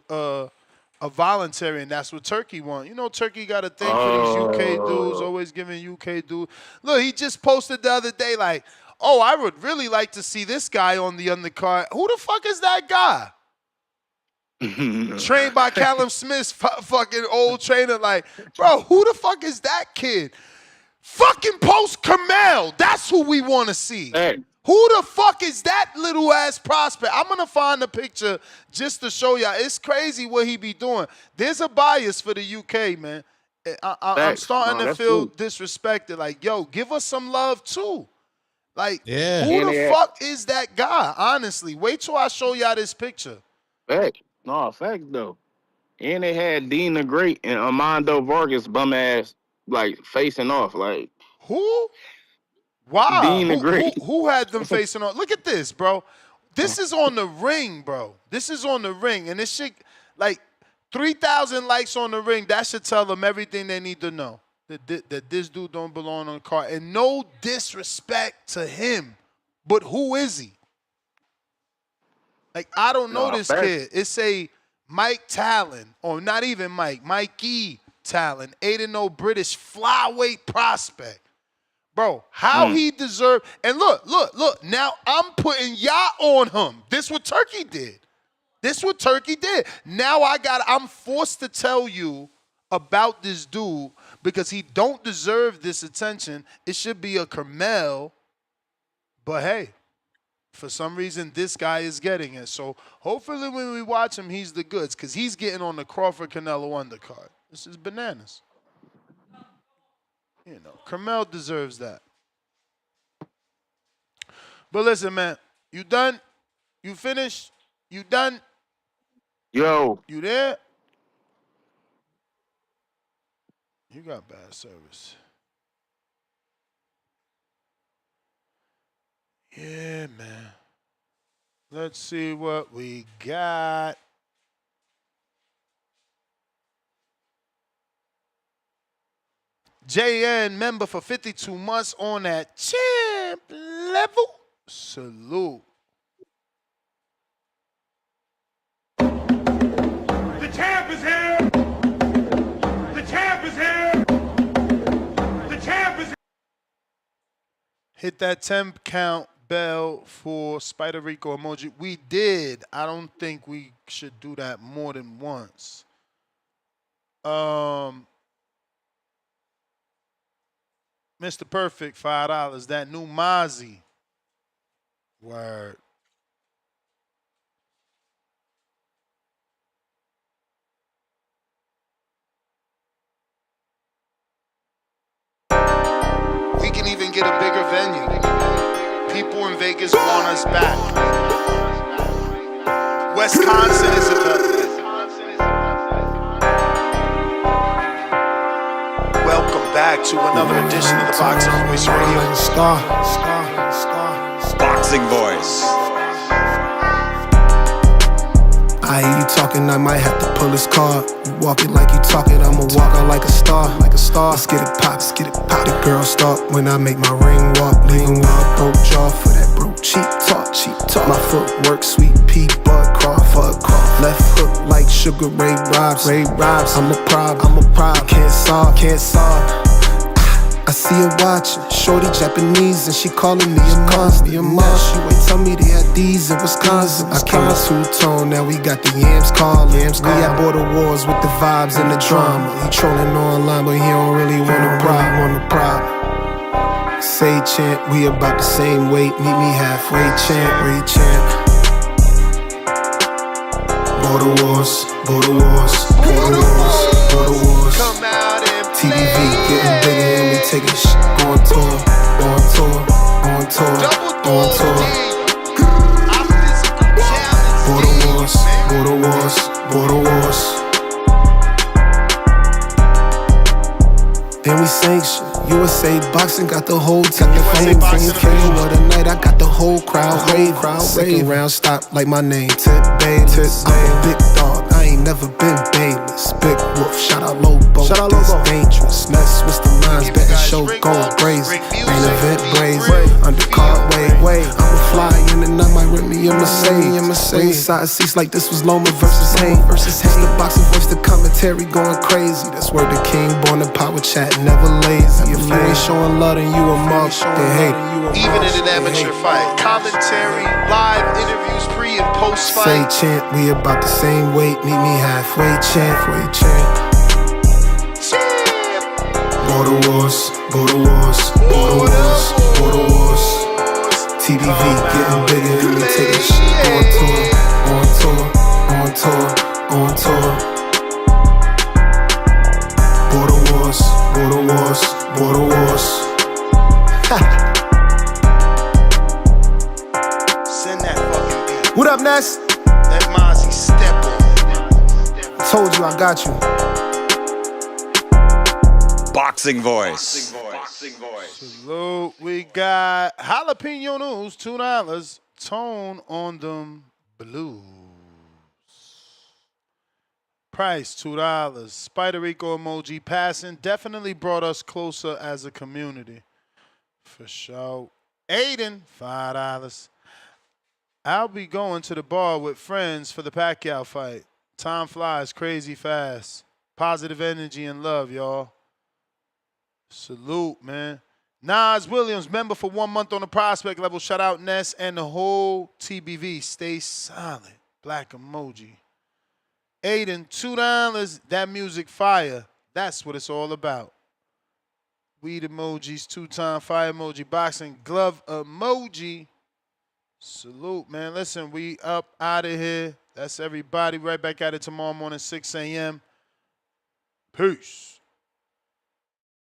a voluntary, and that's what Turkey want. You know, Turkey got a thing for these UK dudes, Oh. always giving UK dudes. Look, he just posted the other day, like, oh, I would really like to see this guy on the undercard. Who the fuck is that guy? Trained by Callum Smith's fucking old trainer. Like, bro, who the fuck is that kid? Fucking post Kamel. That's who we want to see. Hey. Who the fuck is that little ass prospect? I'm going to find a picture just to show y'all. It's crazy what he be doing. There's a bias for the UK, man. I'm starting to feel disrespected. Like, yo, give us some love too. Like, who the fuck is that guy? Honestly, wait till I show y'all this picture. Facts. No, facts though. And they had Dean the Great and Armando Vargas bum ass like facing off. Like who? Wow. Dean the Great. Who had them facing off? Look at this, bro. This is on the ring, bro. This is on the ring. And this shit, like 3,000 likes on the ring, that should tell them everything they need to know. That this dude don't belong on the card. And no disrespect to him, but who is he? Like, I don't know this kid. It's a Mike Talon, or not even Mike, Mikey Talon, 8-0 British flyweight prospect. Bro, how he deserved, and look, now I'm putting y'all on him. This what Turkey did. Now I'm forced to tell you about this dude because he don't deserve this attention. It should be a Carmel, but hey, for some reason this guy is getting it. So hopefully when we watch him, he's the goods because he's getting on the Crawford Canelo undercard. This is bananas. You know, Carmel deserves that. But listen, man, you done? You finished? You done? Yo. You there? You got bad service. Yeah, man. Let's see what we got. JN member for 52 months on that champ level. Salute. The champ is here. The champ is here. The champ is here. Hit that 10 count bell for Spider Rico emoji. We did. I don't think we should do that more than once. Mr. Perfect, $5. That new Mozzie. Word. We can even get a bigger venue. People in Vegas want us back. Wisconsin is a welcome back to another edition of the Boxing Voice Radio. Boxing Voice. I hear you talking, I might have to pull his card. You walk it like you talk it, I'ma walk out like a star. Let's get it pop, The girl start when I make my ring walk. Leaving with a broke jaw for that broke cheap talk. My footwork, sweet pea, bud Crawford. Left hook like Sugar Ray Robs. I'm a problem. Can't solve. I see her watching, shorty Japanese, and she calling me a monster. She wait, tell me they had these in Wisconsin. I came two-tone, now we got the yams calling. We at border wars with the vibes and the drama. He trolling online, but he don't really want a problem. Say chant, we about the same weight, meet me halfway, chant. Border wars. TVV getting bigger and we taking shit on tour. Border wars. Then we sang shit. USA Boxing got the whole team. Fame what a night, I got the whole crowd rave. Second round stop like my name, Tip Bayless. I'm a big dog, I ain't never been Bayless. Big Wolf, shout out Lobo, this dangerous. Mess with the lines, betting show going crazy. Main event brazen, undercard way. I'ma fly in and I might rent me a Mercedes. Ringside seats like this was Loma versus Haney. It's the Boxing Voice, the commentary going crazy. That's word the king, born to power chat, never lazy. If you ain't showing love, then you a mug, they hate it. Even in an amateur fight, commentary, live interviews, pre and post fight. Say chant, we about the same weight, meet me halfway, chant. Border wars, border wars, border wars, border wars. TBV getting bigger and we taking shit on tour, on tour, on tour, on tour. Border wars, border wars, border wars. Send that fucking beat. What up, Ness? Let Mozzie step on it. Told you I got you. Boxing voice. Salute. We got jalapeno noodles, $2. Tone on them blues. Price $2. Spider Rico emoji passing definitely brought us closer as a community. For sure. Aiden, $5. I'll be going to the bar with friends for the Pacquiao fight. Time flies crazy fast. Positive energy and love, y'all. Salute, man. Nas Williams, member for 1 month on the prospect level. Shout out Ness and the whole TBV. Stay silent. Black emoji. Aiden, $2. That music fire. That's what it's all about. Weed emojis, 2-time fire emoji, boxing glove emoji. Salute, man. Listen, we up out of here. That's everybody. Right back at it tomorrow morning, 6 a.m. Peace.